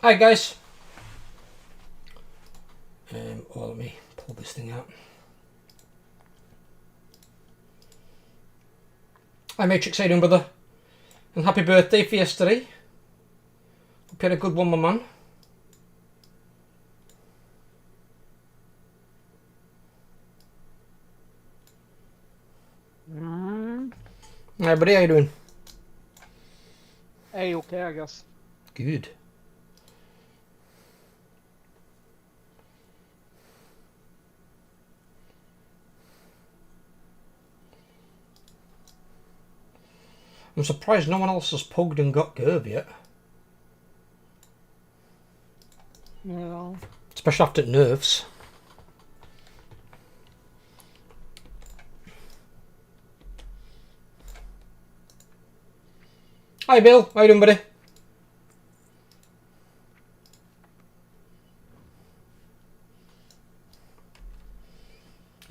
Hi guys. Well, let me pull this thing out. Hi Matrix, how you doing, brother? And happy birthday for yesterday. Hope you had a good one, my man. Hi buddy, how you doing? Hey, okay, I guess. Good. I'm surprised no one else has pugged and got curve yet. Yeah. Especially after nerfs. Hi Bill, how you doing, buddy?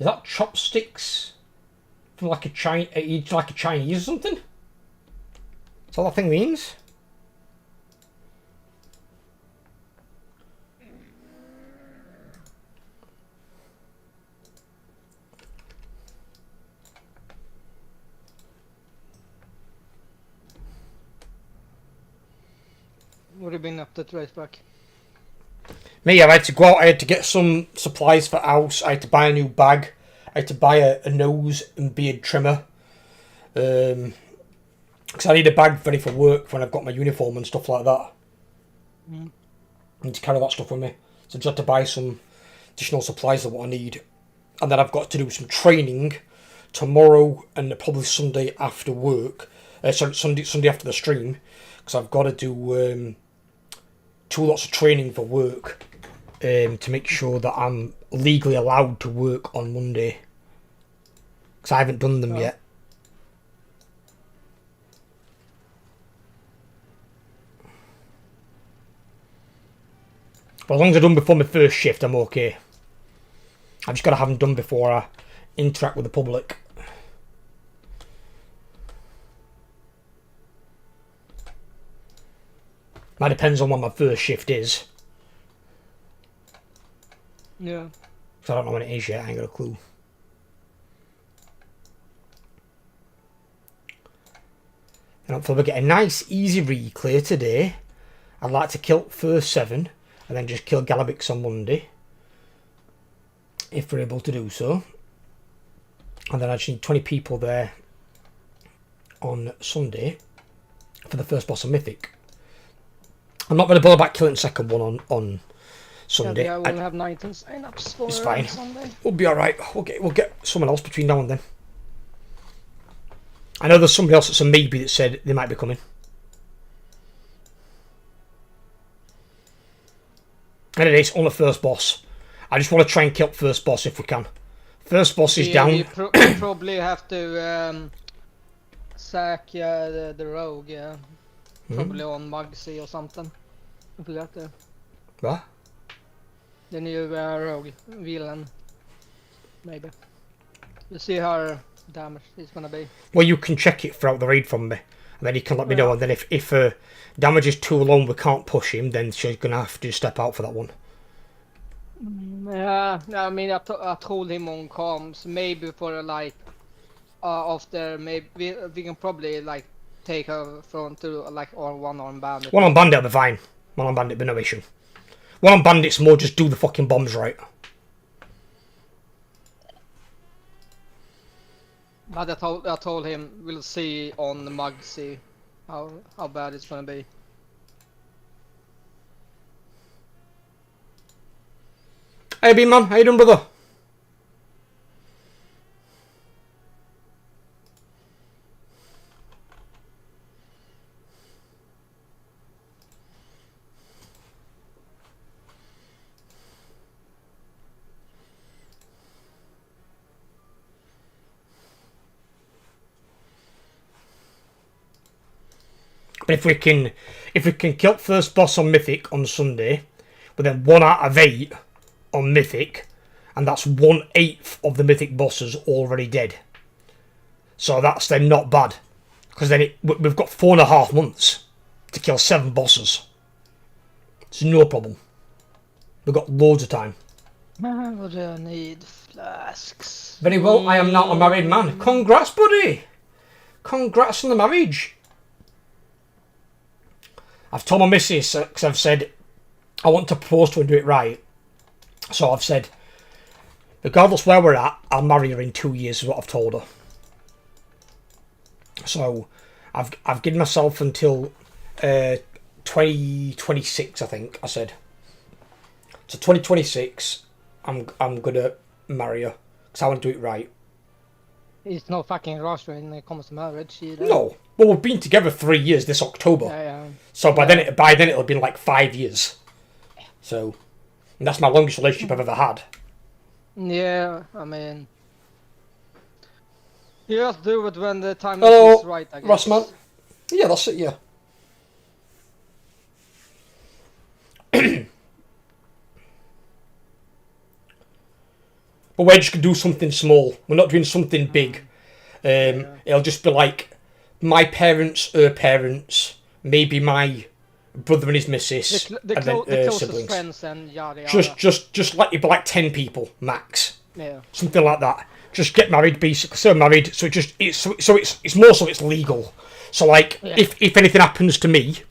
Is that chopsticks from like a Chinese or something? Is that what that thing means? What have you been up to race back? Me, I had to go out, I had to get some supplies for house, I had to buy a new bag, I had to buy a nose and beard trimmer. Because I need a bag ready for work when I've got my uniform and stuff like that. I need to carry that stuff with me. So I just had to buy some additional supplies of what I need. And then I've got to do some training tomorrow and probably Sunday after work. Sunday after the stream. Because I've got to do 2 lots of training for work. To make sure that I'm legally allowed to work on Monday. Because I haven't done them yet. But as long as I've done before my first shift, I'm okay. I've just got to have them done before I interact with the public. That depends on what my first shift is. Yeah. So I don't know when it is yet, I ain't got a clue. And hopefully we get a nice easy re-clear today. I'd like to kill first 7 and then just kill Galabix on Monday. If we're able to do so. And then I just need 20 people there on Sunday for the first boss of Mythic. I'm not going to bother about killing the second one on Sunday. Yeah, we'll have 19 sign-ups for it's fine. Sunday. We'll be alright. We'll get someone else between now and then. I know there's somebody else that's a maybe that said they might be coming. And it is on the first boss. I just want to try and kill first boss if we can. First boss is down. We probably have to sack the rogue, yeah. Probably on Mugsy or something. If we got there. What? The new rogue villain. Maybe. We'll see how damage it's gonna be. Well, you can check it throughout the raid from me. And then you can let me know. And then if damage is too long, we can't push him, then she's going to have to step out for that one. Yeah, I mean, I told him on comms, maybe for like, after, maybe, we can probably like take her from to like on one-on bandit. One on bandit will be fine. One on bandit will be no issue. One on bandit's more just do the fucking bombs right. But I told him we'll see on the Mugsy how bad it's gonna be. Hey B-Man, how you doing, brother? But if we can kill first boss on Mythic on Sunday, but then 1 out of 8 on Mythic, and that's 1/8 of the Mythic bosses already dead. So that's then not bad, because then we've got 4.5 months to kill 7 bosses. It's no problem. We've got loads of time. What do I need? Flasks. Very well, I am now a married man. Congrats, buddy! Congrats on the marriage. I've told my missus, because I've said I want to propose to her and do it right. So I've said, regardless where we're at, I'll marry her in 2 years, is what I've told her. So I've given myself until 2026, I think I said. So 2026, I'm gonna marry her because I want to do it right. It's no fucking rush when it comes to marriage either. No, well we've been together 3 years this October. Yeah. So by then it'll have been like 5 years. So and that's my longest relationship I've ever had. Yeah, I mean, you just do it when the time is right, I guess. Rossman. Yeah, that's it. Yeah. But we're just going to do something small. We're not doing something big. It'll just be like my parents, her parents, maybe my brother and his missus, the and then closest siblings. friends and yada yada. Just let it be like 10 people max. Yeah. Something like that. Just get married, basically. So married. So it's more so it's legal. So like if anything happens to me,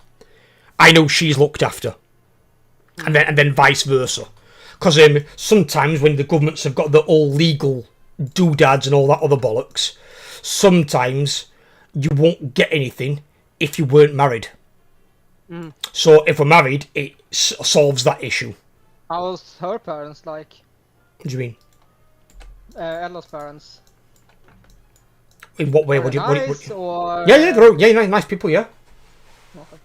I know she's looked after, and then vice versa. Because sometimes when the governments have got the all legal doodads and all that other bollocks, sometimes you won't get anything if you weren't married. So if we're married, it solves that issue. How's her parents like? What do you mean? Ella's parents. In what way? Are they nice, or... Yeah, they're nice people, yeah. Okay.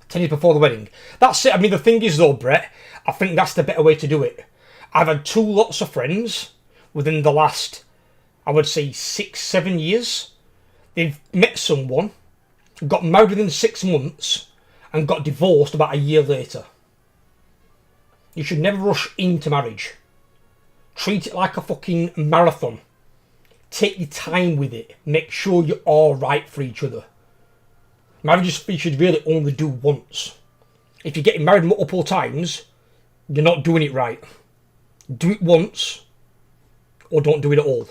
10 years before the wedding. That's it. I mean, the thing is though, Brett, I think that's the better way to do it. I've had 2 lots of friends within the last, I would say, 6-7 years. They've met someone, got married within 6 months, and got divorced about a year later. You should never rush into marriage. Treat it like a fucking marathon. Take your time with it. Make sure you're all right for each other. Marriage you should really only do once. If you're getting married multiple times, you're not doing it right. Do it once, or don't do it at all.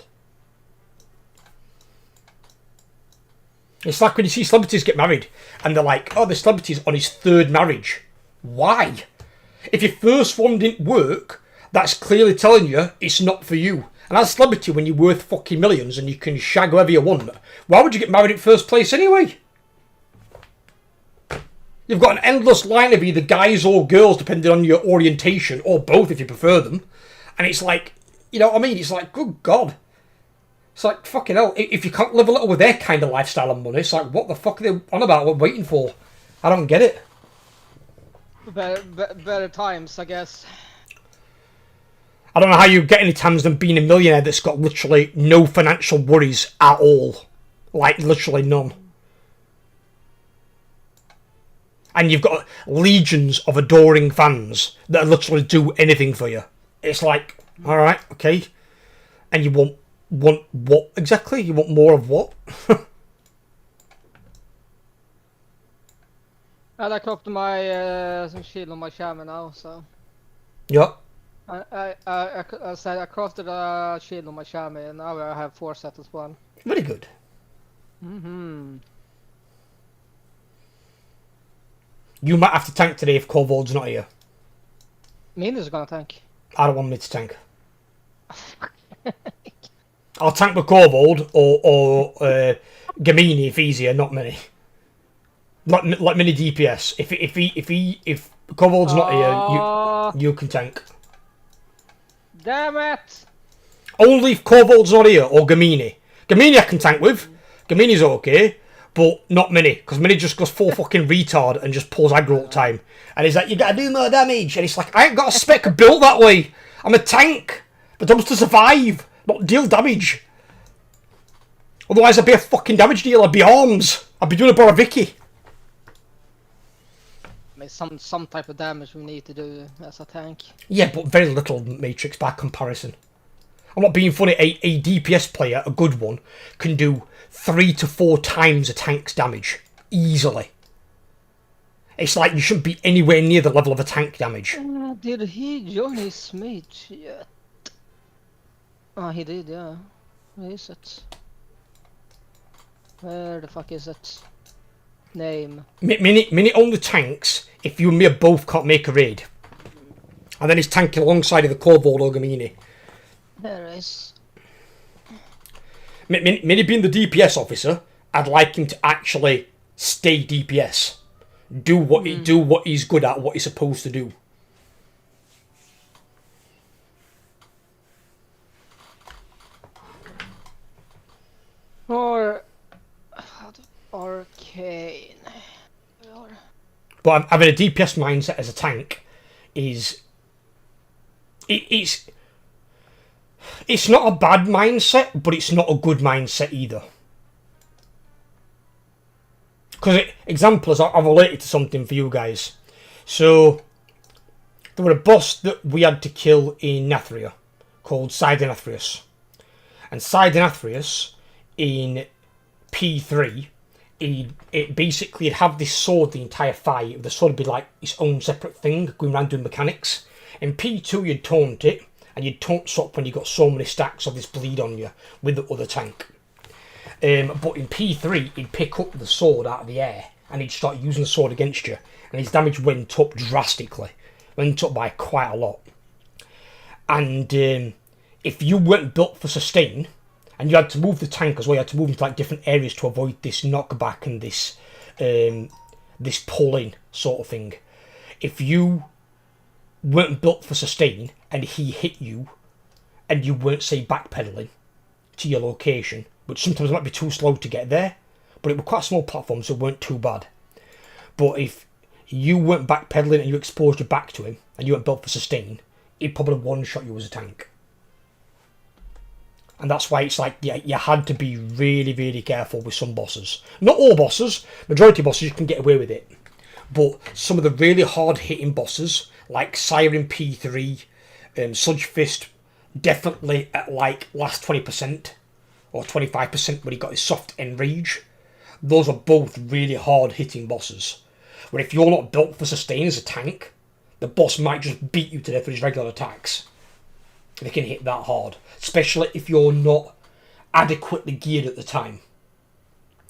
It's like when you see celebrities get married, and they're like, oh, the celebrity's on his 3rd marriage. Why? If your first one didn't work, that's clearly telling you it's not for you. And as a celebrity, when you're worth fucking millions and you can shag whoever you want, why would you get married in first place anyway? You've got an endless line of either guys or girls, depending on your orientation, or both if you prefer them. And it's like, you know what I mean? It's like, good God. It's like, fucking hell. If you can't live a little with their kind of lifestyle and money, it's like, what the fuck are they on about? What waiting for? I don't get it. Better times, I guess. I don't know how you get any times than being a millionaire that's got literally no financial worries at all. Like, literally none. And you've got legions of adoring fans that literally do anything for you. It's like, alright, okay. And you want what exactly? You want more of what? I cropped my shield on my shaman now, so... Yeah. I said I crafted a shield on my shaman, and now I have 4 sets as well. Very good. You might have to tank today if Kovold's not here. Minus gonna tank. I don't want me to tank. I'll tank with Kovold or Gamini if he's here, not Mini. Like Mini DPS. If Kovold's not here, you can tank. Damn it! Only if Kovold's not here or Gamini. Gamini I can tank with. Gamini's okay. But not Mini, because Mini just goes full fucking retard and just pulls aggro all the time. And he's like, you gotta do more damage. And it's like, I ain't got a spec built that way. I'm a tank. The job's to survive, not deal damage. Otherwise I'd be a fucking damage dealer. I'd be arms. I'd be doing a Borovicki. I mean, some type of damage we need to do as a tank. Yeah, but very little Matrix by comparison. I'm not being funny. A DPS player, a good one, can do 3 to 4 times a tank's damage easily. It's like you shouldn't be anywhere near the level of a tank damage. Did he join his mage yet? Oh, he did, yeah. Where is it? Where the fuck is it? Name. Minute on the tanks, if you and me both can't make a raid. And then he's tanking alongside of the Corvold Orgamini. There is. Minnie being the DPS officer, I'd like him to actually stay DPS. Do what he's good at, what he's supposed to do. Or Arcane. But having a DPS mindset as a tank is... It's not a bad mindset, but it's not a good mindset either. Because, examples, I've related to something for you guys. So, there was a boss that we had to kill in Nathria, called Sidanathrius. And Sidanathrius, in P3, it basically it'd have this sword the entire fight. The sword would be like its own separate thing, going around doing mechanics. In P2, you'd taunt it, and you'd taunt swap when you got so many stacks of this bleed on you with the other tank. But in P3, he'd pick up the sword out of the air, and he'd start using the sword against you, and his damage went up drastically. Went up by quite a lot. And if you weren't built for sustain, and you had to move the tank as well, you had to move into like different areas to avoid this knockback and this this pull-in sort of thing. If you weren't built for sustain, and he hit you, and you weren't, say, backpedaling to your location, which sometimes might be too slow to get there, but it was quite a small platform, so it weren't too bad. But if you weren't backpedaling and you exposed your back to him, and you weren't built for sustain, he'd probably one-shot you as a tank. And that's why it's like, yeah, you had to be really, really careful with some bosses. Not all bosses. Majority of bosses, you can get away with it. But some of the really hard-hitting bosses, like Siren P3, Sludge Fist, definitely at like last 20% or 25% when he got his soft enrage. Those are both really hard-hitting bosses. Where if you're not built for sustain as a tank, the boss might just beat you to death with his regular attacks. They can hit that hard, especially if you're not adequately geared at the time.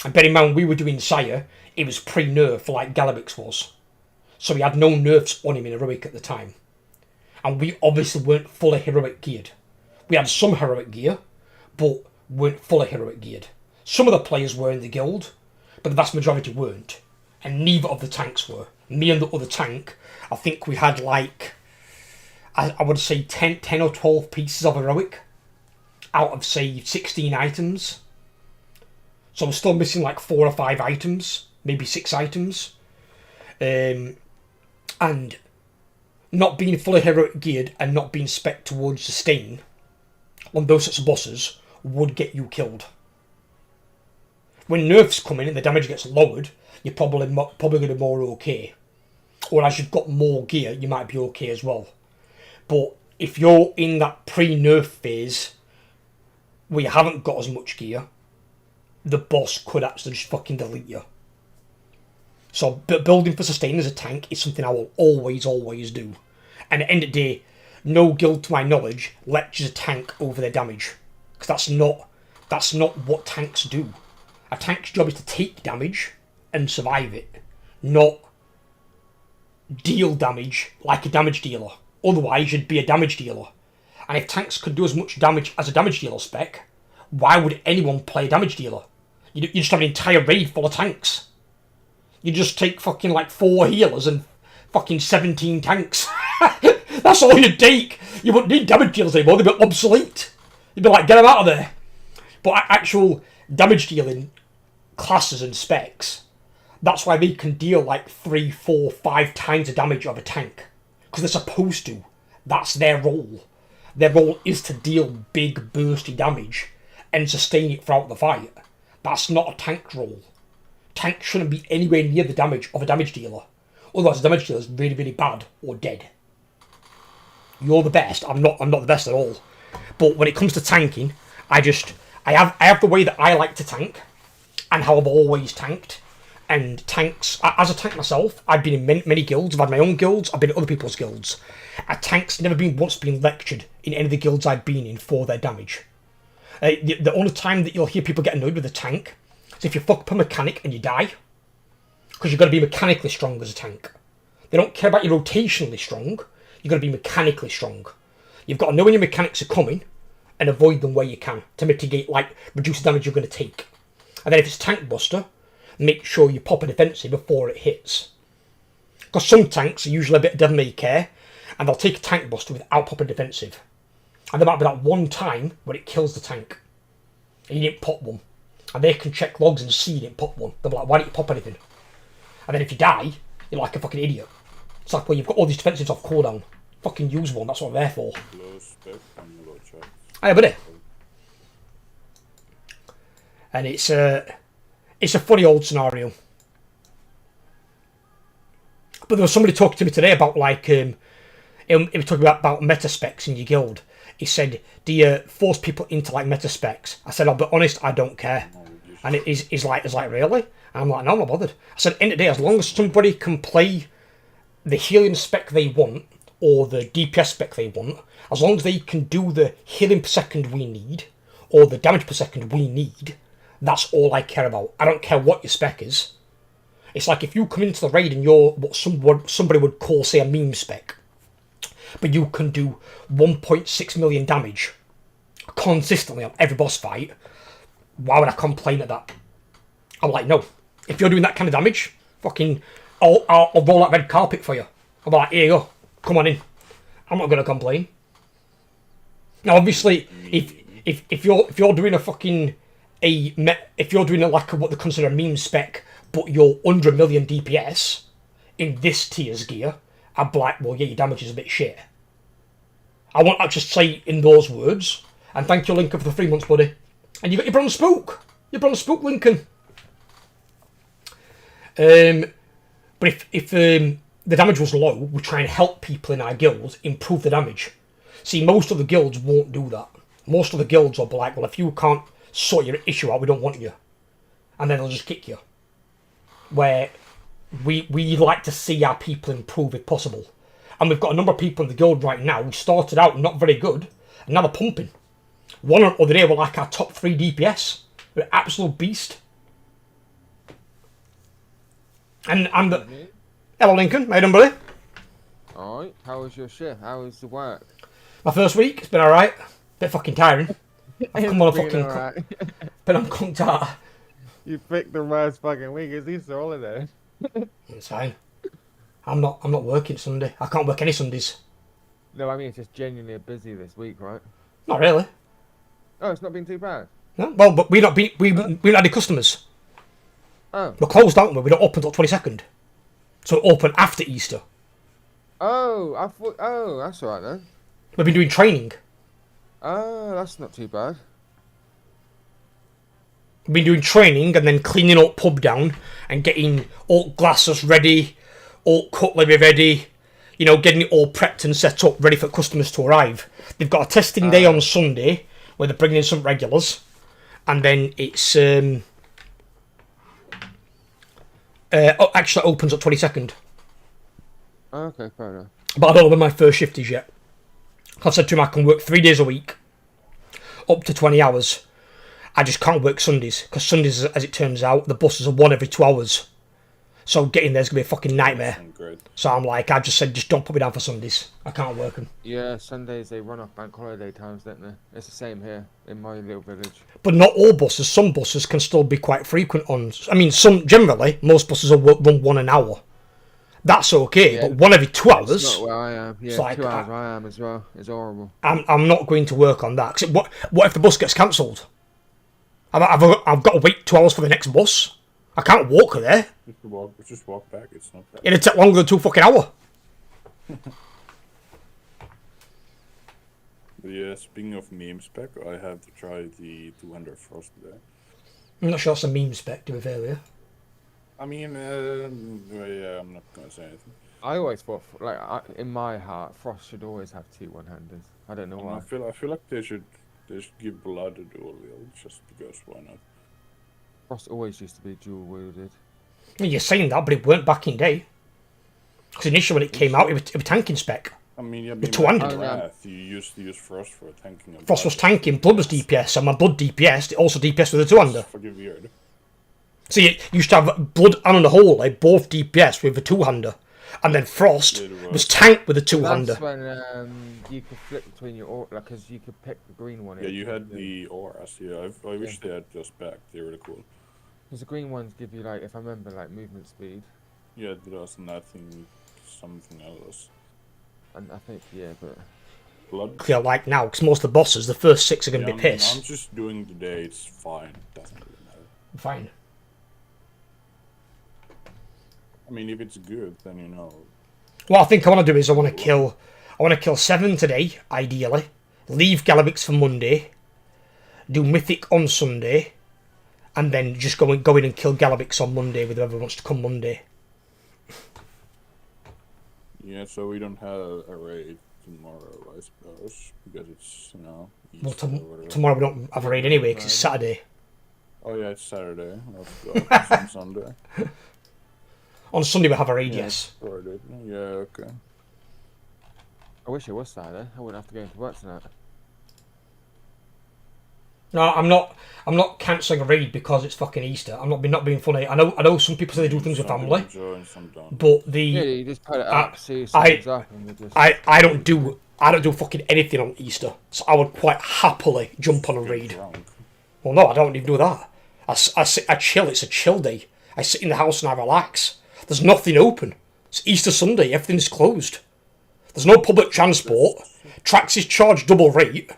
And bear in mind, we were doing Sire, it was pre-nerf like Galabix was. So he had no nerfs on him in Heroic at the time. And we obviously weren't fully Heroic geared. We had some Heroic gear, but weren't fully Heroic geared. Some of the players were in the guild, but the vast majority weren't. And neither of the tanks were. Me and the other tank, I think we had like, I would say 10 or 12 pieces of Heroic out of, say, 16 items. So I'm still missing like 4 or 5 items, maybe 6 items. And not being fully Heroic geared and not being spec towards sustain on those sorts of bosses would get you killed. When nerfs come in and the damage gets lowered, you're probably going to be more okay. Or as you've got more gear, you might be okay as well. But if you're in that pre-nerf phase where you haven't got as much gear, the boss could actually just fucking delete you. So building for sustain as a tank is something I will always, always do. And at the end of the day, no guild to my knowledge lets a tank over their damage. Because that's not what tanks do. A tank's job is to take damage and survive it. Not deal damage like a damage dealer. Otherwise, you'd be a damage dealer. And if tanks could do as much damage as a damage dealer spec, why would anyone play a damage dealer? You just have an entire raid full of tanks. You just take fucking like 4 healers and fucking 17 tanks. That's all you'd take. You wouldn't need damage dealers anymore. They'd be obsolete. You'd be like, get them out of there. But actual damage dealing classes and specs, that's why they can deal like 3, 4, 5 times the damage of a tank. Because they're supposed to. That's their role. Their role is to deal big bursty damage and sustain it throughout the fight. That's not a tank's role. Tank shouldn't be anywhere near the damage of a damage dealer. Otherwise, the damage dealer is really, really bad or dead. You're the best. I'm not the best at all. But when it comes to tanking, I have the way that I like to tank, and how I've always tanked. And tanks, as a tank myself, I've been in many guilds. I've had my own guilds. I've been in other people's guilds. A tank's never been once been lectured in any of the guilds I've been in for their damage. The only time that you'll hear people get annoyed with a tank is if you fuck up a mechanic and you die, because you've got to be mechanically strong as a tank. They don't care about your rotationally strong. You've got to be mechanically strong. You've got to know when your mechanics are coming and avoid them where you can to mitigate, like, reduce the damage you're going to take. And then if it's tank buster, make sure you pop a defensive before it hits. Because some tanks are usually a bit of devil may care, and they'll take a tank buster without popping defensive. And there might be that one time where it kills the tank, and you didn't pop one. And they can check logs and see you didn't pop one. They'll be like, why didn't you pop anything? And then if you die, you're like a fucking idiot. It's like, well, you've got all these defensives off cooldown. Fucking use one, that's what I'm there for. Hey, buddy. And it's a funny old scenario. But there was somebody talking to me today about, like, he was talking about meta specs in your guild. He said, do you force people into, like, meta specs? I said, I'll be honest, I don't care. And he's like, really? And I'm like, no, I'm not bothered. I said, end of the day, as long as somebody can play the healing spec they want, or the DPS spec they want, as long as they can do the healing per second we need, or the damage per second we need, that's all I care about. I don't care what your spec is. It's like if you come into the raid and you're what somebody would call, say, a meme spec, but you can do 1.6 million damage consistently on every boss fight, why would I complain at that? I'm like, no. If you're doing that kind of damage, fucking, I'll roll that red carpet for you. I'm like, here you go. Come on in. I'm not going to complain. Now, obviously, if you're doing a fucking... if you're doing like what they consider a meme spec, but you're under 1 million DPS in this tier's gear, I'd be like, well, yeah, your damage is a bit shit. I won't actually say in those words. And thank you, Lincoln, for the 3 months, buddy. And you got your bronze spook. Your bronze spook, Lincoln. But if the damage was low, we try and help people in our guilds improve the damage. See, most of the guilds won't do that. Most of the guilds will be like, well, if you can't sort your issue out, we don't want you. And then they'll just kick you. Where we like to see our people improve if possible. And we've got a number of people in the guild right now who started out not very good, and now they're pumping. One or other day were like our top 3 DPS. They're an absolute beast. And hello, Lincoln. How you doing, buddy? Alright, how was your shift? How was the work? My first week, it's been alright. Bit fucking tiring. I've come on a fucking... Right. But I'm cooked out. You picked the worst fucking week. It's Easter holiday. It's fine. I'm not working Sunday. I can't work any Sundays. No, I mean it's just genuinely busy this week, right? Not really. Oh, it's not been too bad. No, well, but we not had any customers. Oh. We're closed, aren't we? We don't open until 22nd. So we open after Easter. Oh, I thought. Oh, that's alright then. We've been doing training. Oh, that's not too bad. We've been doing training and then cleaning up pub down and getting all glasses ready, all cutlery ready, you know, getting it all prepped and set up, ready for customers to arrive. They've got a testing day on Sunday where they're bringing in some regulars, and then it's actually opens at 22nd. Okay, fair enough. But I don't know when my first shift is yet. I've said to him I can work 3 days a week, up to 20 hours. I just can't work Sundays, because Sundays, as it turns out, the buses are 1 every 2 hours. So getting there's going to be a fucking nightmare. So I'm like, I just said, just don't put me down for Sundays. I can't work them. Yeah, Sundays they run off bank holiday times, don't they? It's the same here, in my little village. But not all buses. Some buses can still be quite frequent on... I mean, generally, most buses will run 1 an hour. That's okay, yeah, but 1 every 2 hours... That's not where I am. Yeah, like, 2 hours where I am as well. It's horrible. I'm not going to work on that. 'Cause what if the bus gets cancelled? I've got to wait 2 hours for the next bus. I can't walk there. Just walk back. It's not bad. It'd take longer than 2 fucking hours. But yeah, speaking of meme spec, I have to try the 200 frost today. I'm not sure it's a meme spec, to be fair with you. I mean, yeah, I'm not gonna say anything. I always thought, like, in my heart, Frost should always have 2 one-handers. I don't know why. I feel like they should give Blood a dual wield just because why not? Frost always used to be dual-wielded. I mean, you're saying that, but it weren't back in day. Because initially when it came out, it was tanking spec. I mean, yeah, With 200. Wrath, you used to use Frost for tanking. Frost was tanking, Blood was DPS, and my Blood DPS, it also DPS with a 2-hander. Fucking weird. So you used to have Blood and Unholy both DPS with a 2-hander. And then Frost was tanked with a 2-hander. That's when you could flip between your aura, like, because you could pick the green one. Yeah, you had the auras. Yeah, I wish they had those back. They were really cool. Because the green ones give you, like, if I remember, like, movement speed. Yeah, there was nothing, something else. And I think, yeah, but... Blood? Feel like now, because most of the bosses, the first 6 are going to be piss. I'm just doing the day, it's fine. Doesn't really matter. Fine. I mean, if it's good, then you know. What I think I want to do is I want to kill 7 today, ideally. Leave Galabix for Monday. Do Mythic on Sunday. And then just go in and kill Galabix on Monday with whoever wants to come Monday. Yeah, so we don't have a raid tomorrow, I suppose, because it's, you know, Easter Well, or whatever. tomorrow we don't have a raid anyway because it's Saturday. Oh yeah, it's Saturday. Let's go. It's on Sunday. On Sunday we have a raid, yes. Friday. Yeah, okay. I wish it was Saturday. I wouldn't have to go into work tonight. No, I'm not cancelling a raid because it's fucking Easter. I'm not being funny. I know some people say they do things with family, but Yeah, you just put it up, see something's up, and you just... I don't do fucking anything on Easter. So I would quite happily jump on a raid. Drunk. Well, no, I don't even do that. I chill. It's a chill day. I sit in the house and I relax. There's nothing open. It's Easter Sunday. Everything's closed. There's no public transport. Trax is charged double rate.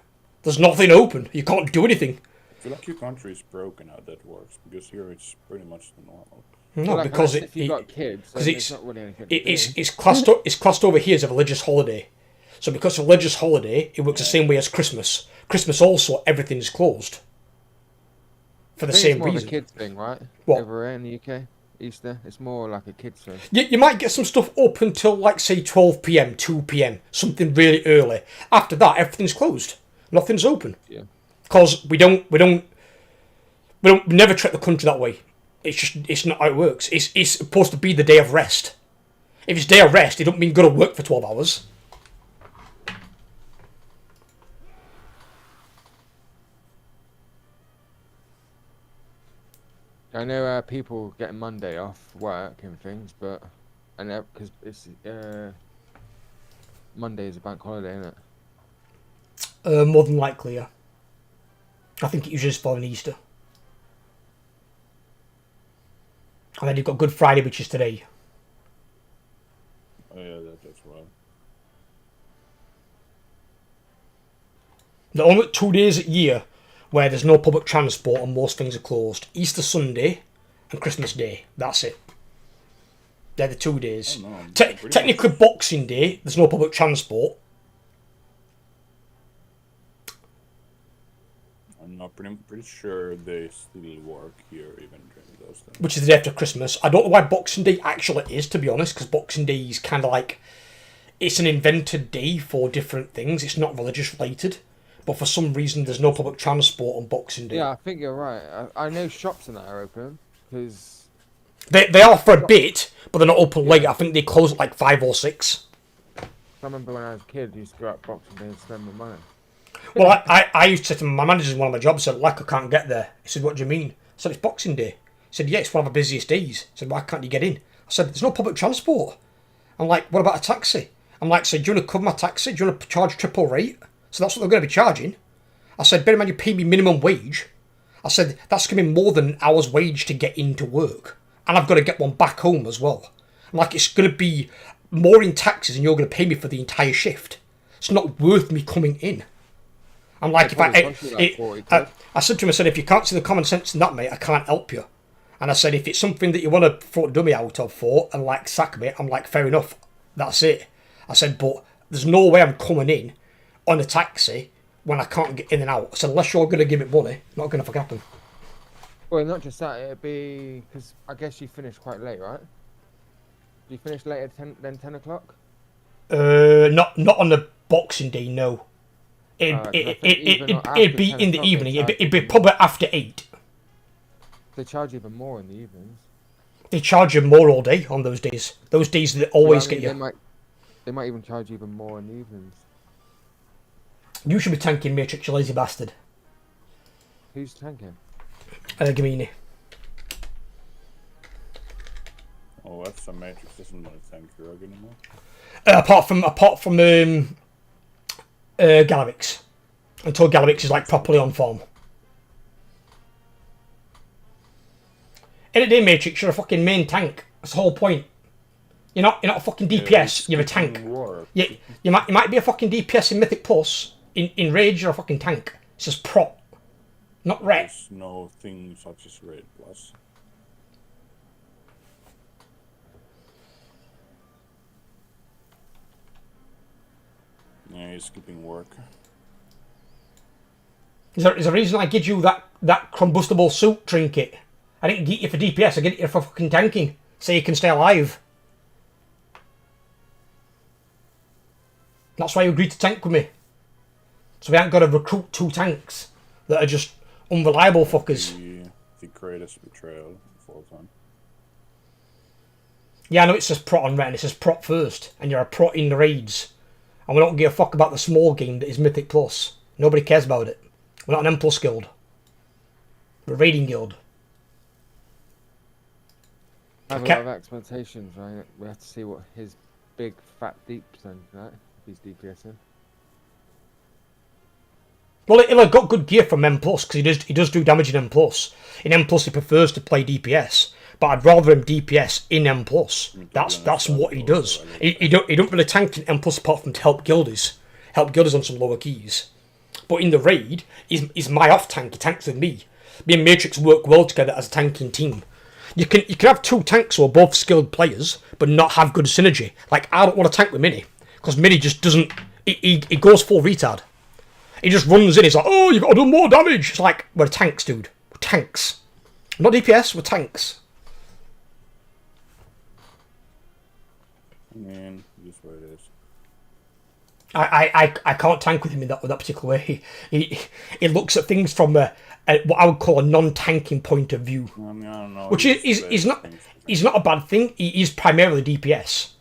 There's nothing open. You can't do anything. I feel like your country is broken how that works, because here it's pretty much the normal. No, like, because if you've got kids, then it's not really anything to do. it's classed over here as a religious holiday. So because it's a religious holiday, it works the same way as Christmas. Christmas also, everything's closed. For the same It's more reason. of a kids thing, right? What? Over here in the UK, Easter, it's more like a kids thing. You might get some stuff up until, like, say, 12 p.m, 2 p.m, something really early. After that, everything's closed. Nothing's open. Yeah. Because we never treat the country that way. It's not how it works. It's supposed to be the day of rest. If it's day of rest, it don't mean go to work for 12 hours. I know people getting Monday off work and things, but because it's Monday is a bank holiday, isn't it? More than likely, yeah. I think it usually is following Easter. And then you've got Good Friday, which is today. Oh yeah, that's right. The only 2 days a year where there's no public transport and most things are closed. Easter Sunday and Christmas Day. That's it. They're the 2 days. Oh, no, Technically Boxing Day, there's no public transport. I'm not pretty sure they still work here even during those times. Which is the day after Christmas. I don't know why Boxing Day actually is, to be honest, because Boxing Day is kind of like... It's an invented day for different things. It's not religious related. But for some reason, there's no public transport on Boxing Day. Yeah, I think you're right. I know shops and that are open, because... They are for a bit, but they're not open late. I think they close at like 5 or 6. I remember when I was a kid, I used to go out Boxing Day and spend my money. Well, I used to say to my manager in one of my jobs, I said, like, I can't get there. He said, what do you mean? I said, it's Boxing Day. He said, yeah, it's one of the busiest days. He said, why can't you get in? I said, there's no public transport. I'm like, what about a taxi? I'm like, so do you want to cover my taxi? Do you want to charge triple rate? So that's what they're going to be charging. I said, bear in mind you pay me minimum wage. I said, that's going to be more than an hour's wage to get into work. And I've got to get one back home as well. I'm like, it's going to be more in taxes and you're going to pay me for the entire shift. It's not worth me coming in. I'm like, I said to him, I said, if you can't see the common sense in that, mate, I can't help you. And I said, if it's something that you want to throw a dummy out of for and like sack me, I'm like, fair enough, that's it. I said, but there's no way I'm coming in on a taxi when I can't get in and out. I said, unless you're going to give me money, not going to fucking happen. Well, not just that, it'd be... Because I guess you finished quite late, right? Do you finish later than 10 o'clock? Not on the Boxing Day, no. It'd be in the evening. It'd be probably after 8. They charge even more in the evenings. They charge you more all day on those days. Those days they always get you. They might even charge even more in the evenings. You should be tanking Matrix, you lazy bastard. Who's tanking? Gamini. Oh, that's a Matrix doesn't want to tank Rogue anymore. Apart from Galavix. Until Galavix is like properly on form. In a day, Matrix, you're a fucking main tank. That's the whole point. You're not a fucking DPS. You're a tank. Yeah, you might be a fucking DPS in Mythic Plus. In Rage, you're a fucking tank. It's just prop, not ret. There's no thing such as Raid Plus. Yeah, he's skipping work. There's a reason I give you that combustible suit trinket. I didn't get you for DPS, I get you for fucking tanking. So you can stay alive. That's why you agreed to tank with me. So we ain't got to recruit 2 tanks that are just unreliable fuckers. The greatest betrayal of all time. Yeah, I know it says prot on red and it says prot first. And you're a prot in the raids. And we don't give a fuck about the small game that is Mythic Plus. Nobody cares about it. We're not an M Plus guild. We're a raiding guild. I have a lot of expectations, right? We have to see what his big fat deep's done, right? If he's DPSing. Well, he'll have got good gear from M Plus because he does do damage in M Plus. In M Plus, he prefers to play DPS, but I'd rather him DPS in M Plus. That's what he does. He don't really tank in M Plus apart from to help guildies on some lower keys. But in the raid, he's my off tank. He tanks with me. Me and Matrix work well together as a tanking team. You can have 2 tanks who are both skilled players, but not have good synergy. Like, I don't want to tank with Mini, because Mini just doesn't... He goes full retard. He just runs in, he's like, oh, you've got to do more damage. It's like, we're tanks, dude. We're tanks. Not DPS, we're tanks. I mean, just what it is. I can't tank with him in that particular way. He looks at things from what I would call a non-tanking point of view. I mean, I don't know. Which is not a bad thing. He is primarily DPS.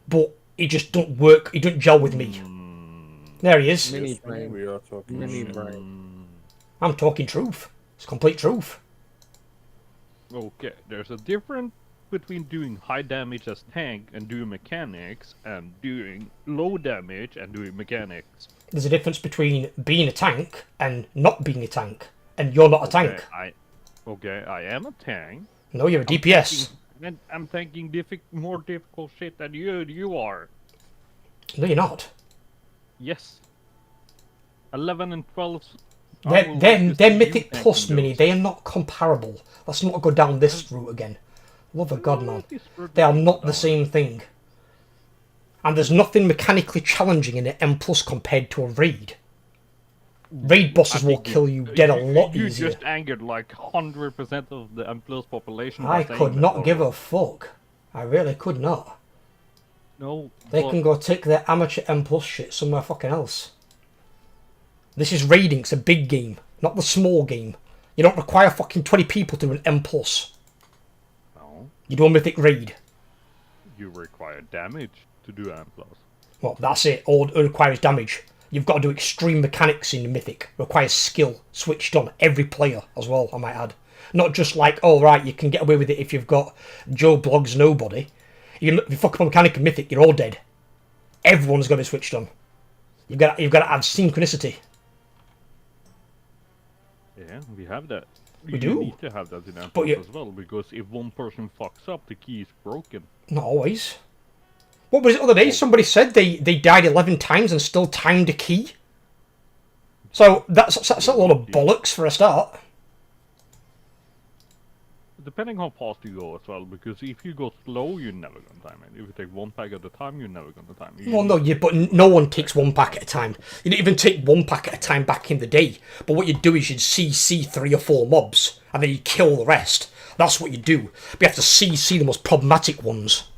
But he just don't work, he don't gel with me. There he is. Mini brain. We are talking Mini shit. brain. I'm talking truth. It's complete truth. Okay, there's a difference between doing high damage as tank and doing mechanics and doing low damage and doing mechanics. There's a difference between being a tank and not being a tank. And you're not a tank. I am a tank. No, you're a DPS. I'm tanking more difficult shit than you are. No, you're not. Yes. 11 and 12. They're Mythic Plus, Mini. They are not comparable. Let's not go down this route again. Love of God, man. They are not the same thing. And there's nothing mechanically challenging in an M Plus compared to a raid. Raid bosses will kill you dead a lot easier. You just angered like 100% of the M Plus population. I could not give a fuck. I really could not. No. They can go take their amateur M Plus shit somewhere fucking else. This is raiding, it's a big game, not the small game. You don't require fucking 20 people to do an M Plus. No. You do a mythic raid. You require damage to do M Plus. Well, that's it. All it requires damage. You've got to do extreme mechanics in the mythic. It requires skill switched on every player as well, I might add. Not just like, oh right, you can get away with it if you've got Joe Bloggs nobody. If you fuck up a mechanic in mythic, you're all dead. Everyone's got to be switched on. You've got to add synchronicity. Yeah, we have that. We do. Need to have that in M Plus as well, because if one person fucks up, the key is broken. Not always. What was it the other day? Somebody said they died 11 times and still timed a key. So that's a lot of bollocks for a start. Depending how fast you go as well, because if you go slow, you're never gonna time it. If you take one pack at a time, you're never gonna time it. Well, no, but no one takes one pack at a time. You didn't even take one pack at a time back in the day. But what you'd do is you'd CC 3 or 4 mobs, and then you kill the rest. That's what you do. But you have to CC the most problematic ones.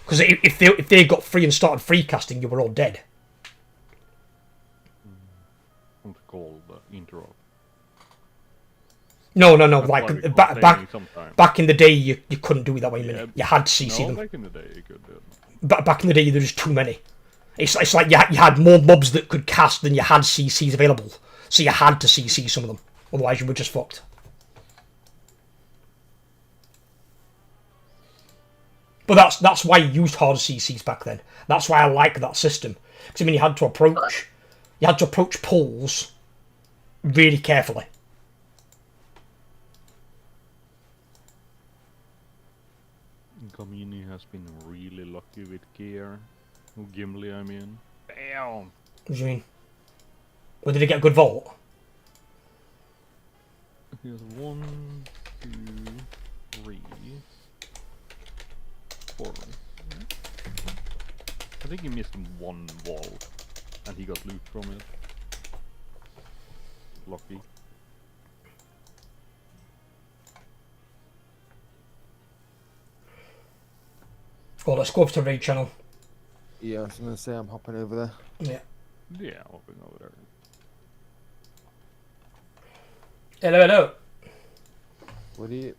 Because if they got free and started free casting, you were all dead. What's called interrupt. No. That's why we complaining sometimes. Back in the day, you couldn't do it that way. Yeah, You had to CC no, them. back in the day you could do it. Back in the day, there was too many. It's like you had more mobs that could cast than you had CCs available. So you had to CC some of them. Otherwise, you were just fucked. But that's why you used harder CCs back then. That's why I like that system. Because I mean, you had to approach pulls really carefully. Gimli has been really lucky with gear. Oh, Gimli, I mean. Damn! What do you mean? Or did he get a good vault? He has 1, 2, 3, 4. I think he missed one wall, and he got loot from it. Lucky. Oh, let's go up to the raid channel. Yeah, I was gonna say I'm hopping over there. Yeah. Yeah, hopping over there. Hello. What do you?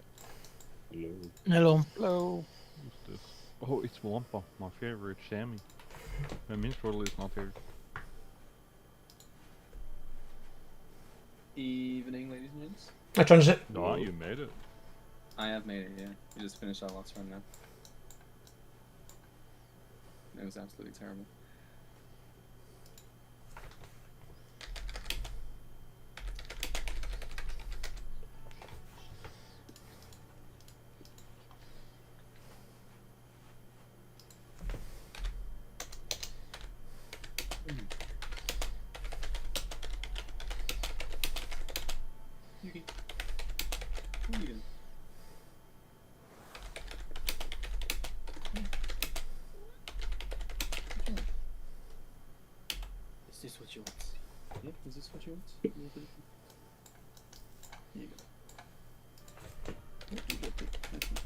Hello. Hello. What's this? Oh, it's Wampa, my favorite chamois. My minstrel is not here. Evening, ladies and gents. Hi, Transit. No, you made it. I have made it, yeah. We just finished our last run now. It was absolutely terrible. Yuki. What are you doing? Is this what you want? Yep, is this what you want? Here you go. Yep, you get it. Thank you.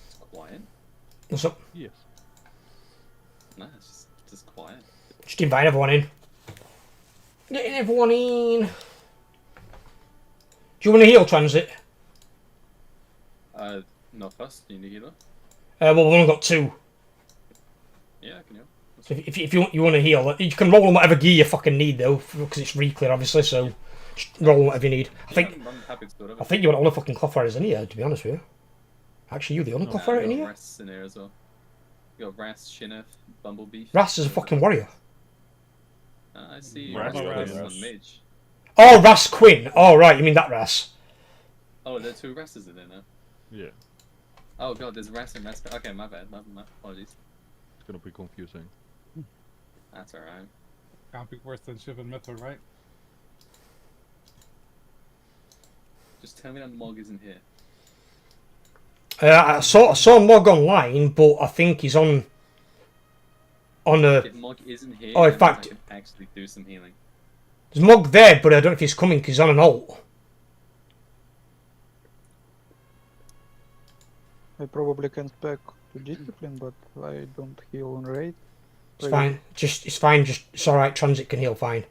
It's quiet. What's up? Yes. No, it's just quiet. Just invite everyone in. Getting everyone in. Do you want to heal, Transit? Not first, you need a healer? Well, we've only got 2. Yeah, I can heal. That's So if you want to heal, you can roll on whatever gear you fucking need, though, because it's re-clear, obviously, so just roll on whatever you need. I'm happy to do it. I think you're the only fucking cloth wearers in here, to be honest with you. Actually, you're the only cloth wearer in here? Ras in here as well. You got Ras, Shineth, Bumblebee. Ras is a fucking warrior. I see Ras Ras is on Mage. Oh, Ras Quinn. Oh, right, you mean that Ras. Oh, there are 2 Rasses in there now. Yeah. Oh god, there's Ras and Ras. Okay, my bad. My apologies. It's gonna be confusing. That's alright. Can't be worse than Shiv and Mythra, right? Just tell me that Mog isn't here. I saw Mog online, but I think he's on a... If Mog isn't here, Oh, in that fact- means I can actually do some healing. There's Mog there, but I don't know if he's coming because he's on an ult. I probably can spec to discipline, but I don't heal on raid. It's fine. It's fine. It's alright. Transit can heal fine.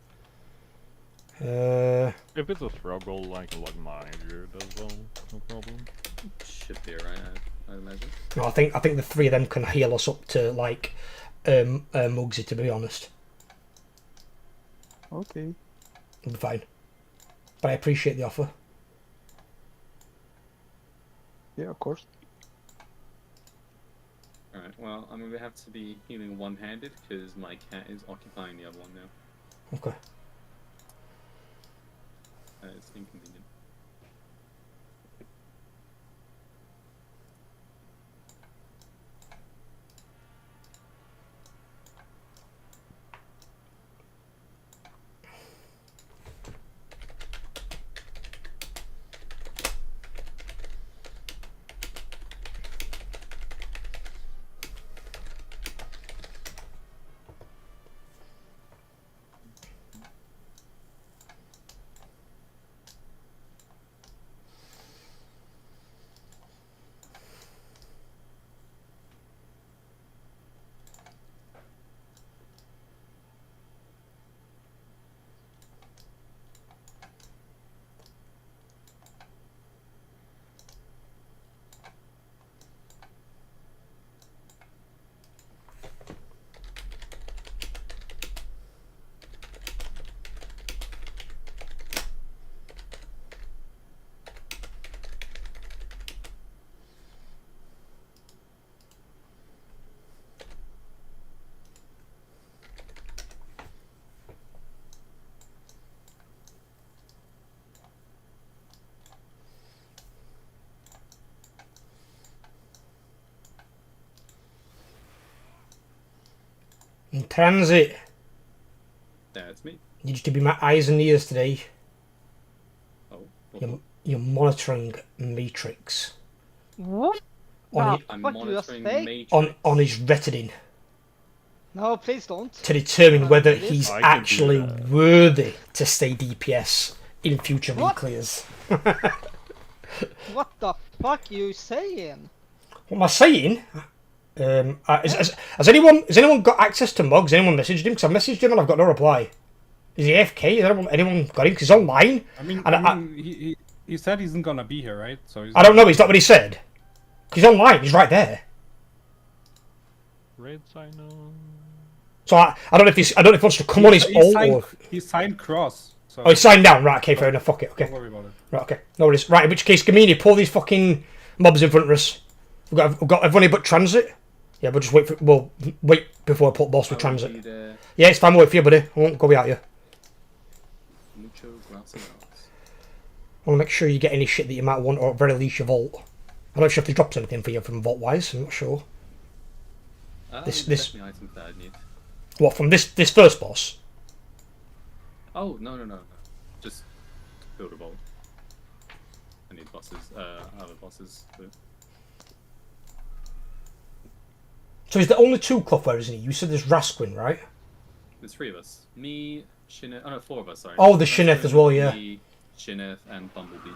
If it's a struggle like mine, does well, no problem. Should be alright, I'd imagine. No, I think the 3 of them can heal us up to like Mugsy, to be honest. Okay. We'll be fine. But I appreciate the offer. Yeah, of course. Alright, well, I'm gonna have to be healing one-handed because my cat is occupying the other one now. Okay. It's inconvenient. In transit. That's me. Need you to be my eyes and ears today. Oh. You're monitoring Matrix. What? I'm What you just monitoring say? Matrix. On his retiding No, please don't. to determine whether This- he's I can do actually that. worthy to stay DPS in future What? reclears. What the fuck you saying? What am I saying? Has anyone got access to Mugs? Anyone messaged him? Because I messaged him and I've got no reply. Is he AFK? Has anyone got him? Because he's online. I mean, And he said he isn't gonna be here, right? So he's I don't know. Is that what he said? He's online. He's right there. Red sign on. So I don't know if he wants to come on his own or... He signed cross. So Oh, he's signed down. Right, okay, fair enough. Fuck it, okay. don't worry about it. Right, okay. No worries. Right, in which case, Gamini, pull these fucking mobs in front of us. We've got everyone here but transit. Yeah, we'll just wait before I put boss with transit. Yeah, it's fine. We'll wait for you, buddy. I won't go without you. Mucho gracias. I want to make sure you get any shit that you might want, or at very least your vault. I'm not sure if he drops anything for you from vault-wise. I'm not sure. This- Definitely items that I need. What, from this first boss? Oh, no. Just build a vault. I need bosses, other bosses. But... So is there only two clothwearers, isn't he? You said there's Rasquin, right? There's 3 of us. Me, Shineth... Oh, no, 4 of us, sorry. Oh, the Shineth as well, yeah. Me, Shineth, and Bumblebee.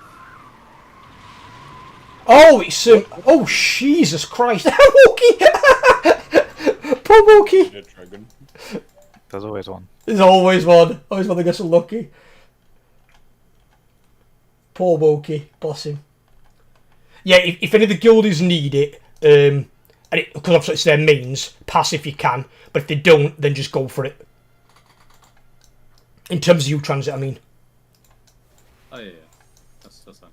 Oh, it's oh Jesus Christ! Wookie! Poor Wookie! Dead dragon. There's always one. There's always one. Always one that gets unlucky. Poor Wookie, bless him. Yeah, if any of the guildies need it, and because obviously it's their means, pass if you can. But if they don't, then just go for it. In terms of you transit, I mean. Oh, yeah. That's fine.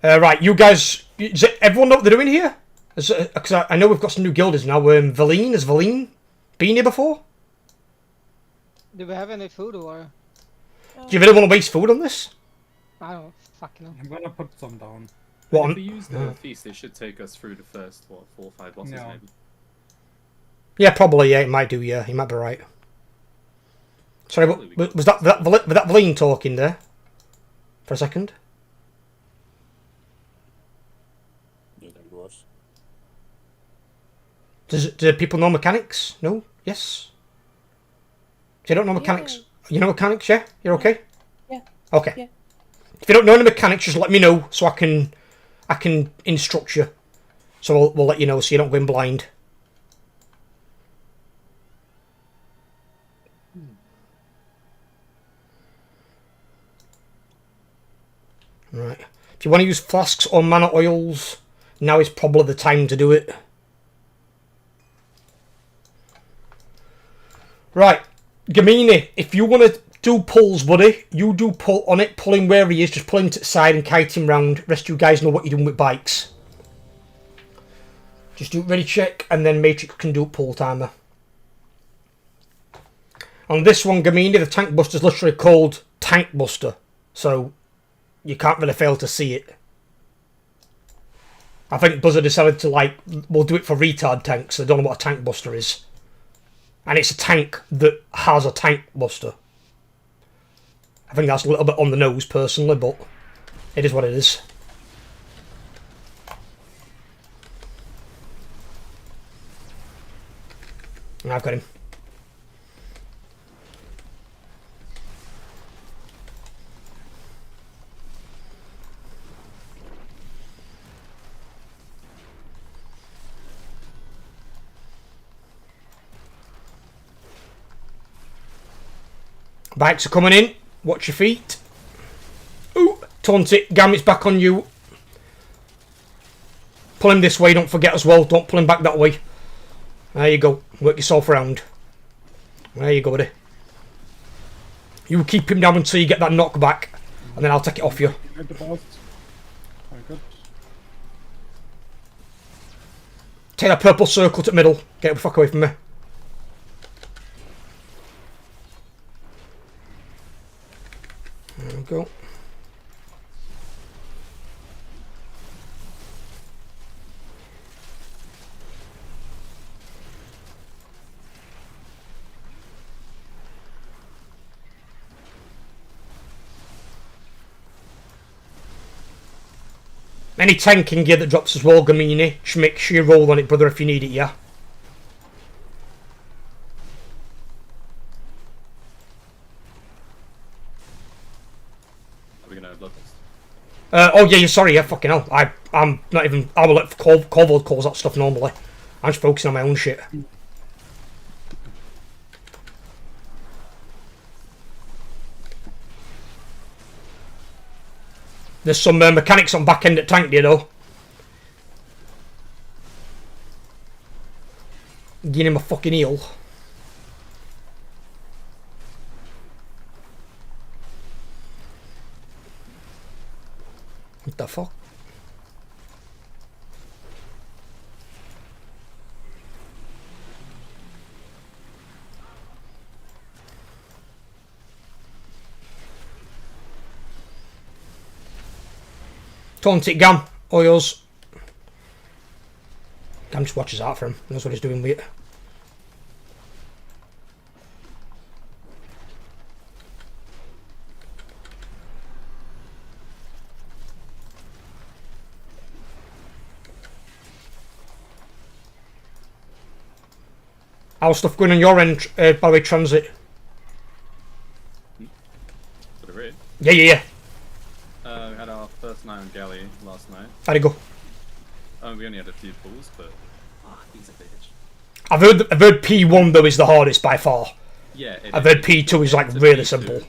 Right, you guys. Does everyone know what they're doing here? Because I know we've got some new guildies now. Valine, has Valine been here before? Do we have any food or? Do you really want to waste food on this? I don't fucking know. I'm gonna put some down. What? If we use the feast, it should take us through the first, 4 or 5 bosses, No. maybe. Yeah, probably. Yeah, it might do. Yeah, you might be right. Sorry, was that Valine talking there for a second? Yeah, that was. Do people know mechanics? No? Yes? So you don't know mechanics? You know mechanics, yeah? You're okay? Yeah. Okay. Yeah. If you don't know any mechanics, just let me know so I can instruct you. So we'll let you know so you don't go in blind. Right. If you want to use flasks or mana oils, now is probably the time to do it. Right. Gamini, if you want to do pulls, buddy, you do pull on it. Pull him where he is. Just pull him to the side and kite him round. Rest of you guys know what you're doing with bikes. Just do ready check, and then Matrix can do pull timer. On this one, Gamini, the tank buster is literally called Tank Buster, so you can't really fail to see it. I think Buzzer decided to we'll do it for retard tanks. They don't know what a tank buster is. And it's a tank that has a tank buster. I think that's a little bit on the nose, personally, but it is what it is. And I've got him. Bikes are coming in. Watch your feet. Ooh, taunt it. Gambit's back on you. Pull him this way, don't forget as well. Don't pull him back that way. There you go. Work yourself around. There you go, buddy. You keep him down until you get that knockback, and then I'll take it off you. Get the boss. Very good. Take that purple circle to the middle. Get the fuck away from me. There we go. Any tanking gear that drops as well, Gamini, just make sure you roll on it, brother, if you need it, yeah? Are we gonna bloodlust? Oh yeah, sorry, yeah, fucking hell. I'm not even, I will let Corvold calls that stuff normally. I'm just focusing on my own shit. There's some mechanics on back end at tank gear though. Giving him a fucking heal. What the fuck? Taunt it, Gam. All yours. Gam just watches out for him. Knows what he's doing with it. How's stuff going on your end, by the way, Transit? For the raid? Yeah. We had our first night on Galley last night. How'd it go? We only had a few pulls, but he's a bitch. I've heard P1 though is the hardest by far. Yeah. I've heard P2 is like really P2, simple.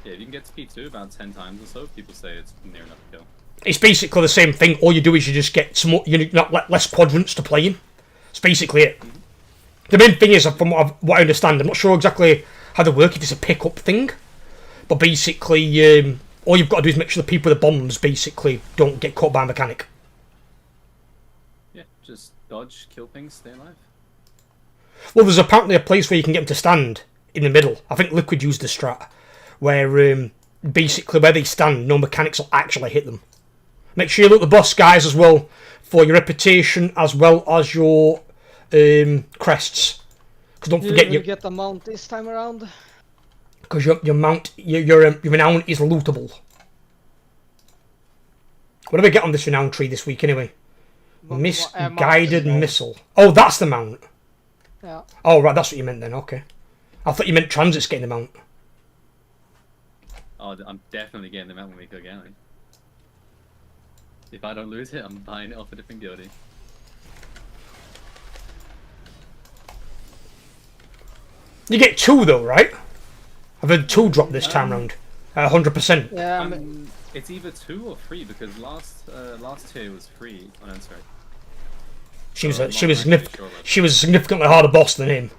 Yeah, if you can get to P2 about 10 times or so, people say it's near enough to kill. It's basically the same thing. All you do is you just get some, less quadrants to play in. It's basically it. Mm-hmm. The main thing is, from what I understand, I'm not sure exactly how they work, if it's a pick-up thing. But basically, all you've got to do is make sure the people with the bombs basically don't get caught by a mechanic. Yeah, just dodge, kill things, stay alive. Well, there's apparently a place where you can get them to stand in the middle. I think Liquid used the strat, where basically where they stand, no mechanics will actually hit them. Make sure you look at the boss guys as well, for your reputation as well as your crests. Because don't forget you get the mount this time around. Because your mount, your renown is lootable. What do we get on this renown tree this week anyway? Misguided missile. Oh, that's the mount. Yeah. Oh right, that's what you meant then. Okay. I thought you meant Transit's getting the mount. Oh, I'm definitely getting the mount when we go Galley. If I don't lose it, I'm buying it off a different guildie. You get 2 though, right? I've had 2 drop this time round. 100%. Yeah. It's either 2 or 3 because last tier was free on Answer. She was a significantly harder boss than him.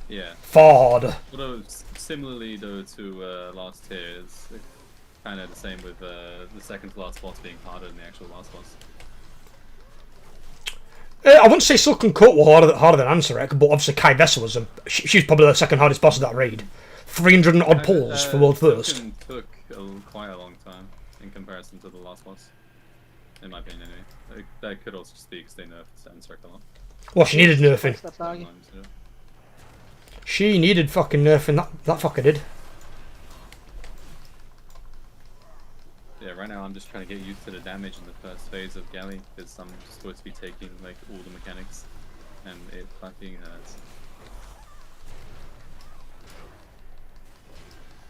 Yeah. Far harder. Although similarly though to last tier, it's kind of the same with the second to last boss being harder than the actual last boss. I wouldn't say Silken Coat were harder than Ansarek, but obviously Kai Vessa was she was probably the second hardest boss of that raid. 300 and odd pulls for world first. Silken took quite a long time in comparison to the last boss, in my opinion anyway. That could also just be because they nerfed Ansarek a lot. Well, she needed nerfing. She needed fucking nerfing, that fucker did. Yeah, right now I'm just trying to get used to the damage in the first phase of Galley, because I'm supposed to be taking like all the mechanics, and it fucking hurts.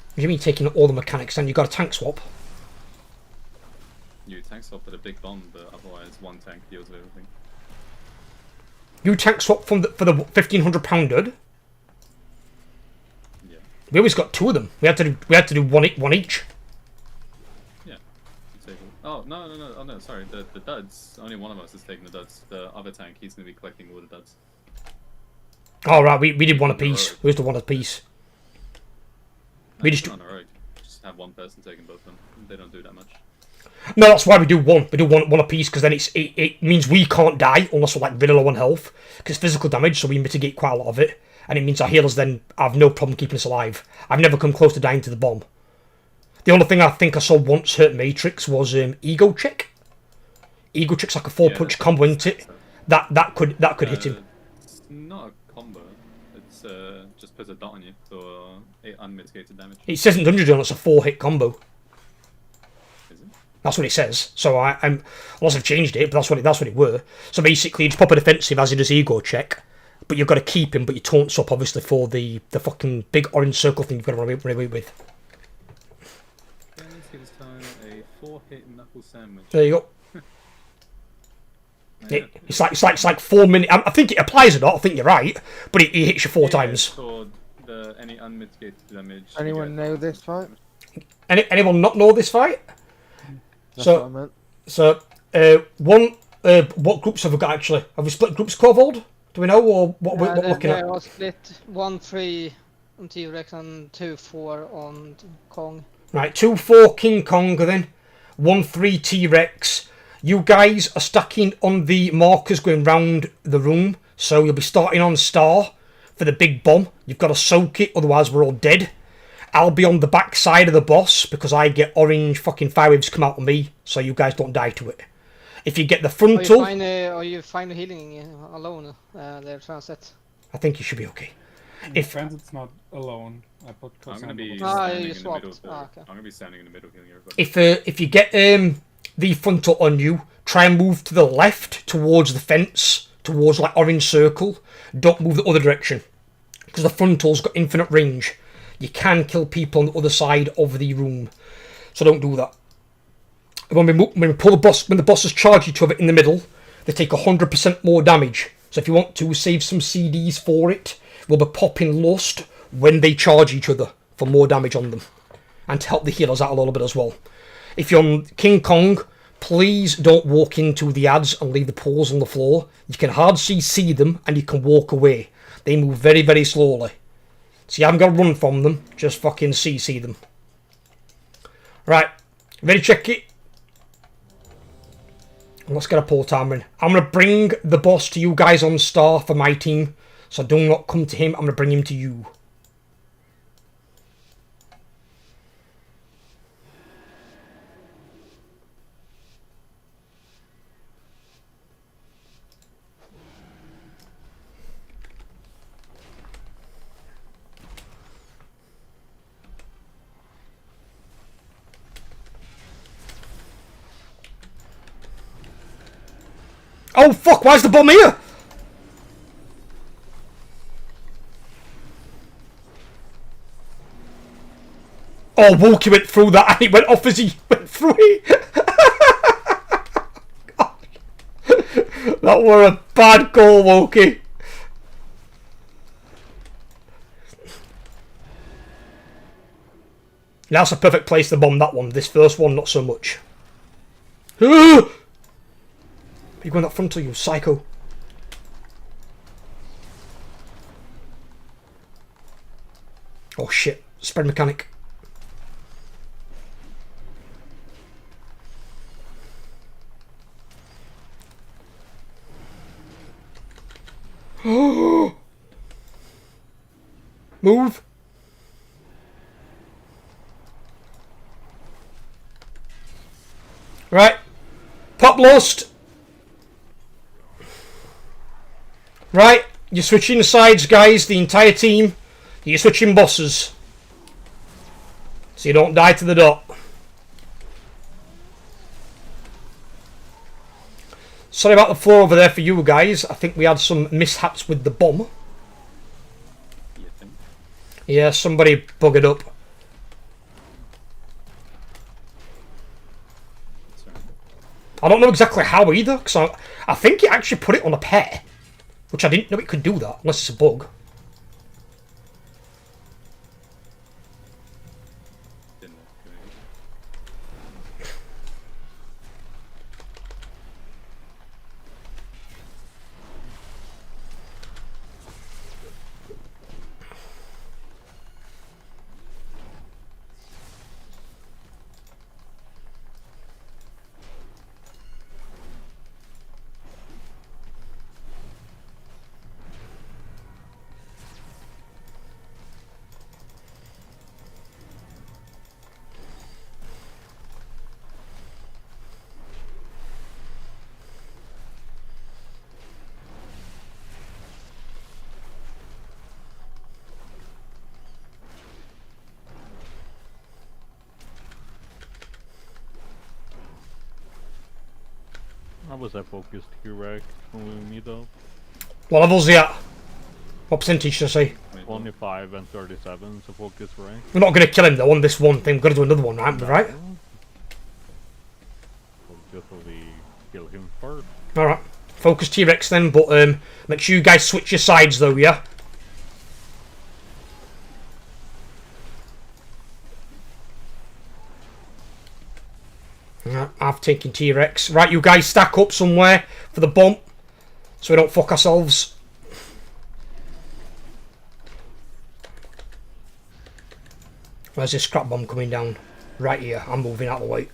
What do you mean taking all the mechanics and you got a tank swap? You tank swap with a big bomb, but otherwise one tank deals with everything. You tank swap for the £1,500 dude? Yeah. We always got 2 of them. We had to do one each. Yeah. Oh no! Oh no! Sorry, the duds. Only one of us is taking the duds. The other tank, he's gonna be collecting all the duds. Oh right, we did one apiece. We used to one apiece. We just on the road. Just have one person taking both of them. They don't do that much. No, that's why we do one. We do one apiece because then it means we can't die unless we're like really low on health because it's physical damage, so we mitigate quite a lot of it, and it means our healers then have no problem keeping us alive. I've never come close to dying to the bomb. The only thing I think I saw once hurt Matrix was Ego Check. Ego Check's like a 4-punch combo, isn't it? That could hit him. It's not a combo. It's just puts a dot on you for unmitigated damage. It says in Dungeon Journal it's a 4-hit combo. Is it? That's what it says. So I'm unless I've changed it, but that's what it were. So basically, you just pop a defensive as he does ego check, but you've got to keep him, but you taunts up obviously for the fucking big orange circle thing you've got to run away with. Okay, let's see this time a 4-hit knuckle sandwich. There you go. Yeah. It's like 4 minutes. I think it applies or not. I think you're right, but it hits you 4 times. For any unmitigated damage. Anyone know this fight? Anyone not know this fight? That's what I meant. So, what groups have we got actually? Have we split groups, Corvold? Do we know, or what we're looking at? They are split 1-3 on T-Rex and 2-4 on Kong. Right, 2-4 King Kong then, 1-3 T-Rex. You guys are stacking on the markers going round the room, so you'll be starting on Star for the big bomb. You've got to soak it, otherwise we're all dead. I'll be on the back side of the boss because I get orange fucking fire waves come out of me, so you guys don't die to it. If you get the frontal... Are you fine healing alone there, Transit? I think you should be okay. If Transit's not alone, I put I'm gonna be standing in the middle. okay. I'm gonna be standing in the middle healing everybody. If you get the frontal on you, try and move to the left towards the fence, towards like orange circle. Don't move the other direction because the frontal's got infinite range. You can kill people on the other side of the room, so don't do that. When we pull the boss, when the bosses charge each other in the middle, they take 100% more damage. So if you want to save some CDs for it, we'll be popping Lust when they charge each other for more damage on them, and to help the healers out a little bit as well. If you're on King Kong, please don't walk into the ads and leave the paws on the floor. You can hard CC them and you can walk away. They move very, very slowly. So you haven't got to run from them, just fucking CC them. Right, ready to check it? Let's get a pull timer in. I'm going to bring the boss to you guys on Star for my team. So do not come to him, I'm going to bring him to you. Oh fuck, why's the bomb here? Oh, Wookie went through that and he went off as he went through it. That were a bad goal, Wookie. That's a perfect place to bomb that one. This first one, not so much. You're going that frontal, you psycho. Oh shit, spread mechanic. Move. Right. Pop Lust. Right, you're switching sides, guys, the entire team. You're switching bosses. So you don't die to the dot. Sorry about the floor over there for you guys. I think we had some mishaps with the bomb. Yeah, somebody buggered up. I don't know exactly how either, because I think it actually put it on a pair. Which I didn't know it could do that, unless it's a bug. How was that focused T-Rex when we meet up? What levels are he at? What percentage should I say? 25 and 37 is a focus rank. We're not going to kill him though on this one thing. We're going to do another one, right? Just so we kill him first. Alright. Focus T-Rex then, but make sure you guys switch your sides though, yeah? Right, I've taken T-Rex. Right, you guys stack up somewhere for the bump so we don't fuck ourselves. Where's this scrap bomb coming down? Right here. I'm moving out of the way.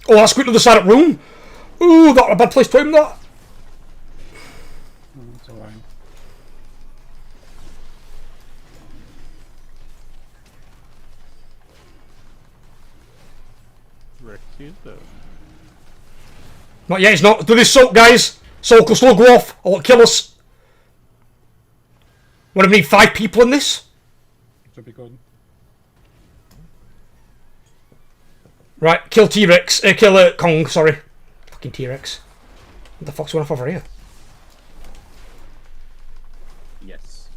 Oh, that's quick to the side of the room. Ooh, that a bad place to aim that. That's alright. Rex is there. Not yet, he's not. Do this soak, guys. Soak will still go off. Or it'll kill us. What do we need? 5 people in this? Should be good. Right, kill T-Rex. Kill Kong, sorry. Fucking T-Rex. What the fuck's going off over here? Yes.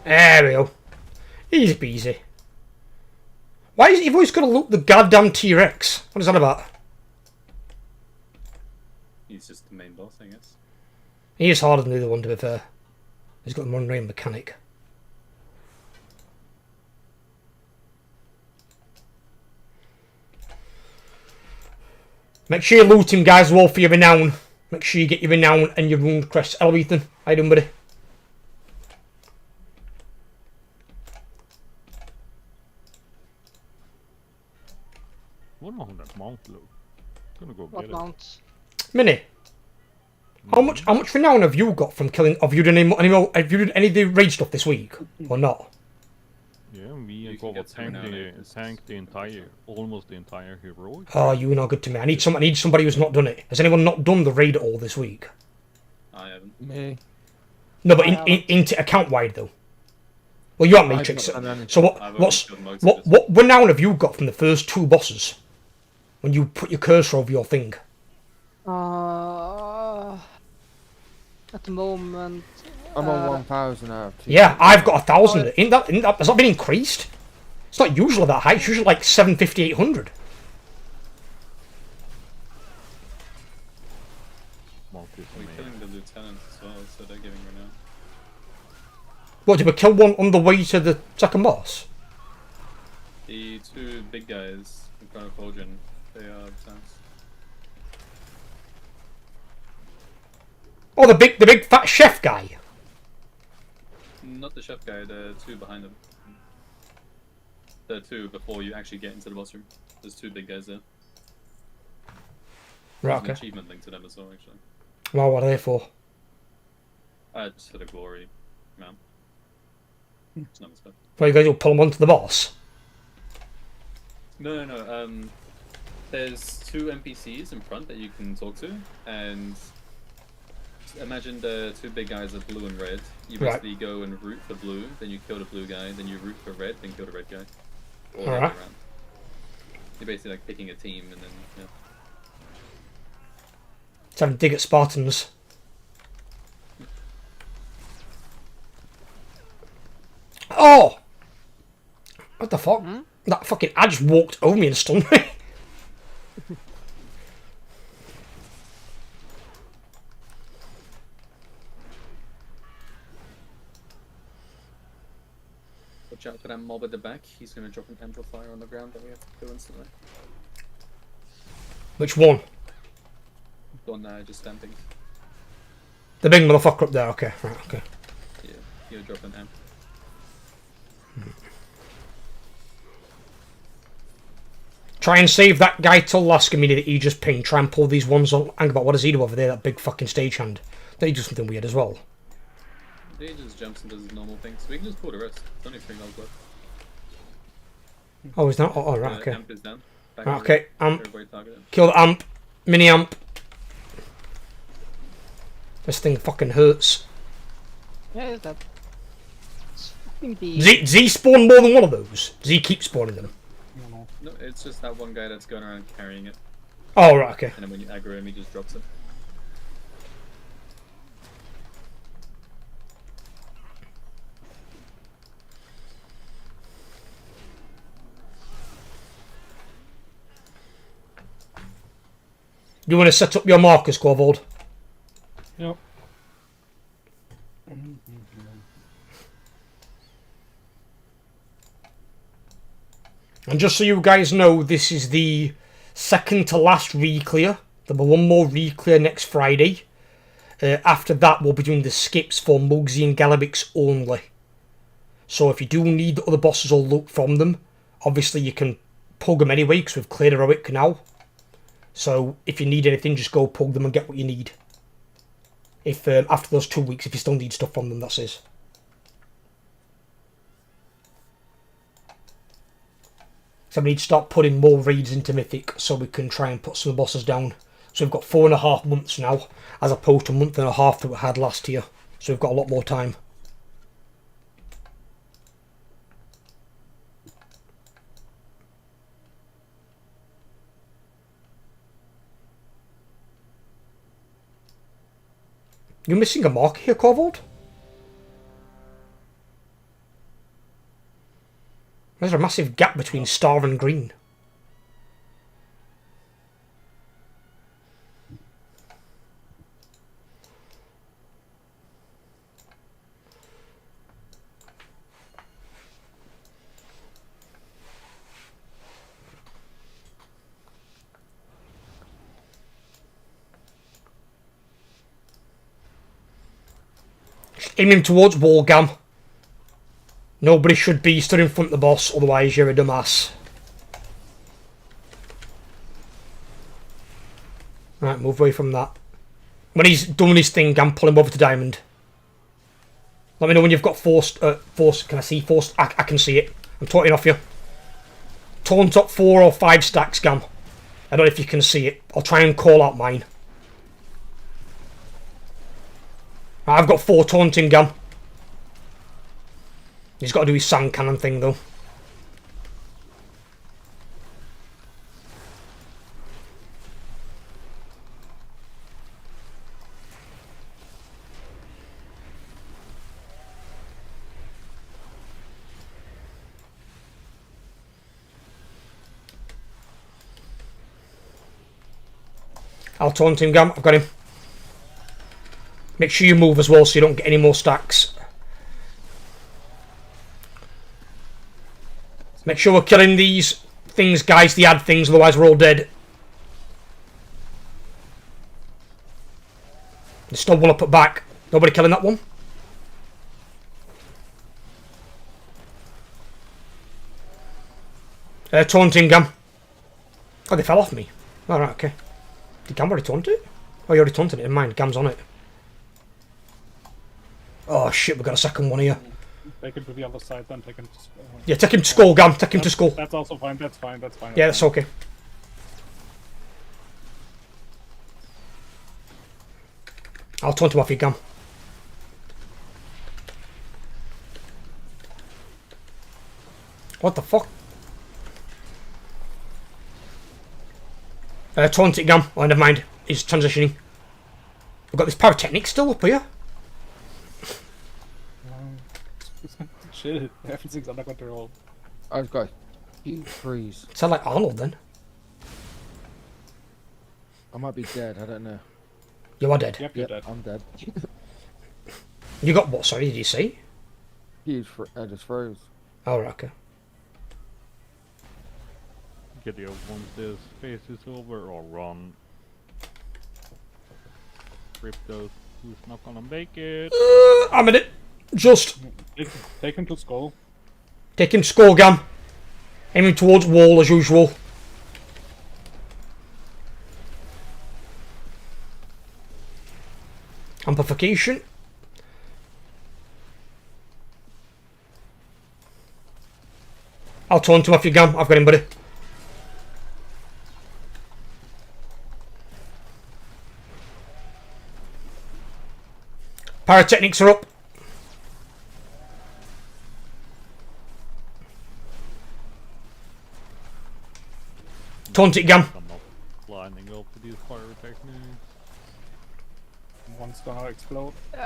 There we go. Easy peasy. Why is it you've always got to loot the goddamn T-Rex? What is that about? He's just the main boss, I guess. He is harder than the other one, to be fair. He's got the one-rain mechanic. Make sure you loot him, guys, all for your renown. Make sure you get your renown and your rune crest. Hello, Ethan. How you doing, buddy? What on that mount look? Gonna go What get it. mount? Minnie, how much renown have you got from killing? Have you done have you done any of the raid stuff this week or not? Yeah, me and can Kova get some renown, tanked the entire, almost the entire heroic. Oh, you are not good to me. I need somebody who's not done it. Has anyone not done the raid at all this week? I haven't. Me. No, but into account wide though. Well, you are Matrix. So I've what's only killed most of what renown have you got from the first 2 bosses? When you put your cursor over your thing. At the moment. I'm on 1,000 out of 2. Yeah, I've got 1,000. Ain't that has that been increased? It's not usually that high. It's usually like 750, 800. We're killing the lieutenants as well, so they're giving renown. What, did we kill one on the way to the second boss? The 2 big guys in front of Cauldron, they are lieutenants. Oh, the big fat chef guy. Not the chef guy, the 2 behind him. The 2 before you actually get into the boss room. There's 2 big guys there. Right, There's okay. an achievement linked to them as well, actually. Well, what are they for? Just for the glory, man. It's not much. Well, you guys will pull them onto the boss. No. There's 2 NPCs in front that you can talk to, and imagine the 2 big guys are blue and red. You basically go and root for blue, then you kill the blue guy, then you root for red, then kill the red guy. All the way around. You're basically like picking a team, and then yeah. It's having to dig at Spartans. Oh! What the fuck? That fucking ad just walked over me and stunned me. Watch out for that mob at the back. He's going to drop an amplifier on the ground that we have to kill instantly. Which one? The one just stamping. The big motherfucker up there, okay. Right, okay. Yeah, he'll drop an amp. Try and save that guy till last minute that he just pinged. Try and pull these ones on. Hang about, what does he do over there, that big fucking stagehand? Don't he do something weird as well? He just jumps and does his normal things. We can just pull the rest. It's only 3 levels left. Oh, is that? Oh, right, okay. Amp is down. Back Right, over. okay, amp. Everybody target him. Kill the amp. Mini amp. This thing fucking hurts. Yeah, it's that. It's fucking the... Does he spawn more than one of those? Does he keep spawning them? No, it's just that one guy that's going around carrying it. Oh, right, okay. And then when you aggro him, he just drops it. You want to set up your markers, Corvold? Yep. And just so you guys know, this is the second to last re-clear. There'll be one more re-clear next Friday. After that, we'll be doing the skips for Mugsy and Galabix only. So if you do need other bosses or loot from them, obviously you can pug them anyway, because we've cleared Heroic now. So if you need anything, just go pug them and get what you need. If after those 2 weeks, if you still need stuff from them, that's it. So we need to start putting more raids into Mythic so we can try and put some bosses down. So we've got 4.5 months now, as opposed to a month and a half that we had last year. So we've got a lot more time. You're missing a mark here, Corvold? There's a massive gap between star and green. Aiming towards Wargam. Nobody should be stood in front of the boss, otherwise you're a dumbass. Right, move away from that. When he's done his thing, Gam, pull him over to Diamond. Let me know when you've got forced. Can I see forced? I can see it. I'm taunting off you. Taunt up 4 or 5 stacks, Gam. I don't know if you can see it. I'll try and call out mine. Right, I've got 4 taunting, Gam. He's got to do his sand cannon thing, though. I'll taunt him, Gam. I've got him. Make sure you move as well so you don't get any more stacks. Make sure we're killing these things, guys, the ad things, otherwise we're all dead. There's still one up at back. Nobody killing that one? Taunting Gam. Oh, they fell off me. Alright, okay. Did Gam already taunt it? Oh, you already taunted it. In mind, Gam's on it. Oh shit, we've got a second one here. Take him to the other side, then take him to... Yeah, take him to skull, Gam. Take him to skull. That's also fine, that's fine, that's fine. Yeah, that's okay. I'll taunt him off you, Gam. What the fuck? Taunt it, Gam. Oh, never mind. He's transitioning. We've got this pyrotechnic still up here. Shit, everything's under control. I've got huge freeze. Sound like Arnold then. I might be dead, I don't know. You are dead. Yep, you're dead. I'm dead. You got what, sorry, did you say? Huge I just froze. Oh, right, okay. Get you once this phase is over or run. Rip those who's not gonna make it. I'm in it. Just Take him to skull. take him to skull, Gam. Aiming towards wall as usual. Amplification. I'll taunt him off you, Gam. I've got him, buddy. Pyrotechnics are up. Taunt it again. I'm not lining up with these pyrotechnics. One's gonna explode. Is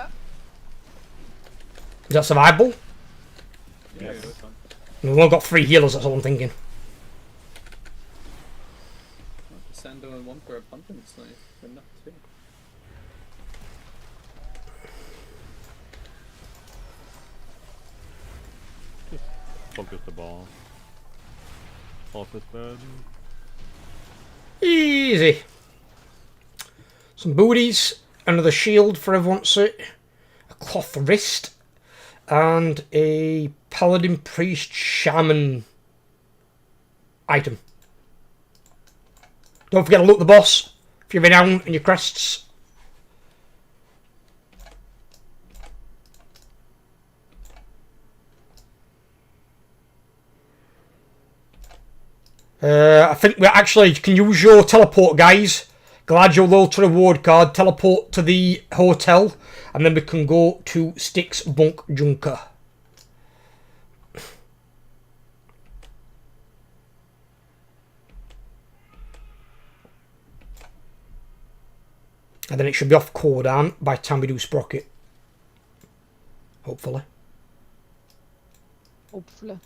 that survivable? Yeah, that's fine. We've only got 3 healers, that's all I'm thinking. Sando and one for a pumpkin snipe. Enough too. Focus the ball. Focus bed. Easy. Some booties. Another shield for everyone to see. A cloth wrist. And a paladin priest shaman item. Don't forget to loot the boss if you're renowned and your crests. I think we actually can use your teleport, guys. Glad you're low to reward card. Teleport to the hotel, and then we can go to Styx Bunk Junker. And then it should be off Cordan by the time we do Sprocket. Hopefully. Hopefully.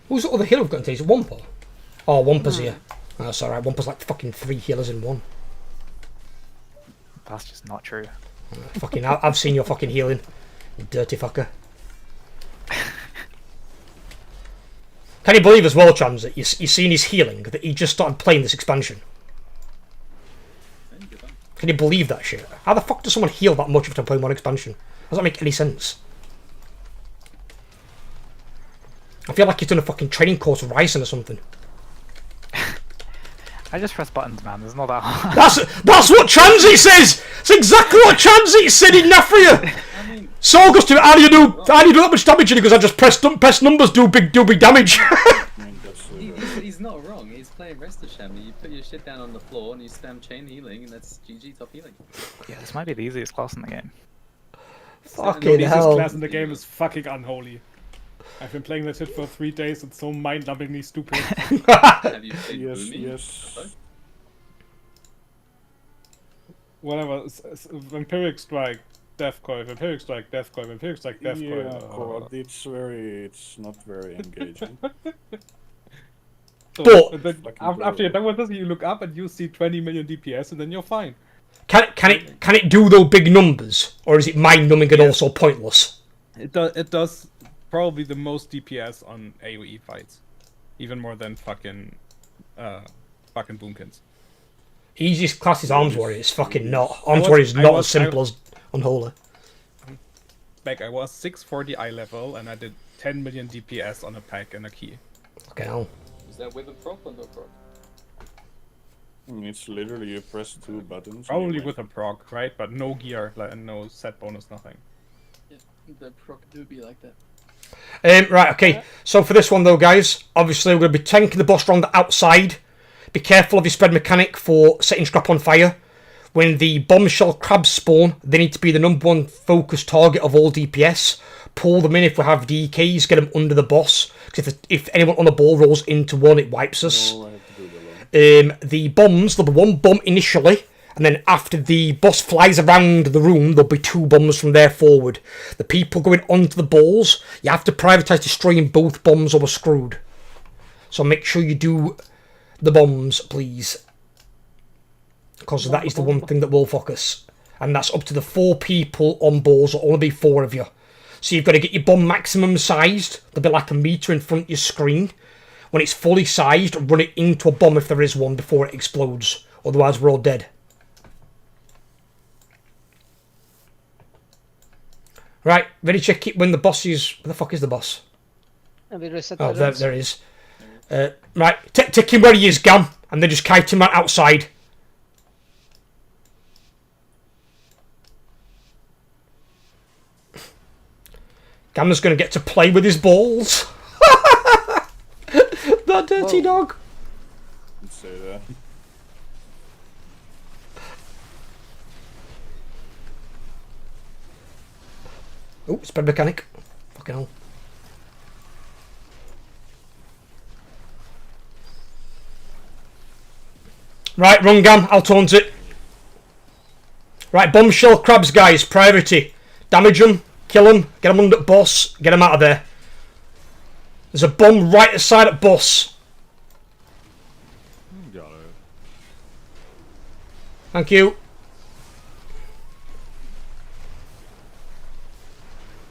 Who's the other healer we've got to take? Is it Wampa? Oh, Wampa's here. Oh, that's alright. Wampa's like fucking 3 healers in one. That's just not true. Fucking, I've seen your fucking healing. You dirty fucker. Can you believe as well, Trans, that you've seen his healing, that he just started playing this expansion? Can you believe that shit? How the fuck does someone heal that much after playing one expansion? Does that make any sense? I feel like he's done a fucking training course with Ryzen or something. I just press buttons, man. There's not that hard. That's what Transit says! It's exactly what Transit said in Nafria! So goes to how do you do that much damage? And he goes, I just press numbers, do big damage. He's not wrong. He's playing Rest of Shami. You put your shit down on the floor and you spam chain healing, and that's GG top healing. Yeah, this might be the easiest class in the game. Fucking The hell. easiest class in the game is fucking unholy. I've been playing that shit for 3 days. It's so mind-numbingly stupid. Have you played Yes, Boomy? yes. Whatever. Vampiric Strike, Deathcoil, Vampiric Strike, Deathcoil, Vampiric Strike, Deathcoil. Yeah, but it's not very engaging. So, But- and then after you're done with this, you look up and you see 20 million DPS, and then you're fine. Can it do those big numbers? Or is it mind-numbing and also pointless? It does probably the most DPS on AoE fights, even more than fucking Boomkins. Easiest class is Arms Warrior. It's fucking not. Arms Warrior is not as simple as Unholy. Like, I was 640 eye level, and I did 10 million DPS on a pack and a key. Okay, hell. Is that with a proc or no proc? I mean, it's literally you press 2 buttons. Probably with a proc, right? But no gear, like, and no set bonus, nothing. Yeah, the proc do be like that. Right, okay. So for this one though, guys, obviously we're going to be tanking the boss around the outside. Be careful of your spread mechanic for setting scrap on fire. When the bombshell crabs spawn, they need to be the #1 focus target of all DPS. Pull them in if we have DKs, get them under the boss. Because if anyone on the ball rolls into one, it wipes us. No, I have to do that alone. The bombs, there'll be 1 bomb initially. And then after the boss flies around the room, there'll be 2 bombs from there forward. The people going onto the balls, you have to prioritise destroying both bombs or we're screwed. So make sure you do the bombs, please. Because that is the one thing that will focus. And that's up to the 4 people on balls, there'll only be 4 of you. So you've got to get your bomb maximum sized. There'll be like a meter in front of your screen. When it's fully sized, run it into a bomb if there is one before it explodes. Otherwise we're all dead. Right, ready to check it when the boss is... Where the fuck is the boss? And we reset Oh, the rooms. there it is. Right, take him where he is, Gam, and then just kite him out outside. Gam's going to get to play with his balls. That dirty dog. I'd say that. Oh, spread mechanic. Fucking hell. Right, run, Gam. I'll taunt it. Right, bombshell crabs, guys. Priority. Damage them. Kill them. Get them under boss. Get them out of there. There's a bomb right aside at boss. Got it. Thank you.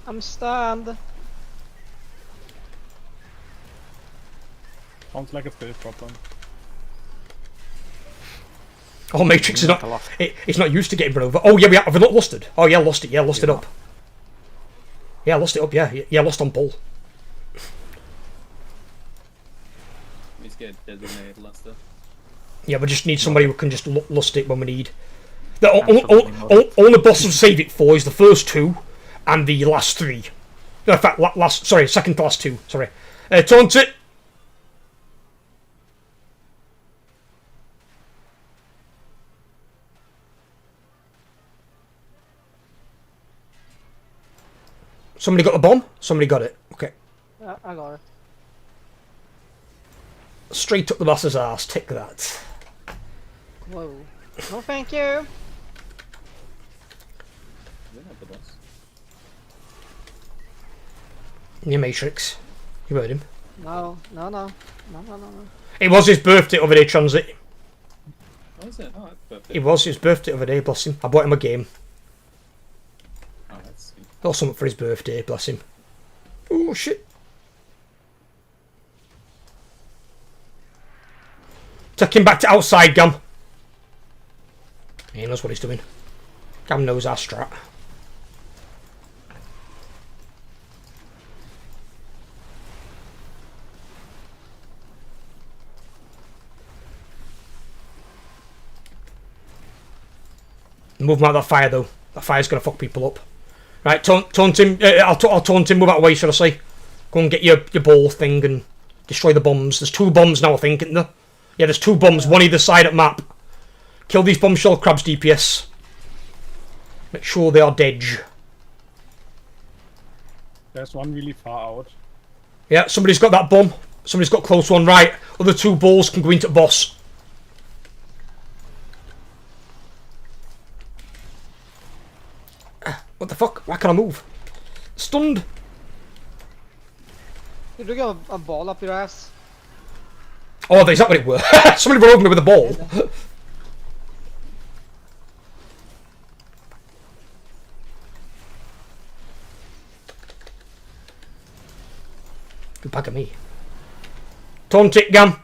I'm stunned. Sounds like a skill problem. Oh, Matrix is not. It's not used to getting run over. Oh yeah, have we not lost it? Oh yeah, lost it. Yeah, lost it up. Yeah, lost it up. Yeah, lost on bull. He's getting designated Luster. Yeah, we just need somebody who can just lust it when we need. Only boss will save it for is the first two and the last three. No, in fact, second to last two. Sorry. Taunt it. Somebody got the bomb? Somebody got it. Okay. I got it. Straight up the boss's ass. Take that. Whoa. No, thank you. Is that not the boss? Your Matrix. You heard him. No. It was his birthday over there, Transit. Oh, is it? Oh, that's perfect. It was his birthday over there, bless him. I bought him a game. Oh, that's sweet. Got something for his birthday, bless him. Oh, shit. Take him back to outside, Gam. He knows what he's doing. Gam knows our strat. Move him out of that fire, though. That fire's going to fuck people up. Right, taunt him. I'll taunt him. Move out of the way, should I say. Go and get your ball thing and destroy the bombs. There's 2 bombs now, I think, isn't there? Yeah, there's 2 bombs, one either side at map. Kill these bombshell crabs, DPS. Make sure they are dead. There's one really far out. Yeah, somebody's got that bomb. Somebody's got close one. Right, other 2 balls can go into boss. What the fuck? Why can't I move? Stunned. Did you get a ball up your ass? Oh, is that what it were? Somebody run over me with a ball. Good back at me. Taunt it, Gam.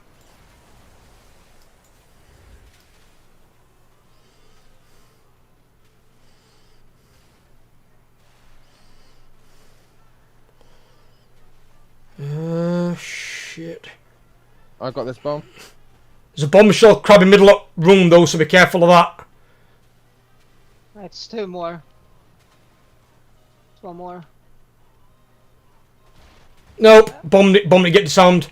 Shit. I got this bomb. There's a bombshell crab in the middle of the room though, so be careful of that. It's 2 more. 1 more. Nope, bombed it, get disarmed.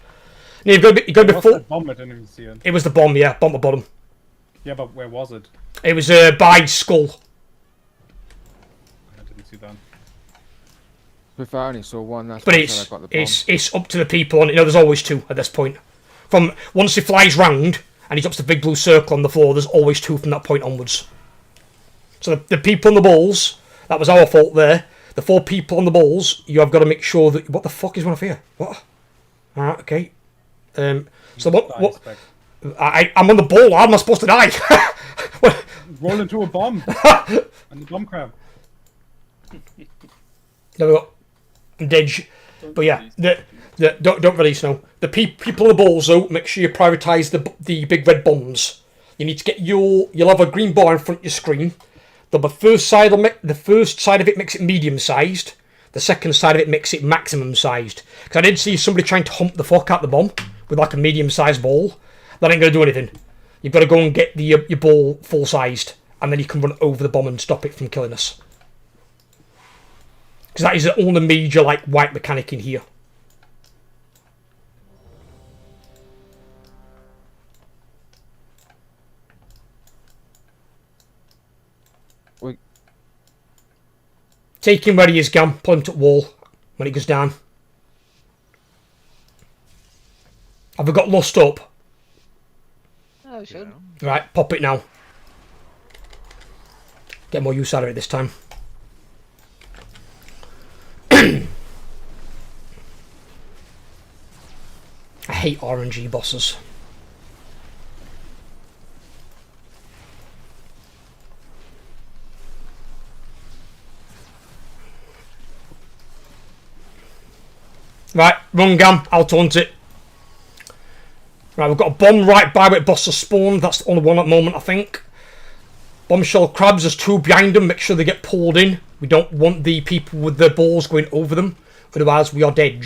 No, you've got to be What's full. that bomb? I didn't even see it. It was the bomb, yeah, bomb at bottom. Yeah, but where was it? It was by skull. I didn't see that. If I only saw one, that's But why I said I got the bomb. it's up to the people on it. You know, there's always 2 at this point. From once he flies round and he drops the big blue circle on the floor, there's always 2 from that point onwards. So the people on the balls, that was our fault there. The 4 people on the balls, you have got to make sure that. What the fuck is one of here? What? Alright, okay. So what? I'm on the ball. How am I supposed to die? Roll into a bomb. And the bomb crab. There we go. I'm dead. But yeah, don't release now. The people on the balls though, make sure you prioritise the big red bombs. You need to get you'll have a green bar in front of your screen. The first side of it makes it medium sized. The second side of it makes it maximum sized. Because I did see somebody trying to hump the fuck out the bomb with like a medium-sized ball, that ain't going to do anything. You've got to go and get your ball full-sized, and then you can run over the bomb and stop it from killing us. Because that is the only major like white mechanic in here. Wait. Take him where he is, Gam. Pull him to the wall when it goes down. Have we got Lust up? Oh, should. Right, pop it now. Get more use out of it this time. I hate RNG bosses. Right, run, Gam. I'll taunt it. Right, we've got a bomb right by where boss has spawned. That's the only one at the moment, I think. Bombshell crabs, there's 2 behind them. Make sure they get pulled in. We don't want the people with the balls going over them. Otherwise, we are dead.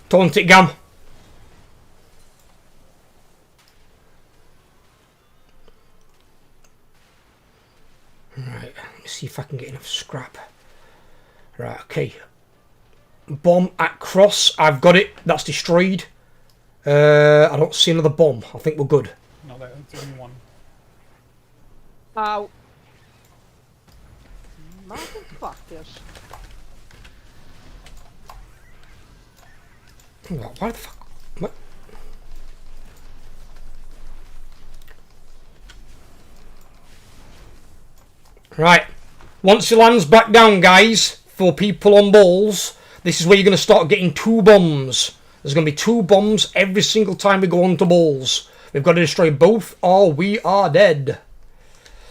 Taunt it, Gam. Right, let me see if I can get enough scrap. Right, okay. Bomb at cross. I've got it. That's destroyed. I don't see another bomb. I think we're good. No, that's only one. Ow. Motherfuckers. Why the fuck? What? Right. Once he lands back down, guys, for people on balls, this is where you're going to start getting 2 bombs. There's going to be 2 bombs every single time we go onto balls. We've got to destroy both or we are dead.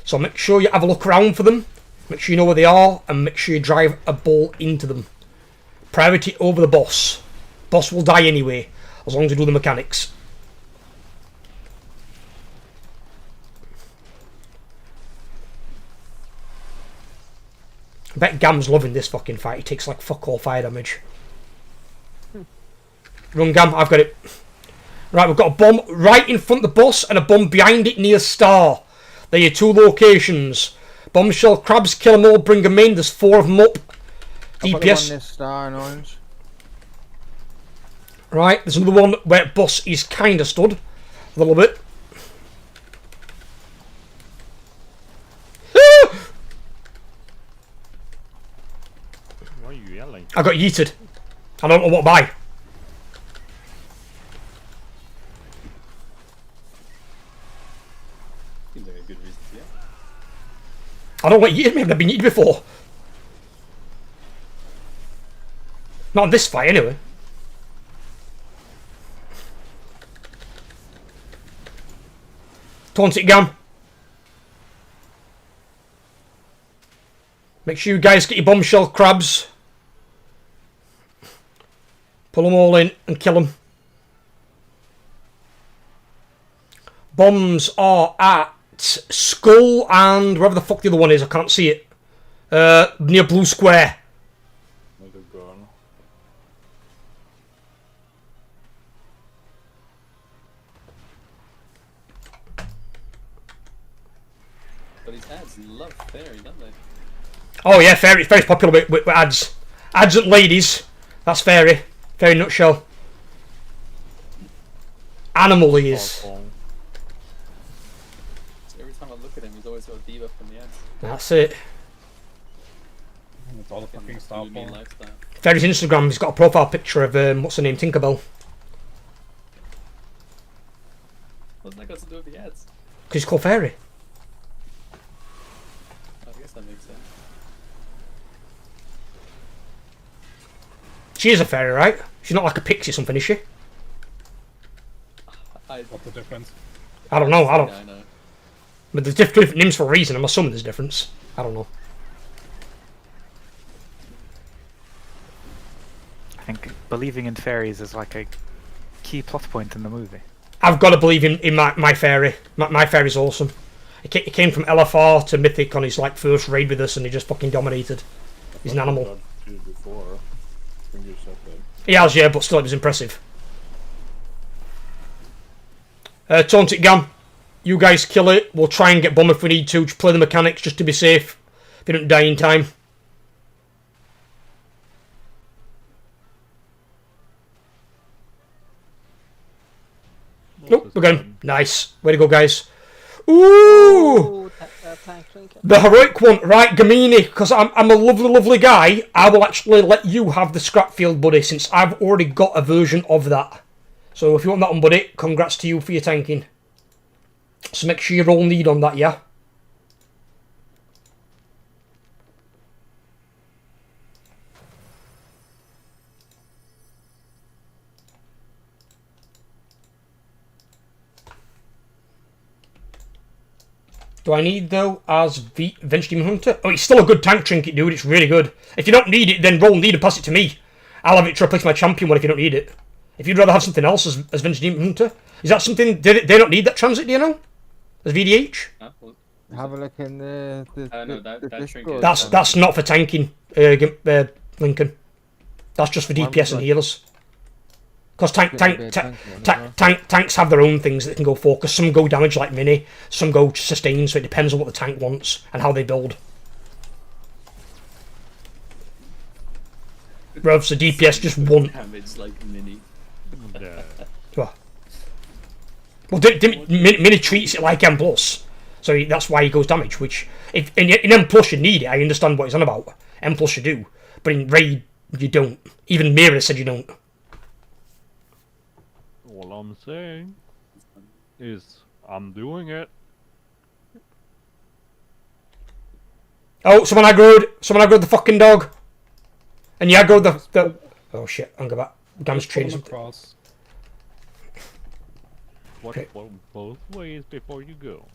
So make sure you have a look around for them. Make sure you know where they are and make sure you drive a ball into them. Priority over the boss. Boss will die anyway, as long as you do the mechanics. I bet Gam's loving this fucking fight. He takes like fuck all fire damage. Run, Gam, I've got it. Right, we've got a bomb right in front of the boss and a bomb behind it near Star. There are your 2 locations. Bombshell crabs, kill them all, bring them in. There's 4 of them up. DPS. This Star and orange. Right, there's another one where boss is kind of stood. A little bit. Why are you yelling? I got yeeted. I don't know what by. Seems like a good reason to yell. I don't know what yeeted me. I've never been yeeted before. Not in this fight, anyway. Taunt it, Gam. Make sure you guys get your bombshell crabs. Pull them all in and kill them. Bombs are at Skull and wherever the fuck the other one is. I can't see it. Near Blue Square. Another gun. But these ads love fairy, don't they? Oh yeah, fairy. It's very popular with ads. Ads and ladies. That's fairy. Fairy nutshell. Animal he is. So every time I look at him, he's always got a diva from the ads. That's it. It's all the fucking style Gloomy porn. lifestyle. Fairy's Instagram. He's got a profile picture of what's her name, Tinkerbell. What's that got to do with the ads? Because he's called Fairy. I guess that makes sense. She is a fairy, right? She's not like a pixie or something, is she? What's the difference? I don't know. I don't. Yeah, I know. But there's different names for a reason. I'm assuming there's a difference. I don't know. I think believing in fairies is like a key plot point in the movie. I've got to believe in my fairy. My fairy's awesome. He came from LFR to Mythic on his like first raid with us, and he just fucking dominated. He's an animal. Before. I think you said that. He has, yeah, but still, it was impressive. Taunt it, Gam. You guys kill it. We'll try and get bomb if we need to. Just play the mechanics just to be safe. If you don't die in time. Nope, we're going. Nice. Way to go, guys. Ooh! Tank trinket. The heroic one. Right, Gamini, because I'm a lovely, lovely guy, I will actually let you have the scrap field, buddy, since I've already got a version of that. So if you want that one, buddy, congrats to you for your tanking. So make sure you roll need on that, yeah? Do I need, though, as Venture Demon Hunter? Oh, it's still a good tank trinket, dude. It's really good. If you don't need it, then roll need and pass it to me. I'll have it to replace my champion one if you don't need it. If you'd rather have something else as Venture Demon Hunter. Is that something... They don't need that transit, do you know? As VDH? Have a look in the trinket. That's not for tanking, Lincoln. That's just for DPS and healers. Because tanks have their own things that they can go for. Because some go damage like mini, some go sustain. So it depends on what the tank wants and how they build. Revs, the DPS just want damage like mini. Well, mini treats it like M plus, so that's why he goes damage. Which if in M plus you need it, I understand what he's on about. M plus you do, but in raid you don't. Even Mira said you don't. All I'm saying is I'm doing it. Oh, someone aggroed the fucking dog. And you aggroed the... Oh shit, I'm going back. Gam's trading something. Watch both ways before you go.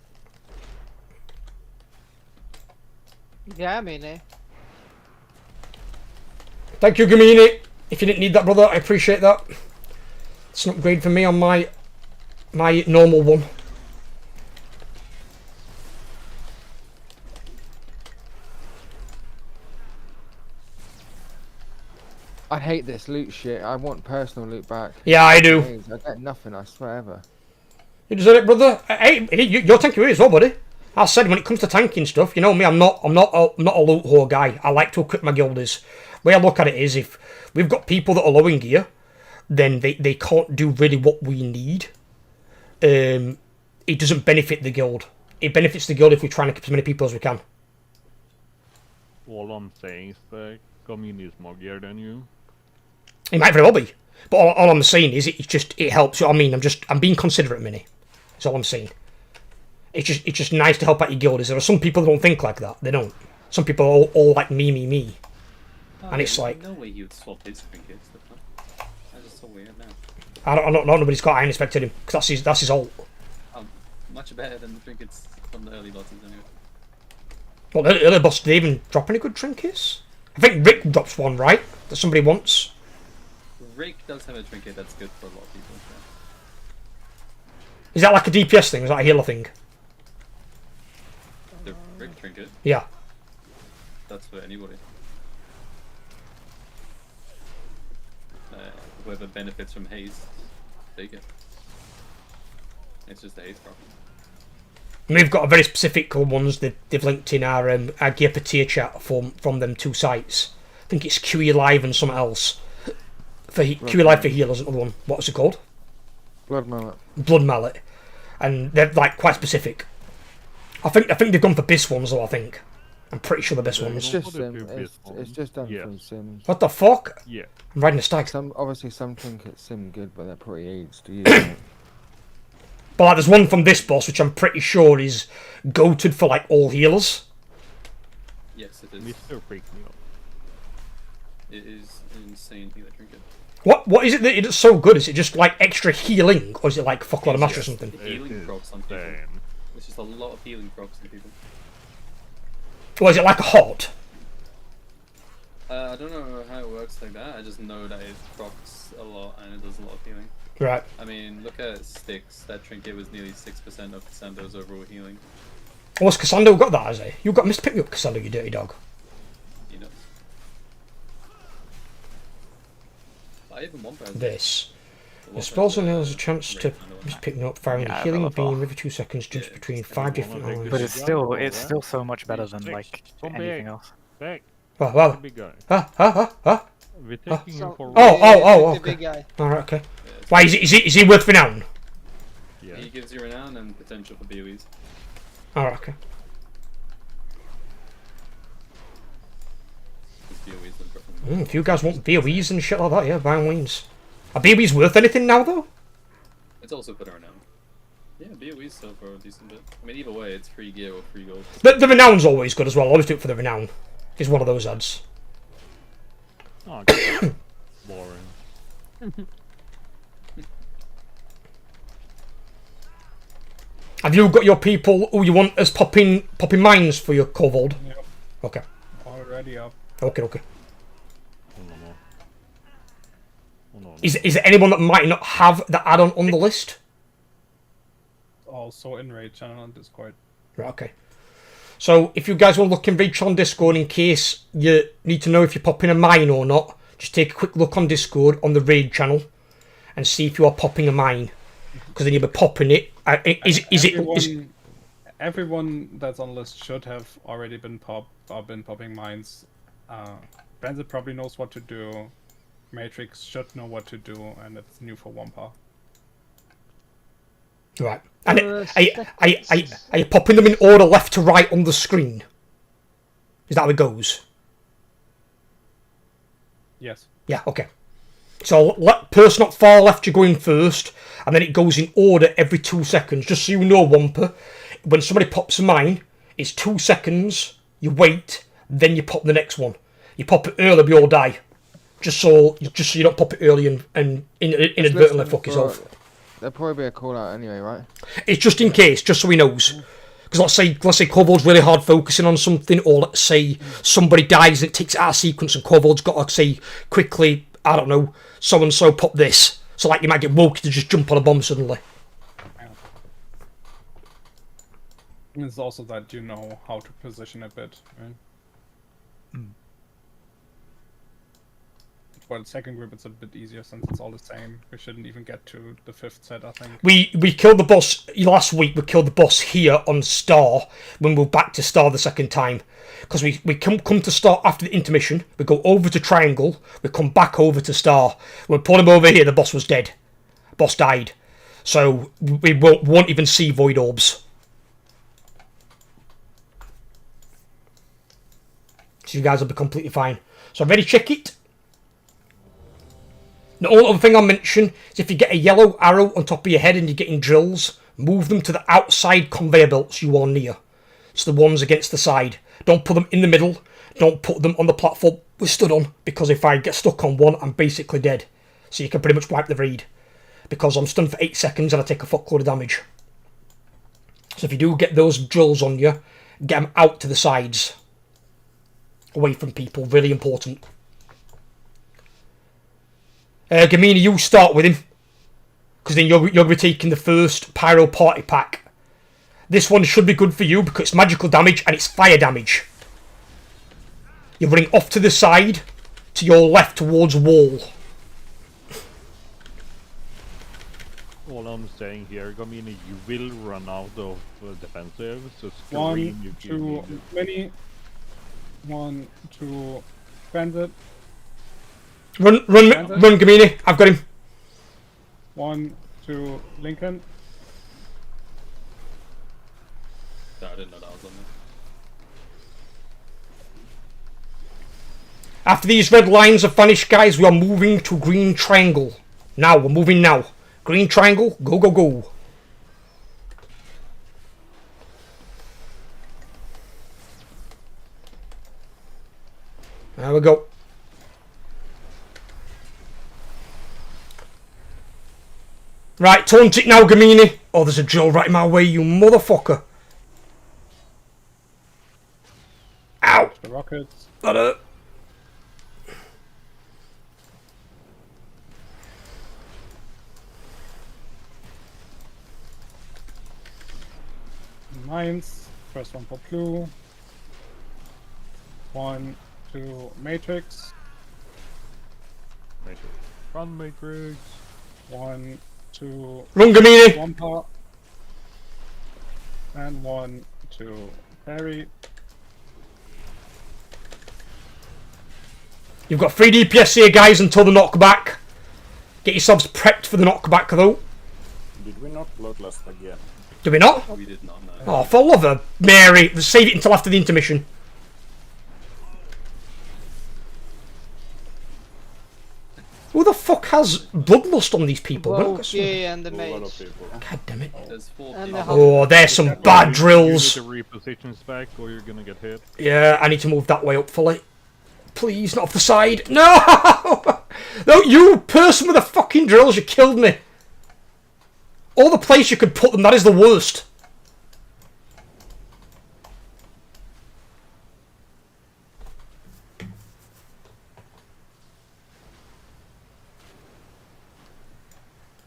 Yeah, Mini. Thank you, Gamini. If you didn't need that, brother, I appreciate that. It's an upgrade for me on my normal one. I hate this loot shit. I want personal loot back. Yeah, I do. I get nothing, I swear ever. You deserve it, brother. Hey, you're tanking as well, buddy. I said when it comes to tanking stuff, you know me, I'm not a loot whore guy. I like to equip my guildies. The way I look at it is, if we've got people that are low in gear, then they can't do really what we need. It doesn't benefit the guild. It benefits the guild if we try and keep as many people as we can. All I'm saying is the community is more gear than you. It might very well be, but all I'm saying is it helps. You know what I mean? I'm being considerate, Mini. That's all I'm saying. It's just nice to help out your guildies. There are some people that don't think like that. They don't. Some people are all like me. Oh, And it's like... No way you would swap his trinkets. That's just so weird now. I don't know, nobody's got iron expected him, because that's his ult. Much better than the trinkets from the early bosses anyway. Well, the early boss, did they even drop any good trinkets? I think Rick drops one, right? That somebody wants. Rick does have a trinket that's good for a lot of people. Yeah. Is that like a DPS thing? Is that a healer thing? The Rick trinket? Yeah. That's for anybody. Whoever benefits from haste, take it. It's just the haste problem. We've got a very specific ones that they've linked in our gear per tier chat from them two sites. I think it's QE Live and something else. For QE Live for healers, another one. What's it called? Blood Mallet. Blood Mallet, and they're like quite specific. I think they've gone for BIS ones though. I think I'm pretty sure the BIS ones. It's just it's just done from Sims. What the fuck? Yeah. I'm riding a stag. Obviously some trinkets sim good, but they're pretty aged to use. But like, there's one from this boss which I'm pretty sure is goated for like all healers. Yes, it is. Mr. Freak me up. It is an insane healer trinket. What is it that it's so good? Is it just like extra healing, or is it like fuck lot of mass or something? Healing procs on people. It's just a lot of healing procs on people. Or is it like a hot? I don't know how it works like that. I just know that it procs a lot and it does a lot of healing. Right. I mean, look at Styx. That trinket was nearly 6% of Cassandra's overall healing. Oh, has Cassandra got that, has he? You got missed pick me up, Cassandra, you dirty dog. You know. I even want that. This. The spells only has a chance to just pick me up, firing a healing beam every 2 seconds, jumps between 5 different islands. But it's still so much better than like anything else. Back. Well. Big guy. Huh? We're taking him for Oh, The big okay. guy. Alright, okay. Why, is he worth renown? Yeah. He gives you renown and potential for BOEs. Alright, okay. If you guys want BOEs and shit like that, yeah, by all means. Are BOEs worth anything now, though? It's also for the renown. Yeah, BOEs still for a decent bit. I mean, either way, it's free gear or free gold. The renown's always good as well. I always do it for the renown. It's one of those ads. Oh, boring. Have you got your people who you want as popping mines for your kobold? Yep. Okay. Already up. Okay. Oh, no. Is there anyone that might not have the add-on on the list? Also in raid channel on Discord. Right, okay. So if you guys want to look in raid channel on Discord in case you need to know if you're popping a mine or not, just take a quick look on Discord on the raid channel and see if you are popping a mine. Because then you'll be popping it. Everyone that's on the list should have already been popping mines. Branzit probably knows what to do. Matrix should know what to do, and it's new for Wampa. Right. And are you popping them in order left to right on the screen? Is that how it goes? Yes. Yeah, okay. So person up far left, you're going first, and then it goes in order every 2 seconds. Just so you know, Wampa, when somebody pops a mine, it's 2 seconds, you wait, then you pop the next one. You pop it early, we all die. Just so you don't pop it early and inadvertently fuck yourself. There'll probably be a call out anyway, right? It's just in case, just so he knows. Because let's say Kovold's really hard focusing on something, or let's say somebody dies and it takes it out of sequence and Kovold's got to say quickly, I don't know, so and so pop this. So like you might get woke to just jump on a bomb suddenly. And it's also that you know how to position a bit, right? For the second group, it's a bit easier since it's all the same. We shouldn't even get to the 5th set, I think. We killed the boss last week. We killed the boss here on Star when we were back to Star the second time. Because we come to Star after the intermission. We go over to Triangle. We come back over to Star. When we pulled him over here, the boss was dead. Boss died. So we won't even see Void Orbs. So you guys will be completely fine. So ready, check it. The only other thing I'll mention is if you get a yellow arrow on top of your head and you're getting drills, move them to the outside conveyor belts you are near. It's the ones against the side. Don't put them in the middle. Don't put them on the platform we're stood on, because if I get stuck on one, I'm basically dead. So you can pretty much wipe the raid. Because I'm stunned for 8 seconds and I take a fuckload of damage. So if you do get those drills on you, get them out to the sides. Away from people. Really important. Gamini, you start with him. Because then you're going to be taking the first Pyro Party Pack. This one should be good for you because it's magical damage and it's fire damage. You're running off to the side, to your left towards wall. All I'm saying here, Gamini, you will run out of defensive, so One, you two, mini. 1, 2, Transit. Run, Gamini. I've got him. 1, 2, Lincoln. No, I didn't know that was on there. After these red lines are vanished, guys, we are moving to green triangle. Now, we're moving now. Green triangle, go, go, go. There we go. Right, taunt it now, Gamini. Oh, there's a drill right in my way, you motherfucker. Ow! The rockets. That hurt. Mines. First one for blue. 1, 2, matrix. Matrix. Run, Matrix. 1, 2, Run, Gamini. Wampa. And 1, 2, parry. You've got 3 DPS here, guys, until the knockback. Get yourselves prepped for the knockback, though. Did we not bloodlust again? Do we not? We did not know. Oh, for love of Mary. Save it until after the intermission. Who the fuck has bloodlust on these people? We're not Both gonna- Yay and the A lot of mage. people. God damn it. There's 4 And people. the Oh, there's some bad drills. You need to reposition spec or you're gonna get hit. Yeah, I need to move that way up fully. Please, not off the side. No! No, you person with the fucking drills, you killed me. All the place you could put them, that is the worst.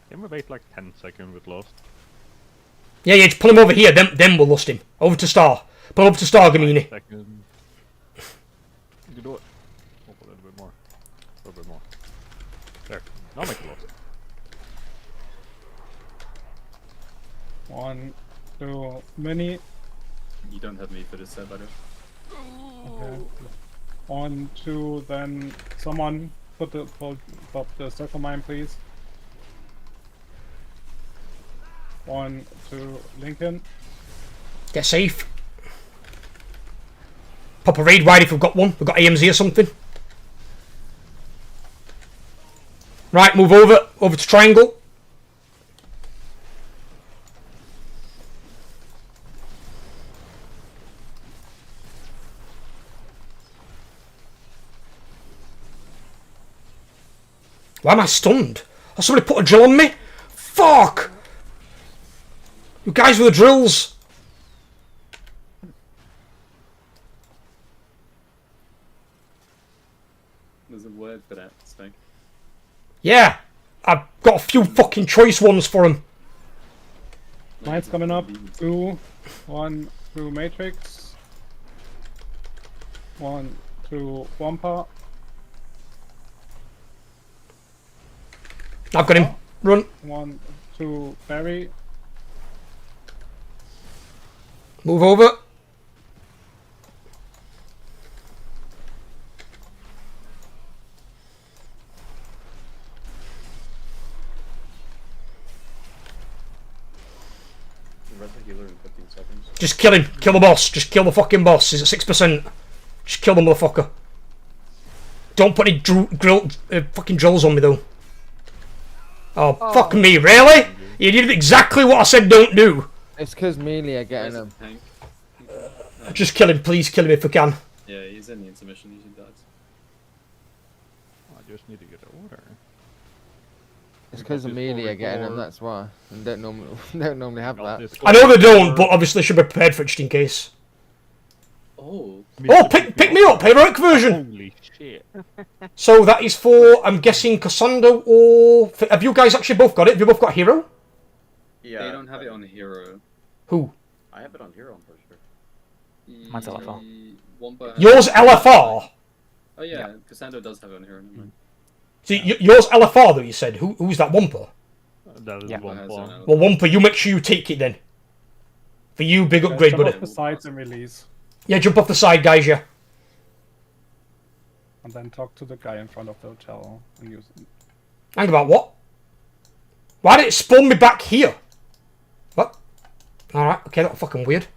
Can we wait like 10 seconds with Lost? Yeah, just pull him over here, then we'll lust him. Over to Star. Pull him up to Star, Gamini. Seconds. You do it. Oh, a little bit more. A little bit more. There. Now make it Lost. 1, 2, mini. You don't have me for this set, by the way. Okay. 1, 2, then someone put the circle mine, please. 1, 2, Lincoln. Get safe. Pop a raid wide if we've got one. We've got AMZ or something. Right, move over. Over to triangle. Why am I stunned? Has somebody put a drill on me? Fuck! You guys with the drills! There's a word for that, Spec. Yeah! I've got a few fucking choice ones for him. Mine's coming up. 2, 1, 2, matrix. 1, 2, Wampa. I've got him. Run. 1, 2, Barry. Move over. Res the healer in 15 seconds. Just kill him. Kill the boss. Just kill the fucking boss. He's at 6%. Just kill the motherfucker. Don't put any fucking drills on me though. Oh, fuck me, really? You did exactly what I said don't do. It's because melee are getting them. Tank. Just kill him, please kill him if we can. Yeah, he's in the intermission, he died. I just need to get an order. It's because of melee are getting them, that's why. And don't normally have that. I know they don't, but obviously should be prepared for it just in case. Oh. Oh, pick me up, heroic version. Holy shit. So that is for, I'm guessing, Cassandra or... Have you guys actually both got it? Have you both got hero? Yeah. They don't have it on hero. Who? I have it on hero, I'm pretty sure. Mine's LFR. Yours LFR? Oh yeah, Cassandra does have it on hero. Never mind. See, yours LFR though, you said. Who's that, Wumper? That is one bomb. Well, Wumper, you make sure you take it then. For you, big upgrade, jump buddy. off the sides and release. Yeah, jump off the side, guys, yeah. And then talk to the guy in front of the hotel and use it. Hang about what? Why did it spawn me back here? What? Alright, okay, that's fucking weird.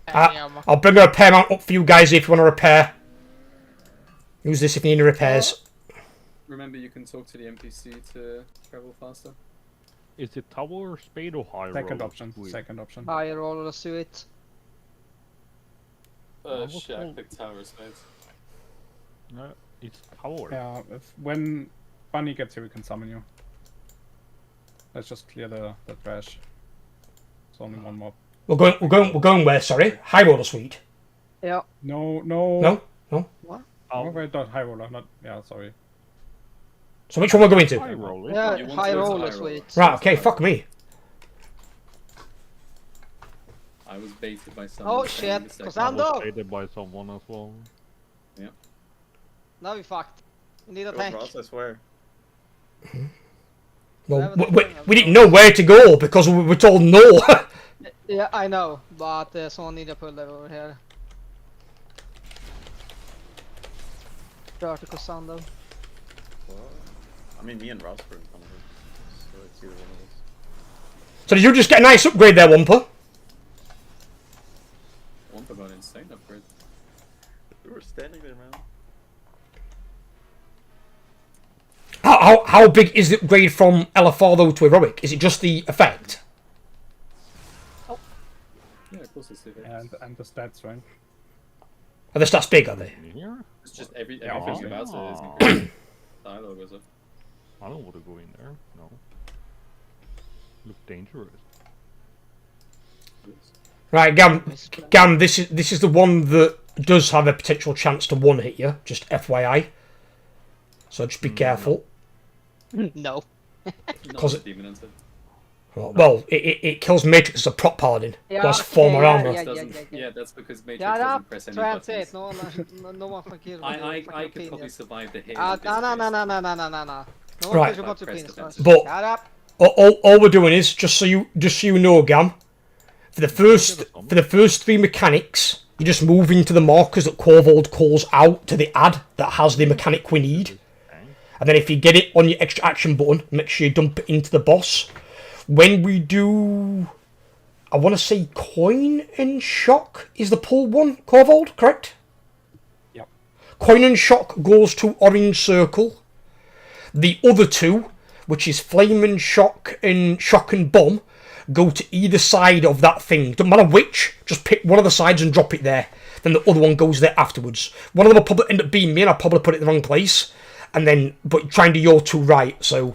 I'll bring a repair mount up for you guys if you want to repair. Use this if you need any repairs. Remember, you can talk to the NPC to travel faster. Is it tower or spade or high roll? Second option. Second option. High roll, let's do it. Shit, I picked tower spades. It's power. Yeah, when Bunny gets here, we can summon you. Let's just clear the trash. It's only one mob. We're going where? Sorry, High Roller Suite. Yeah. No. No. What? Oh, wait, not high roller, not. Yeah, sorry. So which one we're going to? High roller. Yeah, You want high to go to roller high suite. Right. Okay. Fuck me. I was baited by someone. Oh saying shit, the I second- Cossando! was hated by someone as well. Now we fucked. We need a Go tank. Ross, I swear. Well, we didn't know where to go because we were told no. Yeah, I know, but someone need a pull over here. Dirty Cossando. Well, I mean, me and Ross were in front of him. So it's either one of us. So did you just get a nice upgrade there, Wumper? Wampa got an insane upgrade. We were standing there, man. How big is the upgrade from LFR though to heroic? Is it just the effect? Yeah, of course it's it. And the stats, right? Are the stats big? Are they? Here? It's just everything Yeah. about it is incredible. Dialogue was up. I don't want to go in there. No. Look dangerous. Right, Gam. This is the one that does have a potential chance to one hit you. Just FYI. So just be careful. No. Not a demon hunter. Well, it kills Matrix as a prop paladin. Yeah, Plus okay, former yeah, armor. yeah. Yeah, that's because Matrix Shut doesn't up! press any That's buttons. it. No one can kill I could probably survive the hit. No. with this face. No one Right. cares about your Press penis. the Shut But up. all we're doing is just so you know, Gam. For the first three mechanics, you just move into the markers that Corvold calls out to the ad that has the mechanic we need. And then if you get it on your extra action button, make sure you dump it into the boss. When we do, I want to say Coin and Shock is the pull one, Corvold, correct? Yep. Coin and Shock goes to Orange Circle. The other two, which is Flame and Shock and Bomb, go to either side of that thing. Doesn't matter which, just pick one of the sides and drop it there. Then the other one goes there afterwards. One of them will probably end up being me and I'll probably put it in the wrong place. And then, but try and do your two right, so,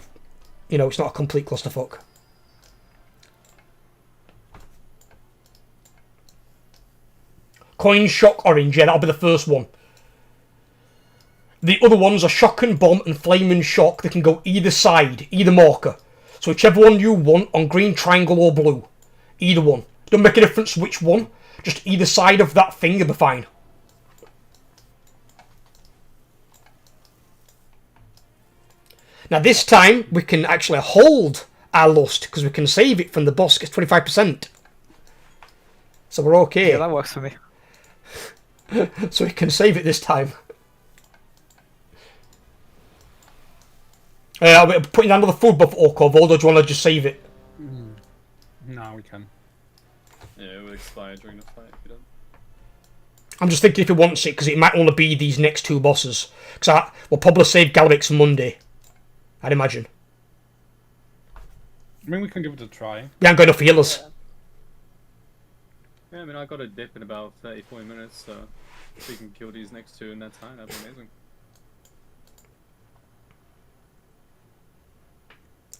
you know, it's not a complete clusterfuck. Coin, Shock, Orange, yeah, that'll be the first one. The other ones are Shock and Bomb and Flame and Shock. They can go either side, either marker. So whichever one you want, on green, triangle or blue. Either one. Don't make a difference which one. Just either side of that thing, you'll be fine. Now this time, we can actually hold our lust, because we can save it from the boss, gets 25%. So we're okay. Yeah, that works for me. So we can save it this time. Are we putting down another food buff or Corvold, or do you want to just save it? No, we can. Yeah, it would expire during the fight if you don't. I'm just thinking if he wants it, because it might only be these next two bosses. Because we'll probably save Galvix for Monday, I'd imagine. I mean, we can give it a try. We ain't got enough healers. Yeah, I mean, I got a dip in about 30-40 minutes, so if we can kill these next two in that time, that'd be amazing.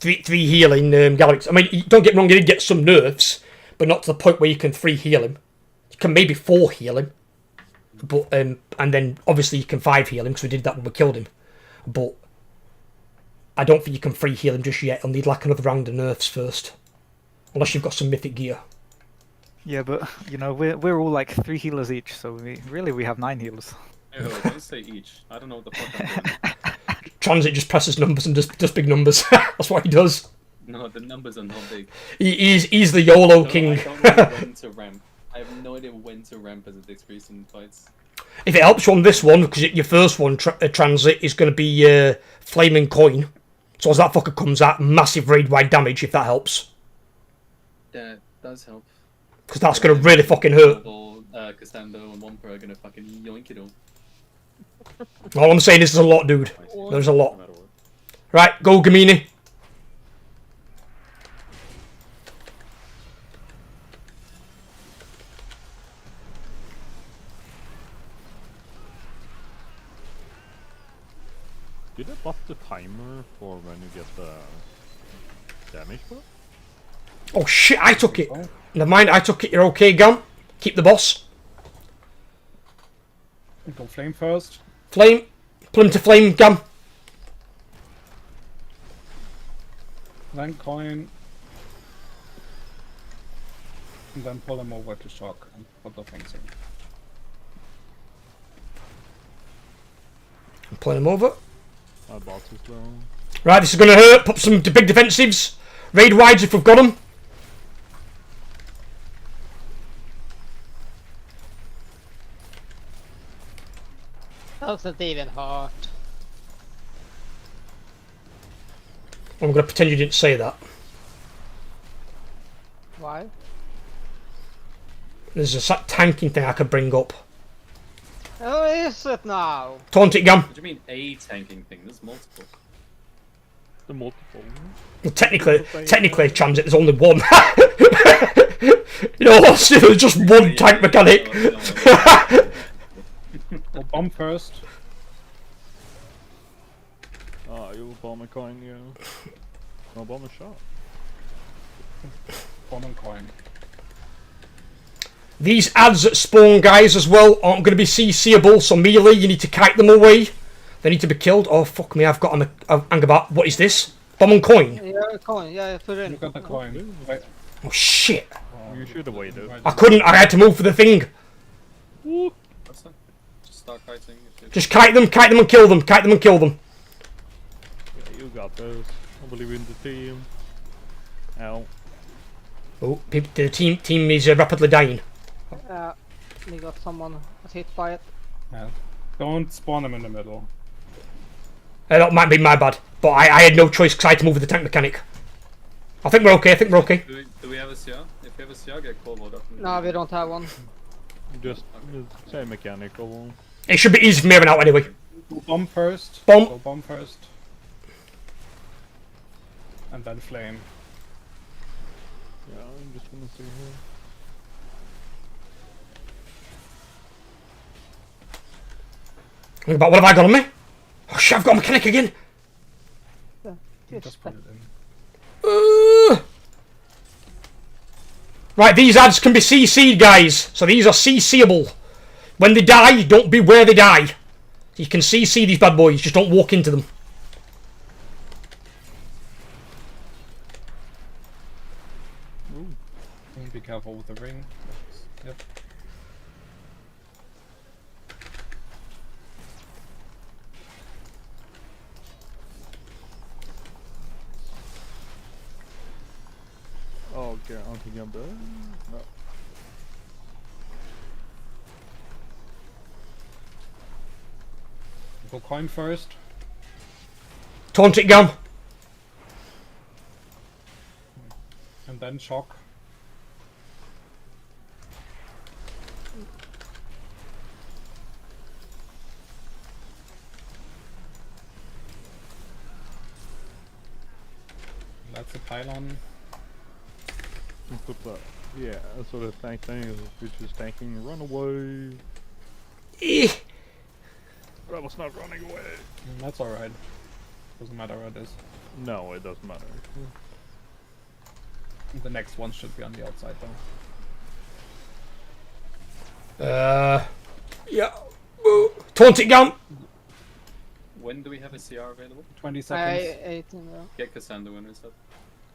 Three healing Galvix. I mean, don't get me wrong, you did get some nerfs, but not to the point where you can 3 heal him. You can maybe 4 heal him. But and then obviously you can 5 heal him, because we did that when we killed him. But I don't think you can 3 heal him just yet. He'll need like another round of nerfs first. Unless you've got some mythic gear. Yeah, but you know we're all like 3 healers each, so we have 9 healers. Ew, don't say each. I don't know what the fuck I'm doing. Transit just presses numbers and does big numbers. That's what he does. No, the numbers are not big. He's the YOLO king. I don't know when to ramp. I have no idea when to ramp as a Dix Priest in fights. If it helps you on this one, because your first one, Transit, is going to be Flaming Coin. So as that fucker comes out, massive raid-wide damage, if that helps. Yeah, it does help. Because that's going to really fucking hurt. Castando and Wampa are going to fucking yoink it all. All I'm saying is there's a lot, dude. There's a lot. Right, go Gamini. Did I bust the timer for when you get the damage buff? Oh shit, I took it. Never mind, I took it. You're okay, Gam. Keep the boss. Go flame first. Flame. Pull him to flame, Gam. Then coin. And then pull him over to shock and put the things in. I'm pulling him over. My box is low. Right, this is going to hurt. Put some big defensives. Raid wides if we've got them. Doesn't even hurt. I'm going to pretend you didn't say that. Why? There's a tanking thing I could bring up. Who is it now? Taunt it, Gam. What do you mean a tanking thing? There's multiple. The multiple. Well, technically, Transit, there's only one. You know, there's just one tank mechanic. Go bomb first. Ah, you bomb a coin, yeah. No bomb a shot. Bomb and coin. These ads that spawn guys as well aren't going to be CCable, so melee, you need to kite them away. They need to be killed. Oh, fuck me, I've got an Angabat. What is this? Bomb and coin? Yeah, coin. Yeah, put it in. You got the coin. Wait. Oh, shit. You should have waited. I couldn't, I had to move for the thing. What's that? Just start kiting. Just kite them and kill them. Kite them and kill them. Yeah, you got this. I believe in the team. Ow. Oh, the team is rapidly dying. We got someone hit by it. Yeah. Don't spawn him in the middle. That might be my bad, but I had no choice because I had to move with the tank mechanic. I think we're okay, Do we have a CR? If we have a CR, get cold water. No, we don't have one. Just say mechanical. It should be easy for me now anyway. Go bomb first. Bomb. Go bomb first. And then flame. Yeah, I'm just gonna see here. But what have I got on me? Oh shit, I've got a mechanic again. Just put it in. Right, these ads can be CC'd, guys. So these are CCable. When they die, don't be where they die. You can CC these bad boys, just don't walk into them. Be careful with the ring. Yep. Oh, okay, I don't think I'm dead. No. Go coin first. Taunt it, Gam. And then shock. That's a pylon. Put that. Yeah, that's what the tank thing is. Which is tanking. Run away. That was not running away. That's alright. Doesn't matter what it is. No, it doesn't matter. The next one should be on the outside though. Yeah. Taunt it, Gam. When do we have a CR available? 20 seconds. 18, yeah. Get Cassandra when it's up.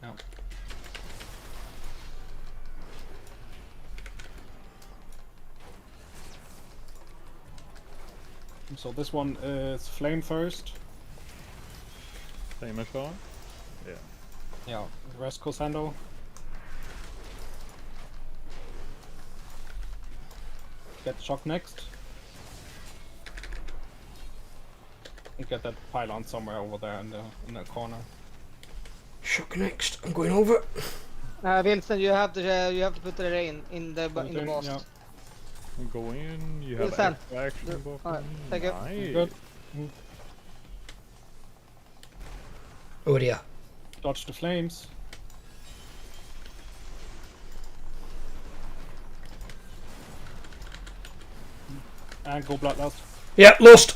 No. So this one is flame first. Flame shot? Yeah. Yeah, rest Cosando. Get shock next. And get that pylon somewhere over there in the corner. Shock next. I'm going over. Wilson, you have to put the rain in the boss. Yeah. Go in. You have Wilson. action buff. Alright, thank you. Nice. Good. Oh dear. Dodge the flames. And go bloodlust. Yeah, lost.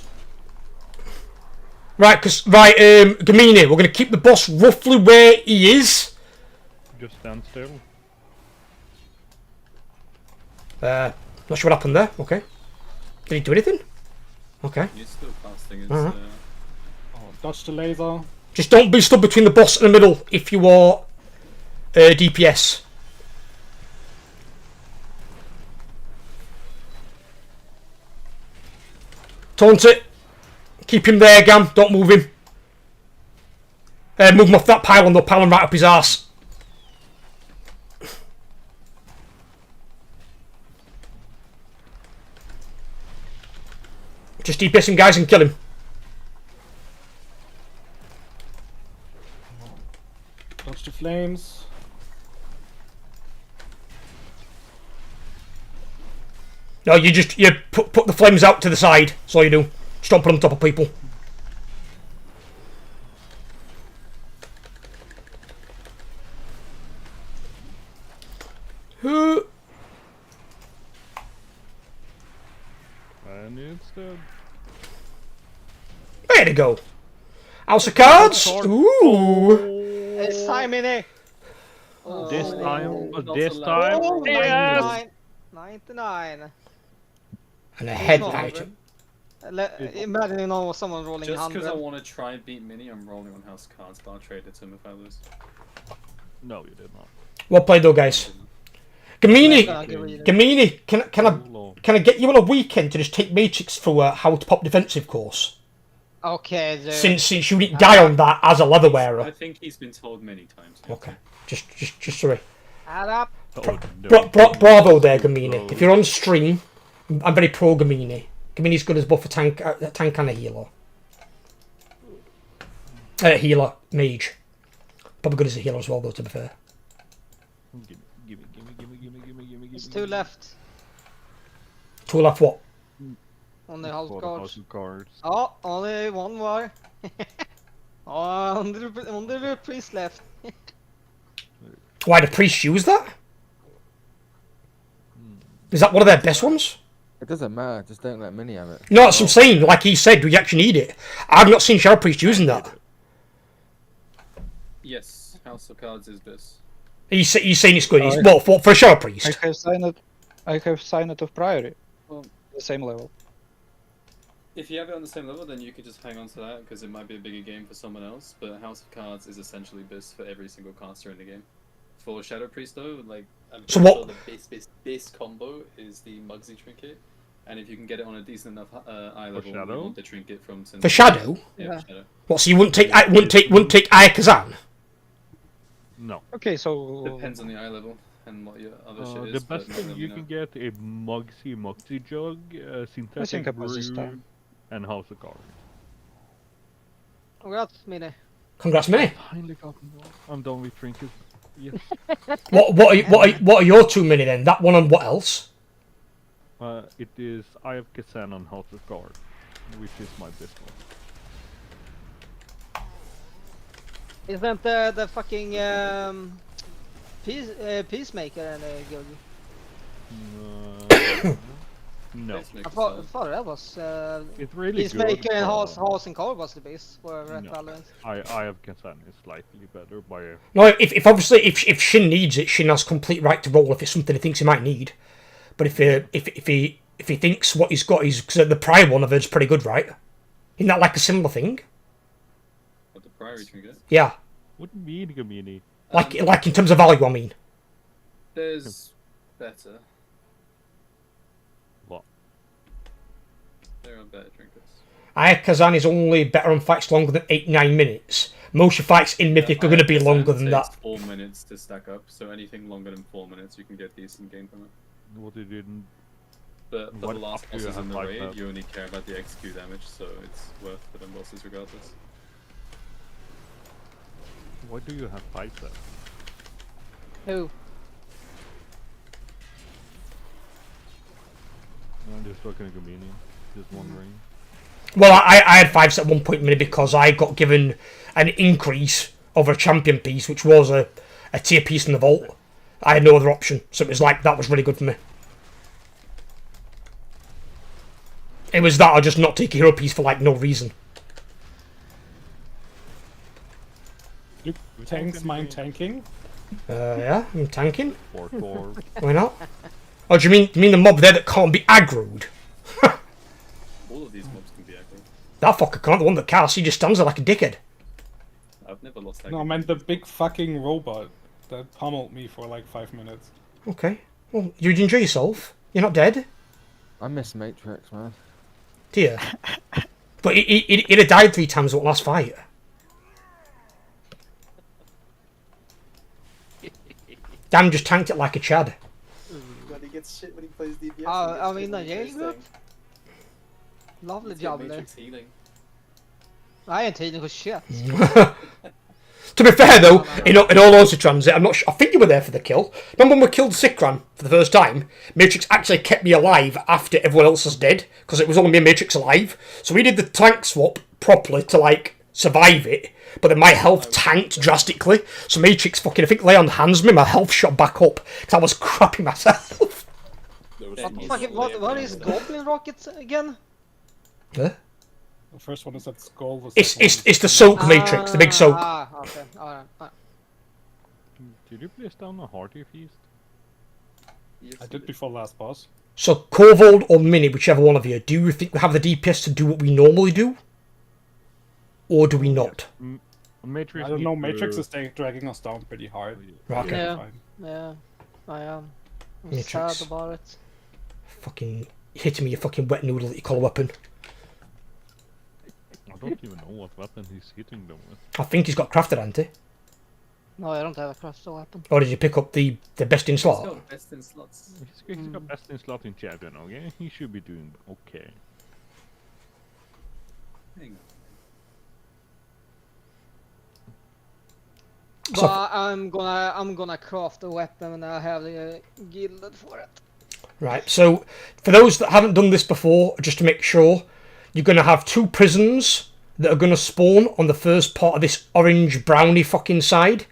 Right, Gamini, we're going to keep the boss roughly where he is. Just stand still. Not sure what happened there. Okay. Did he do anything? Okay. You're still casting. It's, Uh-huh. Dodge the laser. Just don't be stood between the boss and the middle if you are DPS. Taunt it. Keep him there, Gam. Don't move him. Move him off that pylon. They'll pylon right up his arse. Just DPS him, guys, and kill him. Dodge the flames. No, you put the flames out to the side. That's all you do. Just don't put them on top of people. And it's dead. Way to go. House of Cards. Ooh. It's time in it. This time. This allowed. time. Yes. 99. And a head item. Imagine someone rolling Just 100. because I want to try and beat Mini, I'm rolling on House Cards, but I'll trade it to him if I lose. No, you did not. Well played though, guys. Gamini, can I get you on a weekend to just take Matrix through a how to pop defensive course? Okay, dude. Since you didn't die on that as a leather wearer. I think he's been told many times. Okay, just sorry. Add up. Oh, no. Bravo there, Gamini. If you're on stream, I'm very pro Gamini. Gamini's good as both a tank and a healer. Healer, mage. Probably good as a healer as well, though. To be fair. Gimme. It's 2 left. 2 left. What? On the house For the House of Cards. Oh, only 1 more. Oh, only the priest left. Why the priest use that? Is that one of their best ones? It doesn't matter, just don't let Mini have it. No, that's what I'm saying. Like he said, we actually need it. I've not seen Shadow Priest using that. Yes, House of Cards is this. He's saying it's good. Well, for a Shadow Priest. I have signed it of Priory. Well, The same level. if you have it on the same level, then you could just hang on to that because it might be a bigger game for someone else. But House of Cards is essentially BIS for every single caster in the game. For Shadow Priest though, like I'm So pretty what- sure the BIS combo is the Mugsy trinket, and if you can get it on a decent enough eye level, Shadow? you want the trinket from For Shadow? Yeah, for Shadow. What? So you wouldn't take Ayakazan? No. Okay, so Depends on the eye level and what your other shit The is. best but thing let you me can know. get a Mugsy Jug, Synthetic think about this Brew, time. and House of Cards. Congrats, Mine. Congrats, Mini. Finally got I'm done with trinkets. Yes. What are your 2 Mini then? That one and what else? It is Eye of Kazan on House of Cards, which is my best one. Isn't the fucking Peacemaker and good? No. I thought that was It's really Peacemaker good. and but House and Core was the best for Red No. Valorant. Eye of Kazan is slightly better by a... No, if obviously if Shin needs it, Shin has complete right to roll if it's something he thinks he might need. But if he thinks what he's got is because the prior one I've heard is pretty good, right? Isn't that like a similar thing? What the Priory trinket? Yeah, Wouldn't be in the community. like in terms of value, I mean. There's better. What? There are better trinkets. Ayakazan is only better on fights longer than 8-9 minutes. Most of your fights in Mythic are going to be longer than takes that. 4 minutes to stack up, so anything longer than 4 minutes you can get decent game from it. What it didn't... But for What the last up do you bosses in have the like raid, that? you only care about the XQ damage, so it's worth for them bosses regardless. Why do you have fights there? Who? I'm just talking to community. Just wondering. Well, I had 5s at one point, Mini, because I got given an increase over a champion piece, which was a tier piece in the vault. I had no other option, so it was like that was really good for me. It was that or just not take a hero piece for like no reason. Luke, tanks mind tanking? Yeah, I'm tanking. Or Why not? Oh, do you mean the mob there that can't be aggroed? All of these mobs can be aggro. That fucker can't. The one that casts, he just stands there like a dickhead. I've never lost that. No, I meant the big fucking robot that pummeled me for like 5 minutes. Okay. Well, you'd enjoy yourself. You're not dead. I miss Matrix, man. Dear. But he'd have died 3 times at the last fight. Dan just tanked it like a Chad. But he gets shit when he plays DPS. I mean, yeah, good. Lovely job there. Matrix healing. I ain't healing for shit. To be fair though, in all honesty, Transit, I'm not sure. I think you were there for the kill. Remember when we killed Sikran for the first time? Matrix actually kept me alive after everyone else was dead, because it was only me and Matrix alive. So we did the tank swap properly to like survive it, but then my health tanked drastically. So Matrix fucking, I think, lay on hands me, my health shot back up because I was crapping myself. What is Goblin Rockets again? Huh? The first one is that skull. It's the soak Matrix, the big soak. Okay, alright. Did you place down a hearty feast? Yes, I did before last boss. So Corvold or Mini, whichever one of you, do you think we have the DPS to do what we normally do? Or do we not? Matrix I don't know, Matrix is dragging us down pretty hard. Right, okay. Yeah, I am. I'm Matrix. sad about it. Fucking hitting me, you fucking wet noodle that you call a weapon. I don't even know what weapon he's hitting them with. I think he's got crafted, hasn't he? No, I don't have a crafted weapon. Or did you pick up the best in He's slot? got best in slots. He's got best in slot in champion, okay? He should be doing okay. Hang on. But I'm gonna craft a weapon and I have the gilded for it. Right, so for those that haven't done this before, just to make sure, you're going to have 2 prisons that are going to spawn on the first part of this orange brownie fucking side.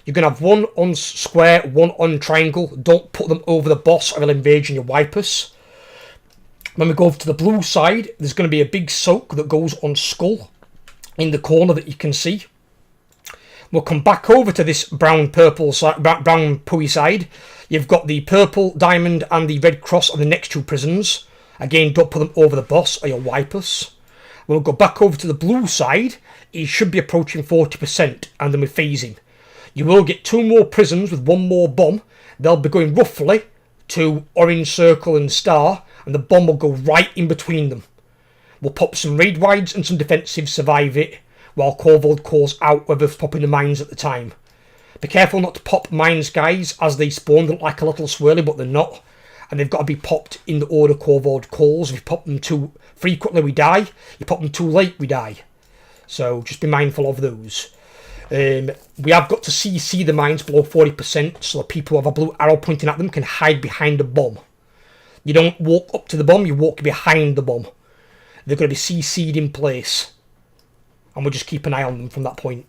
You're going to have one on square, one on triangle. Don't put them over the boss or they'll invade and you'll wipe us. When we go over to the blue side, there's going to be a big soak that goes on skull in the corner that you can see. We'll come back over to this brown pooey side. You've got the purple diamond and the red cross on the next 2 prisons. Again, don't put them over the boss or you'll wipe us. We'll go back over to the blue side. He should be approaching 40%, and then we phase him. You will get 2 more prisons with 1 more bomb. They'll be going roughly to orange circle and star, and the bomb will go right in between them. We'll pop some raid wides and some defensives, survive it, while Corvold calls out whether it's popping the mines at the time. Be careful not to pop mines, guys, as they spawn. They look like a little swirly, but they're not. And they've got to be popped in the order Corvold calls. If you pop them too frequently, we die. You pop them too late, we die. So just be mindful of those. We have got to CC the mines below 40%, so that people who have a blue arrow pointing at them can hide behind a bomb. You don't walk up to the bomb, you walk behind the bomb. They're going to be CC'd in place. And we'll just keep an eye on them from that point.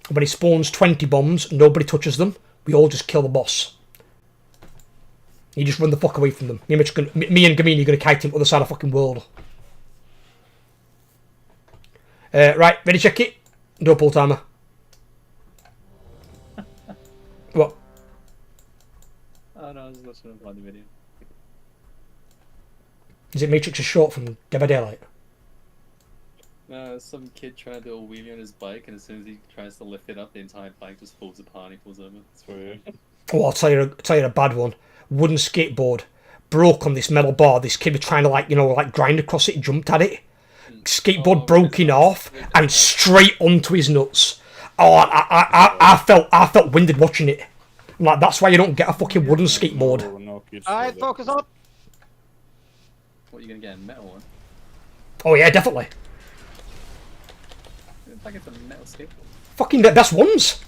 When he spawns 20 bombs, nobody touches them. We all just kill the boss. You just run the fuck away from them. Me and Gamini are going to kite him to the other side of the fucking world. Right, ready, check it. No pull timer. What? Oh no, I was listening to the video. Is it Matrix is short from Dead by Daylight? No, some kid trying to do a wheelie on his bike, and as soon as he tries to lift it up, the entire bike just falls apart and he falls over. It's weird. Oh, I'll tell you a bad one. Wooden skateboard. Broke on this metal bar. This kid was trying to grind across it, jumped at it. Skateboard broke in half and straight onto his nuts. Oh, I felt winded watching it. I'm like, that's why you don't get a fucking wooden skateboard. Alright, focus up. What, you gonna get a metal one? Oh yeah, definitely. It's like it's a metal skateboard. Fucking that's ones.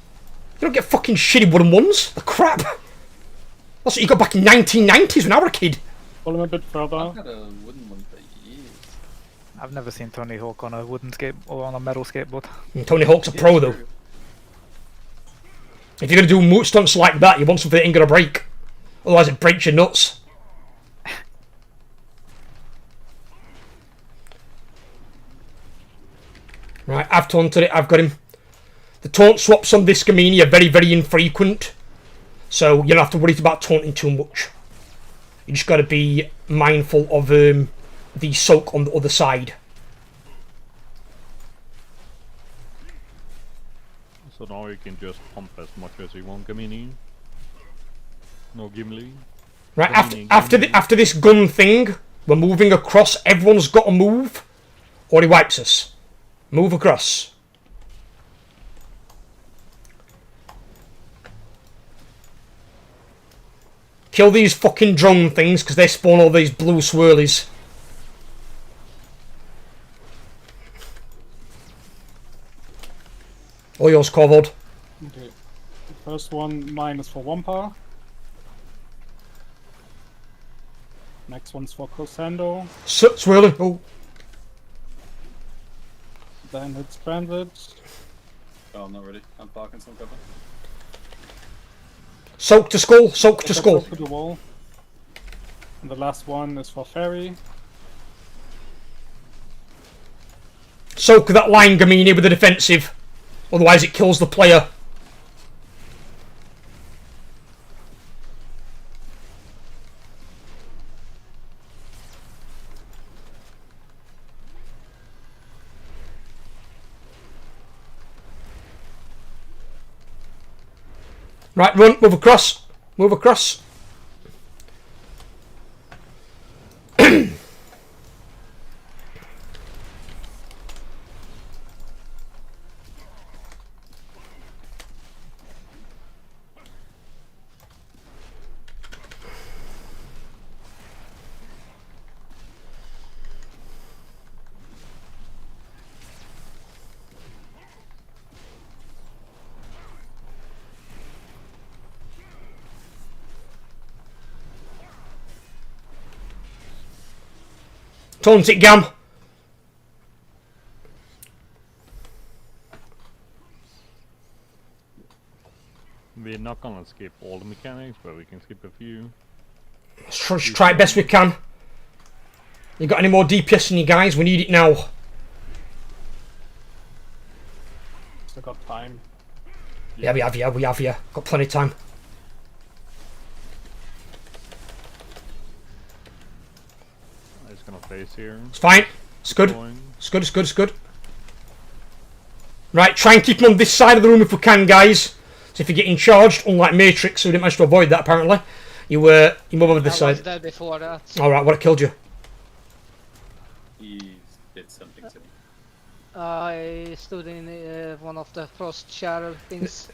You don't get fucking shitty wooden ones. The crap. That's what you got back in 1990s when I was a kid. Pull him a bit further. I've had a wooden one for years. I've never seen Tony Hawk on a wooden skate or on a metal skateboard. And Tony Hawk's a pro though. If you're gonna do stunts like that, you want something that ain't gonna break. Otherwise, it breaks your nuts. Right, I've taunted it. I've got him. The taunt swaps on this Gamini are very, very infrequent. So you don't have to worry about taunting too much. You just got to be mindful of the soak on the other side. So now you can just pump as much as you want, Gamini. No Gimli. Right, Gamini, after this gun thing, we're moving across. Everyone's got to move, or he wipes us. Move across. Kill these fucking drone things, because they spawn all these blue swirlies. All yours, Corvod. Okay. The first one, mine is for Wampa. Next one's for Cosando. Swirly. Oh. Then hits Transit. Oh, I'm not ready. I'm parking some cover. Soak to skull. Soak to skull. To the wall. And the last one is for Fairy. Soak that line, Gamini, with the defensive. Otherwise it kills the player. Right, run, move across. Move across. Taunt it, Gam. We're not gonna skip all the mechanics, but we can skip a few. Let's try it best we can. You got any more DPS in you guys? We need it now. Still got time. Yeah, we have, yeah. Got plenty of time. I'm just gonna place here. It's fine. It's good. It's good, it's good, it's good. Right, try and keep them on this side of the room if we can, guys. So if you're getting charged, unlike Matrix, who didn't manage to avoid that apparently, you move over this side. I was dead before that. Alright, what killed you? He did something to me. I stood in one of the frost shadow things.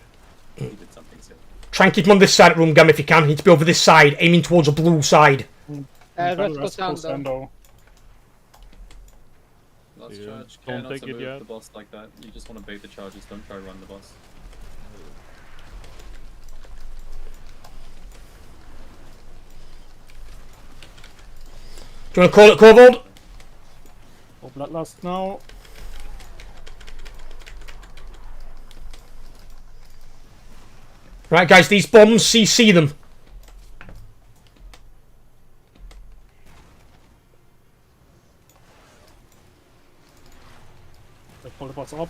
He did something to me. Try and keep them on this side of the room, Gam, if you can. You need to be over this side, aiming towards the blue side. Let's go down though. Last Yeah, charge. don't Care not take to it move yet. the boss like that. You just want to bait the charges, don't try to run the boss. Do you want to call it, Corvold? Oh, Bloodlust now. Right, guys, these bombs, CC them. They pull the boss up.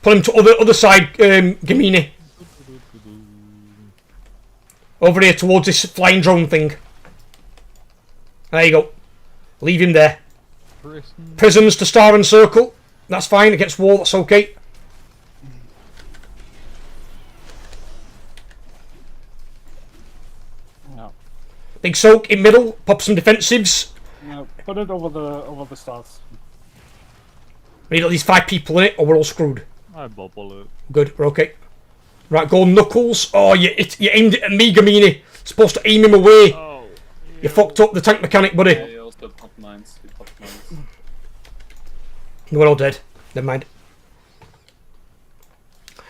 Pull him to other side, Gamini. Over here towards this flying drone thing. There you go. Leave him there. Prisms to star and circle. That's fine. Against wall, that's okay. No. Big soak in middle. Pop some defensives. No, put it over the stars. We need at least 5 people in it, or we're all screwed. I bubble it. Good, we're okay. Right, go Knuckles. Oh, you aimed it at me, Gamini. Supposed to aim him away. Oh, You fucked up the tank mechanic, buddy. Yeah, he also popped mines. He popped mines. We're all dead. Never mind.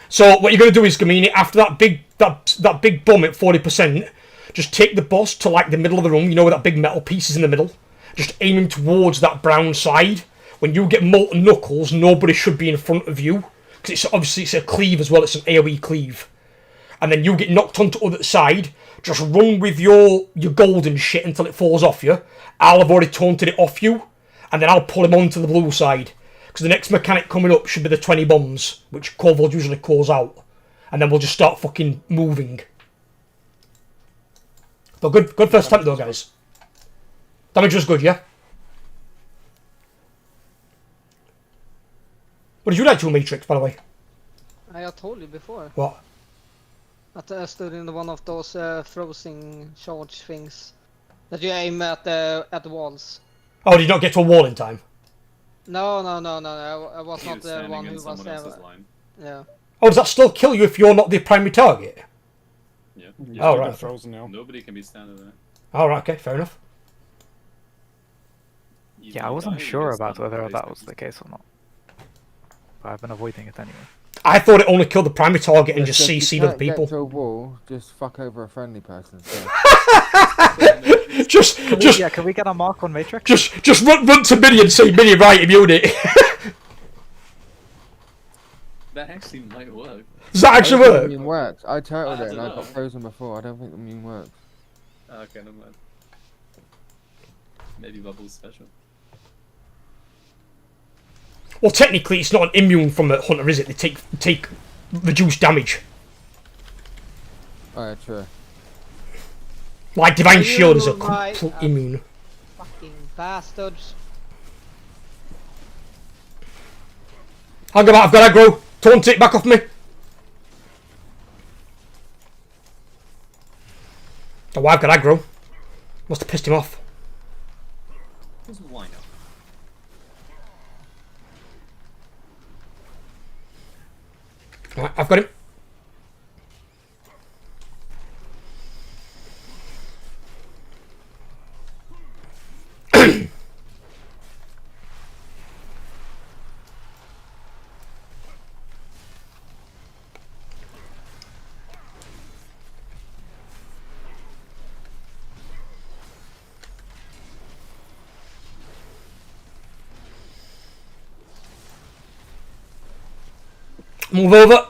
So what you're gonna do is, Gamini, after that big bomb at 40%, just take the boss to like the middle of the room. You know where that big metal piece is in the middle. Just aim him towards that brown side. When you get molten knuckles, nobody should be in front of you. Because it's a cleave as well, it's an AoE cleave. And then you get knocked onto the other side, just run with your golden shit until it falls off you. I'll have already taunted it off you, and then I'll pull him onto the blue side. Because the next mechanic coming up should be the 20 bombs, which Corvold usually calls out. And then we'll just start fucking moving. But good first attempt though, guys. Damage was good, yeah? What did you like to Matrix, by the way? I told you before. What? That I stood in one of those frozen charge things that you aim at the walls. Oh, did you not get to a wall in time? No. I was He not was the standing one in who was someone there. else's line. Yeah. Oh, does that still kill you if you're not the primary target? Yeah. Oh, right. Frozen now. Nobody can be standing there. Oh, right, okay, fair enough. Either Yeah, I you wasn't die or you sure get about stunned, whether but that they was still- the case or not. But I've been avoiding it anyway. I thought it only killed the primary target and Yeah, just so if you CC'd other can't get people. to a wall, just fuck over a friendly person. So. just, Yeah, can we get a mark on Matrix? just run to Mini and say, Mini, right, immune it. That actually might work. Does that actually I don't think work? the immune works. I turtled I it and I don't got know. frozen before. I don't think the immune works. Okay, never mind. Maybe Bubble's special. Well, technically, it's not an immune from a hunter, is it? They take reduced damage. Oh, yeah, true. Like Divine Shield is a Right, complete immune. Fucking bastards. Hang on, I've got aggro. Taunt it, back off me. Oh, I've got aggro. Must have pissed him off. Who's why not? Right, I've got him. Move over.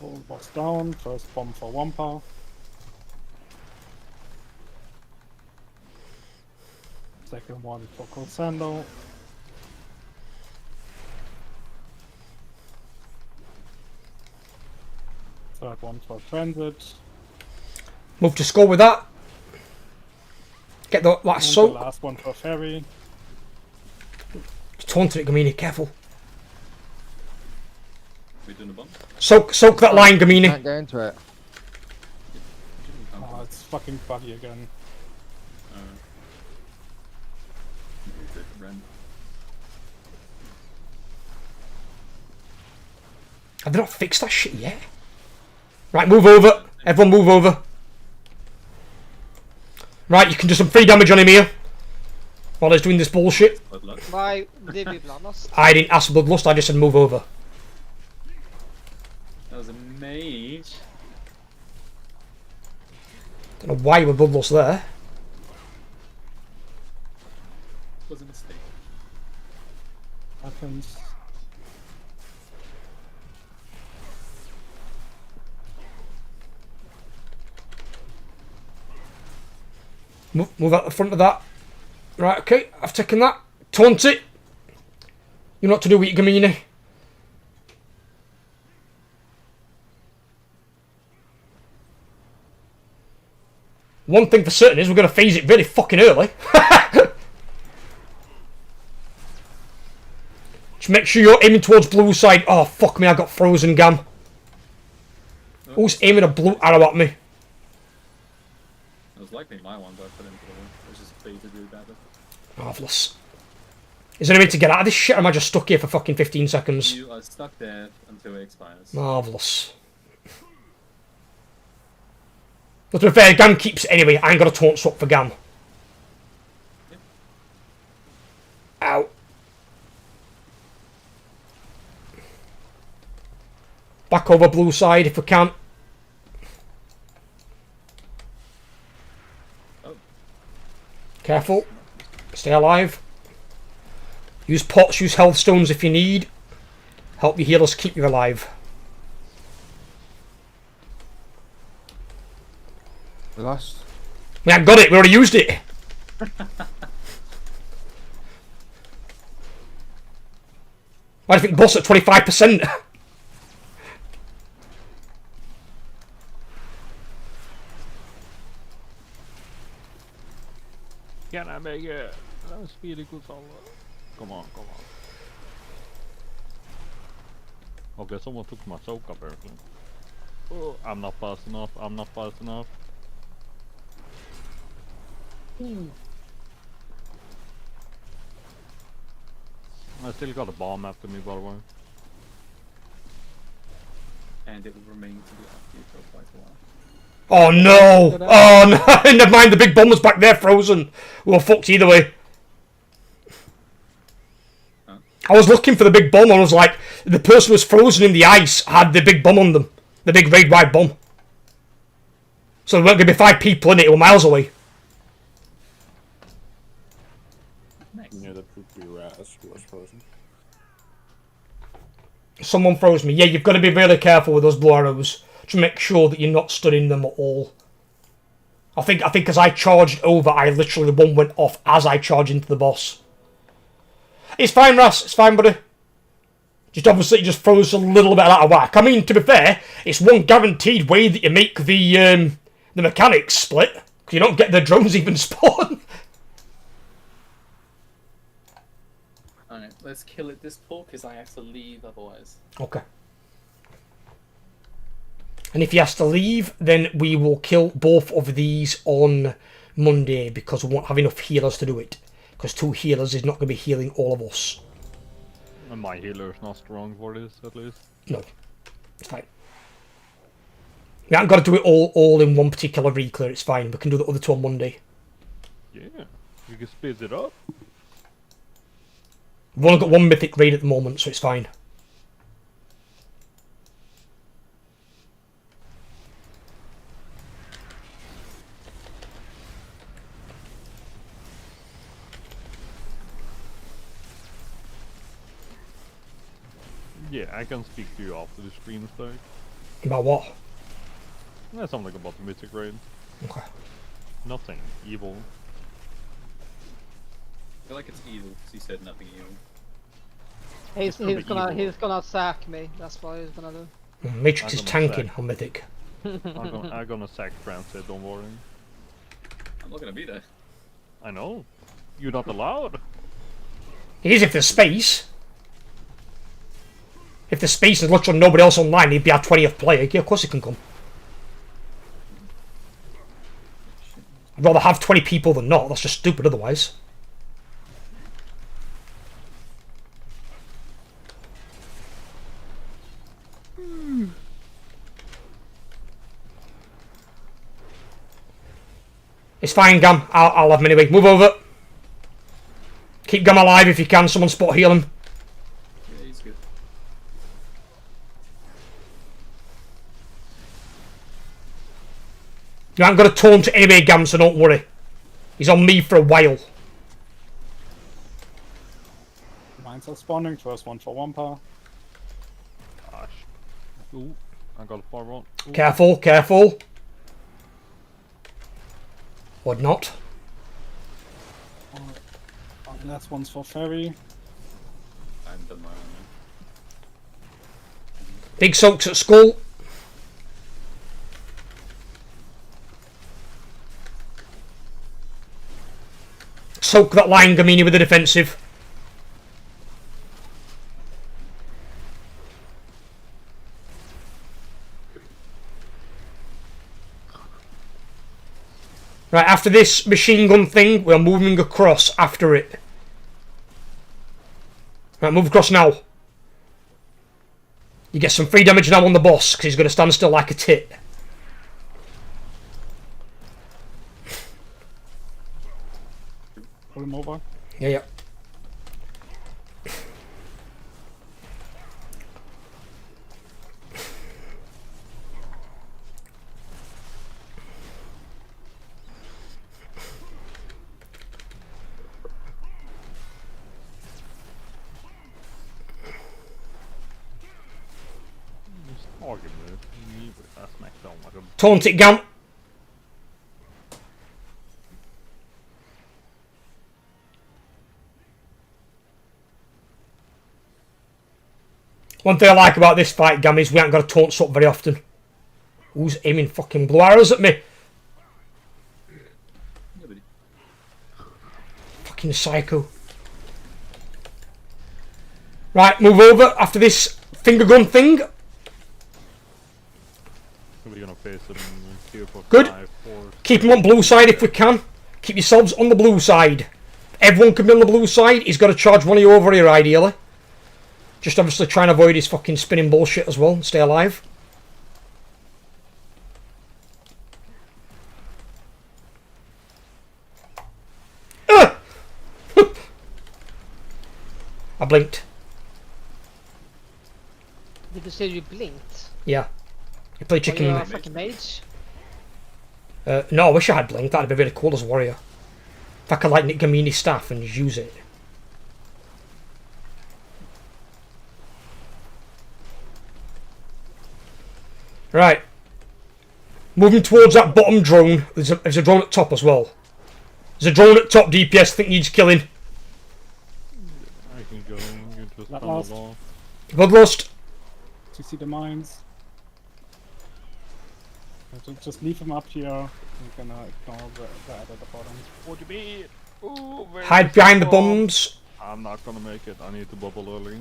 Whole boss down. First bomb for Wampa. Second one for Corsando. Third one for Transit. Move to score with that. Get the And last the soak. last one for Ferry. Taunted it, Gamini, careful. We doing a bomb? Soak that line, Gamini. Can't go into it. Oh, it's fucking buggy again. Have they not fixed that shit yet? Right, move over. Everyone move over. Right, you can do some free damage on him here. While he's doing this bullshit. Why did we bloodlust? I didn't ask for bloodlust, I just said move over. That was a mage. Don't know why you were bloodlust there. Was a mistake. Happens. Move out the front of that. Right, okay, I've taken that. Taunt it. You know what to do with your Gamini. One thing for certain is we're going to phase it really fucking early. Just make sure you're aiming towards blue side. Oh, fuck me, I got frozen, Gam. Who's aiming a blue arrow at me? It was likely my one, but I put it into the wall. It was just baited really badly. Marvellous. Is there any way to get out of this shit, or am I just stuck here for fucking 15 seconds? You are stuck there until it expires. Marvellous. But to be fair, Gam keeps it anyway. I ain't got a taunt swap for Gam. Yep. Ow. Back over blue side if we can. Oh. Careful. Stay alive. Use pots, use health stones if you need. Help your healers keep you alive. We lost. We haven't got it, we already used it. Why do you think boss at 25%? Can I make it? Speedy Gonzalo. Come on, come on. Okay, someone took my soak apparently. Oh, I'm not fast enough, I'm not fast enough. I still got a bomb after me, by the way. And it will remain to be after you for quite a while. Oh no! Oh no! Never mind, the big bomb was back there frozen. We were fucked either way. Huh? I was looking for the big bomb and I was like, the person who was frozen in the ice had the big bomb on them. The big raid wide bomb. So there weren't going to be 5 people in it, it were miles away. Yeah, that would be Raz who was frozen. Someone froze me. Yeah, you've got to be really careful with those blue arrows to make sure that you're not stunning them at all. I think as I charged over, I literally one went off as I charged into the boss. It's fine, Ras. It's fine, buddy. Just obviously it just throws a little bit out of whack. I mean, to be fair, it's one guaranteed way that you make the mechanics split. 'Cause you don't get the drones even spawn. Alright, let's kill it this pull because I have to leave otherwise. Okay. And if he has to leave, then we will kill both of these on Monday because we won't have enough healers to do it. Because 2 healers is not going to be healing all of us. And my healer is not strong for this, at least. No. It's fine. We haven't got to do it all in one particular reclear, it's fine. We can do the other 2 on Monday. Yeah, you can speed it up. We've only got 1 mythic raid at the moment, so it's fine. Yeah, I can speak to you after the stream start. About what? That's something about the mythic raid. Okay. Nothing evil. I feel like it's evil because he said nothing evil. He's gonna sack me. That's what he's gonna do. Matrix is tanking on mythic. I'm gonna sack Francis, don't worry. I'm not gonna be there. I know. You're not allowed. It is if there's space. If there's space and literally nobody else online, he'd be our 20th player. Yeah, of course he can come. I'd rather have 20 people than not. That's just stupid otherwise. It's fine, Gam. I'll have him anyway. Move over. Keep Gam alive if you can. Someone spot heal him. Yeah, he's good. You haven't got a taunt anyway, Gam, so don't worry. He's on me for a while. Mines are spawning. First one for Wampa. Gosh. Ooh, I got a far one. Ooh. Careful, careful. Or not. Last one's for Ferry. I'm done my own. Big soaks at skull. Soak that line, Gamini, with the defensive. Right, after this machine gun thing, we're moving across after it. Right, move across now. You get some free damage now on the boss, because he's going to stand still like a tit. Pull him over. Yeah, yeah. fucking move. I smacked down like a... Taunt it, Gam. One thing I like about this fight, Gam, is we haven't got to taunt up very often. Who's aiming fucking blue arrows at me? Nobody. Fucking psycho. Right, move over after this finger gun thing. We're gonna face them here for Good. 5, 4... Keep them on blue side if we can. Keep yourselves on the blue side. Everyone can be on the blue side. He's got to charge one of you over here, ideally. Just obviously try and avoid his fucking spinning bullshit as well and stay alive. I blinked. Did you say you blinked? Yeah. You play chicken. You're a fucking mage? No, I wish I had blinked. That'd be really cool as a warrior. If I could like Nick Gamini's staff and just use it. Right. Moving towards that bottom drone. There's a drone at top as well. There's a drone at top, DPS. I think needs killing. I can go into a That last. tunnel. Bloodlust. Do you see the mines? Just leave them up here. We're gonna ignore the at the bottom. What do you mean? Ooh, very Hide behind the strong. bombs. I'm not gonna make it. I need to bubble early.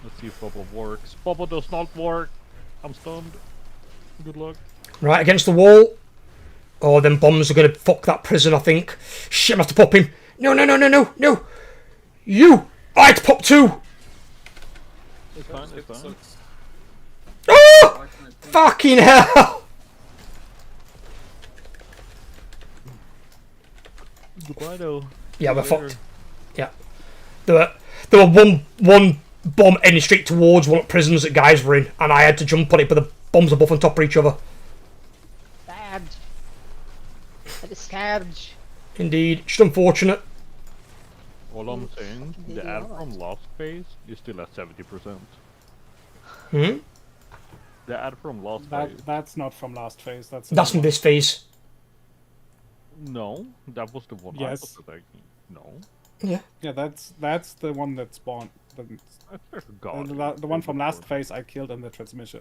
Let's see if bubble works. Bubble does not work. I'm stunned. Good luck. Right, against the wall. Oh, them bombs are gonna fuck that prison, I think. Shit, I have to pop him. No, no, no, no, no, no. You! I had to pop too! It's fine, it's fine. Oh! Fucking hell! Goodbye though. Yeah, we're See you fucked. Yeah. There were one bomb heading straight towards one of the prisons that guys were in, and I had to jump on it, but the bombs are both on top of each other. Bad. That is scared. Indeed. Just unfortunate. All I'm saying, the ad from last phase is still at 70%. Hmm? The ad from last phase. That's not from last phase. That's That's from this phase. No, that was the one. Yes. I was attacking. No. Yeah. Yeah, that's the one that spawned. I forgot. The one from last phase I killed in the transmission.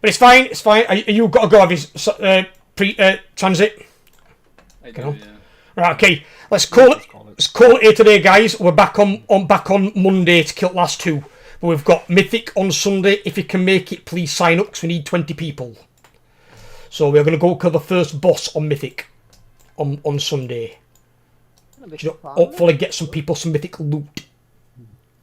But it's fine, it's fine. You got to go have his transit. I Get do, on. yeah. Right, okay. Let's call it here today, guys. We're back on Monday to kill the last two. But we've got Mythic on Sunday. If you can make it, please sign up because we need 20 people. So we're going to go kill the first boss on Mythic on Sunday. Hopefully get some people some Mythic loot.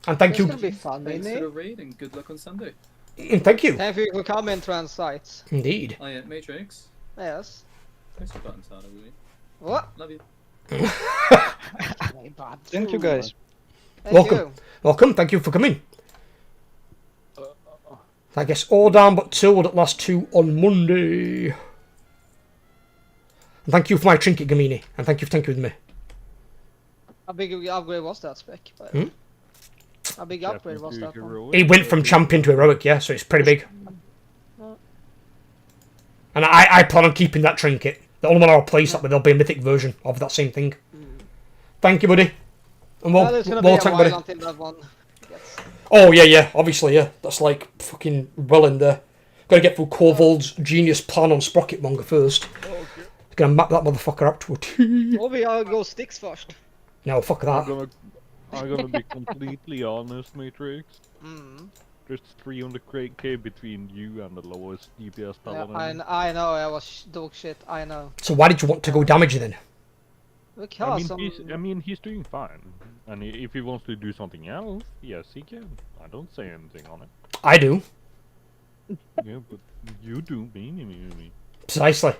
And thank you. It's gonna be fun, Thanks isn't for it? the raid and good luck on Sunday. And thank you. Thank you for coming, Transites. Indeed. Oh yeah, Matrix. Yes. Thanks for buttons, Hannah, really. What? Love you. Thank you guys. Thank Welcome. you. Welcome. Thank you for coming. I guess all down but two at last two on Monday. And thank you for my trinket, Gamini. And thank you for tanking with me. How big of an upgrade was that spec? Hmm? How big upgrade was that one? It went from champion to heroic, yeah, so it's pretty big. And I plan on keeping that trinket. The only one I'll replace that with, there'll be a mythic version of that same thing. Thank you, buddy. And Well, it's gonna be a while until that one gets... Oh, yeah, obviously, yeah. That's like fucking well in there. Gotta get through Corvold's genius plan on Sprocketmonger first. Gonna map that motherfucker up to a T. Oh, we gotta go sticks first. No, fuck that. I'm gonna be completely honest, Matrix. There's 300k between you and the lowest DPS Yeah, paladin. I know, I was dog shit, I know. So why did you want to go damage then? Because I mean, he's doing fine. And if he wants to do something else, yes, he can. I don't say anything on it. I do. Yeah, but you do, me. Precisely.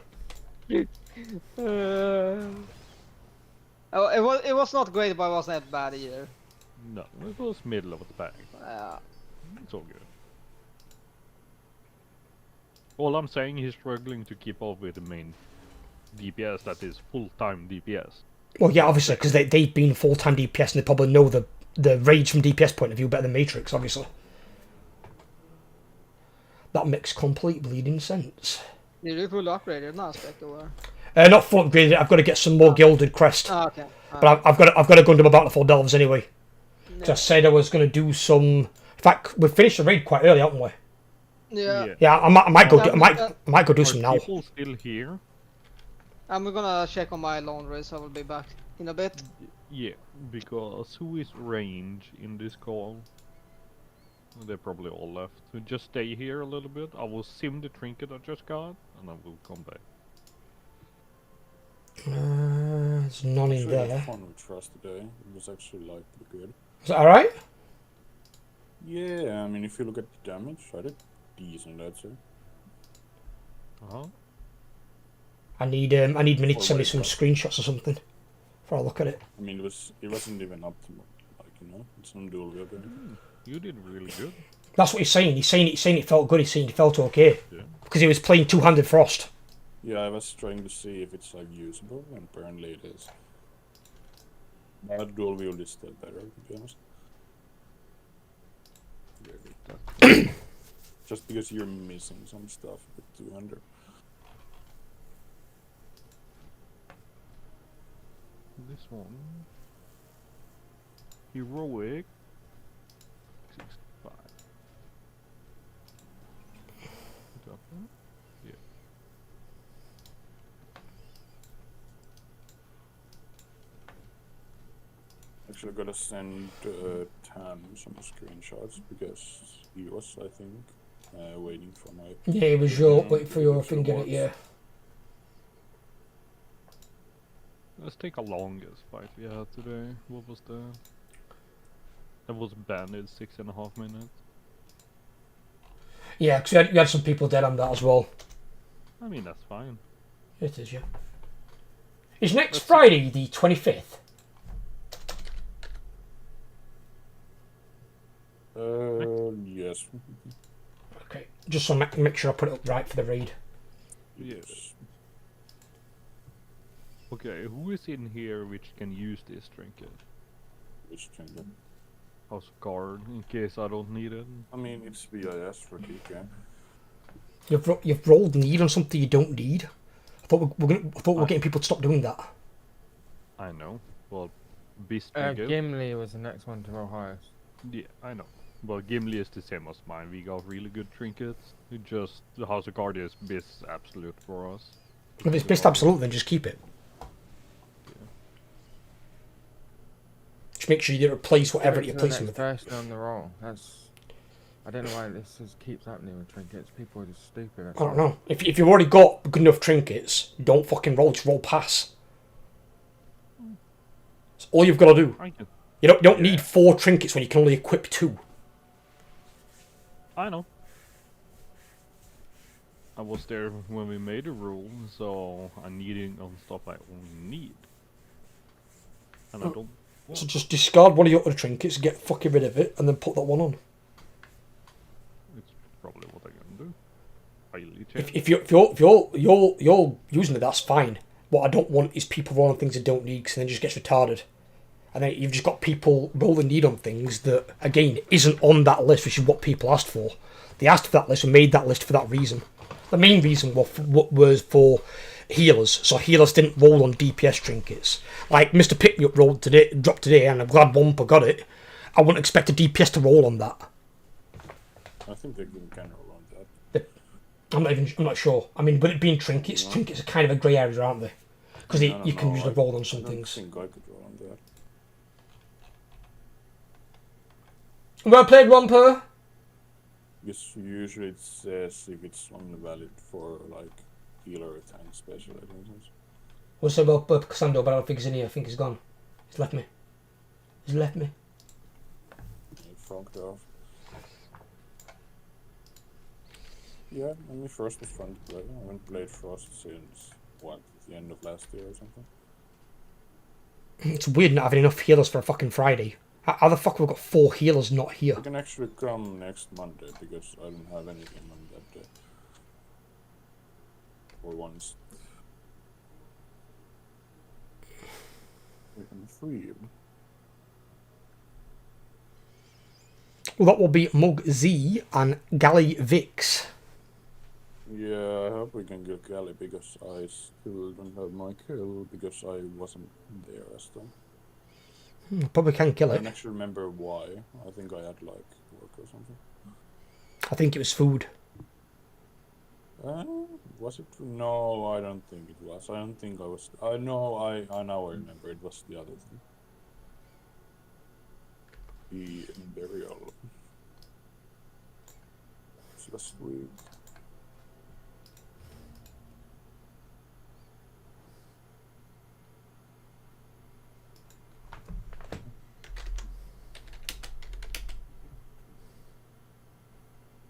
Oh, it was not great, but it wasn't that bad either. No, it was middle of the pack. It's all good. All I'm saying, he's struggling to keep up with the main DPS that is full-time DPS. Well, yeah, obviously, because they've been full-time DPS and they probably know the raids from DPS point of view better than Matrix, obviously. That makes complete bleeding sense. Did you fully upgraded now, Spectre? Or? Not full upgraded. I've got to get some more gilded crest. Oh, okay. But I've got to Gundam about the full delves anyway. Because I said I was going to do some. In fact, we finished the raid quite early, haven't we? Yeah. Yeah, I might go. I might go do some now. People still here? I'm gonna check on my laundry, so I will be back in a bit. Yeah, because who is range in this call? They're probably all left. So just stay here a little bit. I will sim the trinket I just got, and I will come back. There's none in Actually, I had there. fun with Trust today. It was actually like pretty good. Is that alright? Yeah, I mean, if you look at the damage, I did decent, I'd say. I need Minnie to send me some screenshots or something before I look at it. I mean, it wasn't even optimal, like, you know, it's undual weapon. You did really good. That's what he's saying. He's saying it felt good. He's saying it felt okay because he was playing two-handed Frost. Yeah, I was trying to see if it's like usable, and apparently it is. But dual wield is still better, to be honest. Just because you're missing some stuff with 200. This one. Heroic. 65. That one? Yeah. Actually, I gotta send Tam some screenshots because he was, I think, waiting for my. Yeah, it was waiting for your finger. Yeah. Let's take a longest fight we had today. What was the? That was banded 6.5 minutes. Yeah, because you had some people dead on that as well. I mean, that's fine. It is, yeah. Is next Friday the 25th? Yes. Okay, just so make sure I put it up right for the raid. Yes. Okay, who is in here which can use this trinket? Which trinket? House guard, in case I don't need it. I mean, it's VIS for DK. You've rolled need on something you don't need. I thought we're getting people to stop doing that. I know. Well, Beast Gimli was the next one to roll highest. Yeah, I know. Well, Gimli is the same as mine. We got really good trinkets. It just the House of Guard is Beast Absolute for us. If it's Beast Absolute, then just keep it. Just make sure you replace whatever you're placing with. First on the roll. I don't know why this just keeps happening with trinkets. People are just stupid. I don't know. If you've already got good enough trinkets, don't fucking roll. Just roll pass. That's all you've got to do. You don't need 4 trinkets when you can only equip 2. I know. I was there when we made the rule, so I'm needing on stuff I only need. And I don't. So just discard one of your other trinkets, get fucking rid of it, and then put that one on. It's probably what I'm gonna do. Highly chance. If you're using it, that's fine. What I don't want is people rolling things they don't need, because then it just gets retarded. And then you've just got people rolling need on things that, again, isn't on that list, which is what people asked for. They asked for that list and made that list for that reason. The main reason was for healers, so healers didn't roll on DPS trinkets. Like Mr. Pick Me Up dropped today, and I'm glad Wampa got it. I wouldn't expect a DPS to roll on that. I think they can roll on that. I'm not sure. I mean, with it being trinkets, trinkets are kind of a grey area, aren't they? Because you can usually roll on some things. I think I could roll on that. Well played, Wampa. Because usually it says if it's only valid for like healer or tank special items. What's about Cassandra, but I don't think he's in here. I think he's gone. He's left me. He's left me. It funked off. Yeah, I mean Frost was fun to play. I haven't played Frost since the end of last year or something. It's weird not having enough healers for a fucking Friday. How the fuck have we got 4 healers not here? I can actually come next Monday because I don't have anything on that day. For once. We can free him. Well, that will be Mug Z and Galley Vix. Yeah, I hope we can get Galley because I still don't have my kill because I wasn't there last time. Probably can kill I it. don't actually remember why. I think I had like work or something. I think it was food. Was it? No, I don't think it was. I don't think I was. I know. I now remember. It was the other thing. The burial. It's last week.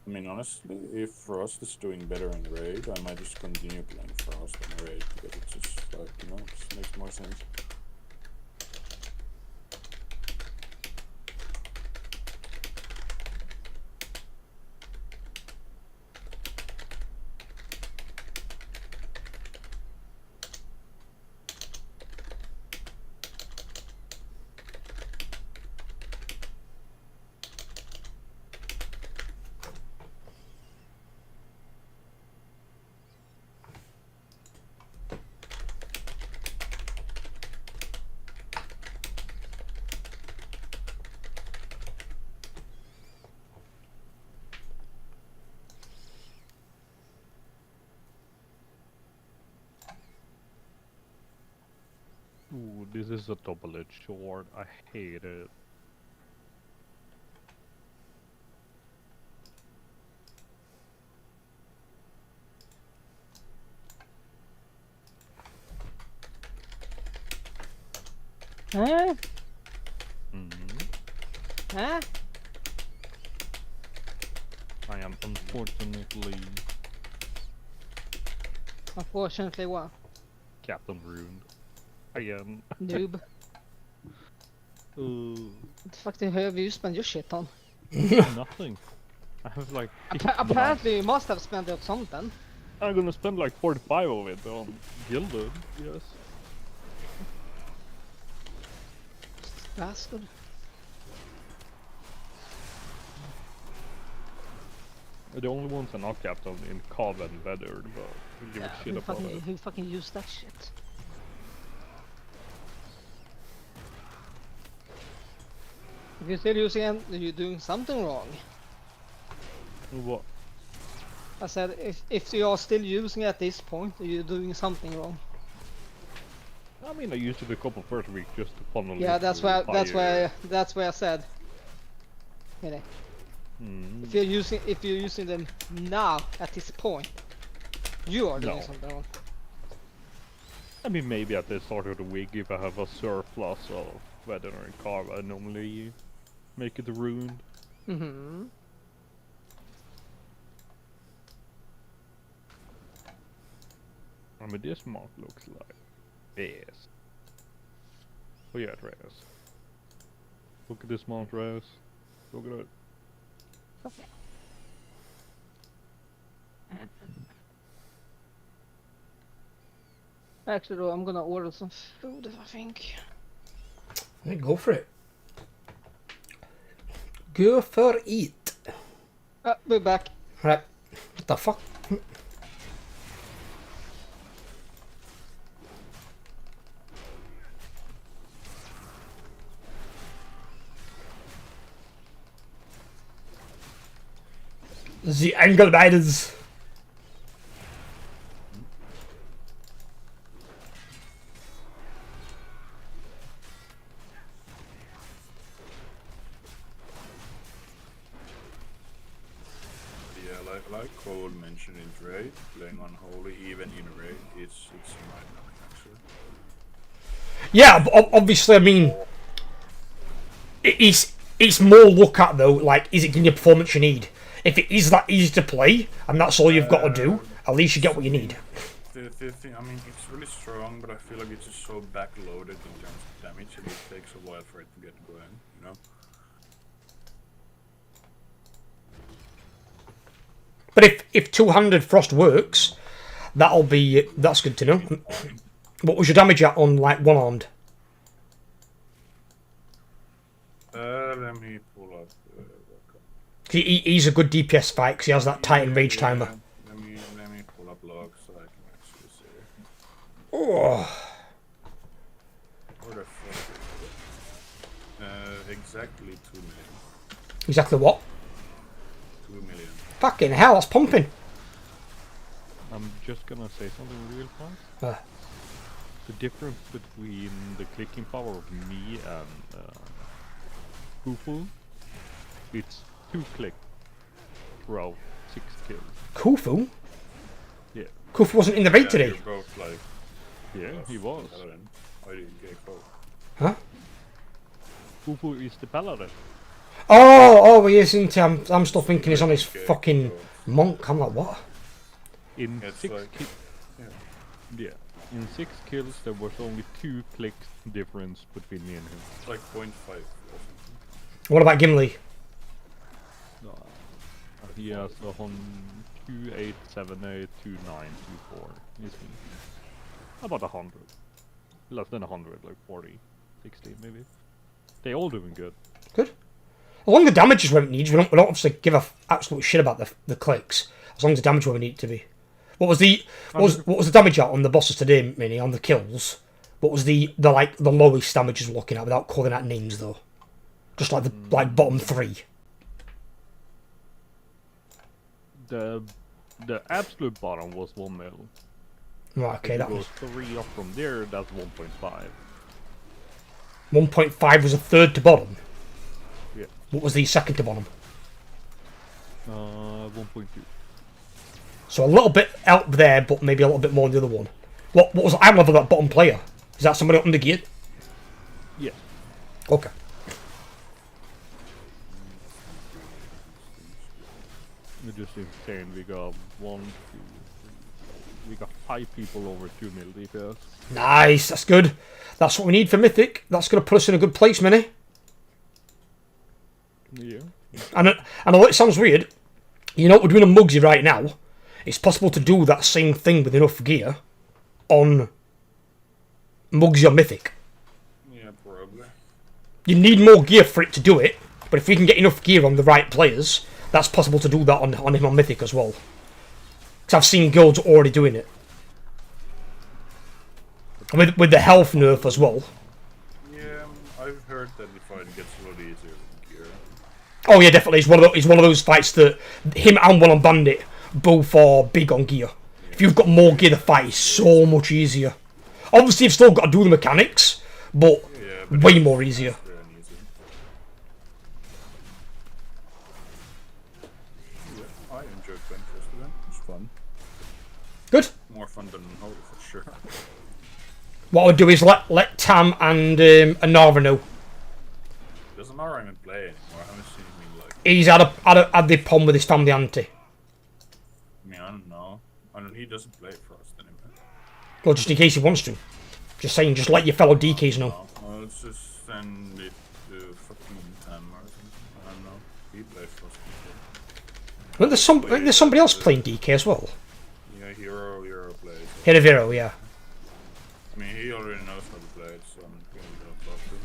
I mean, honestly, if Frost is doing better in Raid, I might just continue playing Frost in Raid because it's just like, you know, it just makes more sense. Ooh, this is a double-edged sword. I hate it. Huh? Mm-hmm. Huh? I am unfortunately Unfortunately, what? Captain Ruined. Again. Noob. What the fuck have you spent your shit on? Nothing. I have like... Apparently you must have spent it on something. I'm gonna spend like 45 of it on Gilded, yes. Bastard. The only ones are not Captain in Cobb and Weathered, but who give a shit about it. Who fucking used that shit? If you're still using it, you're doing something wrong. What? I said, if you are still using it at this point, you're doing something wrong. I mean, I used it a couple first week just to funnel. Yeah, that's why I said. You know, if you're using them now at this point, you are doing something wrong. I mean, maybe at the start of the week, if I have a surplus of Weather and Carve, I normally make it ruined. Mm-hmm. I mean, this mark looks like this. Oh yeah, Reyes. Look at this mount, Reyes. Look at it. Actually, though, I'm gonna order some food, I think. Hey, go for it. Go for it. We're back. Right. What the fuck? The Angle Riders. Yeah, like Cole mentioned in Raid, playing on Holy even in Raid, it's mind-numbing actually. Yeah, obviously, I mean, it's more look at though. Like, is it giving you the performance you need? If it is that easy to play, and that's all you've got to do, at least you get what you need. The thing, I mean, it's really strong, but I feel like it's just so backloaded in terms of damage, and it takes a while for it to get going, you know? But if two-handed frost works, that's good to know. What was your damage at on like one-armed? Let me pull up. He's a good DPS fight because he has that Titan Rage timer. Let me Oh. Where the fuck is it? Exactly 2 million. Exactly what? 2 million. Fucking hell, that's pumping. I'm just gonna say something real fast. The difference between the clicking power of me and Kufu, it's 2 clicks throughout 6 kills. Kufu? Yeah. Kufu wasn't in the raid today. You're both like, Yeah, he was. Paladin. Why did you get caught? Huh? Kufu is the paladin. Oh, he isn't. I'm still thinking he's on his fucking monk. I'm like, what? In It's 6 like- kills. Yeah. In 6 kills, there was only 2 clicks difference between me and him. It's like 0.5 or something. What about Gimli? He has a 2878 2924. Isn't he? About 100. Less than 100, like 40, 60 maybe. They all doing good. Good. As long as the damage is where it needs, we don't obviously give a absolute shit about the clicks. As long as the damage where we need it to be. What was the damage out on the bosses today, Minnie, on the kills? What was the lowest damage you're looking at without calling out names though? Just like the bottom 3. The absolute bottom was 1 mil. Right, okay, If that you was go 3 up from there, that's 1.5. 1.5 was a third to bottom. Yeah. What was the second to bottom? 1.2. So a little bit out there, but maybe a little bit more on the other one. What was the eye level of that bottom player? Is that somebody under geared? Yeah. Okay. It's just insane. We got 1, 2, 3. We got 5 people over 2 mil DPS. Nice, that's good. That's what we need for Mythic. That's going to put us in a good place, Minnie. Yeah. And although it sounds weird, you know what we're doing on Mugsy right now? It's possible to do that same thing with enough gear on Mugsy or Mythic. Yeah, probably. You need more gear for it to do it, but if we can get enough gear on the right players, that's possible to do that on him on Mythic as well. Because I've seen guilds already doing it. With the health nerf as well. Yeah, I've heard that the fight gets a lot easier with gear. Oh yeah, definitely. It's one of those fights that him and One on Bandit both are big on gear. If you've got more gear, the fight is so much easier. Obviously, you've still got to do the mechanics, but way more easier. Faster and easier. Yeah, I enjoyed Ventures today. It was fun. Good. More fun than Holy for sure. What I would do is let Tam and Nara know. Doesn't Nara even play anymore. I haven't seen him like. He's had the problem with his family auntie. I mean, I don't know. I don't. He doesn't play for us anymore. Well, just in case he wants to. Just saying, just let your fellow DKs know. Well, let's just send it to fucking Tam or something. I don't know. He plays for us before. Well, there's somebody else playing DK as well. Yeah, Hero plays. Hero, yeah. I mean, he already knows how to play it, so I'm gonna talk to him.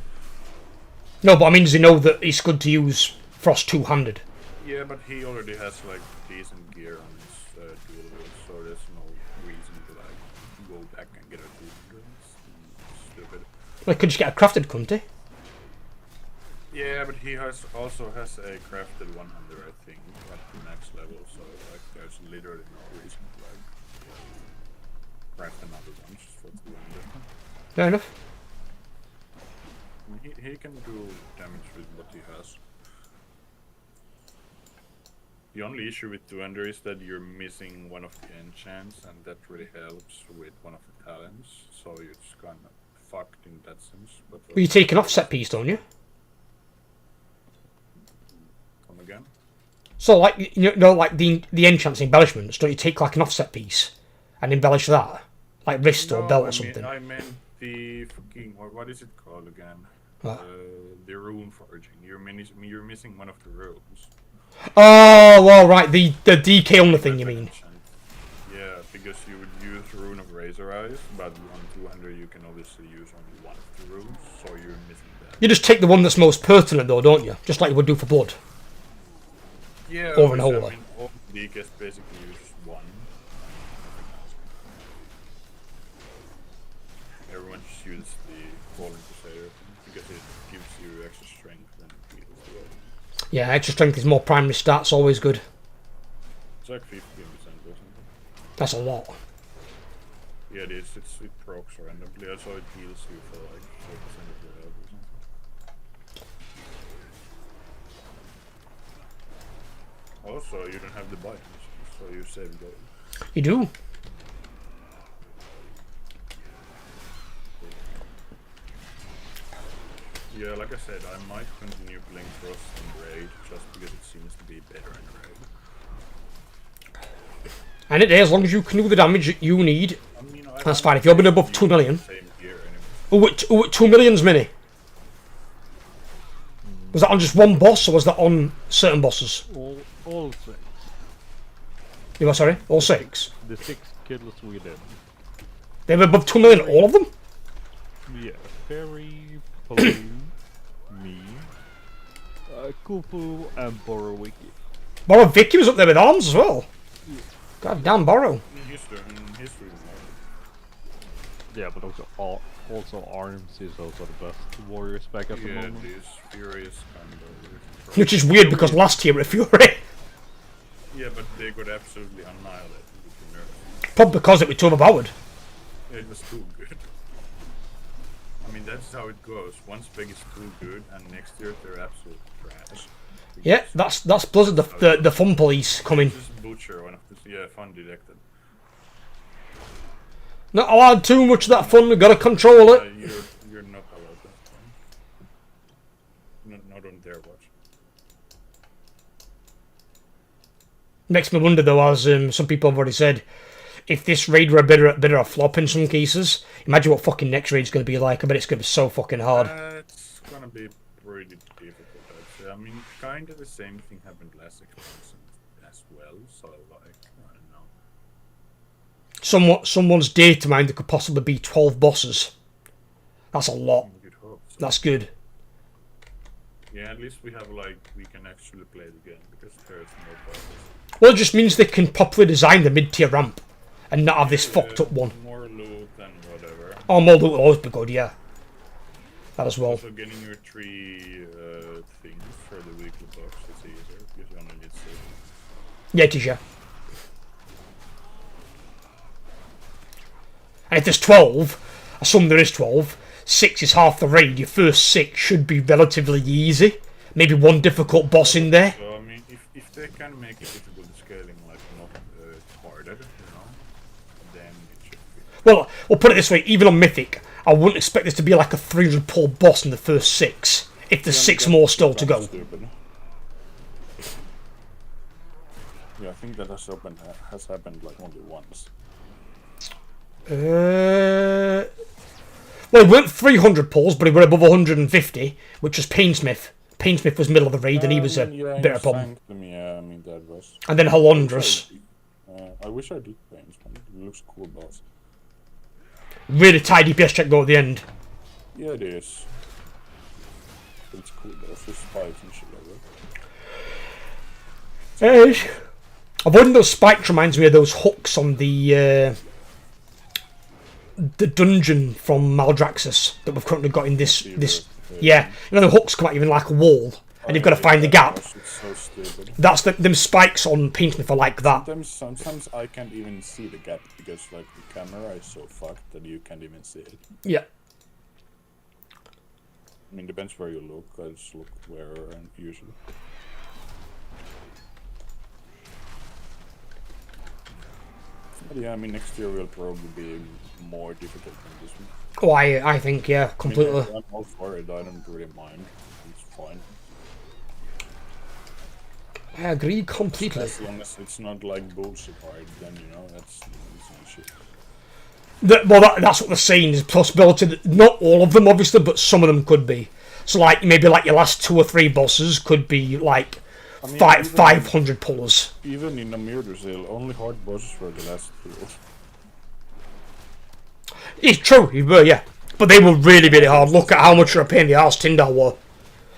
No, but I mean, does he know that it's good to use Frost two-handed? Yeah, but he already has like decent gear on his dual wield, so there's no reason to like go back and get a 200. It's stupid. Well, he could just get a crafted, couldn't he? Yeah, but he also has a crafted 100, I think, at the max level, so like there's literally no reason to like craft another one just for 200. Fair enough. I mean, he can do damage with what he has. The only issue with 200 is that you're missing one of the enchants, and that really helps with one of the talents, so you're just kind of fucked in that sense. But Well, you take an offset piece, don't you? come again? So, like, you know, like the enchants embellishments, don't you take like an offset piece and embellish that? Like wrist or belt or something? I meant the fucking, what is it called again? What? The rune forging. You're missing one of the runes. Oh, well, right, the DK only thing, you mean? Yeah, because you would use Rune of Razor Eyes, but on 200 you can obviously use only one of the runes, so you're missing that. You just take the one that's most pertinent, though, don't you? Just like you would do for blood. Yeah, Or an I holy. mean, all DKs basically use one. then it heals the way. Yeah, extra strength is more primary stats, always good. It's like 15% or something. That's a lot. Yeah, it is. It procs randomly, so it heals you for like 4% of your health or something. Also, you don't have the buttons, so you save gold. You do. Yeah, like I said, I might continue playing Frost and Raid just because it seems to be better in Raid. And it is, as long as you can do the damage that you need, I mean, that's fine. If you're above 2 million. Same gear anyway. Oh, 2 million's mini. Was that on just one boss, or was that on certain bosses? All 6. You were sorry? All 6? The 6 kills we did. They were above 2 million, all of them? Yeah, Fairy, Baloo, me, Kufu, and Borowiki. Borrow Vicky was up there with arms as well. God damn, Borrow. History. Yeah, but also arms is also the best warrior spec at the moment. Yeah, these Furious kind of... Which is weird because last year at Fury. Yeah, but they got absolutely annihilated with the nerfs. Probably because it was too overpowered. It was too good. I mean, that's how it goes. One spec is too good, and next year they're absolute trash. Yeah, that's Blizzard, the fun police coming. Just butcher one of the fun detected. Not allowed too much of that fun, we've got to control it. You're not allowed that fun. Not on their watch. Makes me wonder though, as some people have already said, if this raid were a bit of a flop in some cases, imagine what fucking next raid's going to be like. I bet it's going to be so fucking hard. It's going to be pretty difficult, I'd say. I mean, kind of the same thing happened last expansion as well, so like, I don't know. Someone's data mined there could possibly be 12 bosses. That's a lot. You'd hope so. That's good. Yeah, at least we can actually play the game, because there's no bosses. Well, it just means they can properly design the mid-tier ramp and not have this fucked up one. More loot and whatever. Oh, more loot will always be good, yeah. That as well. Also, getting your 3 things for the weekly box is easier, because you only need 6. Yeah, it is, yeah. And if there's 12, I assume there is 12, 6 is half the raid. Your first 6 should be relatively easy. Maybe one difficult boss in there. So, I mean, if they can make it difficult scaling, like, not harder, then it should be. Well, we'll put it this way, even on Mythic, I wouldn't expect this to be like a 300 pull boss in the first 6, if there's 6 more still to go. Stupid. Yeah, I think that has happened like only once. Well, it weren't 300 pulls, but it were above 150, which was Painsmith. Painsmith was middle of the raid, and he was a bit of a problem. Yeah, I mean, that was... And then Halondrus. I wish I did Painsmith. It looks cool, boss. Really tight DPS check though at the end. Yeah, it is. It's cool though, for spikes and shit like that. Avoiding those spikes reminds me of those hooks on the dungeon from Maldraxxus that we've currently got in this. Yeah, you know the hooks come out even like a wall, and you've got to find the gap. It's so stupid. That's them spikes on Painsmith are like that. Sometimes I can't even see the gap because like the camera is so fucked that you can't even see it. Yeah. I mean, depends where you look. I just look where and usually. But yeah, I mean, next year will probably be more difficult than this one. Oh, I think, yeah, completely. I mean, I'm all for it, I don't really mind. It's fine. I agree completely. As long as it's not like bullshit hard, then you know, that's not shit. That's what they're saying, is a possibility that not all of them, obviously, but some of them could be. So, like, maybe like your last 2 or 3 bosses could be like 500 pullers. Even in a murder sale, only hard bosses were the last 2. It's true, you were, yeah. But they were really, really hard. Look at how much of a pain in the arse Tyndall were.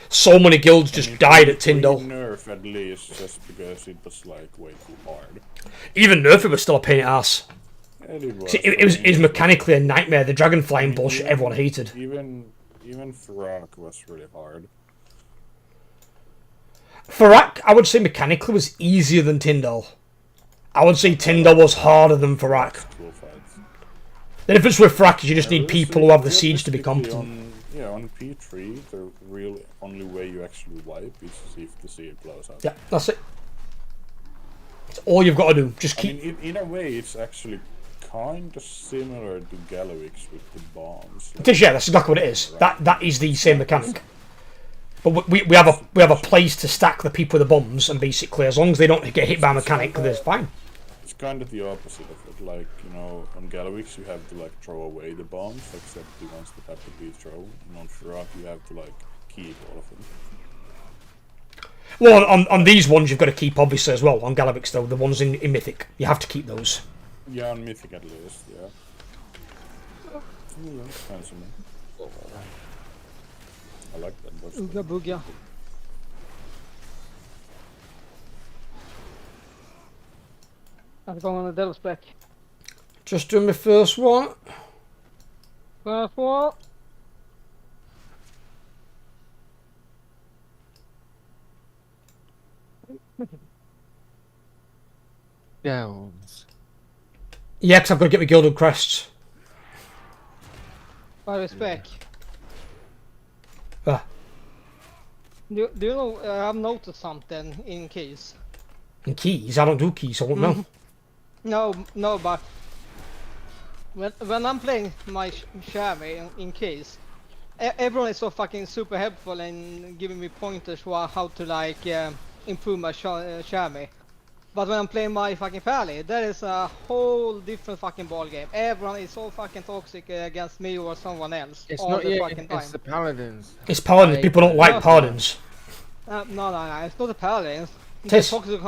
So many guilds just died at Tyndall. Nerf at least, just because it was like way too hard. Even Nerf was still a pain in the arse. Yeah, it was. See, it was mechanically a nightmare. The dragon flying bullshit everyone hated. Even Thrak was really hard. Farak, I would say mechanically was easier than Tyndall. I would say Tyndall was harder than Farak. Cool fights. The difference with Farak is you just need people who have the siege to be competent. On P3, the real only way you actually wipe is if the siege blows up. Yeah, that's it. It's all you've got to do. Just keep. I mean, in a way, it's actually kind of similar to Galawix with the bombs. It is, yeah, that's exactly what it is. That is the same mechanic. But we have a place to stack the people with the bombs, and basically, as long as they don't get hit by a mechanic, they're fine. It's kind of the opposite of it. Like, on Galawix you have to like throw away the bombs, except the ones that have to be thrown. And on Farak you have to like keep all of them. Well, on these ones you've got to keep, obviously, as well. On Galawix, though, the ones in Mythic, you have to keep those. Yeah, on Mythic at least, yeah. Ooh, that's fancy, man. I like that. Ooga booga. I'm going on the Devil's Back. Just doing my first one. First one. Downs. Yeah, because I've got to get my Gilded Crests. By respect. Ah. Do you know, I've noticed something in keys. In keys? I don't do keys, I won't know. No, but when I'm playing my Shammy in keys, everyone is so fucking super helpful and giving me pointers for how to like improve my Shammy. But when I'm playing my fucking Pally, that is a whole different fucking ball game. Everyone is so fucking toxic against me or someone else. It's all not the yet, fucking time. it's the Paladins. It's Paladins. People don't like Paladins. No, it's not the Paladins. It is. Toxic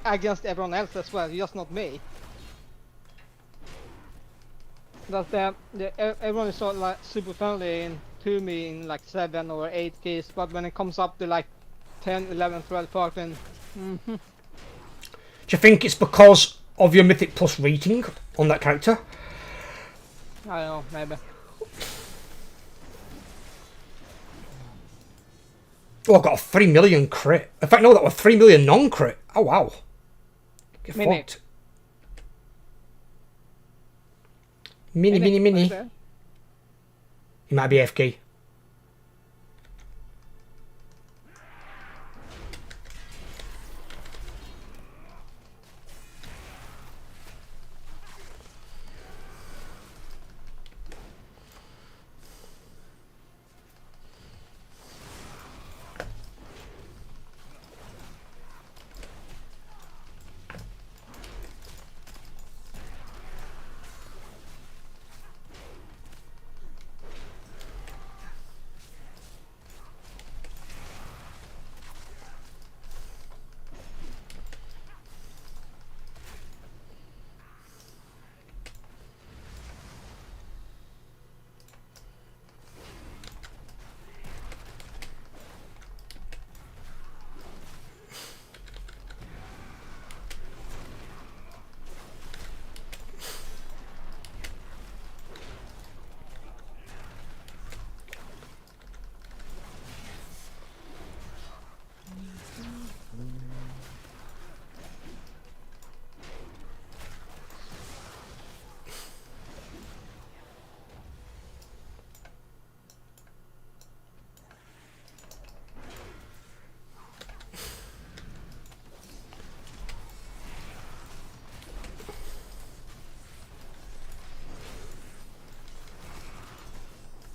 against everyone else as well, just not me. That's everyone is so like super friendly to me in like 7 or 8 keys, but when it comes up to like 10, 11, 12, 14, Do you think it's because of your Mythic Plus rating on that character? I don't know, maybe. Oh, I got a 3 million crit. In fact, no, that was 3 million non-crit. Oh, wow. Get fucked. Mini. He might be FK.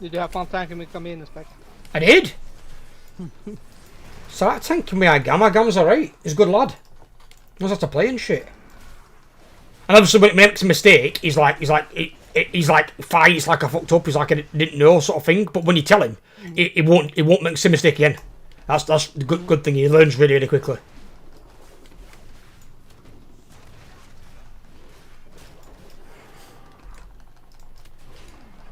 Did you have fun tanking me come in, Spec? I did. So that tanking me Gam's alright. He's a good lad. Knows how to play and shit. And obviously when he makes a mistake, he's like fights like I fucked up. He's like I didn't know sort of thing. But when you tell him, he won't make the same mistake again. That's the good thing. He learns really quickly.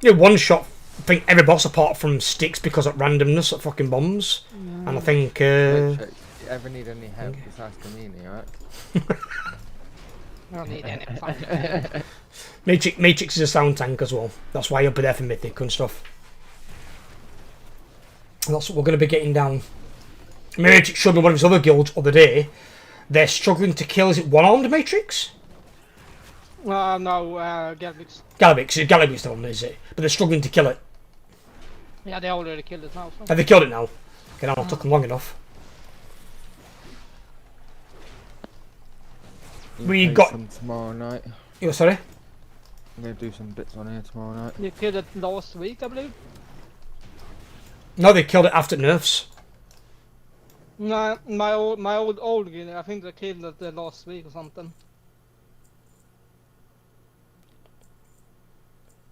Yeah, one shot. I think every boss apart from sticks because of randomness of fucking bombs. And I think. You ever need any help? Just ask Amini, right? I don't need any fucking Matrix is a sound tank as well. That's why he'll be there for Mythic and stuff. And that's what we're going to be getting down. Matrix showed me one of his other guilds the other day. They're struggling to kill, is it one-armed Matrix? No, Galvix. Galvix the one, is it? But they're struggling to kill it. Yeah, they already killed it now. So. Have they killed it now? Okay, now it took them long enough. We got some tomorrow night. You sorry? I'm gonna do some bits on here tomorrow night. You killed it last week, I believe. No, they killed it after nerfs. No, my old guild, I think they killed it the last week or something.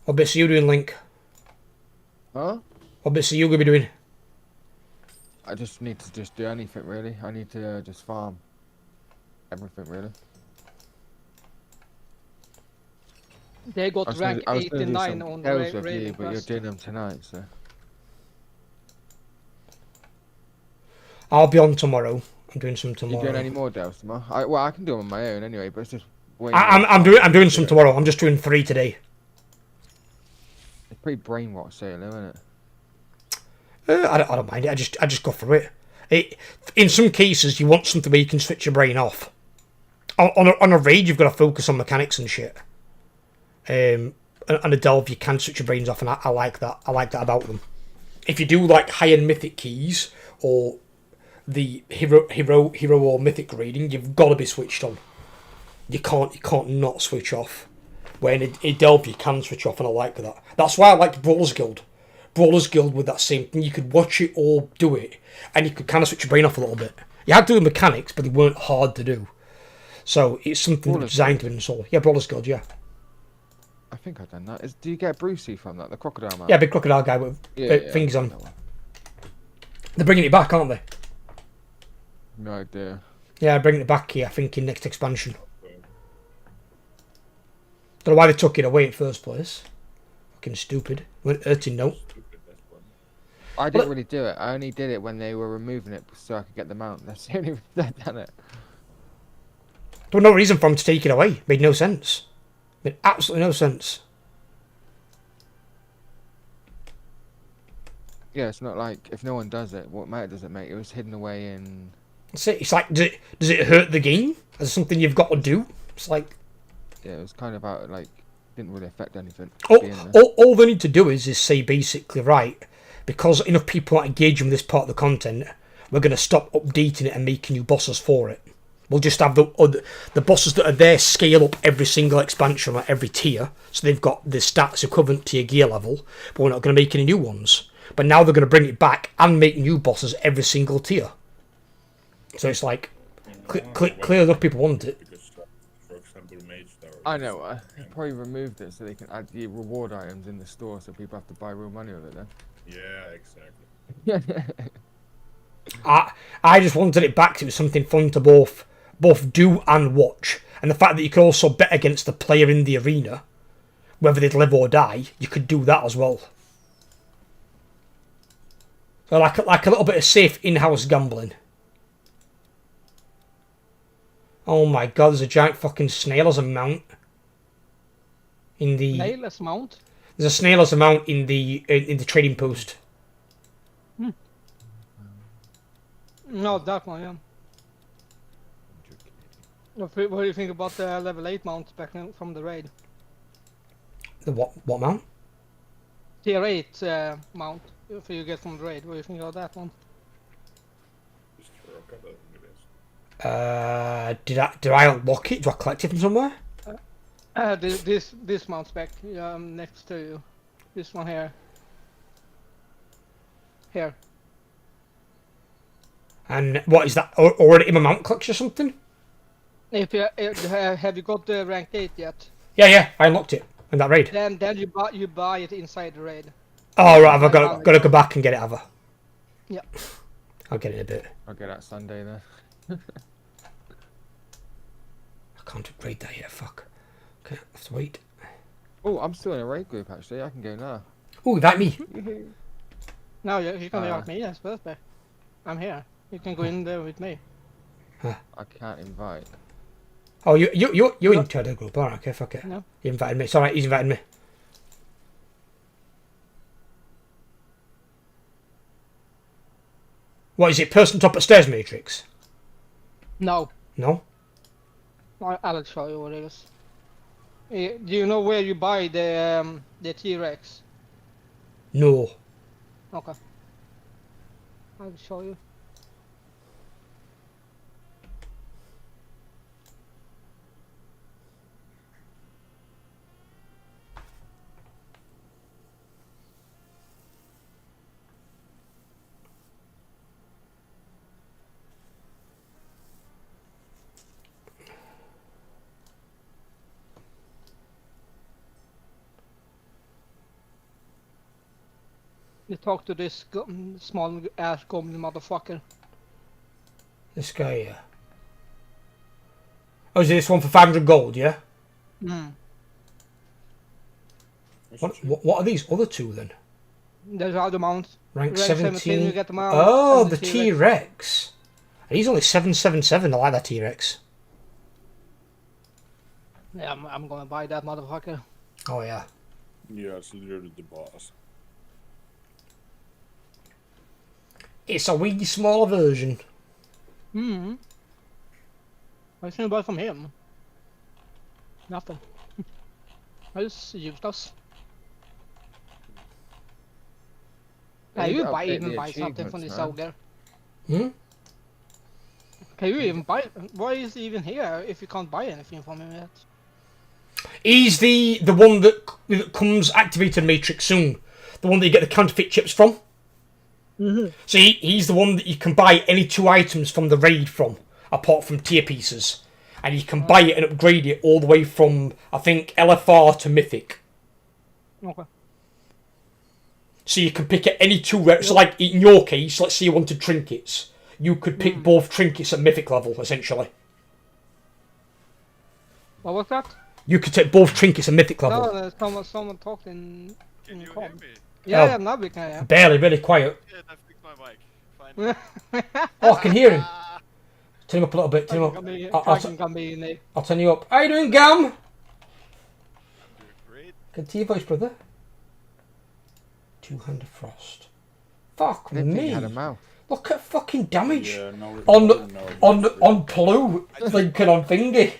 What bits are you doing, Link? Huh? What bits are you gonna be doing? I just need to just do anything really. I need to just farm everything really. They got rank 89 on the raid. But you're doing them tonight, so. I'll be on tomorrow. I'm doing some tomorrow. You doing any more delves tomorrow? Well, I can do them on my own anyway, but it's just. I'm doing some tomorrow. I'm just doing 3 today. It's pretty brainwash sailing, isn't it? I don't mind it. I just go for it. In some cases, you want something where you can switch your brain off. On a raid, you've got to focus on mechanics and shit. On a delve, you can switch your brains off, and I like that. I like that about them. If you do like high-end mythic keys or the hero or mythic raiding, you've got to be switched on. You can't not switch off. When in a delve, you can switch off, and I like that. That's why I like Brawler's Guild. Brawler's Guild with that same thing. You could watch it or do it, and you could kind of switch your brain off a little bit. You had to do the mechanics, but they weren't hard to do. So it's something designed to install. Yeah, Brawler's Guild, yeah. I think I've done that. Do you get Brucey from that? The crocodile man? Yeah, big crocodile guy with things on. They're bringing it back, aren't they? No idea. Yeah, bringing it back here, I think, in next expansion. Don't know why they took it away in first place. Fucking stupid. Weren't hurting, no. I didn't really do it. I only did it when they were removing it so I could get the mount. That's the only reason I've done it. There was no reason for them to take it away. Made no sense. Made absolutely no sense. Yeah, it's not like if no one does it, what matter does it make? It was hidden away in. It's like, does it hurt the game? Is it something you've got to do? It's like. Yeah, it was kind of out like didn't really affect anything. All they need to do is say basically, right, because enough people are engaging with this part of the content, we're going to stop updating it and making new bosses for it. We'll just have the bosses that are there scale up every single expansion or every tier, so they've got the stats equivalent to your gear level, but we're not going to make any new ones. But now they're going to bring it back and make new bosses every single tier. So it's like, clearly enough people want it. I know, they probably removed it so they can add the reward items in the store so people have to buy real money with it then. Yeah, exactly. I just wanted it back to something fun to both do and watch. And the fact that you could also bet against the player in the arena, whether they'd live or die, you could do that as well. So like a little bit of safe in-house gambling. Oh my god, there's a giant fucking snail as a mount. Snail as mount? There's a snail as a mount in the trading post. No, that one, yeah. What do you think about the level 8 mount back from the raid? The what mount? Tier 8 mount if you get from the raid. What do you think of that one? Did I unlock it? Do I collect it from somewhere? This mount spec next to you. This one here. Here. And what is that? Already in my mount collection or something? If you have you got the rank 8 yet? Yeah, I unlocked it in that raid. Then you buy it inside the raid. Oh right, I've got to go back and get it, have I? Yeah. I'll get it in a bit. I'll get that Sunday then. I can't raid that yet, fuck. Okay, I have to wait. Oh, I'm still in a raid group actually, I can go now. Oh, that me? No, you can invite me as birthday. I'm here. You can go in there with me. I can't invite. Oh, you're into the group, alright, okay, fuck it. No. You invited me, it's alright, he's invited me. What is it? Person top of stairs matrix? No. No. I'll show you what it is. Do you know where you buy the T-Rex? No. Okay. I'll show you. You talk to this small ass goblin motherfucker. This guy here. Oh, is this one for 500 gold, yeah? Mm. What are these other two then? There's other mounts. Rank Rank 17. you get the mount. Oh, the T-Rex. He's only 777. I like that T-Rex. Yeah, I'm gonna buy that motherfucker. Oh, yeah. Yeah, it's literally the boss. It's a wee small version. Hmm. What can you buy from him? Nothing. It's useless. Can you even buy something from this ogre? Hmm? Can you even buy? Why is he even here if you can't buy anything from him yet? He's the one that comes activated Matrix soon. The one that you get the counterfeit chips from. Mm-hmm. So he's the one that you can buy any 2 items from the raid from, apart from tier pieces. And you can buy it and upgrade it all the way from, I think, LFR to Mythic. Okay. So you can pick at any 2... So like, in your case, let's say you wanted trinkets. You could pick both trinkets at Mythic level, essentially. What was that? You could take both trinkets at Mythic level. No, someone talked in Can you com. hear me? Yeah, now we can, yeah. Barely, really quiet. Yeah, I fixed my mic. Fine. Oh, I can hear him. Turn him up a little bit, turn him up. I'll turn you up. How you doing, Gam? I'm doing great. Good to hear your voice, brother. Two-handed frost. Fuck me. Had a mouth. Look at fucking damage. Yeah, no, on Plue, thinking on Thingy.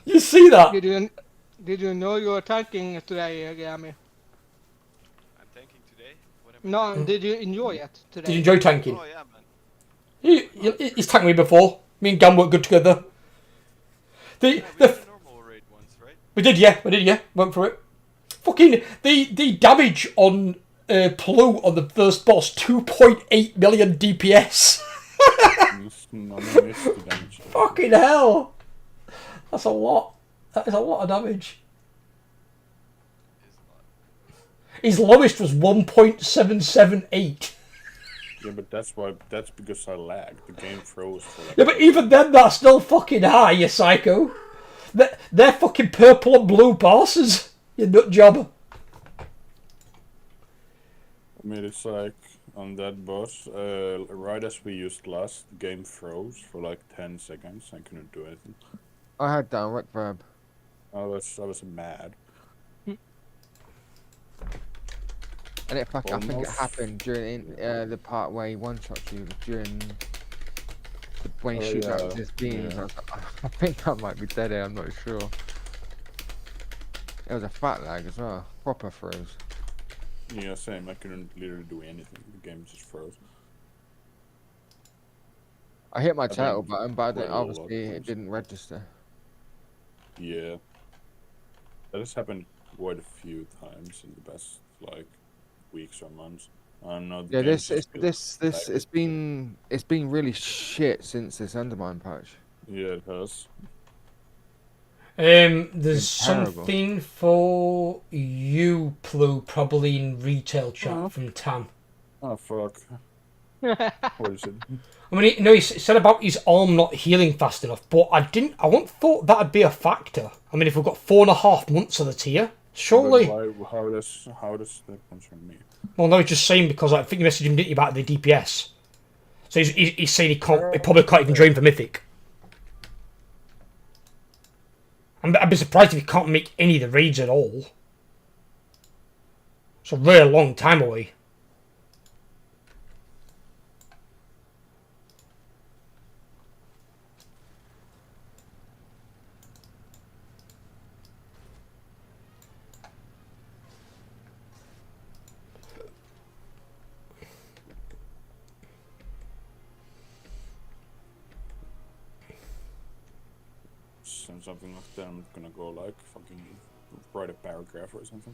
You see that? Did you know you were tanking today, Gami? I'm tanking today. No, did you enjoy it today? Did you enjoy tanking? Oh yeah, man. He's tanked me before. Me and Gam worked good together. We did a normal raid once, right? We did, yeah. Went for it. Fucking the damage on Plue on the first boss, 2.8 million DPS. Fucking hell. That's a lot. That is a lot of damage. His lowest was 1.778. Yeah, but that's because I lagged. The game froze for like... Yeah, but even then, that's still fucking high, you psycho. They're fucking purple and blue bosses, you nut job. I mean, it's like, on that boss, right as we used last, the game froze for like 10 seconds. I couldn't do anything. I had direct verb. I was mad. And I think it happened during the part where he one-shots you during when he shoots out with his beams. Yeah. I think I might be dead here, I'm not sure. It was a fat lag as well. Proper froze. Yeah, same. I couldn't literally do anything. The game just froze. I hit my title button, but obviously it didn't register. Yeah. That has happened quite a few times in the past, like, weeks or months. I'm not. Yeah, it's been really shit since this Undermine patch. Yeah, it has. There's something for you, Plue, probably in retail chat from Tam. Oh fuck. What is it? I mean, he said about his arm not healing fast enough, but I wouldn't thought that'd be a factor. I mean, if we've got 4.5 months of the tier, surely. But how does that concern me? Well, no, he's just saying because I think you messaged him, didn't you, about the DPS. So he's saying he probably can't even drain for Mythic. I'd be surprised if he can't make any of the raids at all. It's a really long time away. on something like that, I'm gonna go like fucking write a paragraph or something.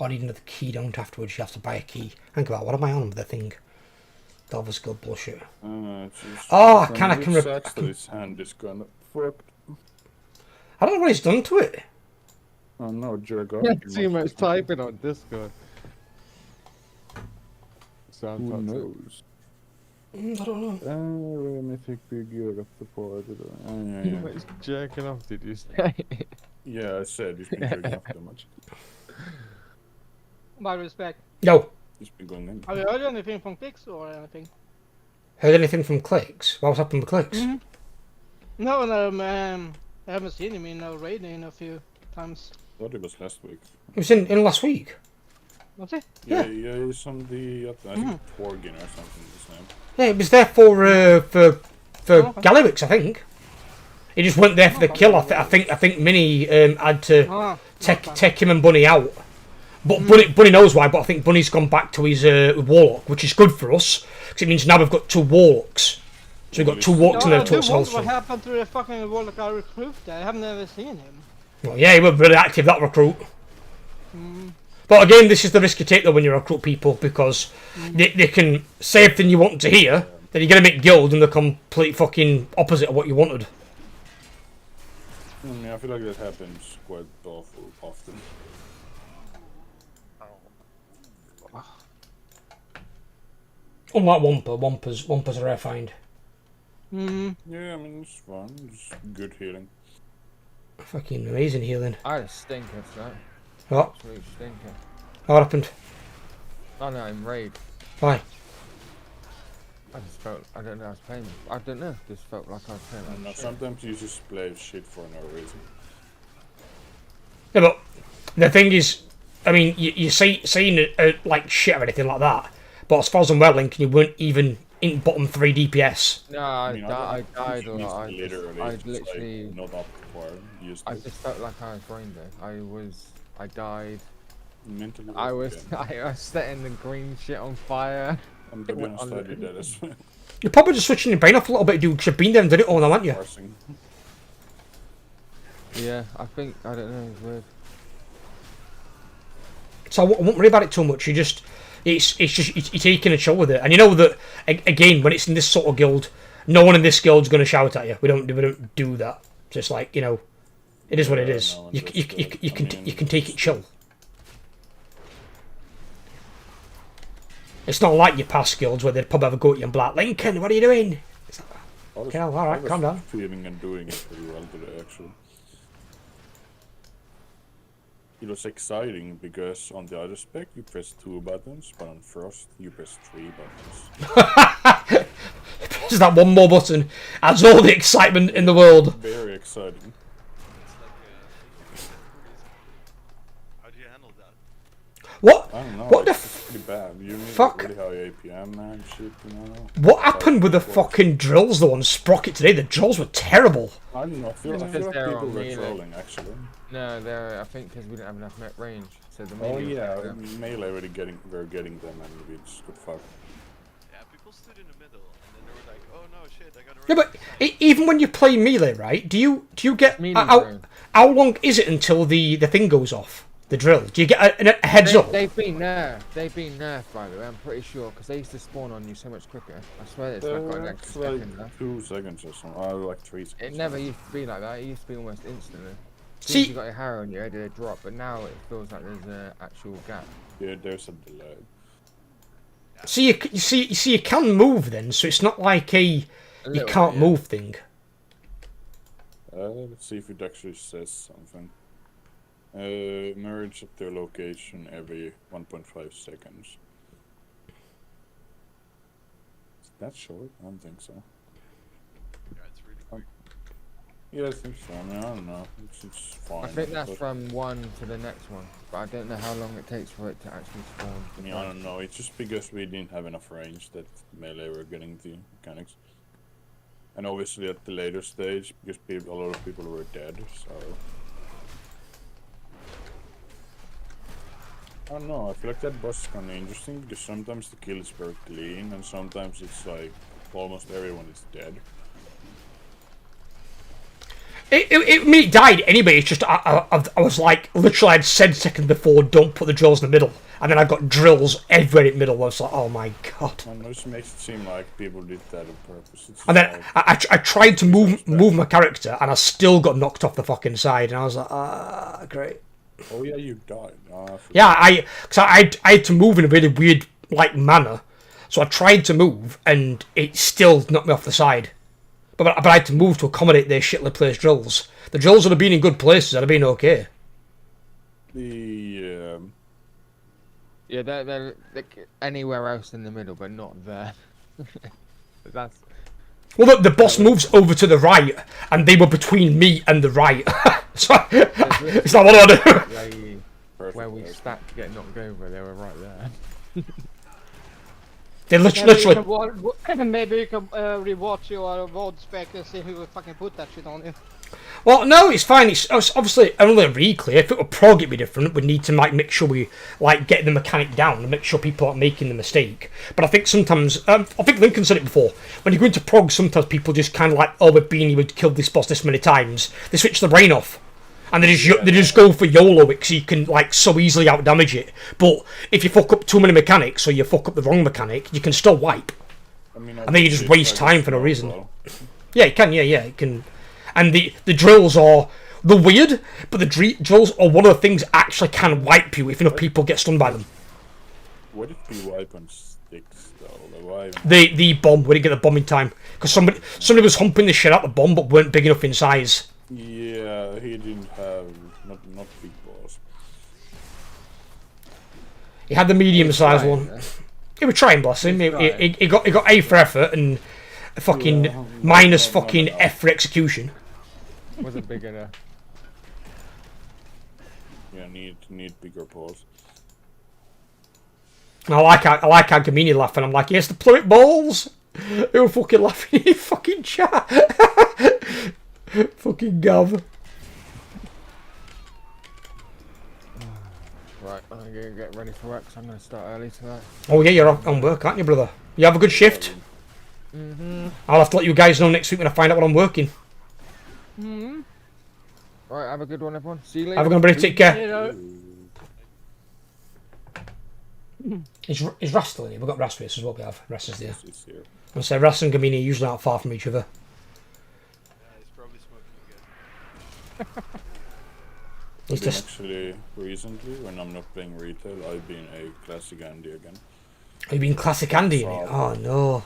I need another key, don't afterwards. You have to buy a key. Think about what am I on with the thing? That was good bullshit. Oh, I can. His hand is kind of fucked. I don't know what he's done to it. Oh no, jerk off. Too much typing on Discord. Sounds Who knows? I don't know. Let me think figure up the part. Too much jerking off, did you say? Yeah, I said he's been jerking off too much. By respect. No. He's been going in. Have you heard anything from Clicks or anything? Heard anything from Clicks? What's happened with Clicks? No, I haven't seen him in a raid in a few times. I thought it was last week. He was in last week. Was he? Yeah, he's on the, I think, Torgin or something, his name. Yeah, it was there for Galliwix, I think. He just went there for the kill. I think Minnie had to take him and Bunny out. But Bunny knows why, but I think Bunny's gone back to his Warlock, which is good for us, because it means now we've got 2 Warlocks. So we've got 2 Warlocks in there to us. What happened to the fucking Warlock I recruited? I have never seen him. Well, yeah, he was really active, that recruit. But again, this is the risk you take though when you recruit people, because they can say everything you want to hear, then you're going to make guild and the complete fucking opposite of what you wanted. I feel like that happens quite often. Unlike Wamper's a rare find. Yeah, I mean, it's fun. It's good healing. Fucking amazing healing. I had a stinker, right? What? Absolute stinker. What happened? Oh no, in raid. Why? I just felt, I don't know, I was playing, I don't know, just felt like I was playing like shit. Sometimes you just play shit for no reason. Yeah, but the thing is, I mean, you saying like shit or anything like that, but as far as I'm well, Link, you weren't even in bottom 3 DPS. No, I died a lot. I literally not up for I just felt like I was brain dead. I died. Mentally I was setting the green shit on fire. I'm to be honest, I did that as well. You're probably just switching your brain off a little bit, dude, because you've been there and did it all now, haven't you? Yeah, I think, I don't know, it's weird. So I won't worry about it too much. It's just you're taking a chill with it, and you know that again when it's in this sort of guild, no one in this guild's gonna shout at you. We don't do that. Just like, you know, it is what it is. You can take it chill. It's not like your past guilds where they'd probably have a go at you and be like, Lincoln, what are you doing? It's like, okay, all right, calm down. Feeling and doing it pretty well today, actually. It was exciting because on the other spec you press 2 buttons, but on Frost you press 3 buttons. Just that one more button adds all the excitement in the world. Very exciting. How do you handle that? What? I don't know. What the pretty bad. You need fuck? really high APM and shit, you know. What happened with the fucking drills though on Sprocket today? The drills were terrible. I don't know. I feel like people were trolling actually. No, I think because we didn't have enough range. So the melee melee were getting them, and it's good fuck. Yeah, people stood in the middle, and then they were like, "Oh no, shit, I gotta." Yeah, but even when you play melee, right? Do you get how long is it until the thing goes off? The drill. Do you get a heads up? They've been nerfed. They've been nerfed, by the way. I'm pretty sure because they used to spawn on you so much quicker. I swear it's like got an extra second left. 2 seconds or something. Oh, like 3 seconds. It never used to be like that. It used to be almost instantly. See, you got your hair on your head, it drop, but now it feels like there's an actual gap. Yeah, there's a delay. See, you can move then, so it's not like you can't move thing. Let's see if it actually says something. Merge at their location every 1.5 seconds. Is that short? I don't think so. Yeah, it's really quick. Yeah, I think so. I mean, I don't know. It's fine. I think that's from one to the next one, but I don't know how long it takes for it to actually spawn. I mean, I don't know. It's just because we didn't have enough range that melee were getting the mechanics. And obviously at the later stage, because a lot of people were dead, so... don't know, I feel like that boss is kind of interesting because sometimes the kill is very clean and sometimes it's like almost everyone is dead. It died anyway. It's just I was like, literally, I'd said second before, don't put the drills in the middle, and then I got drills everywhere in the middle. I was like, oh my god. And this makes it seem like people did that on purpose. And then I tried to move my character, and I still got knocked off the fucking side, and I was like, great. Oh yeah, you died. Yeah, I had to move in a really weird like manner, so I tried to move, and it still knocked me off the side. But I had to move to accommodate their shitly placed drills. The drills would have been in good places, I'd have been okay. Yeah, they're anywhere else in the middle, but not there. That's. Well, the boss moves over to the right, and they were between me and the right. So it's like, what do I do? Where we stacked to get knocked over, they were right there. They literally. Maybe you can rewatch your VOD spec and see who would fucking put that shit on you. Well, no, it's fine. It's obviously only a reclear. If it were prog, it'd be different. We'd need to like make sure we like get the mechanic down and make sure people aren't making the mistake. But I think sometimes, I think Lincoln said it before. When you go into prog, sometimes people just kind of like, oh, with Beanie would kill this boss this many times. They switch the brain off. And they just go for YOLO it, so you can like so easily out damage it. But if you fuck up too many mechanics or you fuck up the wrong mechanic, you can still wipe. And then you just waste time for no reason. Yeah, it can. Yeah, it can. And the drills are weird, but the drills are one of the things that actually can wipe you if enough people get stunned by them. Would it be wipe on sticks though? The bomb, we didn't get the bomb in time because somebody was humping the shit out the bomb, but weren't big enough in size. Yeah, he didn't have not big balls. He had the medium-sized one. He was trying, bless him. He got A for effort and a fucking minus fucking F for execution. Wasn't big enough. Yeah, need bigger balls. I like how Gamini laughing. I'm like, yes, the pluric balls. They were fucking laughing in fucking chat. Fucking Gav. Right, I'm gonna get ready for work, so I'm gonna start early tonight. Oh yeah, you're on work, aren't you, brother? You have a good shift. I'll have to let you guys know next week when I find out what I'm working. Right, have a good one, everyone. See you later. Have a good one, buddy. Take care. Is Ras still in here? We've got Ras with us as well. We have Ras is there. I say Ras and Gamini are usually not far from each other. He's probably smoking again. Actually, recently, when I'm not playing retail, I've been a classic Andy again. Have you been classic Andy in it? Oh no.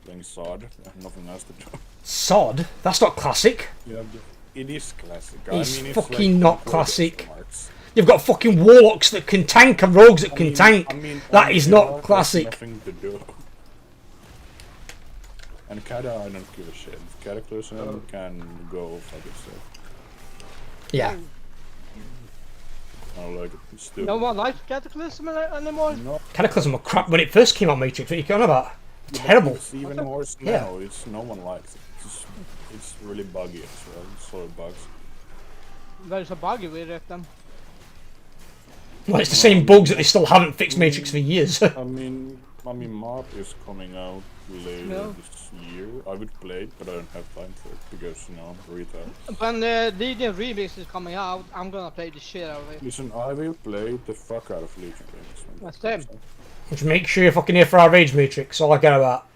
Playing Sod, nothing else to do. Sod? That's not classic. Yeah, it is classic. It's it's fucking like not classic. You've got fucking warlocks that can tank and rogues that can tank. That is not classic. Nothing to do. And Kada, I don't give a shit. Cataclysm can go fuck itself. Yeah. I like it. It's stupid. No one likes Cataclysm anymore? No. Cataclysm was crap when it first came out, Matrix. What are you going on about? Terrible. It's even worse now. It's no one likes it. It's really buggy as well. So it bugs. There's a buggy with it then. Well, it's the same bugs that they still haven't fixed Matrix for years. I mean, MARP is coming out later this year. I would play it, but I don't have time for it because, you know, retail. When the Legion Remix is coming out, I'm gonna play the shit out of it. Listen, I will play the fuck out of Legion Remix. That's them. Just make sure you're fucking here for our Rage Matrix. All I care about.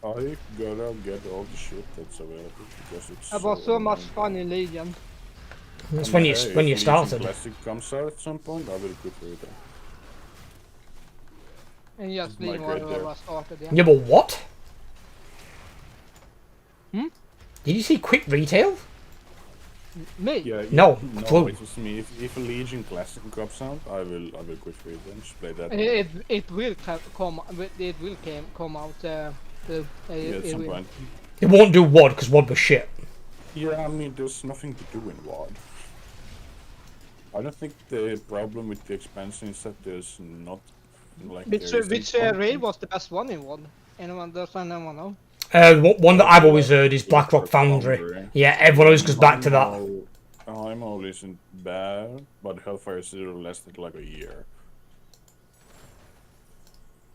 I gotta get all the shit that's available because it's. I was so much fun in Legion. That's when you started. Classic comes out at some point, I will quit retail. And just leave what I started, yeah. Yeah, but what? Hmm? Did you say quit retail? Me? Yeah, no, no, it was me. If a Legion Classic comes out, I will quit retail and just play that. It will come out. Yeah, at some point. It won't do WOD because WOD was shit. Yeah, I mean, there's nothing to do in WOD. I don't think the problem with the expansion is that there's not like. Which raid was the best one in WOD? Does anyone know? One that I've always heard is Blackrock Foundry. Yeah, everyone always goes back to that. Highmole isn't bad, but Hellfire Zero lasted like a year.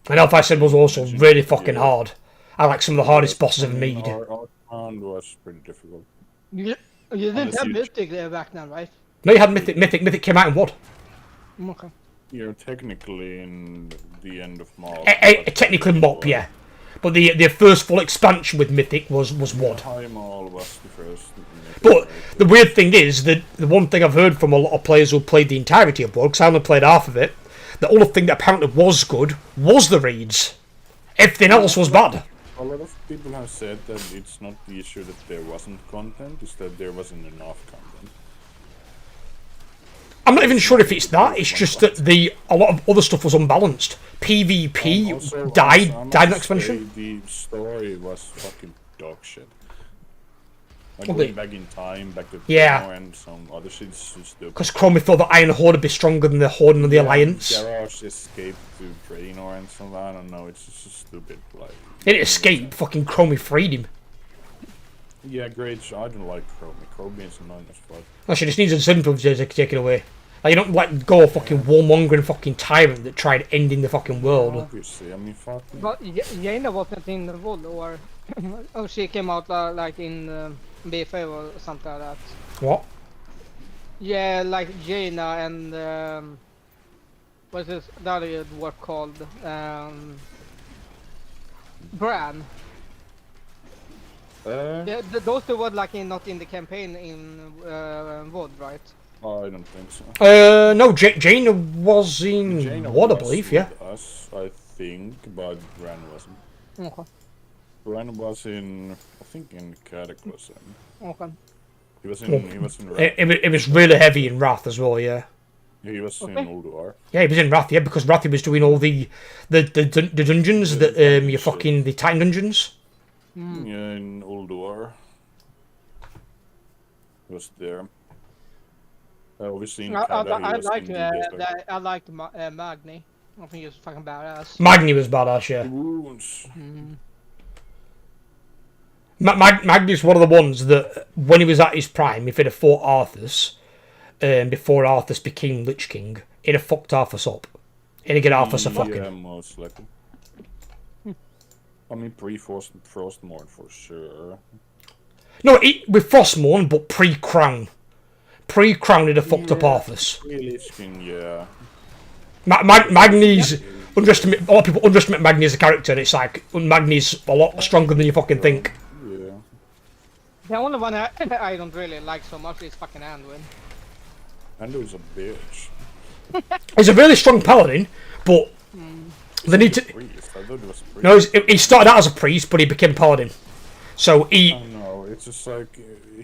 And Hellfire Sid was also really fucking Yeah. hard. I like some of the hardest bosses ever made. Our round was pretty difficult. You didn't Unless have you- Mythic back then, right? No, you had Mythic. Mythic came out in WoD. Okay. You're technically in the end of March. Technically MOP, yeah. But the first full expansion with Mythic was WoD. Highmole was the first. But the weird thing is that the one thing I've heard from a lot of players who played the entirety of WoD, because I only played half of it, the only thing that apparently was good was the raids. Everything else was bad. A lot of people have said that it's not the issue that there wasn't content, it's that there wasn't enough content. I'm not even sure if it's that. It's just that a lot of other stuff was unbalanced. PvP Also, died I in must expansion. say the story was fucking dog shit. Like Well, going back in time, back to Yeah. Draenor and some other shit's just stupid. Because Chromie thought the Iron Horde would be stronger than the Horde and the Alliance. Garage escaped to Draenor and some. I don't know. It's just stupid. Like He didn't escape. Fucking Chromie freed him. yeah, great. I don't like Chromie. Chromie is annoying as fuck. Actually, just needs a symptoms to take it away. Like, you don't let go of fucking warmongering fucking tyrant that tried ending the fucking world. Obviously, I mean, fuck. But Jaina wasn't in the WoD, or oh, she came out like in BFA or something like that. What? Yeah, like Jaina and what's this the other dwarf called? Bran. Yeah, those two were like not in the campaign in WoD, right? I don't think so. No, Jaina was in Jaina WoD, I was believe, with yeah. us, I think, but Bran wasn't. Okay. Bran was in, I think, in Cataclysm. Okay. He was in. He was in. Wrath. It was really heavy in Wrath as well, yeah. He was in Okay. Ulduar. Yeah, he was in Wrath, yeah, because Wrath he was doing all the dungeons that you fucking the Titan dungeons. Yeah, in Ulduar. He was there. Obviously in I Kada, he like was in the desert. I liked Magni. I think he was fucking badass. Magni was badass, yeah. Wounds. Magni's one of the ones that, when he was at his prime, if he'd have fought Arthas, before Arthas became Lich King, he'd have fucked Arthas up. He'd have get Arthas a fucking... Yeah, most likely. I mean, pre-Frostmourne for sure. No, with Frostmourne, but pre-Crown. Pre-Crown he'd have fucked up Arthas. Lich King, yeah. Magni's... A lot of people underestimate Magni as a character, and it's like, Magni's a lot stronger than you fucking think. Yeah. The only one I don't really like so much is fucking Anduin. Anduin's a bitch. He's a really strong paladin, but they need to... Priest. I thought he was a priest. No, he started out as a priest, but he became paladin. So he... I don't know, it's just like,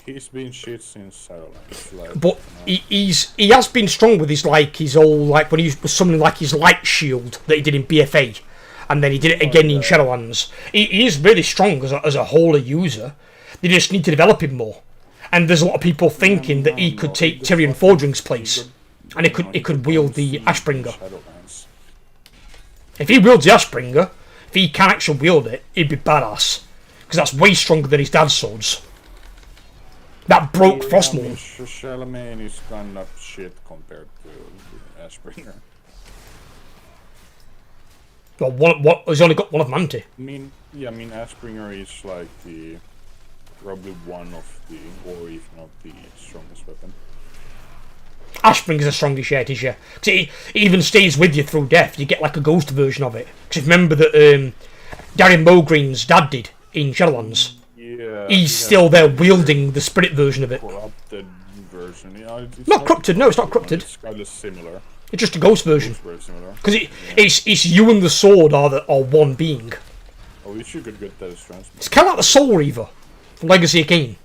he's been shit since Shadowlands. Like, But he has been strong with his whole when he was summoning like his light shield that he did in BFA, and then he did it again in Shadowlands. He is really strong as a whole user. They just need to develop him more. And there's a lot of people thinking that he could take Tyrion Fordring's place, and he could wield the Ashbringer. Shadowlands. If he wields the Ashbringer, if he can actually wield it, he'd be badass, because that's way stronger than his dad's swords. That broke Frostmourne. I mean, Charlemagne is kind of shit compared to Ashbringer. Well, he's only got one of Manti. I mean, Ashbringer is like probably one of the, or if not the strongest weapon. Ashbringer's the strongest yet, is yeah. Because it even stays with you through death. You get like a ghost version of it. Because remember that Darren Mogreen's dad did in Shadowlands. Yeah. He's still there wielding the spirit version of it. Corrupted version. Yeah, it's Not corrupted, no, it's not corrupted. It's kind of similar. It's just a ghost version. It's very similar. Because it's you and the sword are one being. I wish you could get that as transmitted. It's kind of like the Soul Reaver from Legacy of Kain.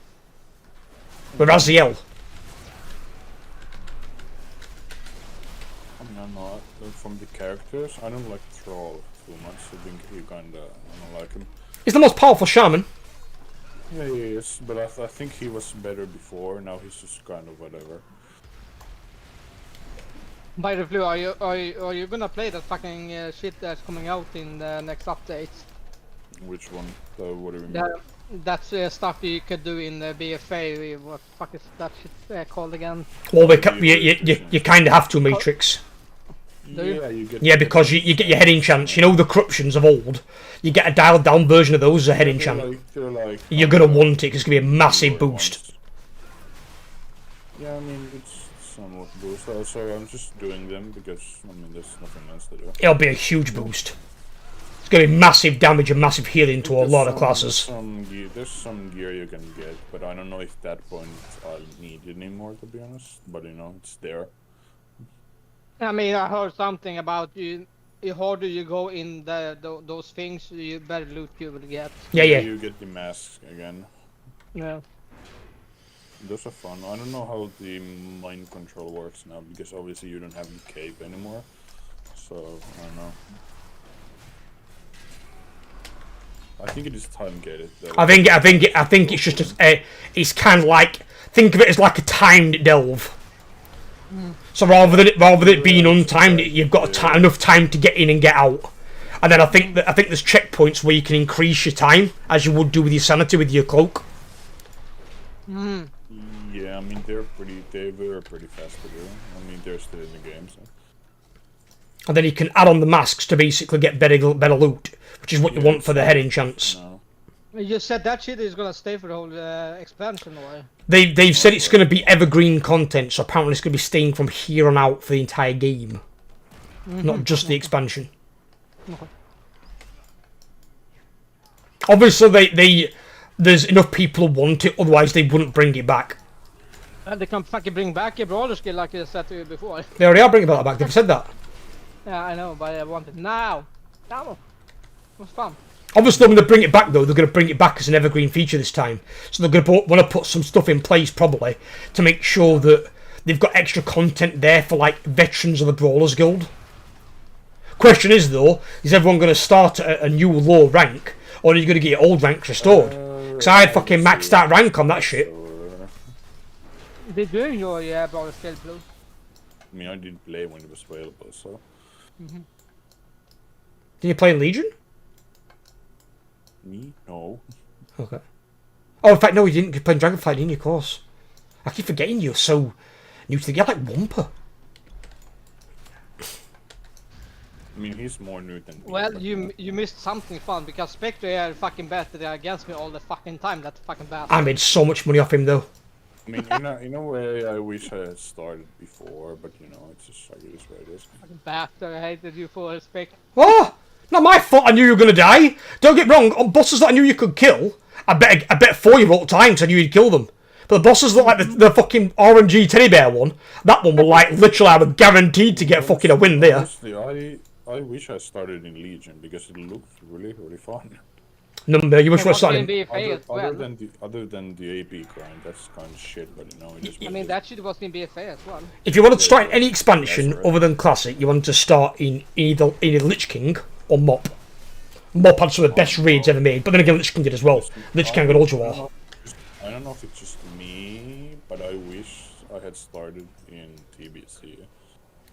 With Raziel. I mean, I'm not from the characters. I don't like Thrall too much. I think he kinda, I don't like him. He's the most powerful shaman. Yeah, he is, but I think he was better before. Now he's just kind of whatever. By the blue, are you gonna play that fucking shit that's coming out in the next update? Which one? What do you mean? That's stuff you could do in the BFA. What the fuck is that shit called again? Well, you kind of have to, Matrix. Yeah, you get. Yeah, because you get your heading chance. You know the corruptions of old. You get a dialed down version of those as a heading chant. You're gonna want it because it's gonna be a massive boost. Yeah, I mean it's somewhat boost. Also, I'm just doing them because I mean there's nothing else to do. It'll be a huge boost. It's gonna be massive damage and massive healing to a lot of classes. There's some gear you can get, but I don't know if that point I'll need it anymore, to be honest. But you know, it's there. I mean, I heard something about the harder you go in those things, you better loot you will get. Yeah. You get the masks again. Yeah. Those are fun. I don't know how the mind control works now, because obviously you don't have the cape anymore. So, I don't know. I think it is time gated though. I think it's just it's kind of like, think of it as like a timed delve. So rather than it being untimed, you've got enough time to get in and get out. And then I think there's checkpoints where you can increase your time as you would do with your sanity with your cloak. Yeah, I mean they were pretty fast to do. I mean they're still in the game, so. And then you can add on the masks to basically get better loot, which is what you want for the heading chance. No. You said that shit is gonna stay for the whole expansion, or? They've said it's going to be evergreen content, so apparently it's going to be staying from here on out for the entire game, not just the expansion. Okay. Obviously, there's enough people who want it, otherwise they wouldn't bring it back. And they can fucking bring back a brawler skill like I said to you before. They already are bringing that back. They've said that. Yeah, I know, but I want it now. Now, it was fun. Obviously, when they bring it back, though, they're going to bring it back as an evergreen feature this time. So they're going to want to put some stuff in place, probably, to make sure that they've got extra content there for, like, veterans of the Brawlers Guild. Question is, though, is everyone going to start at a new low rank, or are you going to get your old rank restored? Because I had fucking maxed out rank on that shit. Did you enjoy Brawler skill, Blue? I mean, I didn't play when it was available, so. Did you play in Legion? Me? No. Okay. Oh, in fact, no, you didn't. You played Dragonflight, didn't you, of course? I keep forgetting you're so new to the game. You're like Wumpa. I mean, he's more new than me. Well, you missed something fun, because Spectre are fucking better against me all the fucking time, that fucking bad. I made so much money off him, though. I mean, in a way, I wish I had started before, but you know, it's just like it is what it is. Fucking bastard, I hated you for Spectre. Oh! Not my fault I knew you were going to die. Don't get wrong, on bosses that I knew you could kill, I bet 4 you rolled times I knew you'd kill them. But the bosses that like the fucking RNG teddy bear one, that one were like, literally, I was guaranteed to get fucking a win there. Honestly, I wish I started in Legion, because it looked really, really fun. Number, you wish we were starting. Other than the AP grind, that's kind of shit, but you know, it is. I mean, that shit was in BFA as well. If you wanted to start in any expansion other than Classic, you wanted to start in either Lich King or Mop. Mop had some of the best raids ever made, but then again, Lich King did as well. Lich King got Ultra War. I don't know if it's just me, but I wish I had started in TBC.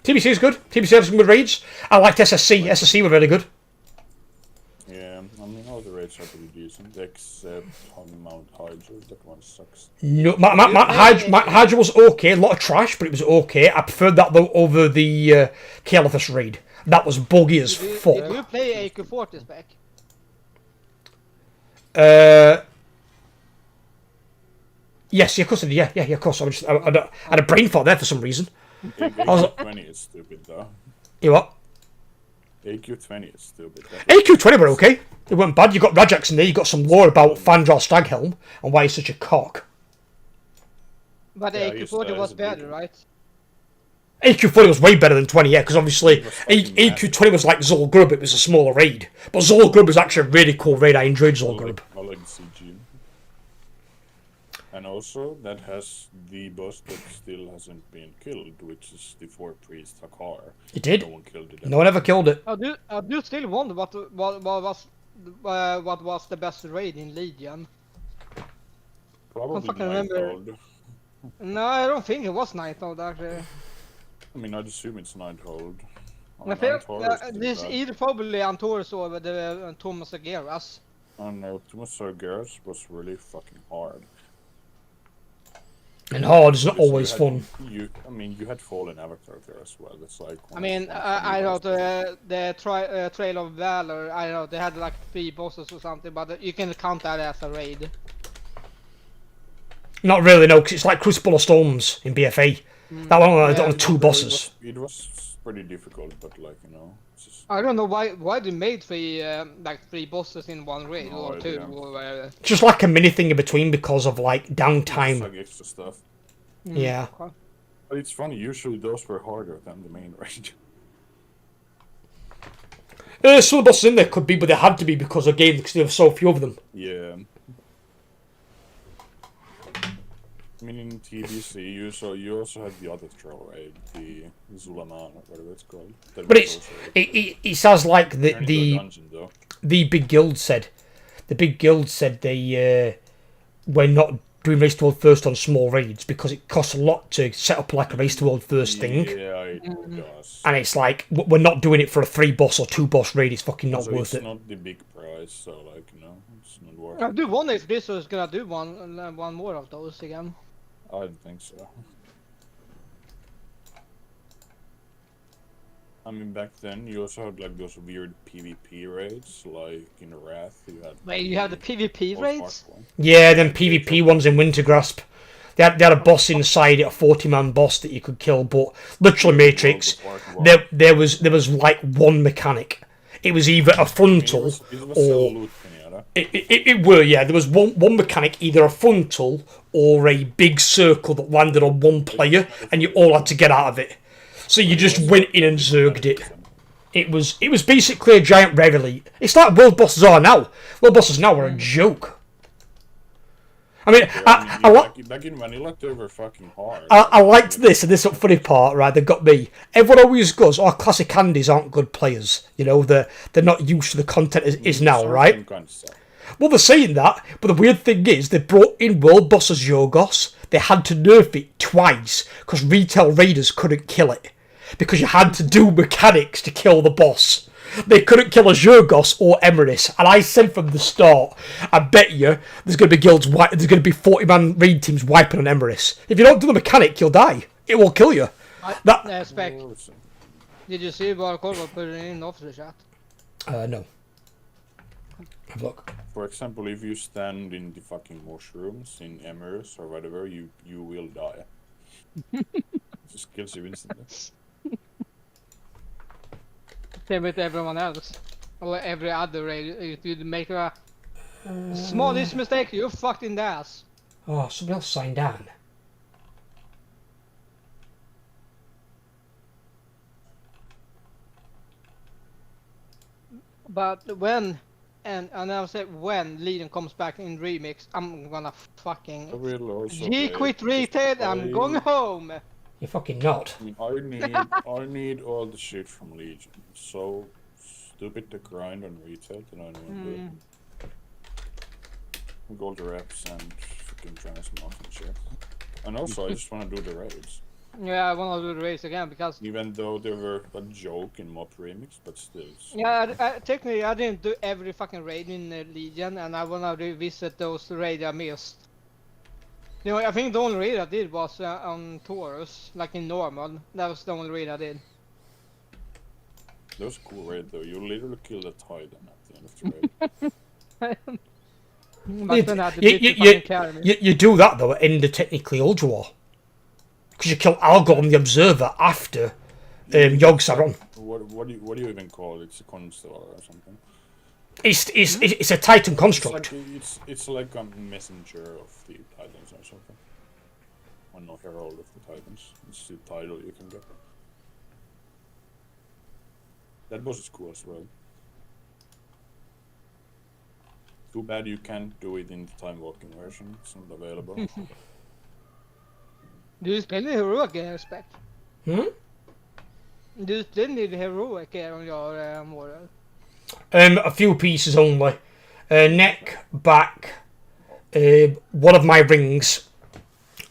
TBC is good. TBC had some good raids. I liked SSC. SSC were really good. Yeah, I mean, all the raids are pretty decent, except on Mount Hydra. That one sucks. No, Mount Hydra was okay. A lot of trash, but it was okay. I preferred that, though, over the Caliphus raid. That was buggy as fuck. Did you play AQ40 spec? Yes, of course I did. Yeah, of course. I had a brain fart there for some reason. AQ20 is stupid, though. You what? AQ20 is stupid. AQ20 were okay. It weren't bad. You got Rajax in there. You got some lore about Fandral Staghelm and why he's such a cock. But yeah, AQ40 was better, right? AQ40 was way better than 20, yeah, because obviously AQ20 was like Zol Grub. It was a smaller raid. But Zol Grub was actually a really cool raid. I enjoyed Zol Grub. I like CG. And also, that has the boss that still hasn't been killed, which is the 4 Priest Hakar. It did? No one killed it. No one ever killed it. I do still wonder what was the best raid in Legion. Probably I remember. No, I don't think it was Nighthold, actually. I mean, I'd assume it's Nighthold. I think this either probably Antaurus or the Thomas Aguirre's. I don't know, Garrus was really fucking hard. And hard is not Because always fun. You had Fallen Avatar there as well. It's like. I mean, I know the Trail of Valor. I know they had like 3 bosses or something, but you can count that as a raid. Not really, no, because it's like Crucible of Storms in BFA. That one on 2 bosses. It was pretty difficult, but like just... I don't know why they made 3 bosses in one raid or 2 or whatever. Just like a mini thing in between because of like downtime. Like extra stuff. Yeah. Okay. But it's funny. Usually those were harder than the main raid. Some of the bosses in there could be, but they had to be because again, because there were so few of them. Yeah. I mean, in TBC, you also had the other troll raid, the Zulaman, or whatever it's called. But it sounds like the big guild said. The big guild said they were not doing Race to World First on small raids because it costs a lot to set up like a Race to World First thing. Yeah, it does. And it's like, we're not doing it for a 3 boss or 2 boss raid, it's fucking not worth it. It's not the big price, so like, it's not worth I it. do wonder if this is gonna do one more of those again. I don't think so. I mean, back then you also had like those weird PvP raids, like in Wrath you had. Wait, you have the PvP raids? Yeah, then PvP ones in Wintergrasp. They had a boss inside it, a 40-man boss that you could kill, but literally Matrix, there was like one mechanic. It was either a frontal or... It were, yeah. There was one mechanic, either a frontal or a big circle that landed on one player, and you all had to get out of it. So you just went in and zerged it. It was basically a giant Rev Elite. It's like world bosses are now. World bosses now are a joke. I mean, back in vanilla they were fucking hard. I liked this, and this is the funny part, right? They got me. Everyone always goes, "Oh, classic Candies aren't good players." You know, they're not used to the content as is now, right? Well, they're saying that, but the weird thing is, they brought in World Boss as Yogos. They had to nerf it twice because retail raiders couldn't kill it because you had to do mechanics to kill the boss. They couldn't kill a Yogos or Emeris, and I said from the start, I bet you there's going to be guilds. There's going to be 40-man raid teams wiping on Emeris. If you don't do the mechanic, you'll die. It will kill you. Spec. Did you see Warcraft put it in off the chat? No. Have a look. For example, if you stand in the fucking mushrooms in Emeris or whatever, you will die. It just kills you instantly. Same with everyone else. Or every other raid. If you make a smallest mistake, you're fucked in the ass. Oh, somebody else signed on. But when, and I'll say when Legion comes back in Remix, I'm gonna fucking quit retail, I'm going home. You're fucking not. I need all the shit from Legion. It's so stupid to grind on retail that I don't want to do it. Gold reps and fucking transmog and shit. And also I just want to do the raids. Yeah, I want to do the raids again because... Even though they were a joke in Mob Remix, but still. Yeah, technically I didn't do every fucking raid in Legion, and I want to revisit those raids I missed. You know, I think the only raid I did was on Taurus, like in normal. That was the only raid I did. That was a cool raid though. You literally killed a Titan at the end of the raid. You do that though at end of technically Ultra War. Because you kill Algor on the Observer after Yogg-Saron. What do you even call it? It's a Constellar or something. It's a Titan construct. It's like a messenger of the Titans or something. Or no, herald of the Titans. It's the title you can get. That boss is cool as well. Too bad you can't do it in the time walking version. It's not available. Do you still need heroic gear, Spec? Hmm? Do you still need heroic gear on your model? A few pieces only. Neck, back, one of my rings,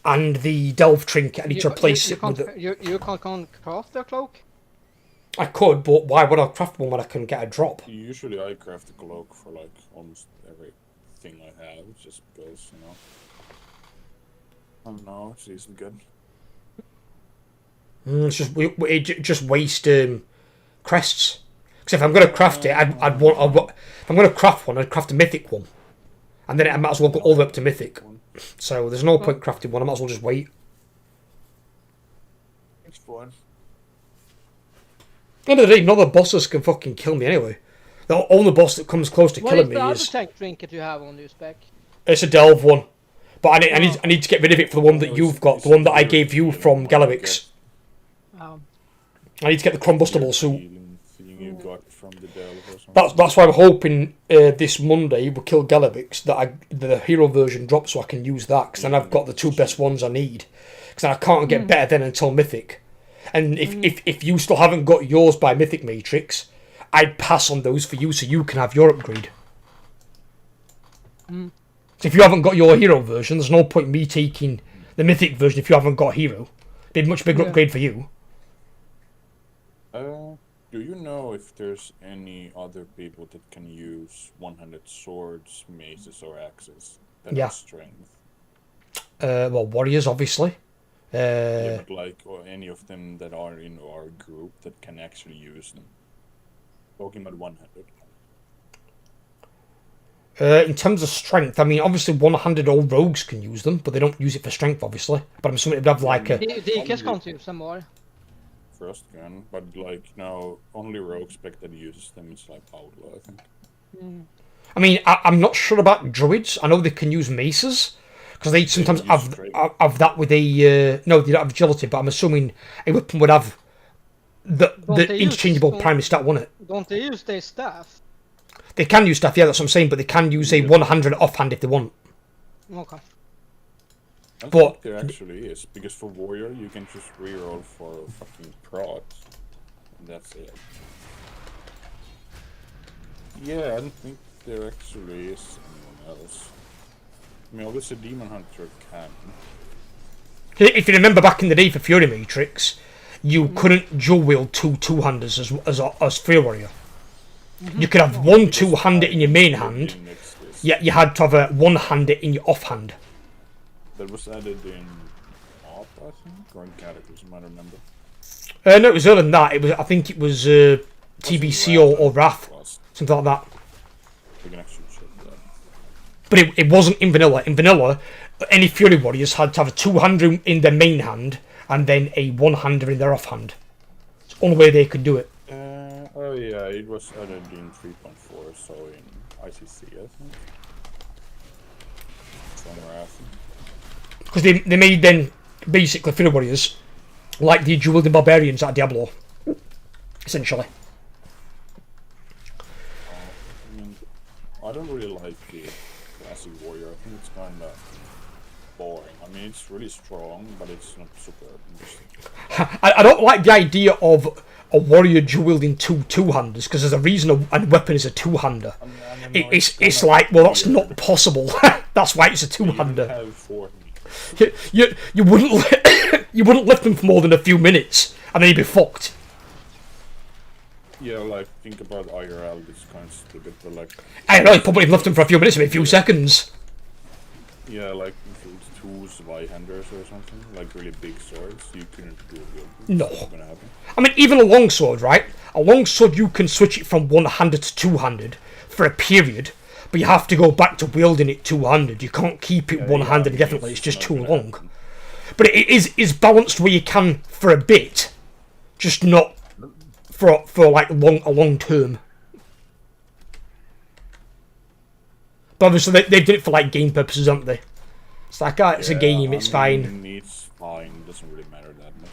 and the Delve Trinket. I need to replace it with you can't craft the cloak? I could, but why would I craft one when I can get a drop? Usually I craft a cloak for like almost everything I have, just because, you know. I don't know, it's easily good. It's just waste crests. Because if I'm going to craft it, if I'm going to craft one, I'd craft a mythic one. And then I might as well go all the way up to mythic. So there's no point crafting one, I might as well just wait. It's fun. At the end of the day, none of the bosses can fucking kill me anyway. The only boss that comes close to killing me is... What is the other tank trinket you have on your spec? It's a delve one. But I need to get rid of it for the one that you've got, the one that I gave you from Gallavix. I need to get the combustible suit. That's why I'm hoping this Monday we'll kill Gallavix, that the hero version drops so I can use that, because then I've got the 2 best ones I need. Because I can't get better then until Mythic. And if you still haven't got yours by Mythic Matrix, I'd pass on those for you so you can have your upgrade. So if you haven't got your hero version, there's no point me taking the Mythic version if you haven't got hero. Be a much bigger upgrade for you. Do you know if there's any other people that can use 100 swords, maces, or axes that have strength? Well, warriors, obviously. Yeah, but like, or any of them that are in our group that can actually use them. Talking about 100. In terms of strength, I mean, obviously 100 old rogues can use them, but they don't use it for strength, obviously. But I'm assuming it'd have like a... DKs can't use them more. First gun, but like now only rogue spec that uses them is like outlaw, I think. I mean, I'm not sure about druids. I know they can use maces, because they sometimes have that with a... no, they don't have agility, but I'm assuming a weapon would have the interchangeable primary stat, wouldn't it? Don't they use their staff? They can use staff, yeah, that's what I'm saying, but they can use a 100 offhand if they want. Okay. I think there actually is, because for warrior you can just reroll for fucking prod, and that's it. Yeah, I don't think there actually is anyone else. I mean, obviously Demon Hunter can. If you remember back in the day for Fury Matrix, you couldn't dual wield 2-handers as Fury Warrior. You could have 1 2-hander in your main hand, yet you had to have a 1-hander in your offhand. That was added in Op, I think, or in Cataclysm, I don't remember. No, it was earlier than that. I think it was TBC or Wrath, something like that. We can actually check that. But it wasn't in Vanilla. In Vanilla, any Fury Warriors had to have a 2-hander in their main hand, and then a 1-hander in their offhand. It's the only way they could do it. Oh yeah, it was added in 3.4, so in ICC, I think. Somewhere, I think. Because they made then basically Fury Warriors like the dual wielding barbarians at Diablo, essentially. I mean, I don't really like the classic warrior. I think it's kind of boring. I mean, it's really strong, but it's not super interesting. I don't like the idea of a warrior dual wielding 2-handers, because there's a reason a weapon is a 2-hander. It's like, well, that's not possible. That's why it's a 2-hander. You wouldn't lift them for more than a few minutes, and then you'd be fucked. Yeah, like, think about IRL, it's kind of stupid, but like... I don't know, you probably lift them for a few minutes, maybe a few seconds. Yeah, like, if it's 2 Zweihanders or something, like really big swords, you couldn't do it. No. I mean, even a longsword, right? A longsword, you can switch it from 1-handed to 2-handed for a period, but you have to go back to wielding it 2-handed. You can't keep it 1-handed indefinitely, it's just too long. But it is balanced where you can for a bit, just not for like a long term. But obviously they've done it for like game purposes, haven't they? It's like, it's a game, it's fine. It's fine, it doesn't really matter that much.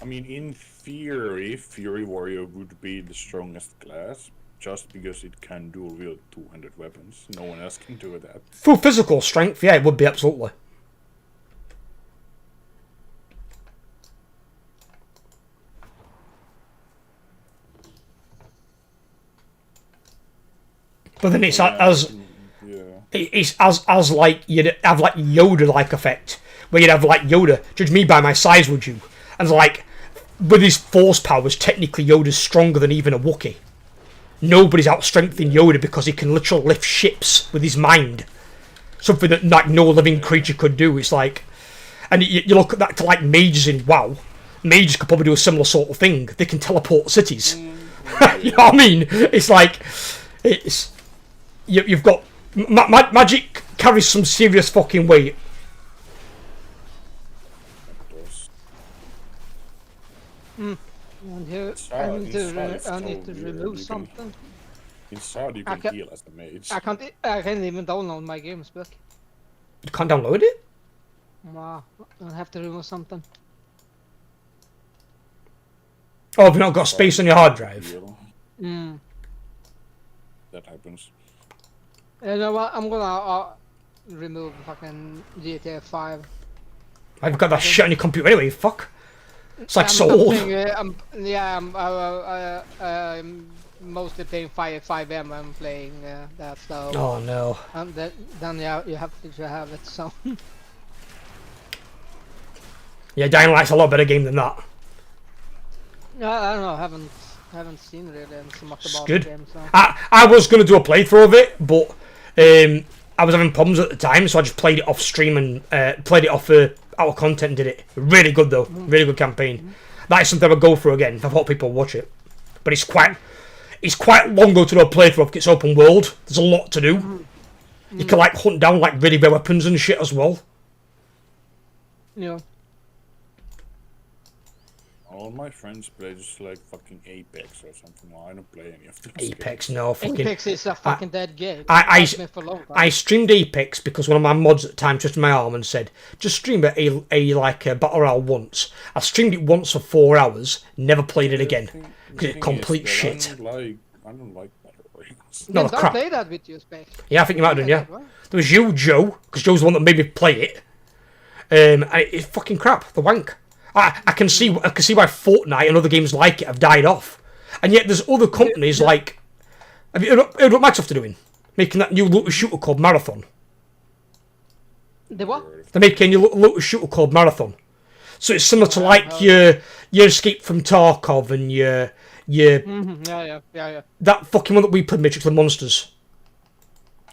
I mean, in theory, Fury Warrior would be the strongest class, just because it can dual wield 200 weapons. No one else can do that. For physical strength, yeah, it would be, absolutely. But then it's as like you'd have like Yoda like effect, where you'd have like Yoda, judge me by my size, would you? And like, with his force powers, technically Yoda's stronger than even a Wookiee. Nobody's outstrengthening Yoda because he can literally lift ships with his mind. Something that like no living creature could do. It's like, and you look at that to like mages in WoW. Mages could probably do a similar sort of thing. They can teleport cities. You know what I mean? It's like, it's you've got magic carries some serious fucking weight. And here, I need to remove something. Inside you can heal as the mage. I can't even download my games book. You can't download it? Nah, I have to remove something. Oh, have you not got space on your hard drive? That happens. You know what? I'm gonna remove fucking GTA 5. I've got that shit on your computer anyway, fuck. It's like so old. I'm mostly playing 5M. I'm playing that, so. Oh no. And then yeah, you have to have it, so. Yeah, Dying Light's a lot better game than that. I don't know. Haven't seen really so much about Good. the game. So. I was gonna do a playthrough of it, but I was having problems at the time, so I just played it off stream and played it off out of content and did it. Really good though, really good campaign. That is something I would go through again if I thought people would watch it. But it's quite long though to do a playthrough of. It's open world. There's a lot to do. You can like hunt down like really rare weapons and shit as well. Yeah. All my friends play just like fucking Apex or something. Well, I don't play any of them. Apex, no fucking. Apex is a fucking dead game. I streamed Apex because one of my mods at the time twisted my arm and said, just stream a battle royale once. I streamed it once for 4 hours, never played it again because it's complete shit. I don't like battle royales. No, crap. Play that with you, Spec. Yeah, I think you might have done. Yeah, there was you, Joe, because Joe's the one that made me play it. And it's fucking crap. The wank. I can see why Fortnite and other games like it have died off, and yet there's other companies like. Have you heard what Microsoft are doing? Making that new looter shooter called Marathon. The what? They're making a new looter shooter called Marathon. So it's similar to like your Escape from Tarkov and your yeah. That fucking one that we played, Matrix with Monsters.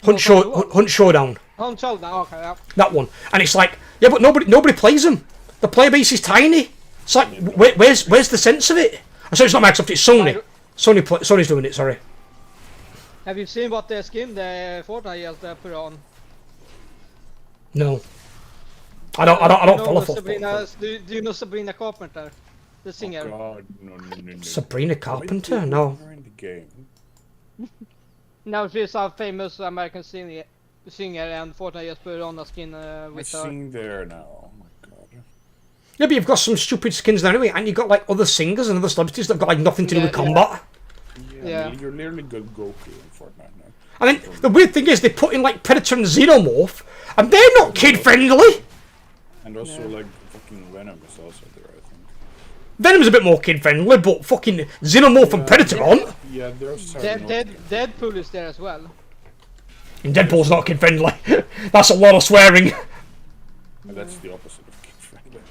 Hunt Showdown. Hunt Showdown. Okay. Yeah. That one, and it's like but nobody plays them. The player base is tiny. It's like, where's the sense of it? I say it's not Microsoft, it's Sony. Sony's doing it, sorry. Have you seen what the skin the Fortnite just put on? No. I don't follow Fortnite. Do you know Sabrina Carpenter? The singer? Oh God, no. Sabrina Carpenter? No. In the game. No, she's a famous American singer and Fortnite just put on a skin with her. I sing there now. Yeah, but you've got some stupid skins now anyway, and you've got like other singers and other celebrities that've got like nothing to do with combat. Yeah. You're literally good Goku in Fortnite now. And then the weird thing is they put in like Predator and Xenomorph, and they're not kid friendly. And also like fucking Venom is also there, I think. Venom's a bit more kid friendly, but fucking Xenomorph and Predator aren't. Yeah, there's Deadpool is there as well. And Deadpool's not kid friendly. That's a lot of swearing. And that's the opposite of kid friendly.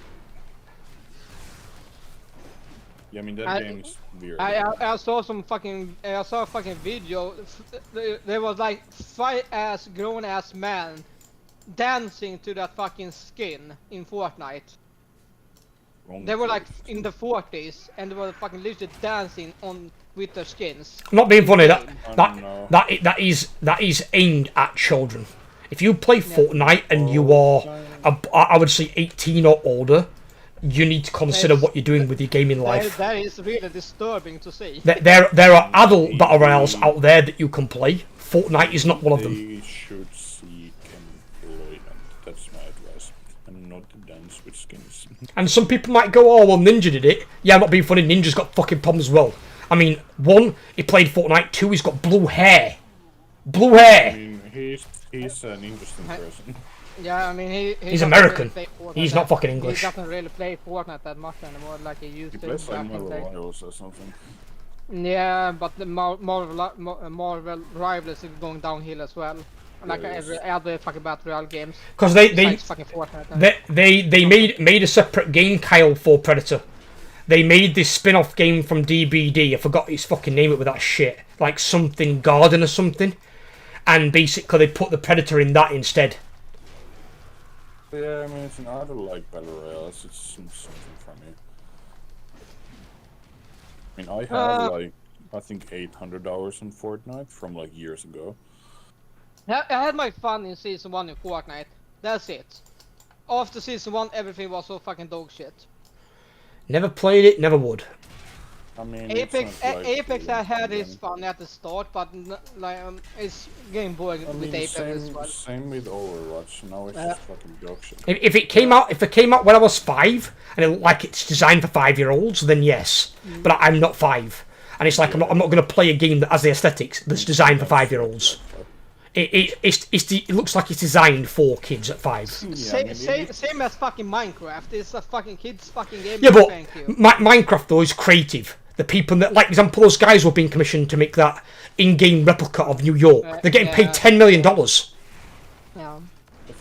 Yeah, I mean that game is weird. I saw a fucking video. There was like 5 grown ass man dancing to that fucking skin in Fortnite. They were like in the 40s and they were fucking literally dancing with their skins. I'm not being funny. That is aimed at children. If you play Fortnite and you are, I would say 18 or older, you need to consider what you're doing with your gaming life. That is really disturbing to see. There are adult battle royales out there that you can play. Fortnite is not one of them. They should seek employment. That's my advice. And not dance with skins. And some people might go, oh, well, Ninja did it. Yeah, I'm not being funny. Ninja's got fucking problems as well. I mean, 1, he played Fortnite. 2, he's got blue hair. Blue hair. I mean, he's an interesting person. Yeah, I mean, he's American. Really he's not fucking English. He doesn't really play Fortnite that much anymore, like he used to. He plays like Marvel or something. Yeah, but the Marvel Rivals is going downhill as well. like every other fucking battle royale games. Because fucking Fortnite. They made a separate game, Kyle, for Predator. They made this spin-off game from DBD. I forgot his fucking name with that shit, like something Garden or something. And basically, they put the Predator in that instead. Yeah, I mean, it's another like battle royales. It's something for me. I mean, I have like I think 800 hours in Fortnite from like years ago. I had my fun in season 1 in Fortnite. That's it. After season 1, everything was so fucking dog shit. Never played it, never would. I mean, Apex I had its its fun at the start, but like it's getting boring with Apex as well. Same with Overwatch. Now it's just fucking dog shit. If it came out when I was 5 and it's designed for 5-year-olds, then yes. But I'm not 5, and it's like I'm not going to play a game that has the aesthetics that's designed for 5-year-olds. It looks like it's designed for kids at 5. Same as fucking Minecraft. It's a fucking kids fucking game. Yeah, but Minecraft though is creative. The people that, like, example, those guys were being commissioned to make that in-game replica of New York. They're getting paid $10 million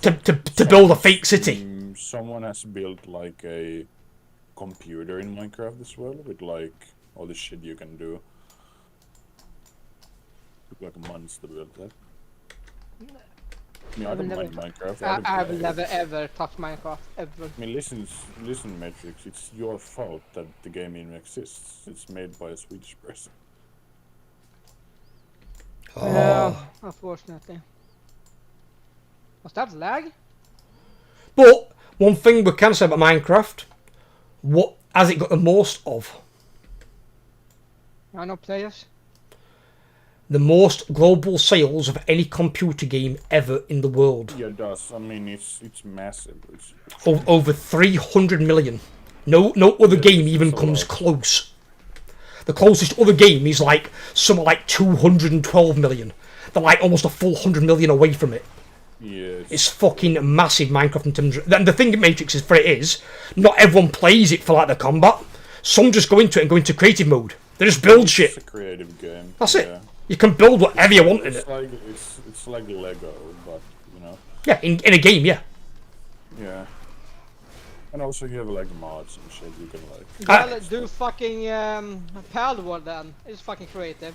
to build a fake city. Someone has built like a computer in Minecraft as well, with like all the shit you can do. Took like months to build that. I mean, I don't mind Minecraft. I've never ever touched Minecraft ever. I mean, listen, Matrix. It's your fault that the game even exists. It's made by a Swedish person. Unfortunately. Was that lag? But one thing we can say about Minecraft, what has it got the most of? I know players. The most global sales of any computer game ever in the world. Yeah, it does. I mean, it's massive. Over 300 million. No other game even comes close. The closest other game is like something like 212 million. They're like almost a full 100 million away from it. Yeah, it's fucking massive, Minecraft in terms of... And the thing Matrix is for it is, not everyone plays it for like the combat. Some just go into it and go into creative mode. They just build shit. It's a creative game. That's it. You can build whatever you want in it. It's like Lego, but you know. Yeah, in a game, yeah. Yeah. And also you have like mods and shit you can like. Well, do fucking Pal World then. It's fucking creative.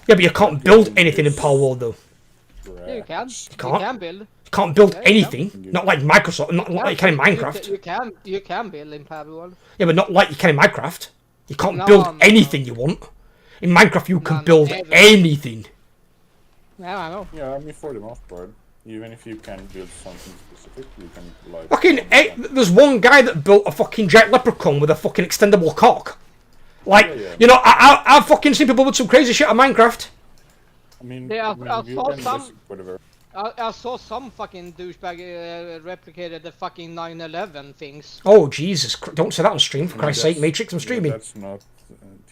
Yeah, but you can't build anything in Pal World though. Yeah, you can. You can't build. You can't build anything. Not like Microsoft. Not like you can in Minecraft. You can build in Pal World. Yeah, but not like you can in Minecraft. You can't build anything you want. In Minecraft, you can build anything. Yeah, I know. Yeah, I mean, for the most part, even if you can build something specific, you can like. Fucking, there's one guy that built a fucking giant leprechaun with a fucking extendable cock. Like, you know, I've fucking seen people with some crazy shit on Minecraft. I mean, yeah, I I saw some fucking douchebag replicated the fucking 9/11 things. Oh Jesus! Don't say that on stream, for Christ's sake, Matrix. I'm streaming. That's not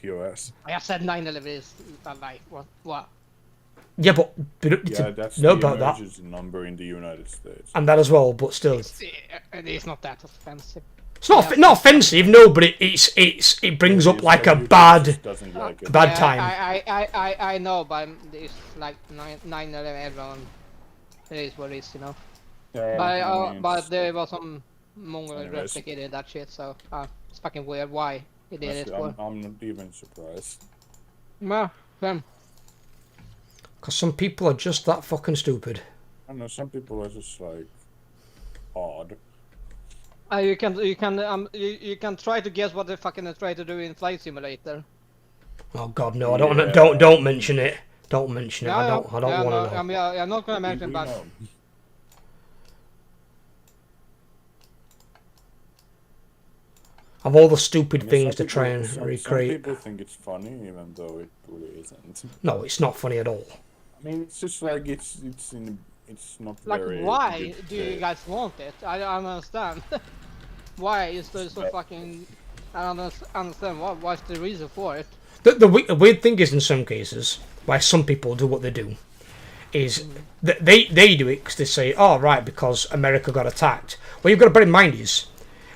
TOS. I said 9/11 is a lie. What? Yeah, but that's know the about that. emergency number in the United States. And that as well, but still. It's not that offensive. It's not offensive, no, but it brings up like a bad time. I know, but it's like 9/11. Everyone, it is what it is, you know. Yeah, but there was some Mongol replicated that shit, so it's fucking weird why he did it. I'm not even surprised. No, them. Because some people are just that fucking stupid. I don't know, some people are just like odd. You can try to guess what they fucking try to do in Flight Simulator. Oh God, no! I don't mention it. Don't mention it. I don't want to know. I'm not gonna mention, but. Of all the stupid things to try and recreate. Some people think it's funny, even though it really isn't. No, it's not funny at all. I mean, it's just like it's not like very. Like, why do you guys want it? I don't understand. Why is there so fucking? I don't understand. What's the reason for it? The weird thing is, in some cases, why some people do what they do, is that they do it because they say, "Oh, right, because America got attacked." What you've got to bear in mind is,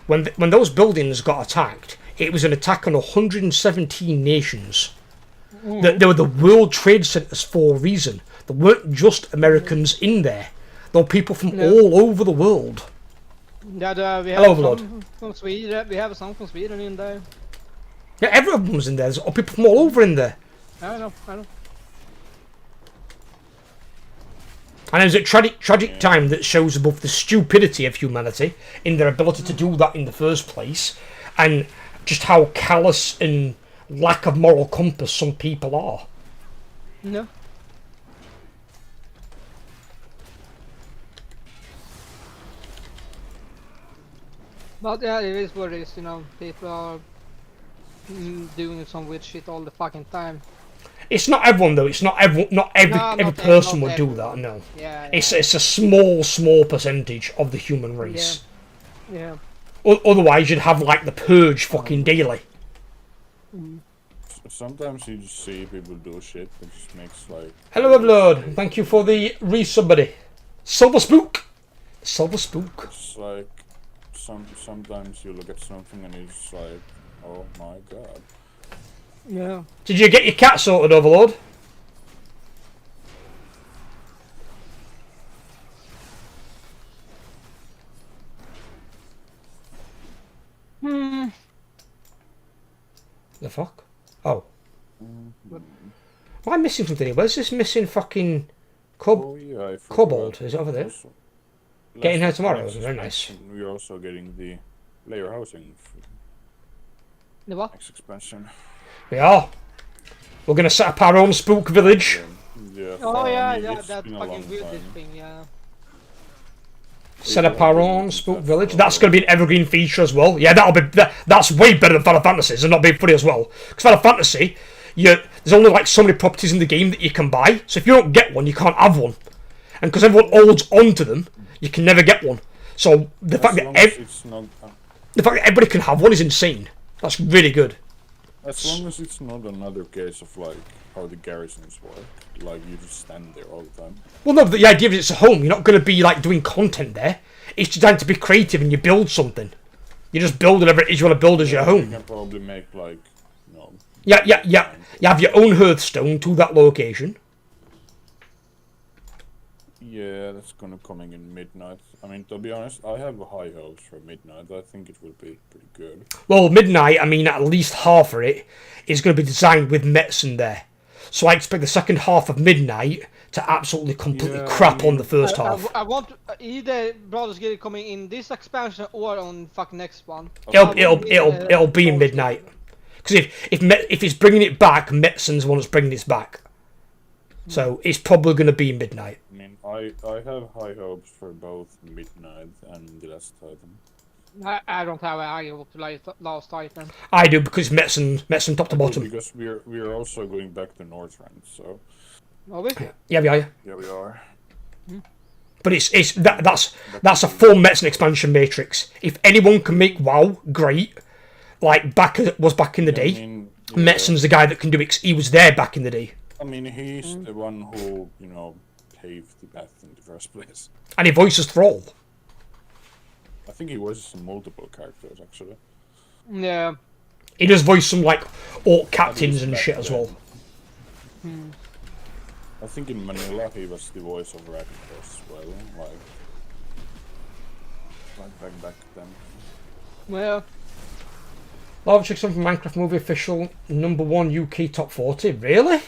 when those buildings got attacked, it was an attack on 117 nations. They were the World Trade Centers for a reason. There weren't just Americans in there. There were people from all over the world. Yeah, we Hello, have Lord. some from Sweden. We have some from Sweden in there. Yeah, everyone was in there. There's people from all over in there. I know. And it was a tragic time that shows above the stupidity of humanity in their ability to do that in the first place, and just how callous and lack of moral compass some people are. No. But yeah, it is what it is, you know. People are doing some weird shit all the fucking time. It's not everyone though. It's not everyone. Not every person would do that. No. Yeah. It's a small percentage of the human race. Yeah. Otherwise, you'd have like the purge fucking daily. Sometimes you just see people do shit that just makes like. Hello, Lord. Thank you for the resub, buddy. Silver Spook. It's like sometimes you look at something and it's like, oh my god. Yeah. Did you get your cat sorted, Overlord? The fuck? Oh. Am I missing something here? Where's this missing fucking kobold? Is it over there? Getting her tomorrow. Very nice. We're also getting the layer housing. The what? Next expansion. We are. We're gonna set up our own spook village. Yeah. Oh yeah, it's that been a fucking long weird time. thing, yeah. Set up our own spook village. That's going to be an evergreen feature as well. Yeah, that's way better than Final Fantasy. It's not being funny as well. Because Final Fantasy, there's only like so many properties in the game that you can buy. So if you don't get one, you can't have one. And because everyone holds onto them, you can never get one. So the fact that everybody can have one is insane. That's really good. As long as it's not another case of like how the garrisons work, like you just stand there all the time. Well, no, the idea is it's a home. You're not going to be like doing content there. It's designed to be creative, and you build something. You just build whatever it is you want to build as your home. You can probably make like, Yeah. You have your own Hearthstone to that location. Yeah, that's gonna coming in Midnight. I mean, to be honest, I have high hopes for Midnight. I think it will be pretty good. Well, Midnight, I mean, at least half of it is going to be designed with medicine there. So I expect the second half of Midnight to absolutely completely crap on the first half. I want either Baldur's Gate coming in this expansion or on fucking next one. It'll be in Midnight. Because if it's bringing it back, medicine's the one that's bringing it back. So it's probably going to be Midnight. I mean, I have high hopes for both Midnight and The Last Titan. I don't have high hopes for Last Titan. I do, because medicine top to bottom. Because we're also going back to Northrend, so. Are we? Yeah, we are. Yeah, we are. But that's a full medicine expansion matrix. If anyone can make WoW great, like back in the day, medicine's the guy that can do it. He was there back in the day. I mean, he's the one who, paved the path in the first place. And he voices Thrall. I think he voices multiple characters, actually. Yeah. He does voice some, like, orc captains and shit as well. I think in Manila he was the voice of Rakdos as well, like back then. Well. Lava Chick something from Minecraft Movie Official #1 UK Top 40. Really?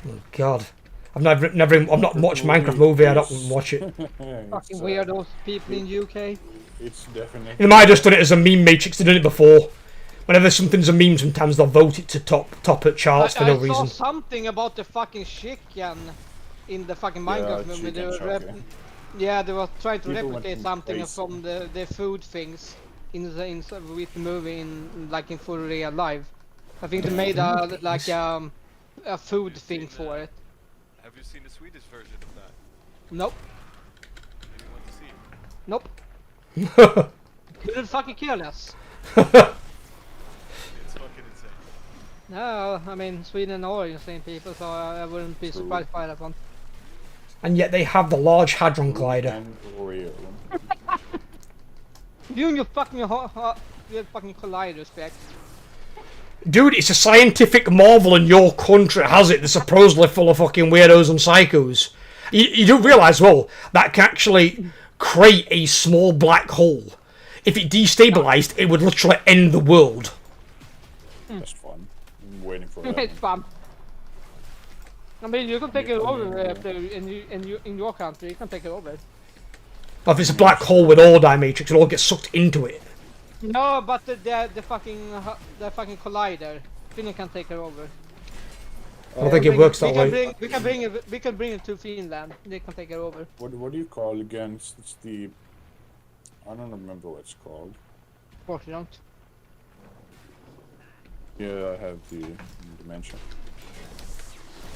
Oh God, I've not watched Minecraft Movie. I don't watch it. Fucking weirdos, people in UK. It's definitely. They might have just done it as a meme matrix. They've done it before. Whenever something's a meme, sometimes they'll vote it to top at charts for no reason. I saw something about the fucking chicken in the fucking Minecraft movie. They were trying to replicate something from the food things with the movie in full real life. I think they made a food thing for it. Have you seen the Swedish version of that? Nope. Maybe you want to see it? Nope. Couldn't fucking kill us. It's fucking insane. No, I mean Sweden are insane people, so I wouldn't be surprised by that one. And yet they have the Large Hadron Collider. You and your fucking collider, Spec. Dude, it's a scientific marvel, and your country has it. They're supposedly full of fucking weirdos and psychos. You do realise, well, that can actually create a small black hole. If it destabilised, it would literally end the world. That's fun. I'm waiting for that. It's fun. I mean, you can take it over in your country. You can take it over. If it's a black hole with all matrix, it'll all get sucked into it. No, but the fucking collider, Finland can take it over. I don't think it works that way. We can bring it to Finland. They can take it over. What do you call again? It's the... I don't remember what it's called. Of course you don't. Yeah, I have the dementia.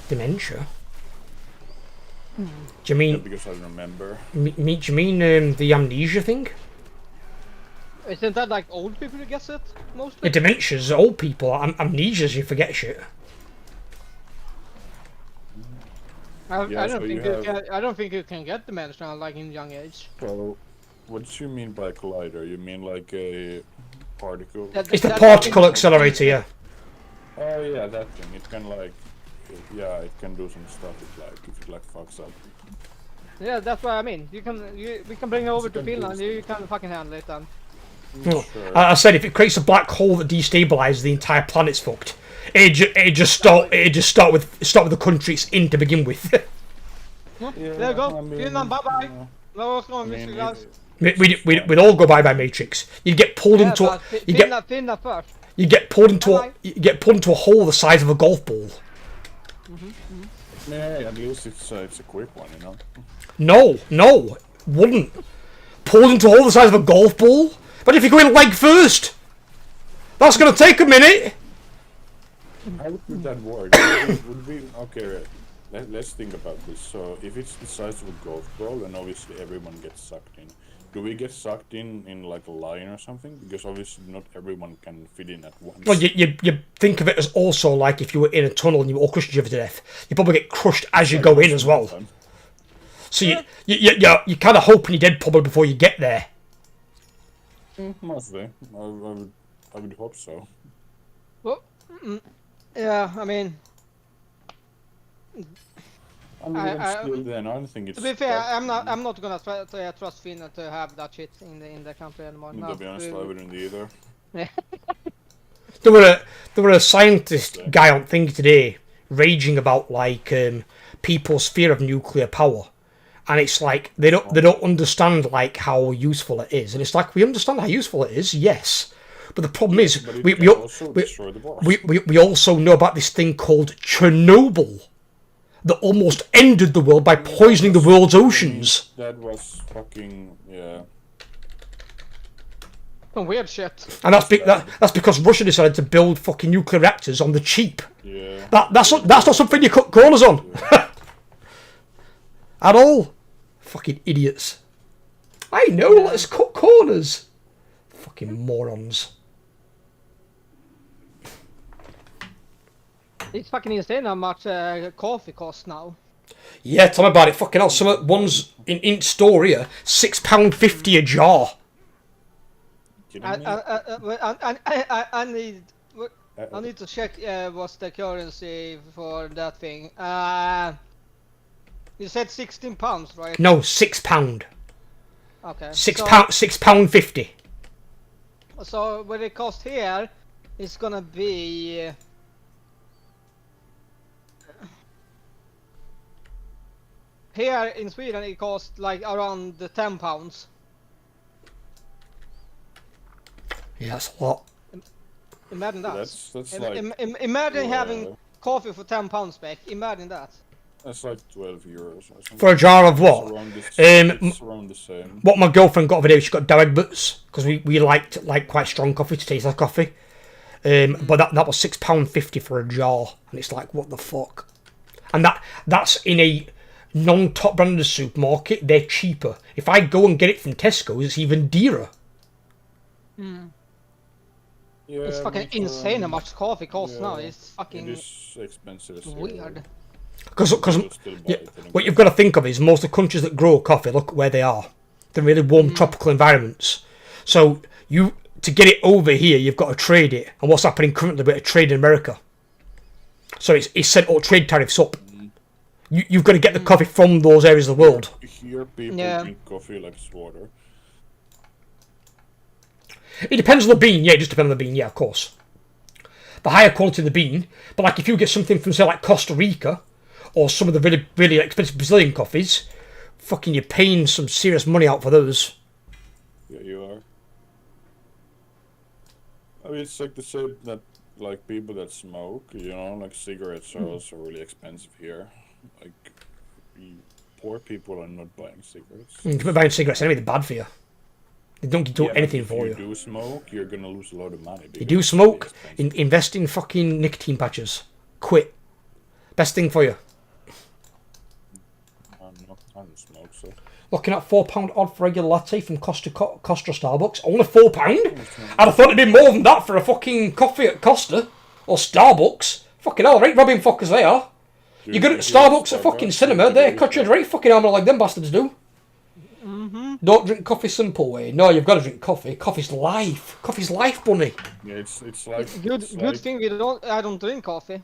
Dementia? Do you mean... Yeah, because I remember. Do you mean the amnesia thing? Isn't that like old people who gets it, mostly? Yeah, dementia's old people. Amnesia's you forget shit. I don't think you can get dementia like in young age. Well, what do you mean by collider? You mean like a particle? It's the particle accelerator, yeah. Oh yeah, that thing. It can like, yeah, it can do some stuff. If it like fucks up. Yeah, that's what I mean. We can bring it over to Finland. You can fucking handle it then. No. Sure. I said if it creates a black hole that destabilizes, the entire planet's fucked. It just start with the country it's in to begin with. Yeah, there you go. Finland, bye bye. No, what's going on, Mr. Guys? We'd all go bye Matrix. You'd get pulled into Finland first. You get pulled into a hole the size of a golf ball. Yeah, at least it's a quick one, you know. No, wouldn't. Pulled into a hole the size of a golf ball. But if you go in leg first, that's gonna take a minute. How would that work? Would we, okay, let's think about this. So if it's the size of a golf ball, then obviously everyone gets sucked in. Do we get sucked in like a line or something? Because obviously not everyone can fit in at once. Well, you think of it as also like if you were in a tunnel and you were all crushed each other to death. You probably get crushed as you go in as well. So you're kind of hoping you're dead probably before you get there. Mostly. I would hope so. Well, yeah, I mean... still then, I don't think it's... To be fair, I'm not gonna trust Finland to have that shit in the country anymore. To be honest, I wouldn't either. There were a scientist guy on Thing today raging about like people's fear of nuclear power. And it's like they don't understand like how useful it is, and it's like we understand how useful it is, yes, but the problem is we also know about this thing called Chernobyl that almost ended the world by poisoning the world's oceans. That was fucking some weird shit. And that's because Russia decided to build fucking nuclear reactors on the cheap. Yeah. That's not something you cut corners on. At all. Fucking idiots. I know, let's cut corners. Fucking morons. It's fucking insane how much coffee costs now. Yeah, tell me about it. Fucking hell, some ones in store here, £6.50 a jar. I need to check what's the currency for that thing. You said £16, right? No, £6. Okay. £6.50. So what it costs here is gonna be here in Sweden it costs like around £10. Yeah, that's a lot. Imagine that. That's like imagine having coffee for £10 spec. Imagine that. That's like €12 or something. For a jar of what? It's around the same. What my girlfriend got over there, she got Derek Butts because we liked like quite strong coffee to taste like coffee. But that was £6.50 for a jar, and it's like what the fuck. And that's in a non-top branded supermarket. They're cheaper. If I go and get it from Tesco's, it's even dearer. Yeah, it's fucking insane how much coffee costs now. It's fucking. It is expensive. Weird. Because what you've got to think of is most of the countries that grow coffee, look where they are. They're really warm tropical environments. So to get it over here, you've got to trade it. And what's happening currently with a trade in America? So it's sent all trade tariffs up. You've got to get the coffee from those areas of the world. Here people Yeah. drink coffee like it's water. It depends on the bean. Yeah, it just depends on the bean. Yeah, of course. The higher quality of the bean. But like if you get something from say like Costa Rica or some of the really really expensive Brazilian coffees, fucking you're paying some serious money out for those. Yeah, you are. I mean, it's like the same that like people that smoke, you know, like cigarettes are also really expensive here. Like, poor people are not buying cigarettes. You're buying cigarettes anyway, they're bad for you. They don't do Yeah, but anything if for you. you do smoke, you're gonna lose a lot of money. You because do it's smoke, really expensive. invest in fucking nicotine patches. Quit. Best thing for you. I don't smoke, so. Looking at £4 odd for regular latte from Costa Starbucks. Only £4? I'd have thought it'd be more than that for a fucking coffee at Costa or Starbucks. Fucking hell, right? Robbing fuckers they are. You go to Starbucks at fucking cinema, they cut you right fucking armour like them bastards do. Don't drink coffee simple way. No, you've got to drink coffee. Coffee's life. Coffee's life, bunny. Yeah, it's like Good it's good like, thing I don't drink coffee.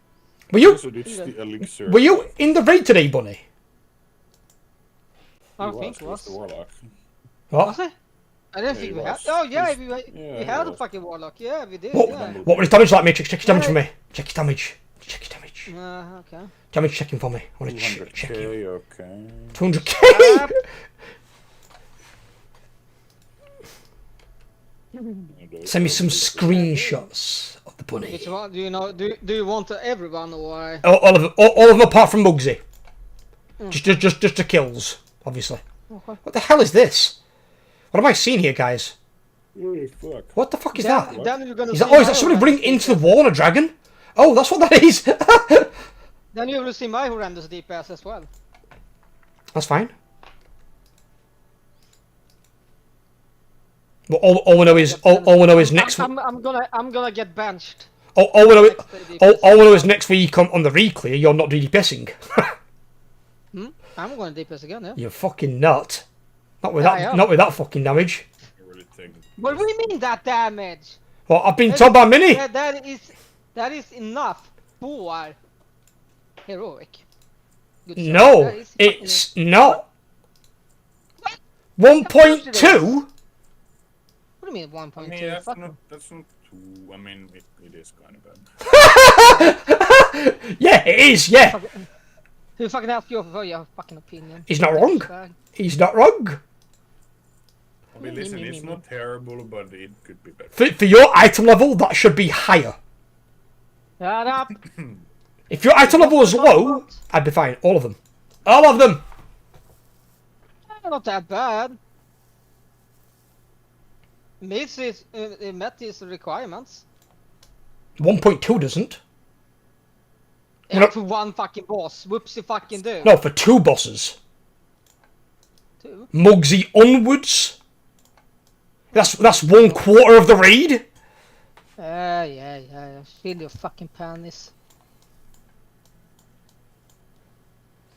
Were you So it's the elixir. were you in the raid today, bunny? I He think it was was. the warlock. What? Was it? I didn't Yeah, think he we had. was. Oh yeah, He's- we yeah, we he had a was. fucking warlock. Yeah, we did. What, Yeah. what was his damage like, Matrix? Check his damage for me. Check his damage. Check his damage. Okay. Damage checking for me. I want to check you. 200k, okay. 200k! Send me some screenshots of the bunny. Which one do you know? Do you want everyone or? All of them, all of them apart from Muggsy. Just the kills, obviously. Okay. What the hell is this? What am I seeing here, guys? Holy fuck. What the fuck is that? Then you're gonna Is see that? Oh, is my that somebody horrendous bring into the DPS. wall on a dragon? Oh, that's what that is. Then you will see my horrendous DPS as well. That's fine. Well, all we know is next. I'm gonna get benched. All we know is next week on the reclear, you're not DPSing. I'm gonna DPS again, yeah. You're fucking nut. Not with Yeah, I that. am. Not with that fucking damage. I really think. What do you mean that damage? Well, I've been told by Mini. That is enough for heroic. Good job. No, That is fucking- it's not. 1.2. What do you mean 1.2? I mean, that's Fuck. not too. I mean, it is kind of bad. Yeah, it is. Yeah, Who fucking asked you for your fucking opinion? he's not wrong. He's not wrong. I mean, listen, it's not terrible, but it could be better. For your item level, that should be higher. Shut up! If your item level is low, I'd be fine. All of them. All of them. Not that bad. It met his requirements. 1.2 doesn't. Yeah, No. for one fucking boss. Whoopsie fucking do. No, for 2 bosses. 2? Muggsy onwards. That's 1/4 of the raid. Yeah. Feel your fucking panties.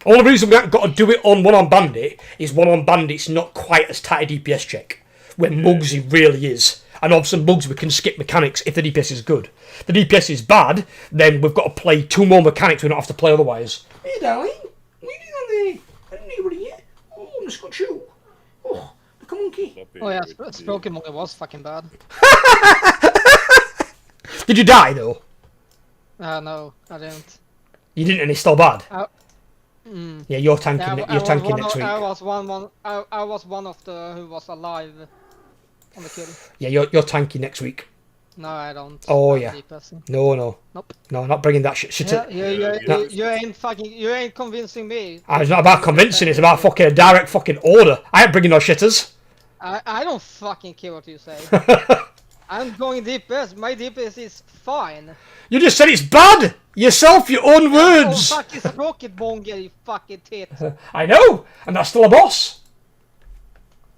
Only reason we haven't got to do it on one on Bandit is one on Bandit's not quite as tight a DPS check, where Muggsy really is. And obviously Muggsy we can skip mechanics if the DPS is good. If the DPS is bad, then we've got to play 2 more mechanics we don't have to play otherwise. Hey darling, what are you doing there? I didn't know you were here. Oh, I just got you. Oh, look a monkey. Oh yeah, Spoken Monkey was fucking bad. Did you die though? No, I didn't. You didn't and it's still bad? Mm. Yeah, you're tanking, Yeah, you're tanking next week. I was one of the who was alive on the kill. Yeah, you're tanking next week. No, I don't. Oh I'm yeah. DPSing. No. Nope. No, not bringing that shit. You ain't convincing me. It's not about convincing, it's about fucking a direct fucking order. I ain't bringing no shitters. I don't fucking care what you say. I'm going DPS. My DPS is fine. You just said it's bad! Yourself, your own words! Oh, fucking Sprocket Monger, you fucking tit. I know! And that's still a boss!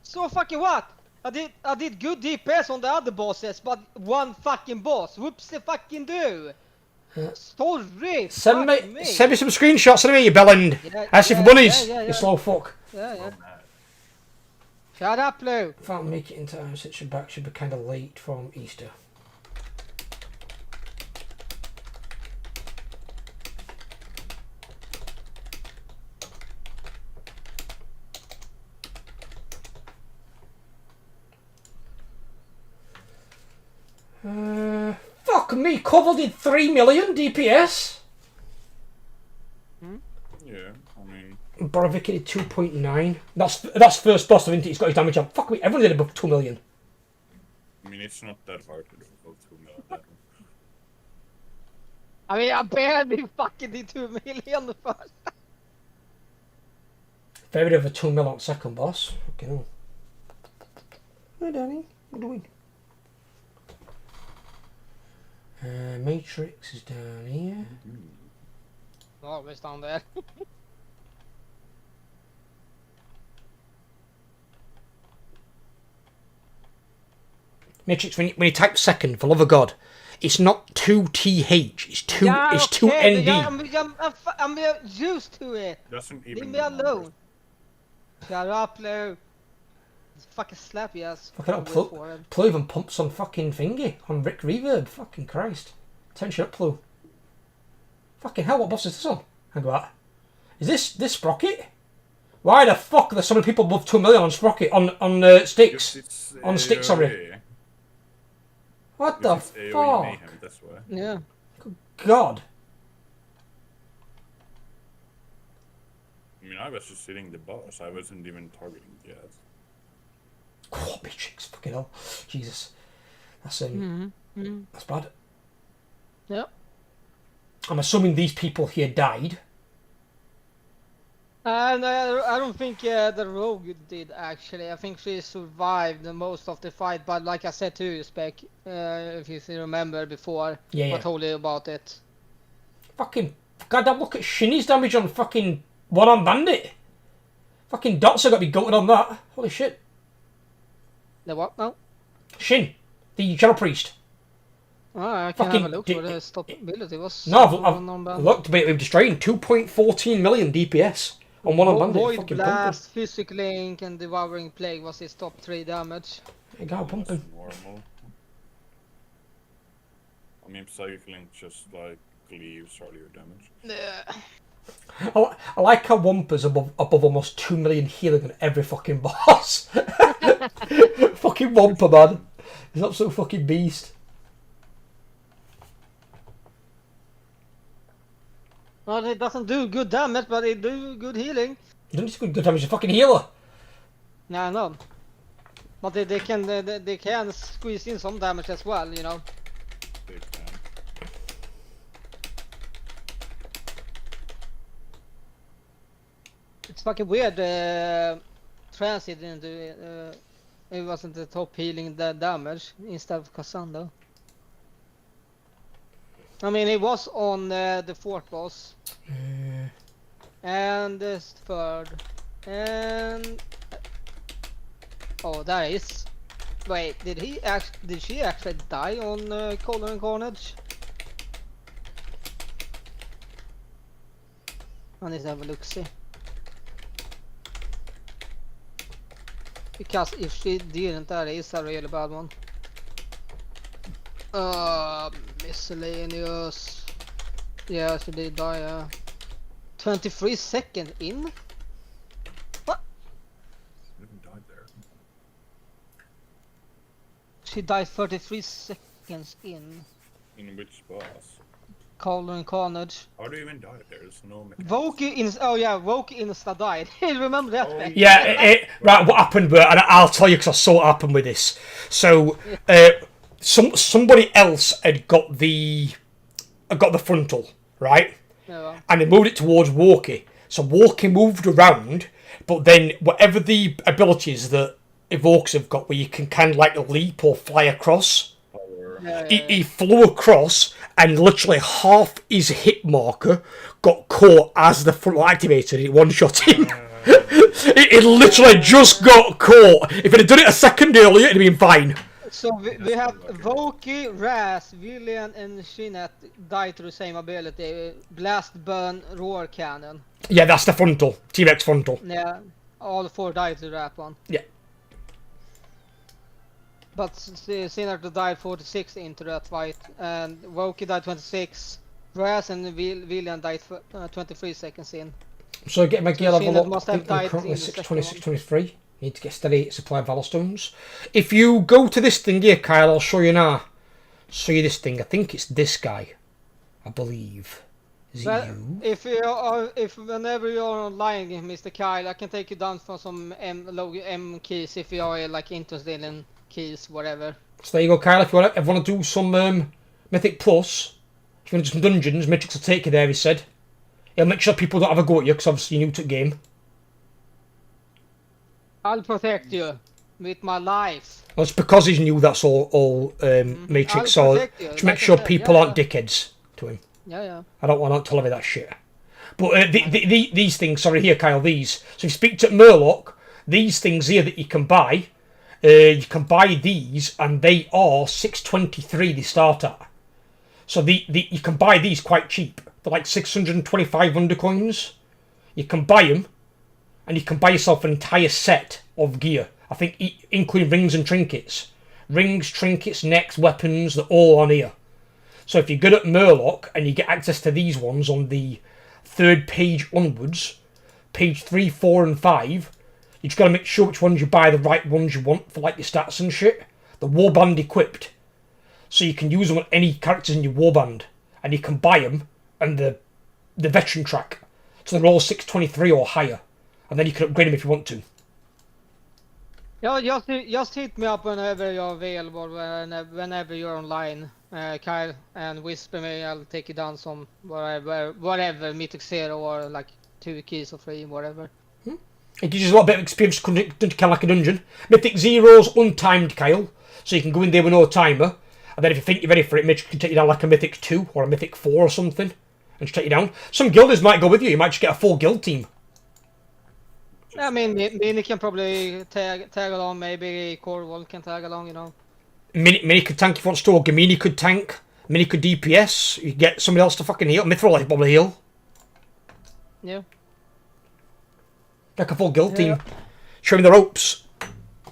So fucking what? I did good DPS on the other bosses, but one fucking boss. Whoopsie fucking do. Sorry. Send fuck me some screenshots of me, you bellend. Yeah, Ask you for yeah, bunnies, yeah. you slow fuck. Yeah. Shut up, Lou. If I don't make it in time, since you're back, should be kind of late from Easter. Fuck me, Cover did 3 million DPS. Yeah, I mean... Borovic did 2.9. That's first boss, I think he's got his damage up. Fuck me, everyone did above 2 million. I mean, it's not that hard to do above 2 million. I mean, I barely fucking did 2 million the first. Very over 2 million on second boss. Fucking hell. Hey Danny, what are you doing? Matrix is down here. Always down there. Matrix, when you type second, for love of God, it's not 2TH, it's 2 Yeah, it's okay, 2ND. yeah, I'm used to it. Doesn't even Leave me alone. Shut up, Lou. It's fucking slappy ass. Fucking up, Plu even pumps on fucking thingy, on Rick Reverb. Fucking Christ. Attention up, Plu. Fucking hell, what boss is this on? Hang on that. Is this Sprocket? Why the fuck are there so many people above 2 million on Sprocket? On sticks? On sticks, sorry. What the fuck? Mayhem, that's why. Yeah. Good God. I mean, I was just hitting the boss. I wasn't even targeting yet. Oh, Matrix, fucking hell. Jesus. That's that's bad. Yep. I'm assuming these people here died. And I don't think the rogue did actually. I think she survived the most of the fight, but like I said to you, Spec, if you remember before, I told you about it. Fucking goddamn! Look at Shinny's damage on fucking one-armed bandit. Fucking Dots have got to be gutted on that. Holy shit! The what now? Shin, the General Priest. Oh, I can have a look what the stop ability was. No, I've looked, but we've destroyed 2.14 million DPS. On one on bandit, Void Blast, Physic Link, and Devouring Plague was his top 3 damage. Hey, go pumping. Normal. I mean, Psychic Link just like leaves all your damage. Yeah. I like how Wumper's above almost 2 million healing on every fucking boss. Fucking Wumper, man. He's an absolute fucking beast. Well, it doesn't do good damage, but it do good healing. You don't need to do good damage, a fucking healer. No, I know. But they can squeeze in some damage as well, you know. It's fucking weird. Transit didn't do it. It wasn't the top healing the damage instead of Cassandra. I mean, it was on the 4th boss. And the 3rd. And... Oh, that is... Wait, did she actually die on Color and Carnage? I need to have a look-see. Because if she didn't, that is a really bad one. Miscellaneous. Yeah, she did die. 23 seconds in? What? She didn't die there. She died 33 seconds in. In which boss? Color and Carnage. How do you even die there? There's no mechanics. Voki insta died. Remember that? Oh, yeah, right, what happened, and I'll tell you because I saw what happened with this. So, somebody else had got the frontal, right? Yeah. And they moved it towards Walkie. So Walkie moved around, but then whatever the abilities that Evokes have got where you can kind of like leap or fly across, he flew across and literally half his hit marker got caught as the frontal activated. It one-shot him. It literally just got caught. If it had done it a second earlier, it'd have been fine. So we have Voki, Raz, Villian, and Shinet died to the same ability. Blast, Burn, Roar Cannon. Yeah, that's the frontal. T-Rex frontal. Yeah, all 4 died to that one. Yeah. But Shinet died 46 into that fight, and Voki died 26. Raz and Villian died 23 seconds in. So get my gear level up. Must I have think we're died currently in the 6, second 26, 23. Need to get steady supply of Valor Stones. If you go to this thing here, Kyle, I'll show you now. show you this thing. I think it's this guy. I believe. Is it you? If whenever you're online, Mr. Kyle, I can take you down for some M keys if you are like interested in keys, whatever. So there you go, Kyle. If you want to do some Mythic Plus, if you want to do some dungeons, Matrix will take you there. He said. He'll make sure people don't have a go at you because obviously you're new to the game. I'll protect you with my life. Well, it's because he's new. That's all. Matrix. So just make sure people aren't dickheads to him. Yeah. I don't want to tell me that shit. But these things, sorry, here, Kyle, these. So if you speak to Murloc, these things here that you can buy these, and they are 623 they start at. So you can buy these quite cheap. They're like 625 undercoins. You can buy them, and you can buy yourself an entire set of gear. I think including rings and trinkets. Rings, trinkets, necks, weapons, they're all on here. So if you're good at Murloc and you get access to these ones on the 3rd page onwards, page 3, 4 and 5, you just got to make sure which ones you buy, the right ones you want for like your stats and shit. The warband equipped. So you can use them on any characters in your warband. And you can buy them and the veteran track. So they're all 623 or higher. And then you can upgrade them if you want to. Yeah, just hit me up whenever you're available, whenever you're online, Kyle, and whisper me. I'll take you down some whatever Mythic 0 or like 2 keys or 3, whatever. It gives you a little bit of experience, kind of like a dungeon. Mythic 0's untimed, Kyle, so you can go in there with no timer. And then if you think you're ready for it, Mitch can take you down like a Mythic 2 or a Mythic 4 or something, and just take you down. Some guilders might go with you. You might just get a full guild team. I mean, Mini can probably tag along. Maybe Corwall can tag along. You know. Mini could tank if you want to. Or Gamini could tank. Mini could DPS. You could get somebody else to fucking heal. Mithril will probably heal. Yeah. Like a full guild team. Show him the ropes.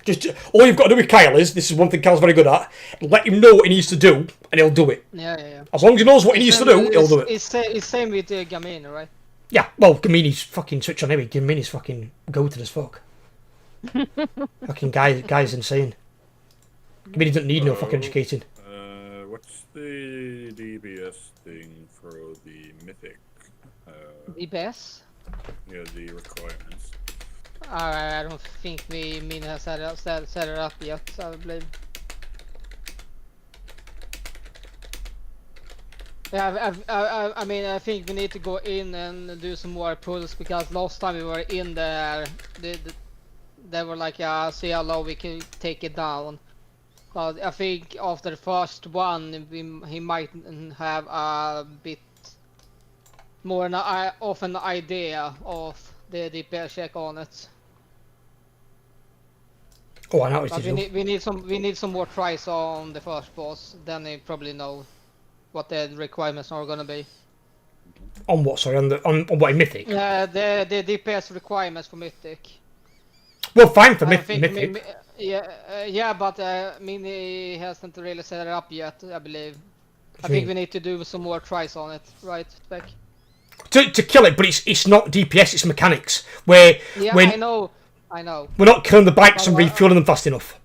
Just all you've got to do with Kyle is, this is one thing Kyle's very good at, let him know what he needs to do, and he'll do it. Yeah. As long as he knows what he needs to do, he'll do it. It's same with Gamini, right? Yeah, well, Gamini's fucking switch on anyway. Gamini's fucking goated as fuck. Fucking guy's insane. Gamini doesn't need no fucking educating. What's the DBS thing for the Mythic? DBS? Yeah, the requirements. I don't think Mini has set it up yet, I believe. Yeah, I mean, I think we need to go in and do some more pulls, because last time we were in there, they were like, yeah, see how low we can take it down. But I think after the first one, he might have a bit more of an idea of the DPS check on it. Oh, I know. But we need some more tries on the first boss. Then they probably know what the requirements are gonna be. On what? Sorry, on what in Mythic? The DPS requirements for Mythic. Well, fine for Mythic. Yeah, but Mini hasn't really set it up yet, I believe. I think we need to do some more tries on it, right, Spec? To kill it, but it's not DPS, it's mechanics. Where I know. We're not killing the bikes and refueling them fast enough.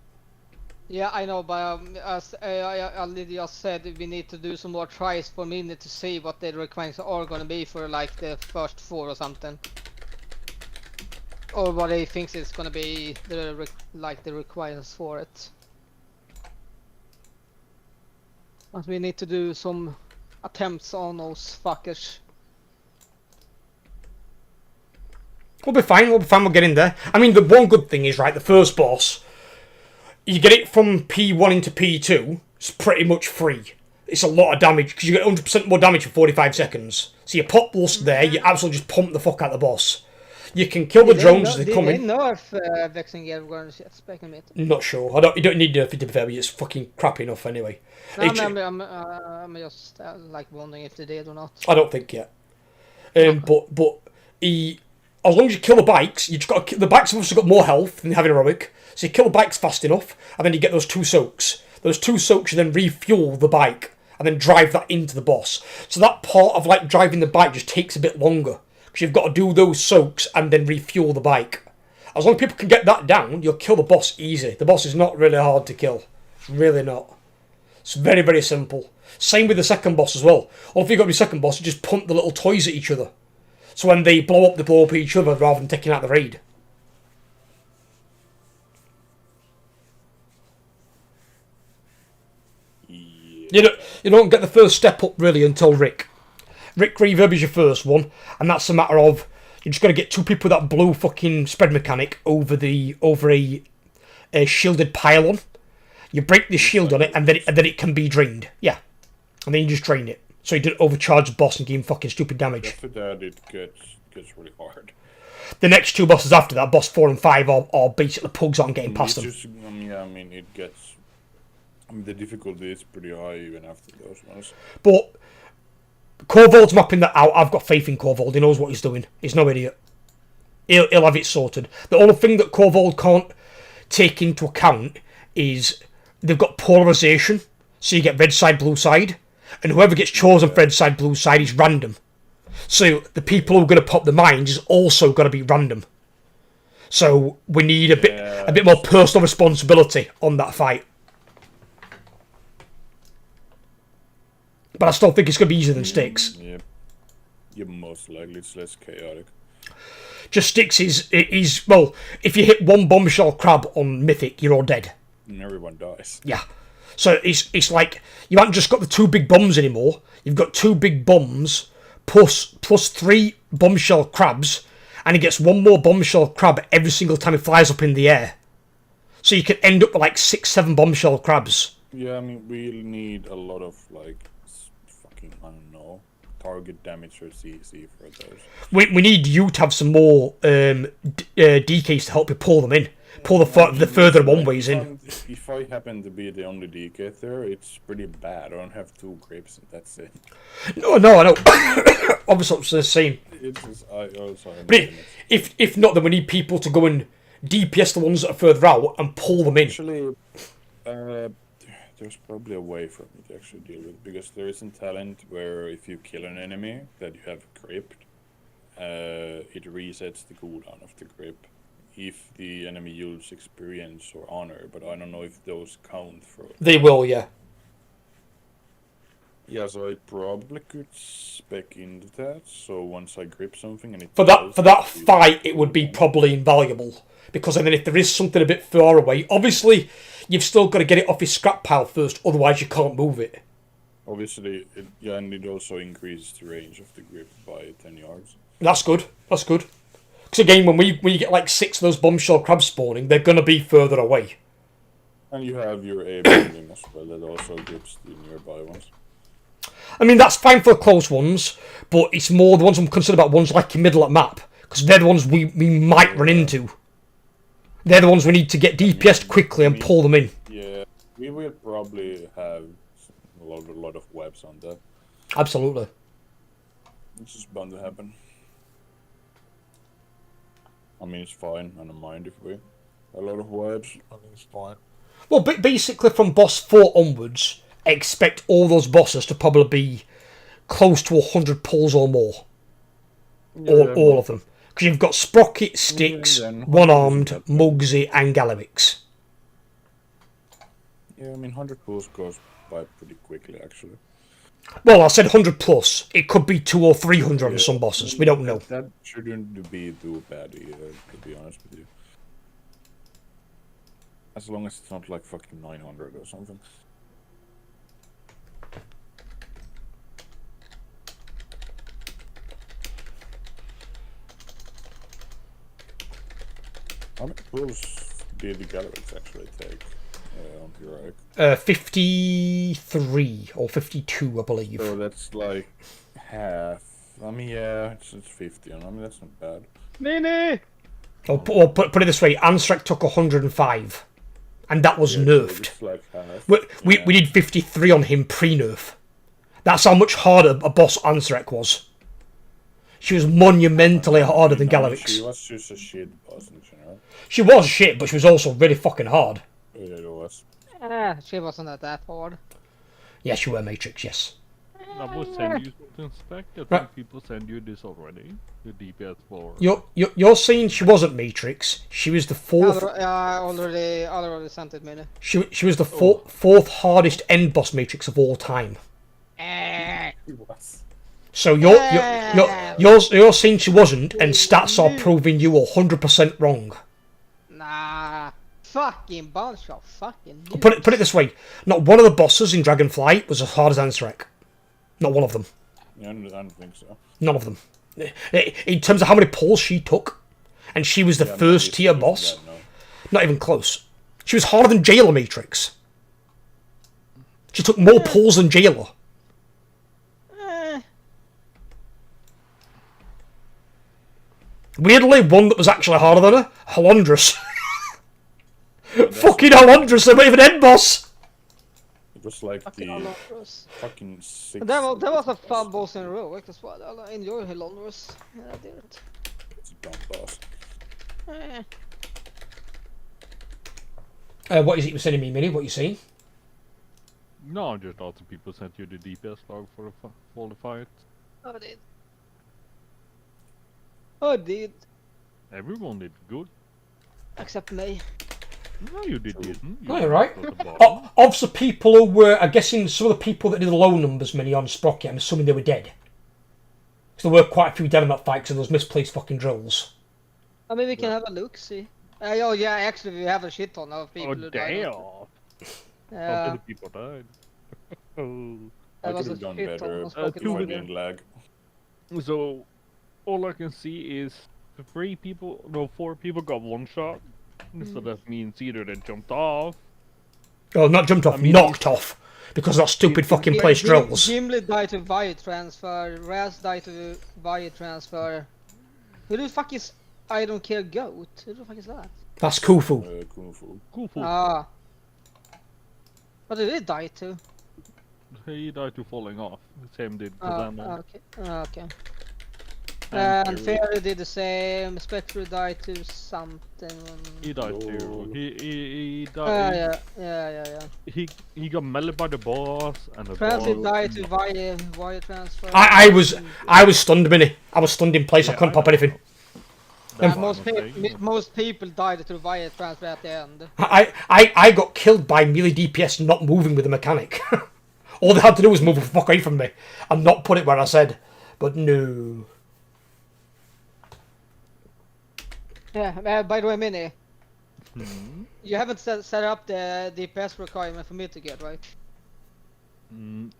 Yeah, I know, but as I just said, we need to do some more tries for Mini to see what the requirements are gonna be for like the first 4 or something. Or what he thinks is gonna be the requirements for it. But we need to do some attempts on those fuckers. We'll be fine, we'll get in there. I mean, the one good thing is, right, the first boss, you get it from P1 into P2, it's pretty much free. It's a lot of damage, because you get 100% more damage for 45 seconds. So you pop Lust there, you absolutely just pump the fuck out of the boss. You can kill the drones as they come in. Did they nerf Vexing Gear guns yet? Not sure. You don't need nerf it to be fair, but it's fucking crap enough anyway. I'm just like wondering if they did or not. I don't think yet. But as long as you kill the bikes, you just got to, the bikes have also got more health than having heroic. So you kill the bikes fast enough, and then you get those 2 soaks. Those 2 soaks, you then refuel the bike, and then drive that into the boss. So that part of like driving the bike just takes a bit longer, because you've got to do those soaks and then refuel the bike. As long as people can get that down, you'll kill the boss easy. The boss is not really hard to kill. It's really not. It's very, very simple. Same with the second boss as well. All if you've got your second boss, you just punt the little toys at each other. So when they blow up at each other rather than taking out the raid. Yeah. You don't get the first step up really until Rick. Rick Reverb is your first one, and that's a matter of you're just got to get two people with that blue fucking spread mechanic over a shielded pylon. You break the shield on it, and then it can be drained. Yeah, and then you just drain it, so you don't overcharge the boss and give him fucking stupid damage. After that, it gets really hard. The next two bosses after that, boss 4 and 5, are basically pugs on getting past them. It gets. The difficulty is pretty high even after those ones. But Corvold's mapping that out. I've got faith in Corvold. He knows what he's doing. He's no idiot. He'll have it sorted. The only thing that Corvold can't take into account is they've got polarization. So you get red side, blue side. And whoever gets chosen for red side, blue side is random. So the people who are going to pop the mines is also going to be random. So we need a bit more personal responsibility on that fight. But I still think it's going to be easier than Styx. Yeah, most likely it's less chaotic. Just Styx is well, if you hit one bombshell crab on Mythic, you're all dead. And everyone dies. Yeah. So it's like, you haven't just got the two big bombs anymore. You've got two big bombs plus 3 bombshell crabs, and he gets one more bombshell crab every single time he flies up in the air. So you can end up with like 6-7 bombshell crabs. Yeah, I mean, we need a lot of, like, fucking, I don't know, target damage or CC for those. We need you to have some more DKs to help you pull them in. Pull the further one ways in. If I happen to be the only DK there, it's pretty bad. I don't have 2 grips and that's it. No, I know. Obviously, it's the same. But if not, then we need people to go and DPS the ones that are further out and pull them in. Actually, there's probably a way for me to actually deal with it, because there is a talent where if you kill an enemy that you have gripped, it resets the cooldown of the grip if the enemy uses experience or honor, but I don't know if those count for... They will, yeah. Yeah, so I probably could spec into that, so once I grip something and it... For that fight, it would be probably invaluable, because then if there is something a bit far away, obviously you've still got to get it off your scrap pile first, otherwise you can't move it. Obviously, and it also increases the range of the grip by 10 yards. That's good. Because again, when you get like 6 of those bombshell crabs spawning, they're going to be further away. And you have your A building as well, that also grips the nearby ones. I mean, that's fine for the close ones, but it's more the ones I'm concerned about, ones like in middle of map, because they're the ones we might run into. They're the ones we need to get DPS'd quickly and pull them in. Yeah, we will probably have a lot of webs on that. Absolutely. It's just bound to happen. I mean, it's fine. I don't mind if we a lot of webs. I think it's fine. Well, basically from boss 4 onwards, expect all those bosses to probably be close to 100 pulls or more. Yeah, all of them. Because you've got Sprocket, Styx, One-Armed, Mugsy, and Galawix. Yeah, I mean, 100 pulls goes by pretty quickly, actually. Well, I said 100 plus. It could be 200 or 300 on some bosses. We don't know. That shouldn't be too bad either, to be honest with you. As long as it's not like fucking 900 or something. How many pulls did the Galawix actually take on Heroic? 53 or 52, I believe. So that's like half. I mean, yeah, it's 50. I mean, that's not bad. Nene! Or put it this way, Ansrek took 105. And that was nerfed. So like half. We did 53 on him pre-nerf. That's how much harder a boss Ansrek was. She was monumentally harder than Galawix. She was just a shit boss in general. She was shit, but she was also really fucking hard. Yeah, it was. She wasn't that hard. Yes, you were Matrix, yes. I will send you something spec. I think Right. people send you this already. The DPS for. You're saying she wasn't Matrix. She was the fourth. Already sent it, man. She was the fourth hardest end boss Matrix of all time. He was. So you're saying she wasn't, and stats are proving you 100% wrong. Nah, fucking bunch of fucking. Put it this way: not one of the bosses in Dragonflight was as hard as Ansarek. Not one of them. Yeah, I don't think so. None of them. In terms of how many pulls she took, and she was the first tier boss. That, no. Not even close. She was harder than Jailer Matrix. She took more pulls than Jailer. Weirdly, one that was actually harder than her, Halondrus. Fucking Halondrus, they're not even end boss. It was like the fucking six. That was a fun boss in a row, as well. I enjoy Halondrus. Yeah, I did it. It's a dumb boss. What is it you're sending me, Minnie? What are you saying? No, just lots of people sent you the DPS log for the fight. I did. I did. Everyone did good. Except me. No, you didn't. No, you're right. Of the people who were, I'm guessing some of the people that did the low numbers, Minnie, on Sprocket, I'm assuming they were dead. Because there were quite a few dead in that fight because of those misplaced fucking drills. I mean, we can have a look, see. Oh yeah, actually we have a shit ton of people who died. How many people died? I could have done better. Avoiding lag. So, all I can see is 4 people got one shot. So that means either they jumped off. Oh, not jumped off, knocked off. Because of that stupid fucking place drills. Gimli died to Via transfer, Raz died to Via transfer. Who the fuck is I don't care goat? Who the fuck is that? That's Khufu. Khufu. Ah. What did it die to? He died to falling off. Same did Kazama. Okay. And Fairy did the same. Spectre died to something. He died too. He died. Yeah. He got melee by the boss and the Transit died to Via transfer. I was stunned, Minnie. I was stunned in place. I couldn't pop anything. Most people died through Via transfer at the end. I got killed by melee DPS not moving with the mechanic. All they had to do was move the fuck away from me and not put it where I said. But no. Yeah, by the way, Minnie. You haven't set up the DPS requirement for me to get, right?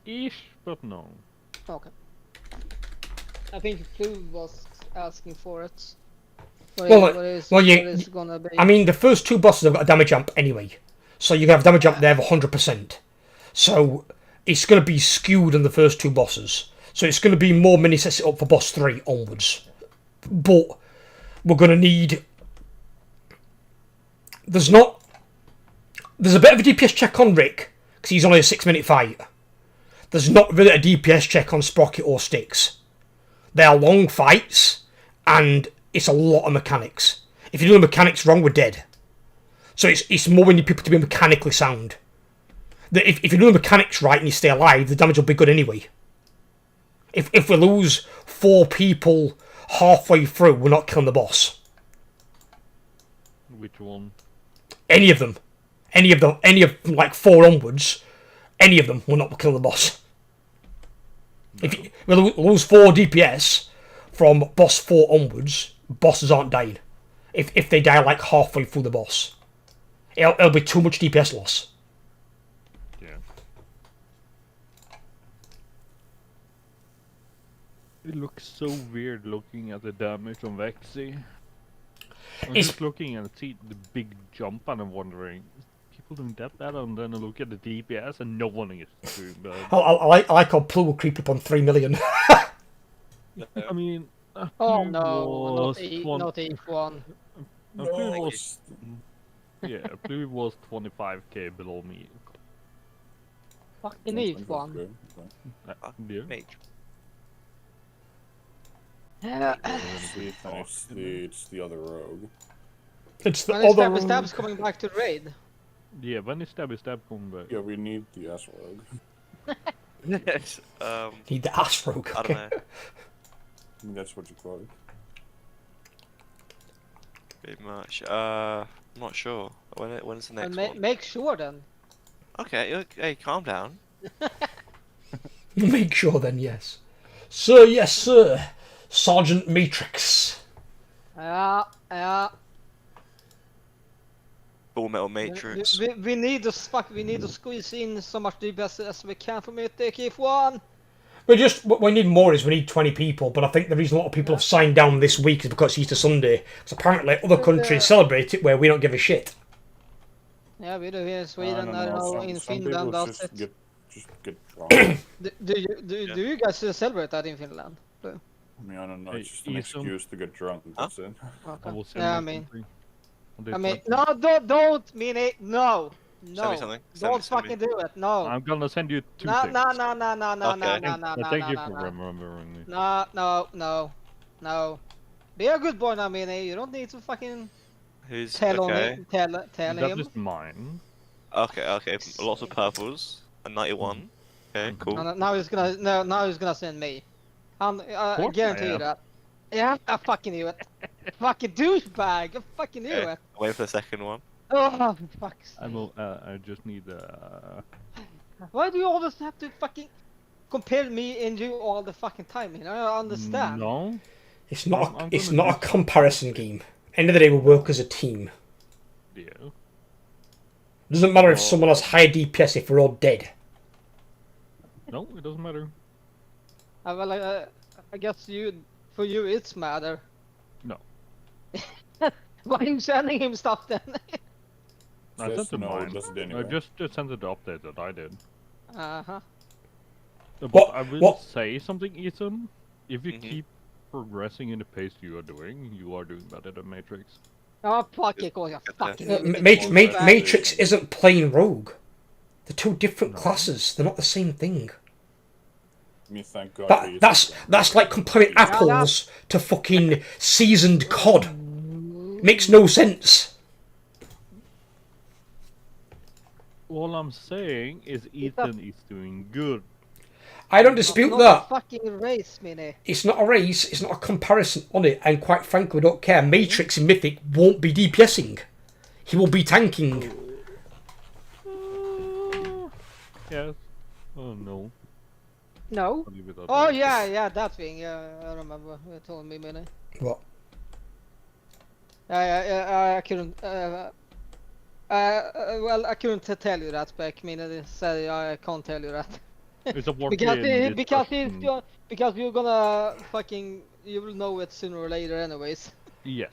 Ish, but no. Okay. I think Flu was asking for it. Gonna be. I mean, the first 2 bosses have got a damage amp anyway. So you can have damage amp there of 100%. So it's going to be skewed on the first 2 bosses. So it's going to be more Minnie sets it up for boss 3 onwards. But we're going to need... There's a bit of a DPS check on Rick, because he's only a 6-minute fight. There's not really a DPS check on Sprocket or Styx. They are long fights, and it's a lot of mechanics. If you do the mechanics wrong, we're dead. So it's more we need people to be mechanically sound. If you do the mechanics right and you stay alive, the damage will be good anyway. If we lose 4 people halfway through, we're not killing the boss. Which one? Any of them. Any of like 4 onwards, any of them will not kill the boss. No. If we lose 4 DPS from boss 4 onwards, bosses aren't dying. If they die like halfway through the boss, it'll be too much DPS loss. Yeah. It looks so weird looking at the damage on Vexy. I'm just looking and see the big jump and I'm wondering, people doing that bad? And then I look at the DPS and no one is doing that. I like how Plu will creep up on 3 million. I mean... Oh no, not Eve1. No. Yeah, Plu was 25k below me. Fucking Eve1. Yeah. It's the other rogue. It's the when other Stab's coming back to raid. Yeah, when is Stab coming back? Yeah, we need the S rogue. Yes. Need the ass rogue. I don't know. I mean, that's what you call it. Pretty much. I'm not sure. When's the next one? Make sure then. Okay. Hey, calm down. Make sure then, yes. Sir, yes, sir. Sergeant Matrix. Yeah. Full Metal Matrix. We need to squeeze in so much DPS as we can from Mythic if one. What we need more is we need 20 people, but I think the reason a lot of people have signed down this week is because it's Easter Sunday. Because apparently other countries celebrate it where we don't give a shit. Yeah, we do here in Sweden. I don't know, in some Finland. people That's it. just get drunk. Do you guys celebrate that in Finland? I mean, I don't know. It's just an Hey, excuse to get drunk. That's it. I will send Yeah, you I mean, something. no, don't mean it. No. Send me something. Don't fucking do it. No. I'm gonna send you two No. things. Thank you for No. remembering me. No. Be a good boy now, Mini. You don't need to fucking Who's tell okay? him. Tell That him. is mine. Okay. Lots of purples. A 91. Okay, cool. Now he's gonna send me. I course guarantee I you am. that. Yeah, I fucking knew it. Fucking douchebag. I fucking knew Okay. it. Wait for the second one. Oh, fuck. I just need Why do you always have to fucking compare me and you all the fucking time? You know, I don't understand. No. It's not. I'm It's gonna not do a comparison game. End of the day, we work as a team. Yeah. Doesn't matter if someone has higher DPS if we're all dead. No, it doesn't matter. Well, I guess for you it's matter. No. Why are you sending him stuff then? I Says sent it no, mine. it doesn't I anyway. just sent it the update that I did. Uh-huh. But What- I will what- say something, Ethan. If you keep progressing in the pace you are doing better than Matrix. Oh, fuck it, you fucking Matrix isn't plain rogue. They're two different classes. They're not the same thing. I mean, thank God. That's like comparing apples to fucking seasoned cod. Makes no sense. All I'm saying is Ethan is doing good. I don't dispute Not that. a fucking race, Mini. It's not a race, it's not a comparison on it, and quite frankly, we don't care. Matrix in Mythic won't be DPSing. He will be tanking. Yes. Oh no. No? I'll leave it at Oh that. yeah, that thing. Yeah, I remember. You told me, Mini. What? I couldn't. Well, I couldn't tell you that, Spec. Mini said I can't tell you that. It's a work because in because you're gonna fucking you will know it sooner or later, anyways. Yes.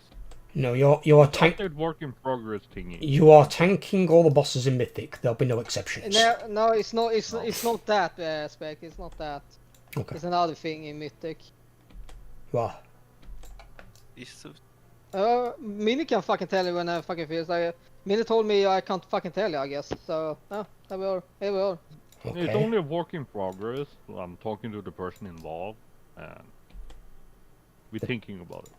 No, you are Update work in progress thingy. You are tanking all the bosses in Mythic. There'll be no exceptions. No, it's not. It's not that, Spec. It's not that. Okay. It's another thing in Mythic. What? Mini can fucking tell you when I fucking feels like. Mini told me I can't fucking tell you, I guess. So, here we are. Okay. It's only a work in progress. I'm talking to the person involved, and we're thinking about it.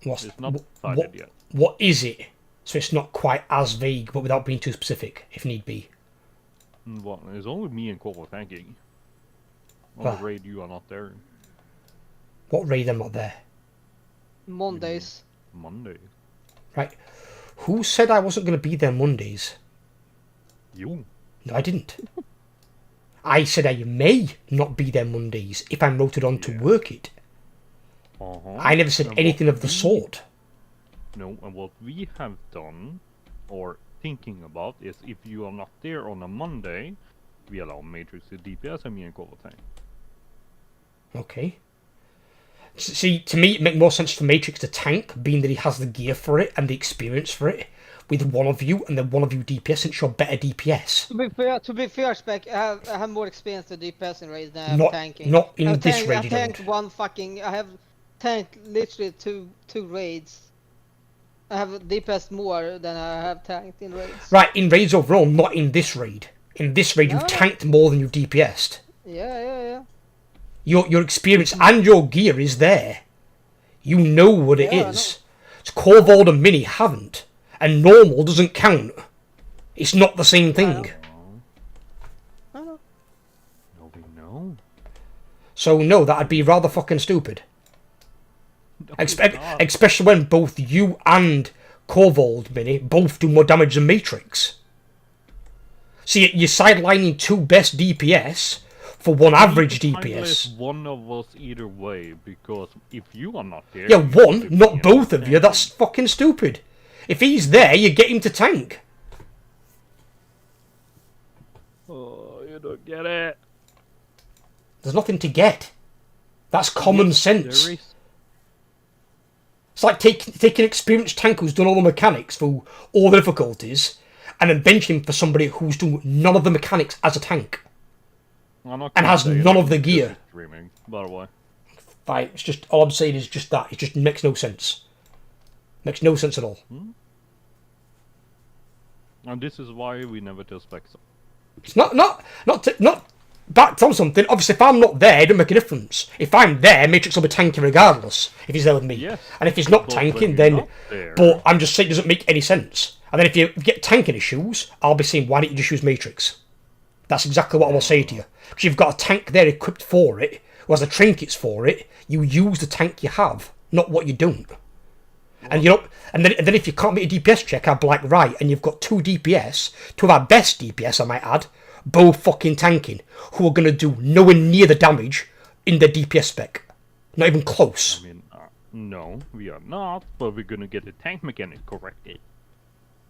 It's not decided yet. What is it? So it's not quite as vague, but without being too specific, if need be. Well, it's only me and Corvo thanking. On Ah. the raid, you are not there. What raid am I there? Mondays. Monday. Right. Who said I wasn't going to be there Mondays? You. No, I didn't. I said I may not be there Mondays if I'm rotated on to work it. I never said And anything what of the we- sort. No, and what we have done, or thinking about, is if you are not there on a Monday, we allow Matrix to DPS and me and Corvo tank. Okay. See, to me, it makes more sense for Matrix to tank, being that he has the gear for it and the experience for it, with one of you, and then one of you DPS, since you're better DPS. To be fair, Spec, I have more experience to DPS in raids than I have Not- tanking. not in I've this tanked, raid I you tanked don't. one fucking. I have tanked literally two raids. I have DPS more than I have tanked in raids. Right, in raids overall, not in this raid. In this raid, you've No. tanked more than you've DPS'd. Yeah. Your experience and your gear is there. You know what it Yeah, I is. It's Corvold and Mini haven't. And normal doesn't count. It's not the same thing. I know. No, we know. No. So no, that'd be rather fucking stupid. Especially when both you and Corvold Mini both do more damage than Matrix. See, you're sidelining 2 best DPS for 1 average DPS. One of us either way, because if you are not there... Yeah, 1, not both of you. That's fucking stupid. If he's there, you get him to tank. Oh, you don't get it. There's nothing to get. That's common sense. It's like taking an experienced tank who's done all the mechanics through all the difficulties, and then benching him for somebody who's done none of the mechanics as a tank. And has none of the gear. Streaming, by the way. Right, it's just, all I'm saying is just that. It just makes no sense. Makes no sense at all. And this is why we never tell specs. It's not back on something. Obviously, if I'm not there, it doesn't make a difference. If I'm there, Matrix will be tanking regardless, if he's there with me. Yes, and if he's not tanking, then... But I'm just saying it doesn't make any sense. And then if you get tanking issues, I'll be saying, why don't you just use Matrix? That's exactly what I will say to you. Because you've got a tank there equipped for it, who has the trinkets for it. You use the tank you have, not what you don't. And you know, and then if you can't make a DPS check, I'd be like, right, and you've got 2 DPS, 2 of our best DPS, I might add, both fucking tanking, who are going to do nowhere near the damage in their DPS spec. Not even close. I mean, no, we are not, but we're going to get the tank mechanic corrected.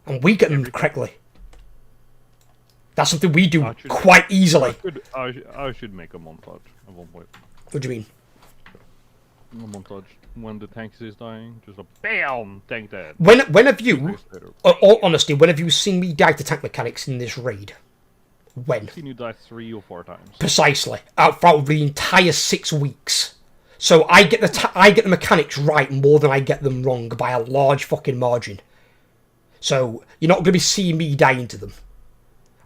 And we get them correctly. That's something we do quite easily. I should make a montage at one point. What do you mean? A montage when the tank is dying, just a BAM! Tank dead. When have you, all honesty, when have you seen me die to tank mechanics in this raid? When? I've seen you die 3 or 4 times. Precisely. Out throughout the entire 6 weeks. So I get the mechanics right more than I get them wrong by a large fucking margin. So you're not going to be seeing me dying to them.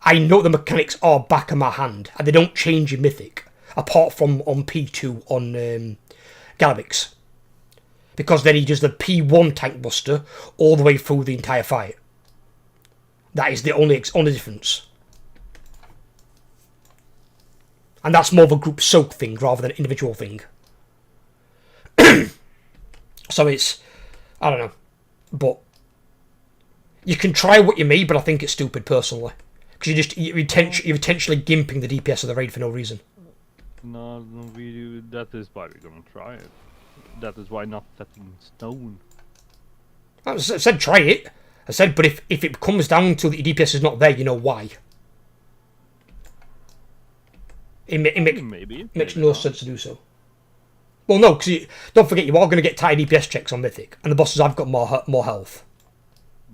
I know the mechanics are back of my hand, and they don't change in Mythic, apart from on P2 on Galabix. Because then he does the P1 tank buster all the way through the entire fight. That is the only difference. And that's more of a group soak thing rather than an individual thing. So it's... I don't know. But... You can try what you may, but I think it's stupid personally. Because you're intentionally gimping the DPS of the raid for no reason. No, we do. That is why we're gonna try it. That is why not set in stone. I said try it. I said, but if it comes down to that your DPS is not there, you know why. It makes no sense to do so. Well, no, because don't forget, you are going to get tight DPS checks on Mythic, and the bosses have got more health.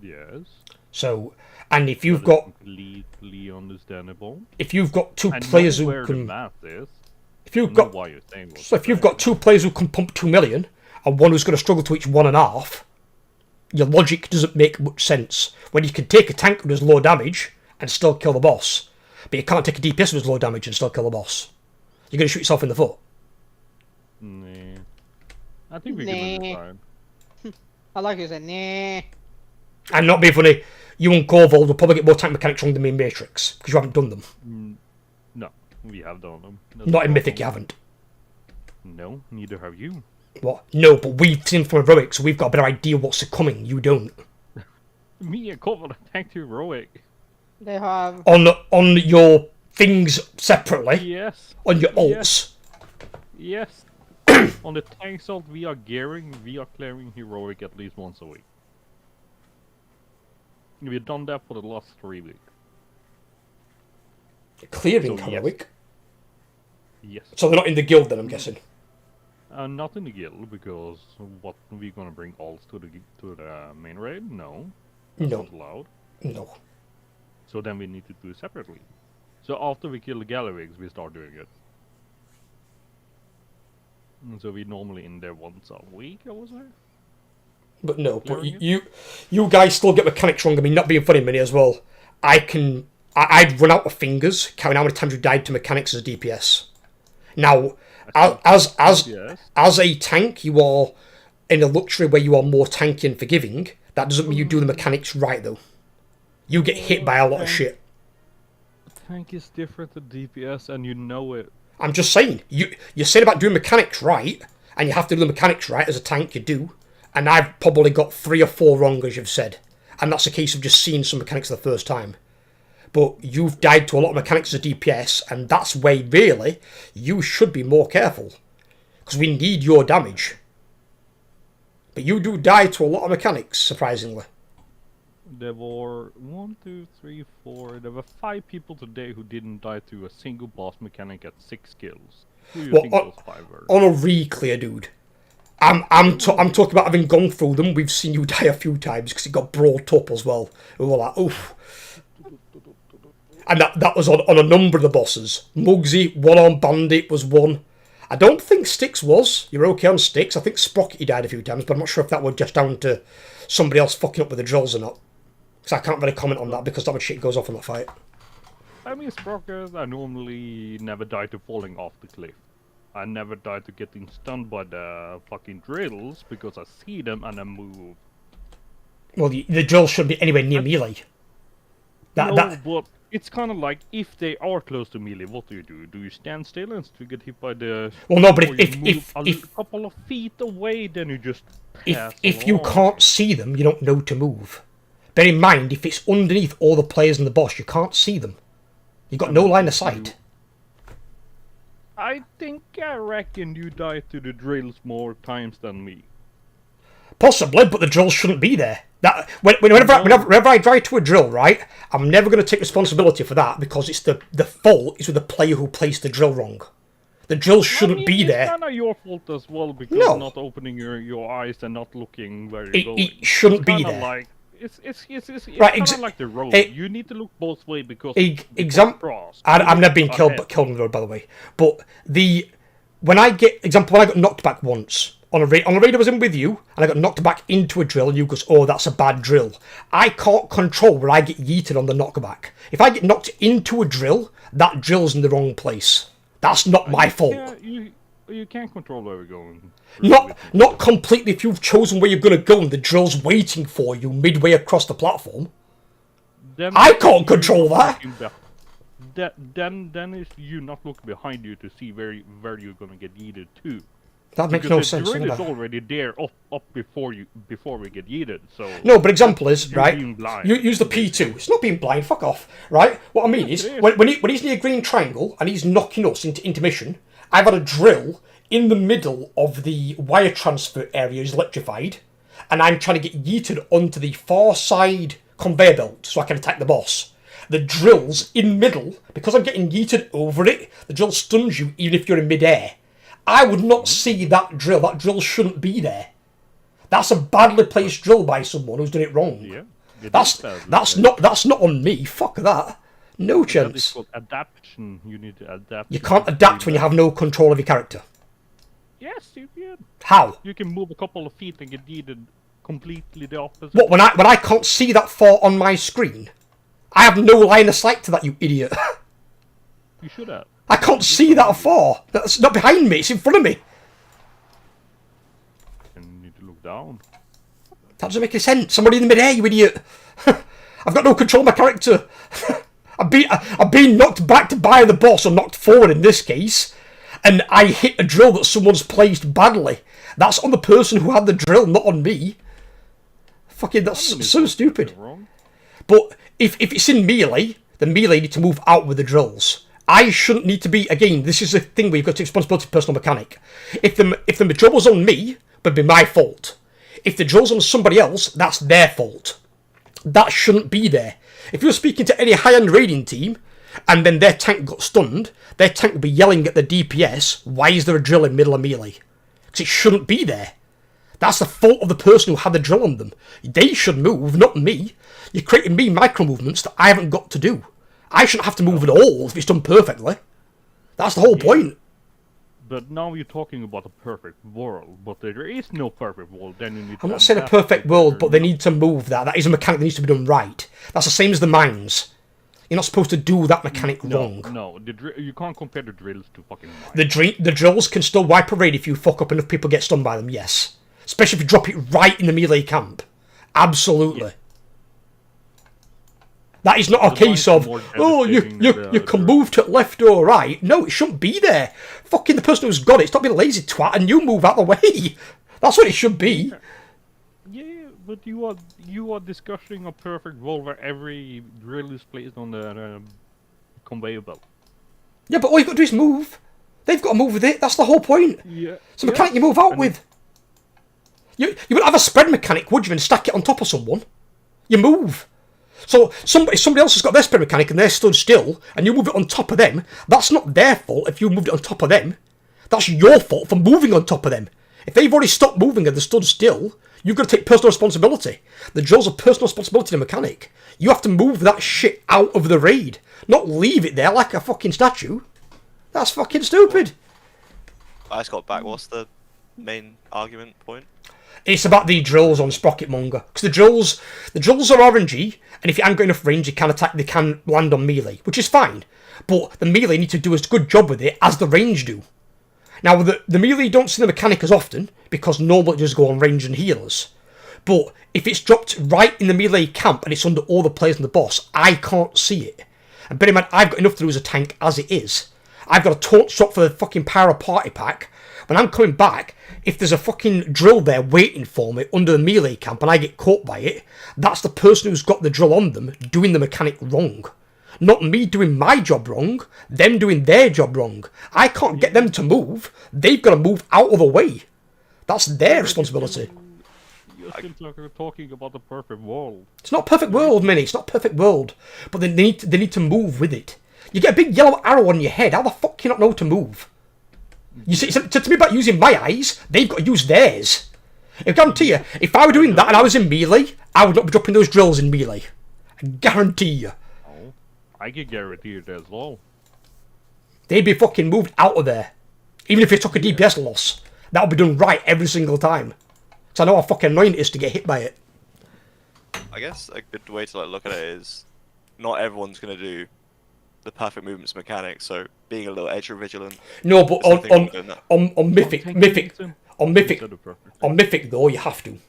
Yes. So, and if you've got... completely understandable. If you've got 2 players who can... The math is. If you've got... Why you're saying so if you've got 2 players who can pump 2 million, and one who's going to struggle to reach 1.5, your logic doesn't make much sense. When you can take a tank who does low damage and still kill the boss, but you can't take a DPS who does low damage and still kill the boss. You're going to shoot yourself in the foot. Nah. I think we can decide. I like you said, nah. And not being funny, you and Corvold will probably get more tank mechanics wrong than me in Matrix, because you haven't done them. No, we have done them. Not in Mythic, you haven't. No, neither have you. What? No, but we've seen from Heroic, so we've got a better idea what's coming. You don't. Me and Corvold have tanked Heroic. They have... On your things separately? Yes. On your alts? Yes. On the tank salt we are gearing, we are clearing Heroic at least once a week. We've done that for the last 3 weeks. Clearing Heroic? Yes. So they're not in the guild then, I'm guessing? Not in the guild, because what we're gonna bring alts to the main raid? No. That's not allowed. No. So then we need to do it separately. So after we kill the Galawigs, we start doing it. And so we're normally in there once a week, I would say. But no, but you guys still get mechanics wrong. I mean, not being funny, Minnie, as well. I'd run out of fingers counting how many times you died to mechanics as DPS. Now, as a tank, you are in a luxury where you are more tanky and forgiving. That doesn't mean you do the mechanics right, though. You get hit by a lot of shit. Tank is different to DPS, and you know it. I'm just saying, you're saying about doing mechanics right, and you have to do the mechanics right as a tank, you do. And I've probably got 3 or 4 wrong, as you've said. And that's a case of just seeing some mechanics the first time. But you've died to a lot of mechanics as a DPS, and that's where, really, you should be more careful. Because we need your damage. But you do die to a lot of mechanics, surprisingly. There were 1, 2, 3, 4. There were 5 people today who didn't die to a single boss mechanic at 6 kills. Who do you think those 5 were? On a re-clear, dude. I'm talking about having gone through them. We've seen you die a few times because it got brought up as well. We were like, oof. And that was on a number of the bosses. Mugsy, One-Armed Bandit was one. I don't think Styx was. You're okay on Styx. I think Sprockety died a few times, but I'm not sure if that was just down to somebody else fucking up with the drills or not. Because I can't really comment on that because that much shit goes off in that fight. I mean, Sprockers, I normally never die to falling off the cliff. I never die to getting stunned by the fucking drills because I see them and I move. Well, the drills shouldn't be anywhere near melee. But it's kind of like, if they are close to melee, what do? Do you stand still and still get hit by the... Well, no, but if a couple of feet away, then you just pass if you can't see them, you don't know to move. Bear in mind, if it's underneath all the players in the boss, you can't see them. You've got no line of sight. I reckon you die to the drills more times than me. Possibly, but the drills shouldn't be there. Whenever I die to a drill, right, I'm never going to take responsibility for that because it's the fault is with the player who placed the drill wrong. The drill shouldn't be there. It's kind of your fault as well because not opening your eyes and not looking where you're going. It shouldn't be there. Like, it's right, kind of like the road. You need to look both ways because I've never been killed on the road, by the way. But when I got knocked back once on a raid I was in with you, and I got knocked back into a drill, and you goes, "Oh, that's a bad drill." I can't control where I get yeeted on the knockback. If I get knocked into a drill, that drill's in the wrong place. That's not my fault. You can't control where we're going. Not completely if you've chosen where you're going to go and the drill's waiting for you midway across the platform. I can't control that. Then it's you not looking behind you to see where you're going to get yeeted to. That makes no sense. The drill is already there up before we get yeeted. So no, but example is right. You use the P2. It's not being blind. Fuck off. Right. What I mean is when he's near green triangle and he's knocking us into intermission, I've had a drill in the middle of the wire transfer area is electrified, and I'm trying to get yeeted onto the far side conveyor belt so I can attack the boss. The drill's in middle because I'm getting yeeted over it. The drill stuns you even if you're in midair. I would not see that drill. That drill shouldn't be there. That's a badly placed drill by someone who's done it wrong. Yeah, that's not on me. Fuck that. No chance. That is called adaptation. You need to adapt. You can't adapt when you have no control of your character. Yes, you can. How? You can move a couple of feet and get yeeted completely the opposite. What, when I can't see that far on my screen? I have no line of sight to that, you idiot. You should have. I can't see that far. That's not behind me, it's in front of me. You need to look down. That doesn't make any sense. Somebody in the midair, you idiot. I've got no control of my character. I've been knocked back by the boss, or knocked forward in this case, and I hit a drill that someone's placed badly. That's on the person who had the drill, not on me. Fucking, that's so stupid. But if it's in melee, the melee need to move out with the drills. I shouldn't need to be, again, this is a thing where you've got to take responsibility for personal mechanic. If the drill was on me, it would be my fault. If the drill's on somebody else, that's their fault. That shouldn't be there. If you're speaking to any high-end raiding team, and then their tank got stunned, their tank will be yelling at the DPS, why is there a drill in middle of melee? Because it shouldn't be there. That's the fault of the person who had the drill on them. They should move, not me. You're creating me micro-movements that I haven't got to do. I shouldn't have to move at all if it's done perfectly. That's the whole point. But now you're talking about a perfect world, but there is no perfect world. Then you need. I'm not saying a perfect world, but they need to move that. That is a mechanic that needs to be done right. That's the same as the mines. You're not supposed to do that mechanic wrong. No, you can't compare the drills to fucking mines. The drills can still wipe a raid if you fuck up enough people get stunned by them, yes. Especially if you drop it right in the melee camp. Absolutely. That is not a case of, oh, you can move to left or right. No, it shouldn't be there. Fucking the person who's got it, stop being a lazy twat and you move out the way. That's what it should be. Yeah, but you are discussing a perfect world where every drill is placed on the conveyor belt. Yeah, but all you've got to do is move. They've got to move with it. That's the whole point. Yeah. It's a mechanic you move out with. You wouldn't have a spread mechanic, would you, and stack it on top of someone? You move. So somebody else has got their spread mechanic and they're stood still, and you move it on top of them. That's not their fault if you moved it on top of them. That's your fault for moving on top of them. If they've already stopped moving and they're stood still, you've got to take personal responsibility. The drill's a personal responsibility to the mechanic. You have to move that shit out of the raid, not leave it there like a fucking statue. That's fucking stupid. I just got back. What's the main argument point? It's about the drills on Sprocketmonger. Because the drills are RNG, and if you haven't got enough range, they can land on melee, which is fine. But the melee need to do as good job with it as the range do. Now, the melee don't see the mechanic as often, because normally it just go on range and healers. But if it's dropped right in the melee camp, and it's under all the players and the boss, I can't see it. And bear in mind, I've got enough to do as a tank as it is. I've got a taunt shot for the fucking Pyro Party Pack. When I'm coming back, if there's a fucking drill there waiting for me under the melee camp and I get caught by it, that's the person who's got the drill on them doing the mechanic wrong. Not me doing my job wrong, them doing their job wrong. I can't get them to move. They've got to move out of the way. That's their responsibility. You're still talking about the perfect world. It's not perfect world, Minnie. It's not perfect world. But they need to move with it. You get a big yellow arrow on your head. How the fuck can you not know to move? You see, to me about using my eyes, they've got to use theirs. I guarantee you, if I were doing that and I was in melee, I would not be dropping those drills in melee. I guarantee you. Oh, I can guarantee it as well. They'd be fucking moved out of there. Even if it took a DPS loss, that would be done right every single time. So I know how fucking annoying it is to get hit by it. I guess a good way to look at it is, not everyone's gonna do the perfect movements mechanics, so being a little extra vigilant. No, but on Mythic though, you have to.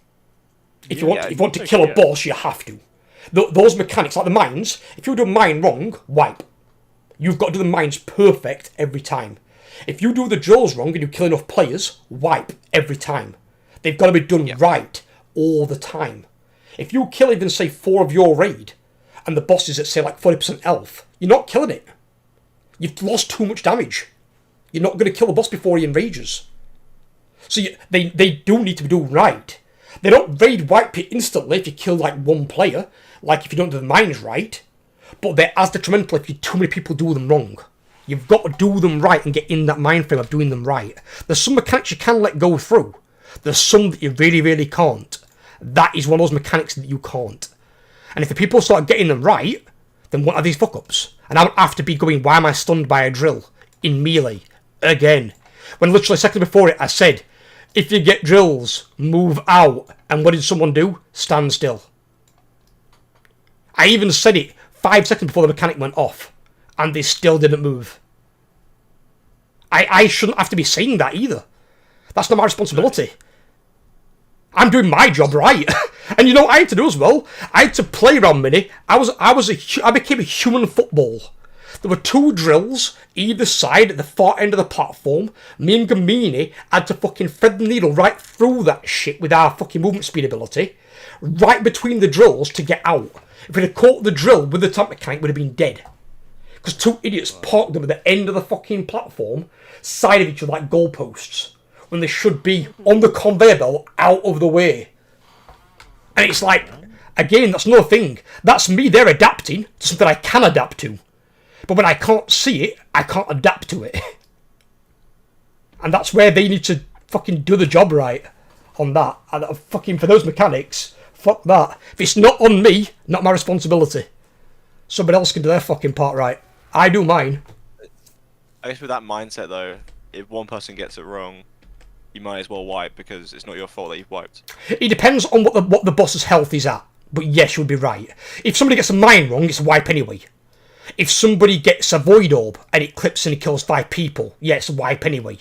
If you want to kill a boss, you have to. Those mechanics, like the mines, if you do a mine wrong, wipe. You've got to do the mines perfect every time. If you do the drills wrong and you kill enough players, wipe every time. They've got to be done right all the time. If you kill even, say, 4 of your raid, and the boss is at, say, like 40% health, you're not killing it. You've lost too much damage. You're not going to kill the boss before he enrages. So they do need to be done right. They don't raid wipe it instantly if you kill, like, 1 player, like if you don't do the mines right. But they're as detrimental if too many people do them wrong. You've got to do them right and get in that mind frame of doing them right. There's some mechanics you can let go through. There's some that you really, really can't. That is one of those mechanics that you can't. And if the people start getting them right, then what are these fuck-ups? And I would have to be going, why am I stunned by a drill? In melee. Again. When literally a second before it, I said, if you get drills, move out. And what did someone do? Stand still. I even said it 5 seconds before the mechanic went off. And they still didn't move. I shouldn't have to be saying that either. That's not my responsibility. I'm doing my job right. And you know what I had to do as well? I had to play around Mini. I became a human football. There were 2 drills either side at the far end of the platform. Me and Gamini had to fucking thread the needle right through that shit with our fucking movement speed ability. Right between the drills to get out. If we'd have caught the drill with the tank mechanic, we'd have been dead. Because 2 idiots parked them at the end of the fucking platform, side of each other like goalposts, when they should be on the conveyor belt out of the way. And it's like, again, that's another thing. That's me there adapting to something I can adapt to. But when I can't see it, I can't adapt to it. And that's where they need to fucking do the job right on that. And fucking, for those mechanics, fuck that. If it's not on me, not my responsibility. Somebody else can do their fucking part right. I do mine. I guess with that mindset though, if one person gets it wrong, you might as well wipe because it's not your fault that you've wiped. It depends on what the boss's health is at. But yes, you'll be right. If somebody gets a mine wrong, it's a wipe anyway. If somebody gets a void orb and it clips and it kills 5 people, yeah, it's a wipe anyway.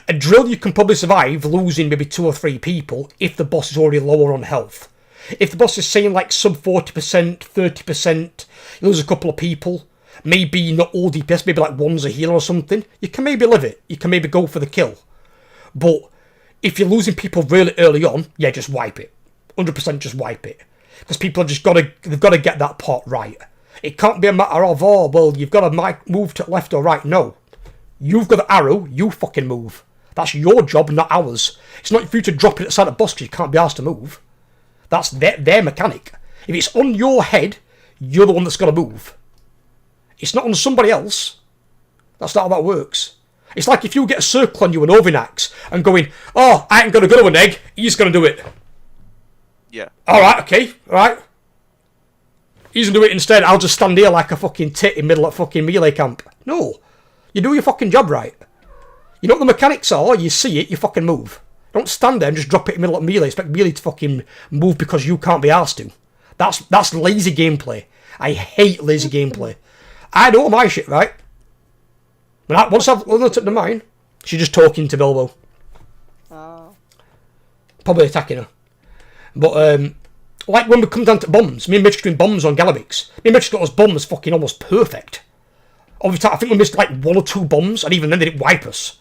A drill you can probably survive losing maybe 2 or 3 people if the boss is already lower on health. If the boss is saying like sub 40%, 30%, you lose a couple of people, maybe not all DPS, maybe like one's a healer or something, you can maybe live it. You can maybe go for the kill. But if you're losing people really early on, yeah, just wipe it. 100% just wipe it. Because people have just they've got to get that part right. It can't be a matter of, oh, well, you've got to move to left or right. No. You've got the arrow, you fucking move. That's your job, not ours. It's not for you to drop it outside the boss because you can't be asked to move. That's their mechanic. If it's on your head, you're the one that's got to move. It's not on somebody else. That's not how that works. It's like if you get a circle on you, an Ovin axe, and going, oh, I ain't going to go to an egg, he's going to do it. Yeah. Alright, okay, alright. He's going to do it instead, I'll just stand here like a fucking tit in the middle of fucking melee camp. No. You do your fucking job right. You know what the mechanics are, you see it, you fucking move. Don't stand there and just drop it in the middle of melee, expect melee to fucking move because you can't be asked to. That's lazy gameplay. I hate lazy gameplay. I know my shit, right? But once I've looked at the mine, she's just talking to Bilbo. Probably attacking her. But, like when we come down to bombs, me and Mitch doing bombs on Galabix. Me and Mitch got those bombs fucking almost perfect. Obviously, I think we missed like 1 or 2 bombs, and even then they didn't wipe us.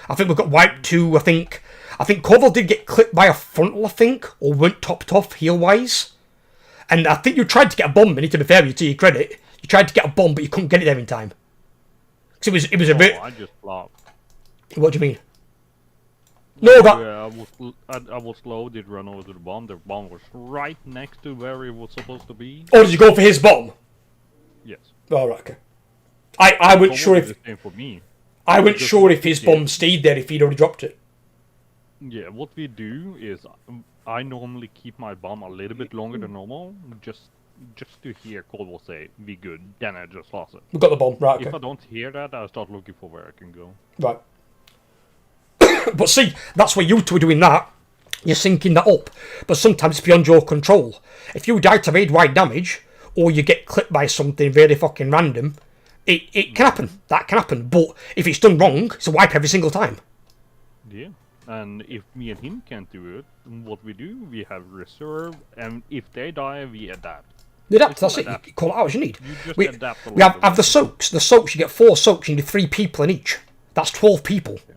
I think we got wiped too, I think Corval did get clipped by a frontal, I think, or weren't topped off heal-wise. And I think you tried to get a bomb, and to be fair, to your credit, you tried to get a bomb, but you couldn't get it there in time. Because it was a bit... I just flopped. What do you mean? No, that... Yeah, I was slow, did run over to the bomb. The bomb was right next to where it was supposed to be. Oh, did you go for his bomb? Yes. Oh, right, okay. I wasn't sure if... For me. I wasn't sure if his bomb stayed there if he'd already dropped it. Yeah, what we do is I normally keep my bomb a little bit longer than normal, just to hear Corval say, "Be good," then I just lost it. We got the bomb, right, okay. If I don't hear that, I start looking for where I can go. Right. But see, that's where you two are doing that. You're syncing that up. But sometimes it's beyond your control. If you die to raid-wide damage, or you get clipped by something very fucking random, it can happen. That can happen. But if it's done wrong, it's a wipe every single time. Yeah. And if me and him can't do it, what we do, we have reserve, and if they die, we adapt. Adapt, that's it. You call it out as you need. You just adapt we have the soaks. The soaks, you get 4 soaks, you need 3 people in each. That's 12 people. Yeah.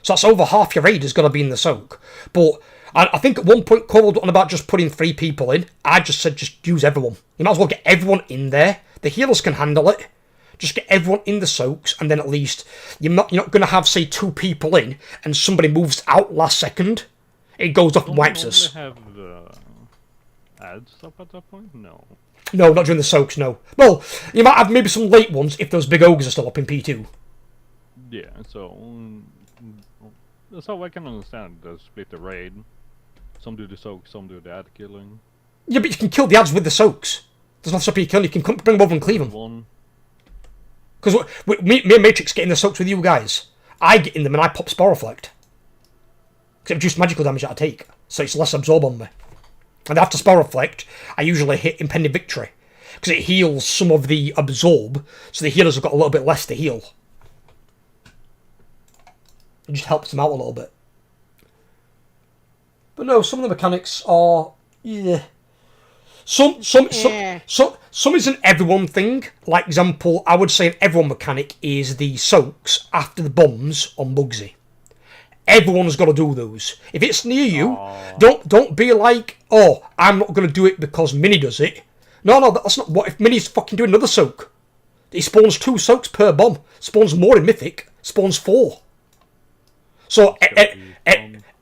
So that's over half your raid is going to be in the soak. But I think at one point, Corval on about just putting 3 people in. I just said just use everyone. You might as well get everyone in there. The healers can handle it. Just get everyone in the soaks, and then at least you're not going to have, say, 2 people in, and somebody moves out last second. It goes off and wipes us. Have ads up at that point? No. No, not during the soaks, no. Well, you might have maybe some late ones if those big ogres are still up in P2. Yeah, so I can understand the split the raid. Some do the soaks, some do the ad killing. Yeah, but you can kill the ads with the soaks. There's nothing stopping you killing. You can bring them over and cleave them. Because me and Matrix get in the soaks with you guys. I get in them and I pop Spore Reflect. Because it reduces magical damage that I take. So it's less absorb on me. And after Spore Reflect, I usually hit Impending Victory. Because it heals some of the absorb. So the healers have got a little bit less to heal. It just helps them out a little bit. But no, some of the mechanics are... yeah. Some isn't everyone thing. Like example, I would say an everyone mechanic is the soaks after the bombs on Bugsy. Everyone's got to do those. If it's near you, don't be like, oh, I'm not going to do it because Mini does it. No, that's not what. If Mini's fucking doing another soak, he spawns 2 soaks per bomb. Spawns more in Mythic. Spawns 4. So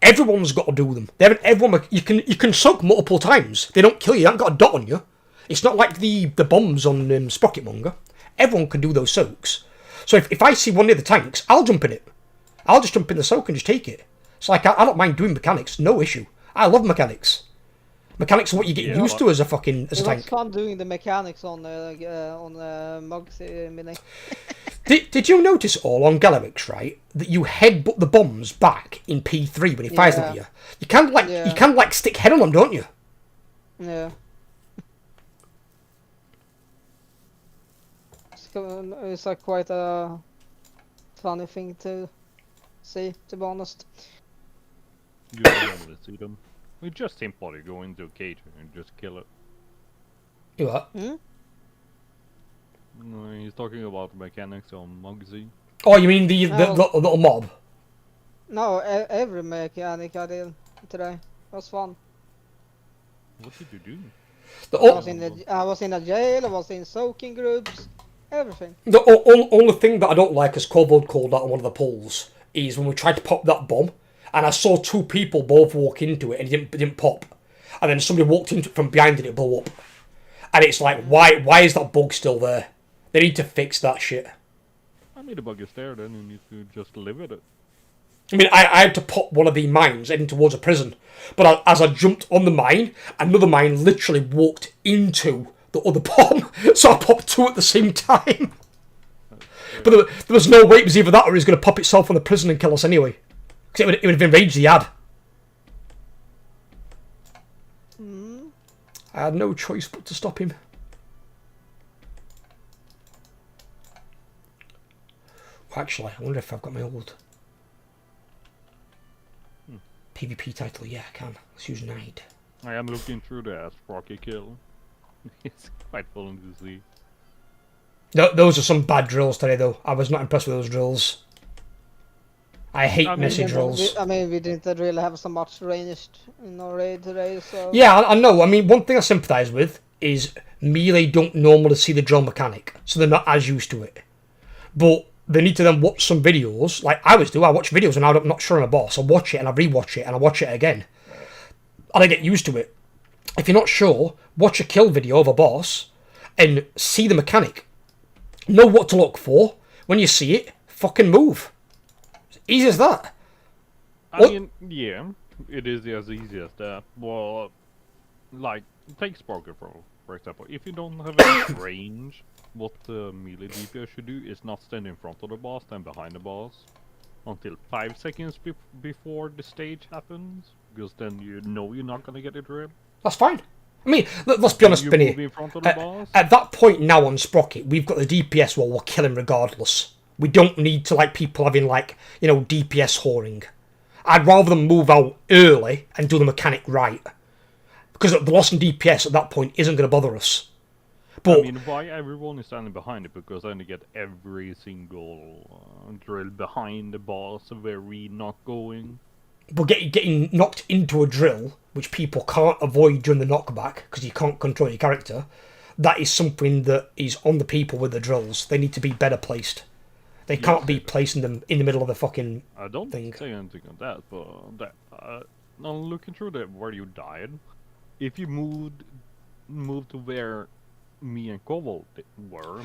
everyone's got to do them. You can soak multiple times. They don't kill you. They haven't got a dot on you. It's not like the bombs on Sprocket Monger. Everyone can do those soaks. So if I see one near the tanks, I'll jump in it. I'll just jump in the soak and just take it. It's like I don't mind doing mechanics. No issue. I love mechanics. Mechanics are what you get used to as a tank. It's fun doing the mechanics on Mugs Mini. Did you notice all on Gallerix, right, that you headbutt the bombs back in P3 when he fires them at you? You can stick head on them, don't you? Yeah. It's like quite a funny thing to see, to be honest. You don't want to see them. It's just simple. You go into a cage and just kill it. You what? Hmm? No, he's talking about mechanics on Mugsy. Oh, you mean the No. little mob? No, every mechanic I did today. It was fun. What did you do? I was in a jail, I was in soaking groups, everything. The only thing that I don't like, as Kobold called out on one of the polls, is when we tried to pop that bomb, and I saw two people both walk into it, and it didn't pop. And then somebody walked into it from behind and it blew up. And it's like, why is that bug still there? They need to fix that shit. I mean, the bug is there, then you need to just live with it. I mean, I had to pop one of the mines heading towards a prison. But as I jumped on the mine, another mine literally walked into the other bomb. So I popped two at the same time. But there was no way it was either that or it was going to pop itself on the prison and kill us anyway. Because it would have enraged the ad. I had no choice but to stop him. Actually, I wonder if I've got my old PvP title. Yeah, I can. Let's use Knight. I am looking through the Sprocky kill. It's quite fun to see. Those are some bad drills today, though. I was not impressed with those drills. I hate messy drills. I mean, we didn't really have so much ranged in our raid today, so... Yeah, I know. I mean, one thing I sympathise with is melee don't normally see the drill mechanic, so they're not as used to it. But they need to then watch some videos, like I always do. I watch videos and I'm not sure I'm a boss. I watch it and I rewatch it and I watch it again. And I get used to it. If you're not sure, watch a kill video of a boss and see the mechanic. Know what to look for. When you see it, fucking move. Easy as that. I mean, yeah, it is as easy as that. Well, like, take Sprocket for example. If you don't have any range, what the melee DPS should do is not stand in front of the boss, stand behind the boss until 5 seconds before the stage happens, because then you know you're not gonna get it real. That's fine. I mean, let's be honest, Benny. At that point now on Sprocket, we've got the DPS wall we're killing regardless. We don't need to like people having like, you know, DPS whoring. I'd rather them move out early and do the mechanic right. Because the loss in DPS at that point isn't going to bother us. But I mean, why everyone is standing behind it? Because then you get every single drill behind the boss where we not going. But getting knocked into a drill, which people can't avoid during the knockback, because you can't control your character, that is something that is on the people with the drills. They need to be better placed. They can't be placing them in the middle of the fucking thing. I don't say anything on that, but now looking through where you died, if you moved to where me and Kobold were...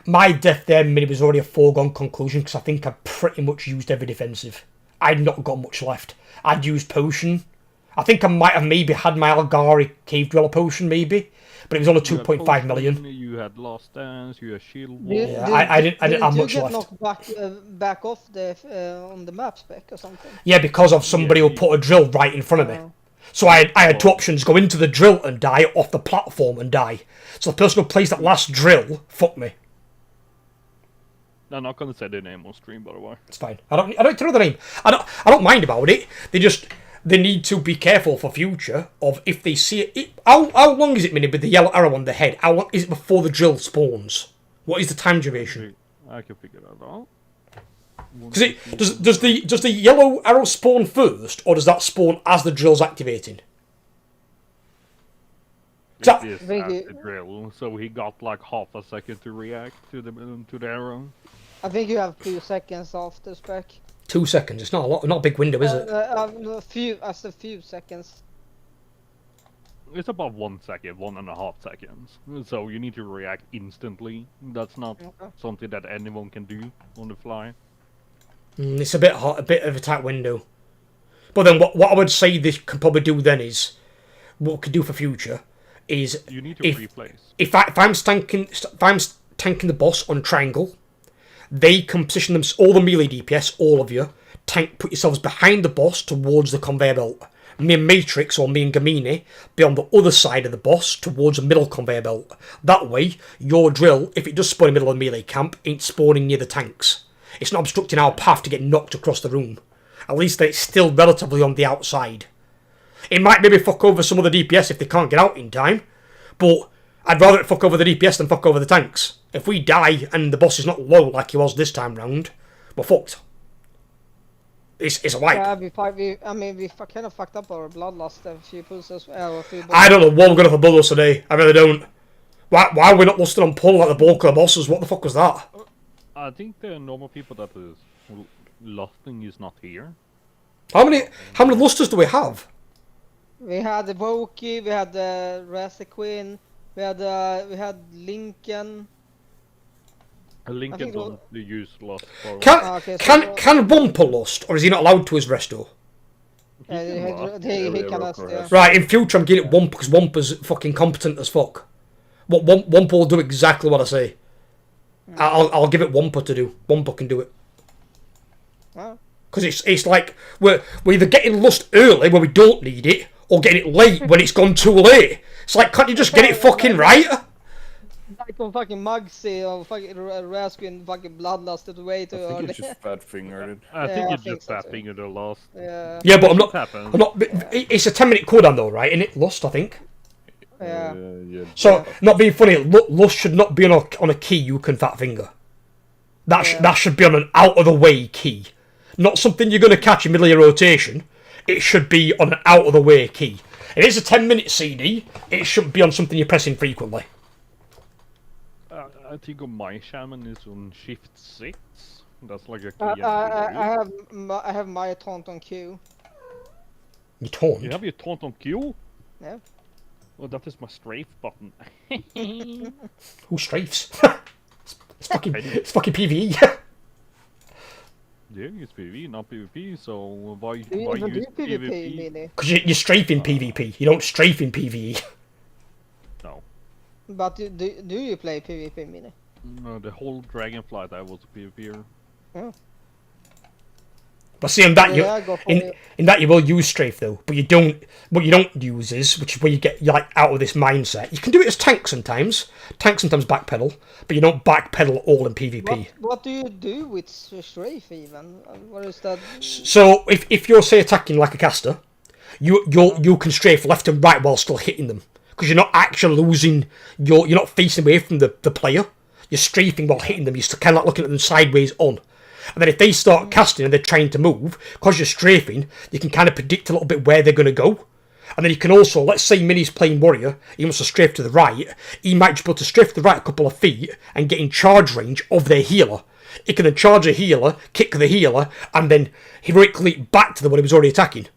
My death there was already a foregone conclusion, because I think I pretty much used every defensive. I'd not got much left. I'd used potion. I think I might have maybe had my Algari Cave Dweller potion, maybe. But it was only 2.5 million. You had Lost Dance, you had Shield Wall. Yeah, I didn't have much left. Did you get knocked back off on the map spec or something? Yeah, because of somebody who put a drill right in front of me. So I had two options: go into the drill and die, off the platform and die. So the person who placed that last drill fucked me. I'm not gonna say their name on stream, by the way. It's fine. I don't need to know the name. I don't mind about it. They need to be careful for future of if they see it. How long is it, Minnie, with the yellow arrow on the head? How long is it before the drill spawns? What is the time duration? I can figure that out. Does the yellow arrow spawn first, or does that spawn as the drill's activating? It is at the drill, so he got like half a second to react to the arrow. I think you have 2 seconds after spec. 2 seconds. It's not a lot. Not a big window, is it? A few seconds. It's about 1 second, 1.5 seconds. So you need to react instantly. That's not something that anyone can do on the fly. It's a bit hot, a bit of a tight window. But then what I would say they can probably do then is, what we could do for future is you need to replace. If I'm tanking the boss on triangle, they can position them, all the melee DPS, all of you, put yourselves behind the boss towards the conveyor belt. Me and Matrix, or me and Gamini, be on the other side of the boss towards the middle conveyor belt. That way, your drill, if it does spawn in the middle of the melee camp, ain't spawning near the tanks. It's not obstructing our path to get knocked across the room. At least it's still relatively on the outside. It might maybe fuck over some of the DPS if they can't get out in time, but I'd rather it fuck over the DPS than fuck over the tanks. If we die and the boss is not low like he was this time round, we're fucked. It's a wipe. Yeah, we kind of fucked up our bloodlust a few pulls I don't know what we're going to for bloodlust today. I really don't. Why are we not lusted on pull like the bulk of the bosses? What the fuck was that? I think the normal people that is lusting is not here. How many lusters do we have? We had the Voki, we had the Rasequin, we had Lincoln. Lincoln don't use lust for... Can Bumper lust, or is he not allowed to his resto? He can lust, yeah. Right, in future I'm getting it Wump, because Wumper's fucking competent as fuck. Wumper will do exactly what I say. I'll give it Wumper to do. Wumper can do it. Because it's like, we're either getting lust early when we don't need it, or getting it late when it's gone too late. It's like, can't you just get it fucking right? Like on fucking Mugsy or fucking Raskin fucking bloodlusted way too early. I think it's just fat fingered. I think it's just fat fingered the last. Yeah, but I'm not. It's a 10-minute cooldown though, right? Isn't it lust? I think. Yeah. So, not being funny, lust should not be on a key you can fat finger. That should be on an out of the way key, not something you're going to catch in middle of your rotation. It should be on an out of the way key. If it's a 10-minute CD, it shouldn't be on something you're pressing frequently. I think my shaman is on shift 6. That's like a key. I have my taunt on Q. You taunt? You have your taunt on Q? Yeah. Well, that is my strafe button. Who strafes? It's fucking PvE. Yeah, it's PvE, not PvP, so why use PvP? Because you strafe in PvP, you don't strafe in PvE. No. But do you play PvP, Mini? No, the whole Dragonflight I was a PvPer. Yeah. But see, in that you will use strafe though, but you don't. What you don't use is, which is where you get like out of this mindset. You can do it as tank sometimes. Tank sometimes backpedal, but you don't backpedal all in PvP. What do you do with strafe even? What is that? So if you're say attacking like a caster, you can strafe left and right while still hitting them, because you're not actually losing. You're not facing away from the player. You're strafing while hitting them. You're still kind of like looking at them sideways on. And then if they start casting and they're trying to move, because you're strafing, you can kind of predict a little bit where they're going to go. And then you can also, let's say Mini's playing warrior, he wants to strafe to the right, he might just be able to strafe to the right a couple of feet and get in charge range of their healer. He can then charge a healer, kick the healer, and then heroically back to the one he was already attacking.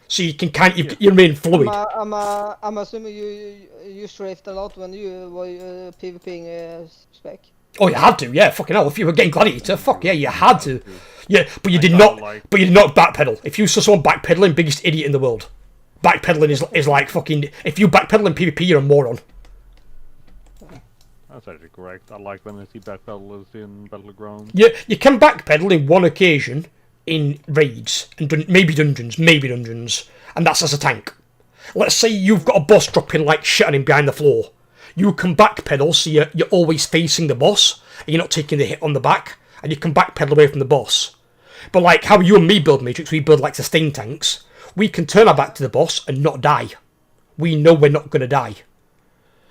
So you can you remain fluid. I'm assuming you strafed a lot when you were PvPing spec. Oh, you had to, yeah, fucking hell. If you were getting Gladiator, fuck yeah, you had to. Yeah, but you did not backpedal. If you saw someone backpedaling, biggest idiot in the world. Backpedaling is like fucking... If you backpedal in PvP, you're a moron. That's actually correct. I like when I see backpedalers in Battleground. Yeah, you can backpedal in one occasion in raids, and maybe dungeons, and that's as a tank. Let's say you've got a boss dropping like shit on him behind the floor. You can backpedal, so you're always facing the boss, and you're not taking the hit on the back, and you can backpedal away from the boss. But like how you and me build Matrix, we build like sustain tanks, we can turn our back to the boss and not die. We know we're not going to die.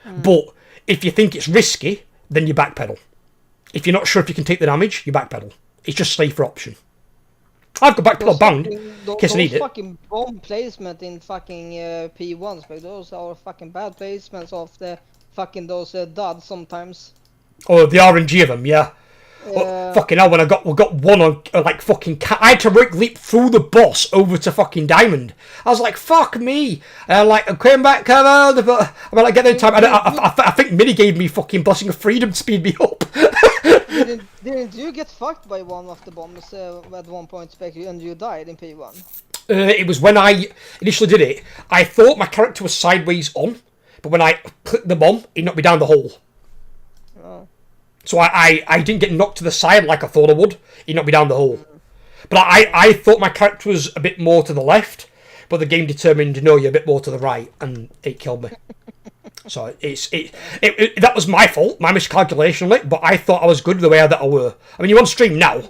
But if you think it's risky, then you backpedal. If you're not sure if you can take the damage, you backpedal. It's just safer option. I've got backpedal bound, in case I need it. Those fucking bomb placement in fucking P1s, but those are fucking bad placements of the fucking those duds sometimes. Oh, the RNG of them, yeah. Oh, fucking hell, when we got one on like fucking I had to leap through the boss over to fucking Diamond. I was like, fuck me. And I came back, come on, but I mean, like, get there in time. I think Mini gave me fucking Blessing of Freedom to speed me up. Didn't you get fucked by one of the bombs at one point, and you died in P1? It was when I initially did it. I thought my character was sideways on, but when I clicked the bomb, it knocked me down the hole. Oh. So I didn't get knocked to the side like I thought I would. He knocked me down the hole. But I thought my character was a bit more to the left, but the game determined, no, you're a bit more to the right, and it killed me. So that was my fault, my miscalculation on it, but I thought I was good the way that I were. I mean, you're on stream now.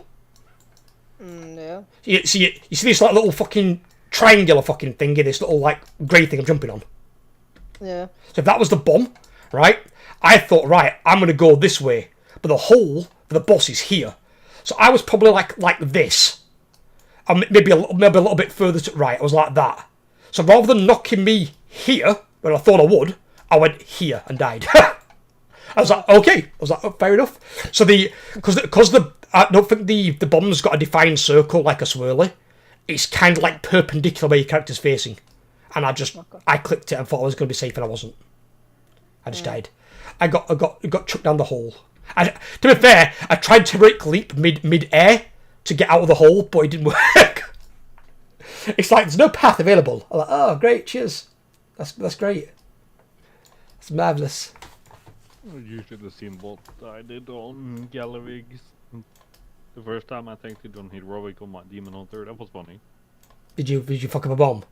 Yeah. You see this like little fucking triangular fucking thingy, this little like grey thing I'm jumping on. Yeah. So if that was the bomb, right, I thought, right, I'm going to go this way. But the hole for the boss is here. So I was probably like this. And maybe a little bit further to the right. I was like that. So rather than knocking me here, where I thought I would, I went here and died. I was like, okay. I was like, oh, fair enough. So I don't think the bomb's got a defined circle like a swirly. It's kind of like perpendicular where your character's facing. And I clicked it and thought I was going to be safe and I wasn't. I just died. I got chucked down the hole. To be fair, I tried to heroic leap mid-air to get out of the hole, but it didn't work. It's like there's no path available. I'm like, oh great, cheers. That's great. It's marvellous. You should have seen what I did on Galavigs. The first time I tanked on heroic on my demon hunter. That was funny. Did you fuck up a bomb?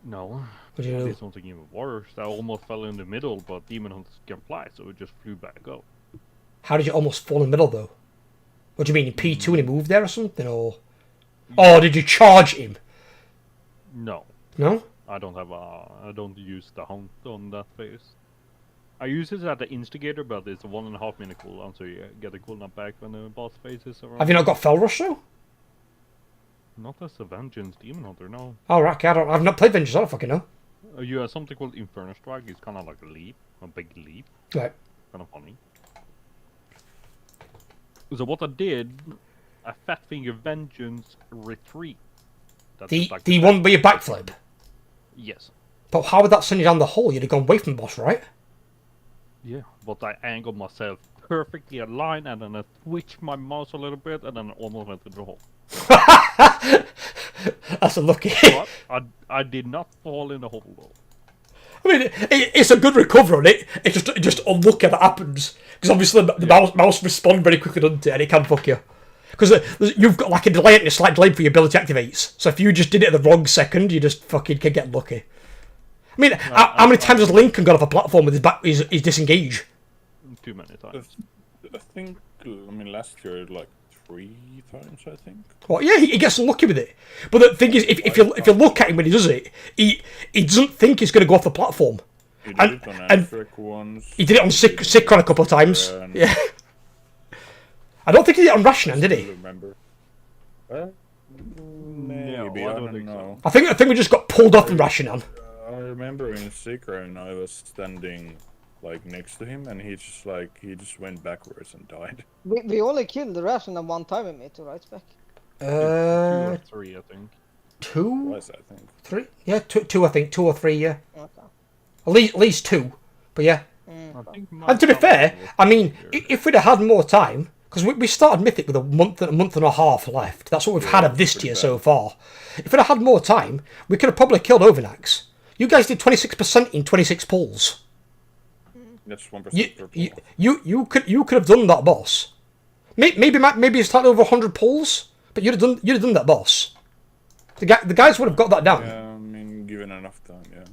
No. What did you do? I did something even worse. I almost fell in the middle, but demon hunters can fly, so it just flew back up. How did you almost fall in the middle though? What do you mean, P2 and he moved there or something, or? Oh, did you charge him? No. No? I don't use the hunt on that phase. I use it as the instigator, but it's a 1.5 minute cooldown, so you get a cooldown back when the boss phase is around. Have you not got Fell Rush though? Not as a Vengeance Demon Hunter, no. Oh, right, okay, I've not played Vengeance, I don't fucking know. You have something called Inferno Strike, it's kind of like a leap, a big leap. Right. Kind of funny. So what I did, a Fat Finger Vengeance Retreat. That's the one where you backflip? Yes. But how would that send you down the hole? You'd have gone away from the boss, right? Yeah, but I angled myself perfectly aligned, and then I switched my mouse a little bit, and then I almost went into the hole. That's unlucky. But I did not fall in the hole though. I mean, it's a good recovery on it. It's just unlucky that happens. Because obviously the mouse responds very quickly, doesn't it? And it can fuck you. Because you've got like a delay and a slight delay for your ability activates. So if you just did it at the wrong second, you just fucking can get lucky. I mean, how many times has Lincoln got off a platform with his disengage? Too many times. I think, I mean, last year, like 3 times, I think. Well, yeah, he gets unlucky with it. But the thing is, if you look at him when he does it, he doesn't think he's going to go off the platform. He did it on Afric once. He did it on Sikron a couple of times. Yeah. I don't think he did it on Rashinan, did he? Remember? Maybe, I don't know. I think we just got pulled off in Rashinan. I remember in Sikron I was standing like next to him and he just went backwards and died. We only killed the Rashinan one time in Mito, right, Spec? 2 or 3, I think. 2? Was, I think. 3? Yeah, 2 I think. 2 or 3, yeah. Okay. At least 2. But yeah. I think And to be fair, I mean, if we'd have had more time, because we started Mythic with a month and a half left. That's what we've had of this tier so far. If we'd have had more time, we could have probably killed Overnax. You guys did 26% in 26 pulls. That's 1% per pull. You could have done that boss. Maybe it's started over 100 pulls, but you'd have done that boss. The guys would have got that down. Yeah, I mean, given enough time, yeah.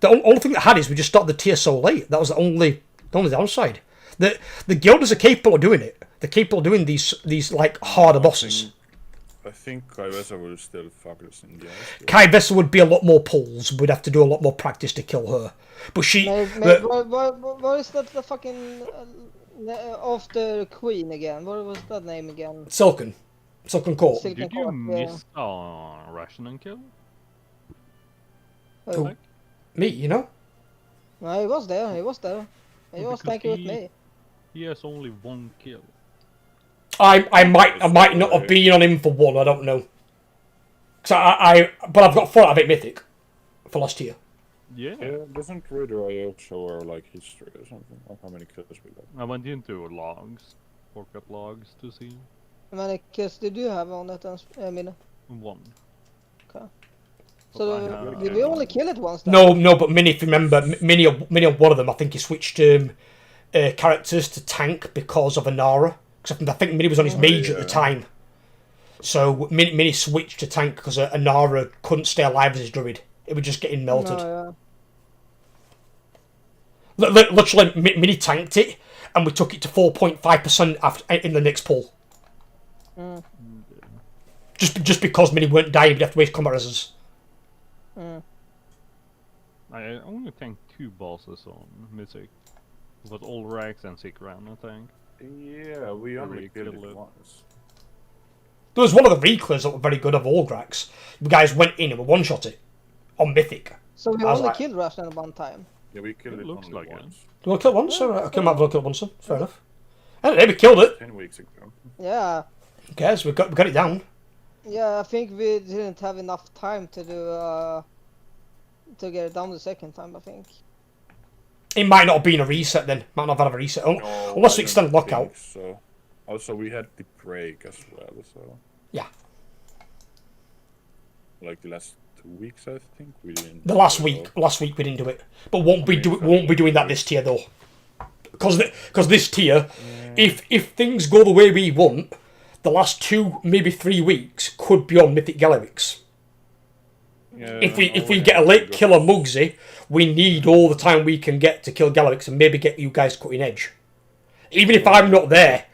The only thing that had is we just started the tier so late. That was the only downside. The guilders are capable of doing it. They're capable of doing these like harder bosses. I think Kaivesa will still focus in the Kaivesa would be a lot more pulls. We'd have to do a lot more practice to kill her. But she... What is that the fucking... of the queen again? What was that name again? Silken Court. Did you miss Rashinan kill? Who? Me, you know? No, he was there. He was tanking with me. He has only 1 kill. I might not have been on him for 1. I don't know. But I've got 4 out of 8 mythic for last year. Yeah. Doesn't Raider IO show our like history or something? Like how many kills we got? I went into logs, Warcraft logs to see. How many kills did you have on that, Mina? 1. Okay. So did we only kill it once? No, but Mini, if you remember, Mini on one of them, I think he switched characters to tank because of Anara. Because I think Mini was on his mage at the time. So Mini switched to tank because Anara couldn't stay alive as his druid. It was just getting melted. No, yeah. Literally, Mini tanked it, and we took it to 4.5% in the next pull. Just because many weren't dying, you'd have to waste combat reses. I only tanked 2 bosses on Mythic. It was all Rax and Sickran, I think. Yeah, we only killed it killed it. once. There was one of the reclers that were very good of Orgrax. You guys went in and were one-shot it on Mythic. So we I was only like- killed Russian at one time. Yeah, we killed It it looks only like it. once. Do you want to kill it once? Alright, okay, might have to kill it once then. Fair enough. Anyway, we killed it. 10 weeks ago. Yeah. Who cares? We got it down. Yeah, I think we didn't have enough time to do to get it down the second time, I think. It might not have been a reset then. Might not have had a reset. Unless we extend lockout. So. Also, we had the break as well, so... Yeah. Like the last 2 weeks, I think we didn't. The last do it week we didn't do it. But won't be doing that this tier though. Because this tier, if things go the way we want, the last 2, maybe 3 weeks could be on Mythic Galerics. Yeah, If we get a late kill on Mugsy, we need all the time we can get to kill Galerics and maybe get you guys cutting edge. Even if I'm not there,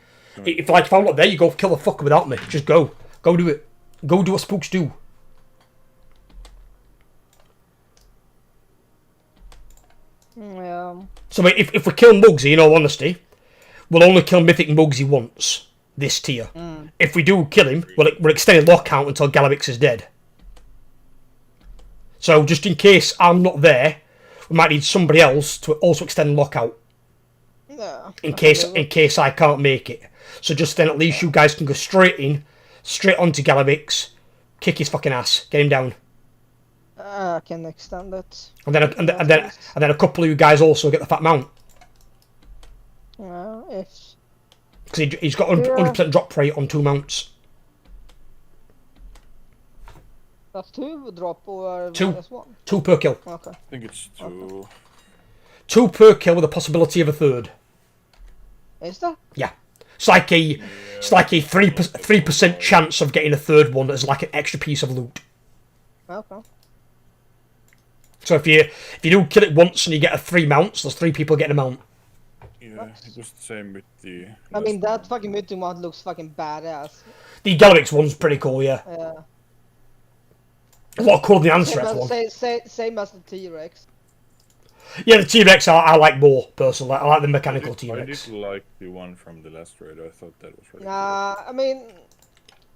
if I'm not there, you go kill the fucker without me. Just go do it. Go do what spooks do. Yeah. So if we kill Mugsy, in all honesty, we'll only kill Mythic Mugsy once this tier. If we do kill him, we're extending lockout until Galerics is dead. So just in case I'm not there, we might need somebody else to also extend lockout. Yeah. In case I can't make it. So just then at least you guys can go straight onto Galerics, kick his fucking ass, get him down. I can extend it. And then a couple of you guys also get the fat mount. If Because he's got 100% drop rate on 2 mounts. that's 2 drop or 2. -1? 2 per kill. Okay. I think it's 2. 2 per kill with a possibility of a third. Is that? Yeah. It's like a 3% chance of getting a third one as like an extra piece of loot. Okay. So if you do kill it once and you get a 3 mounts, there's 3 people getting a mount. Yeah, it was the same with the... I mean, that fucking mythic mount looks fucking badass. The Galerics one's pretty cool, yeah. Yeah. A lot cooler than the Anthrax one. Same as the T-Rex. Yeah, the T-Rex I like more, personally. I like the mechanical T-Rex. I did like the one from the last raid. I thought that was really I mean,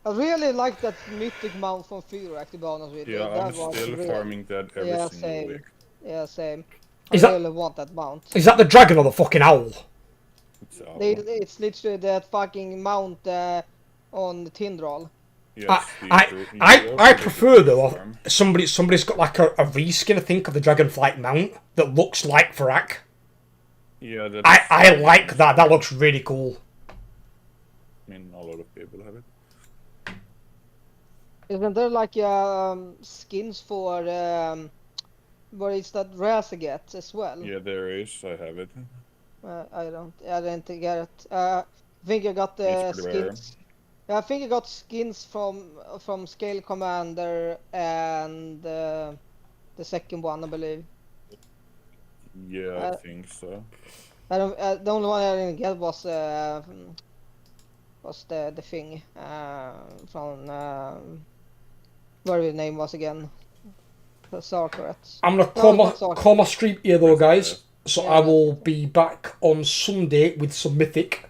I really like that mythic mount from T-Rex, to be honest with you. Yeah, That I'm was still really- farming that every single same. week. Yeah, same. Is I that- really want that mount. Is that the dragon or the fucking owl? It's, It's literally that fucking mount on the Tindral. yes, I prefer though somebody's got like a reskin, I think, of the Dragonflight mount that looks like Farak. Yeah, that's, I like that. That looks really cool. I mean, a lot of people have it. Isn't there like skins for where it's that Razagat as well? Yeah, there is. I have it. I didn't get it. I think I got the It's pretty rare. skins. Yeah, I think I got skins from Scale Commander and the second one, I believe. Yeah, I think so. I don't. The only one I didn't get was the thing from whatever the name was again. The Sarkret. I'm gonna call my stream here though, guys. So I will be back on Sunday with some Mythic.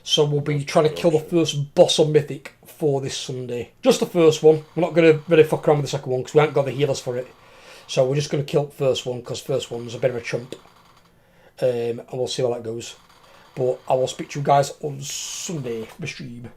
So we'll be trying to kill the first boss on Mythic for this Sunday. Just the first one. We're not going to really fuck around with the second one because we haven't got the healers for it. So we're just going to kill the first one because first one's a bit of a chump. And we'll see how that goes. But I will speak to you guys on Sunday for the stream.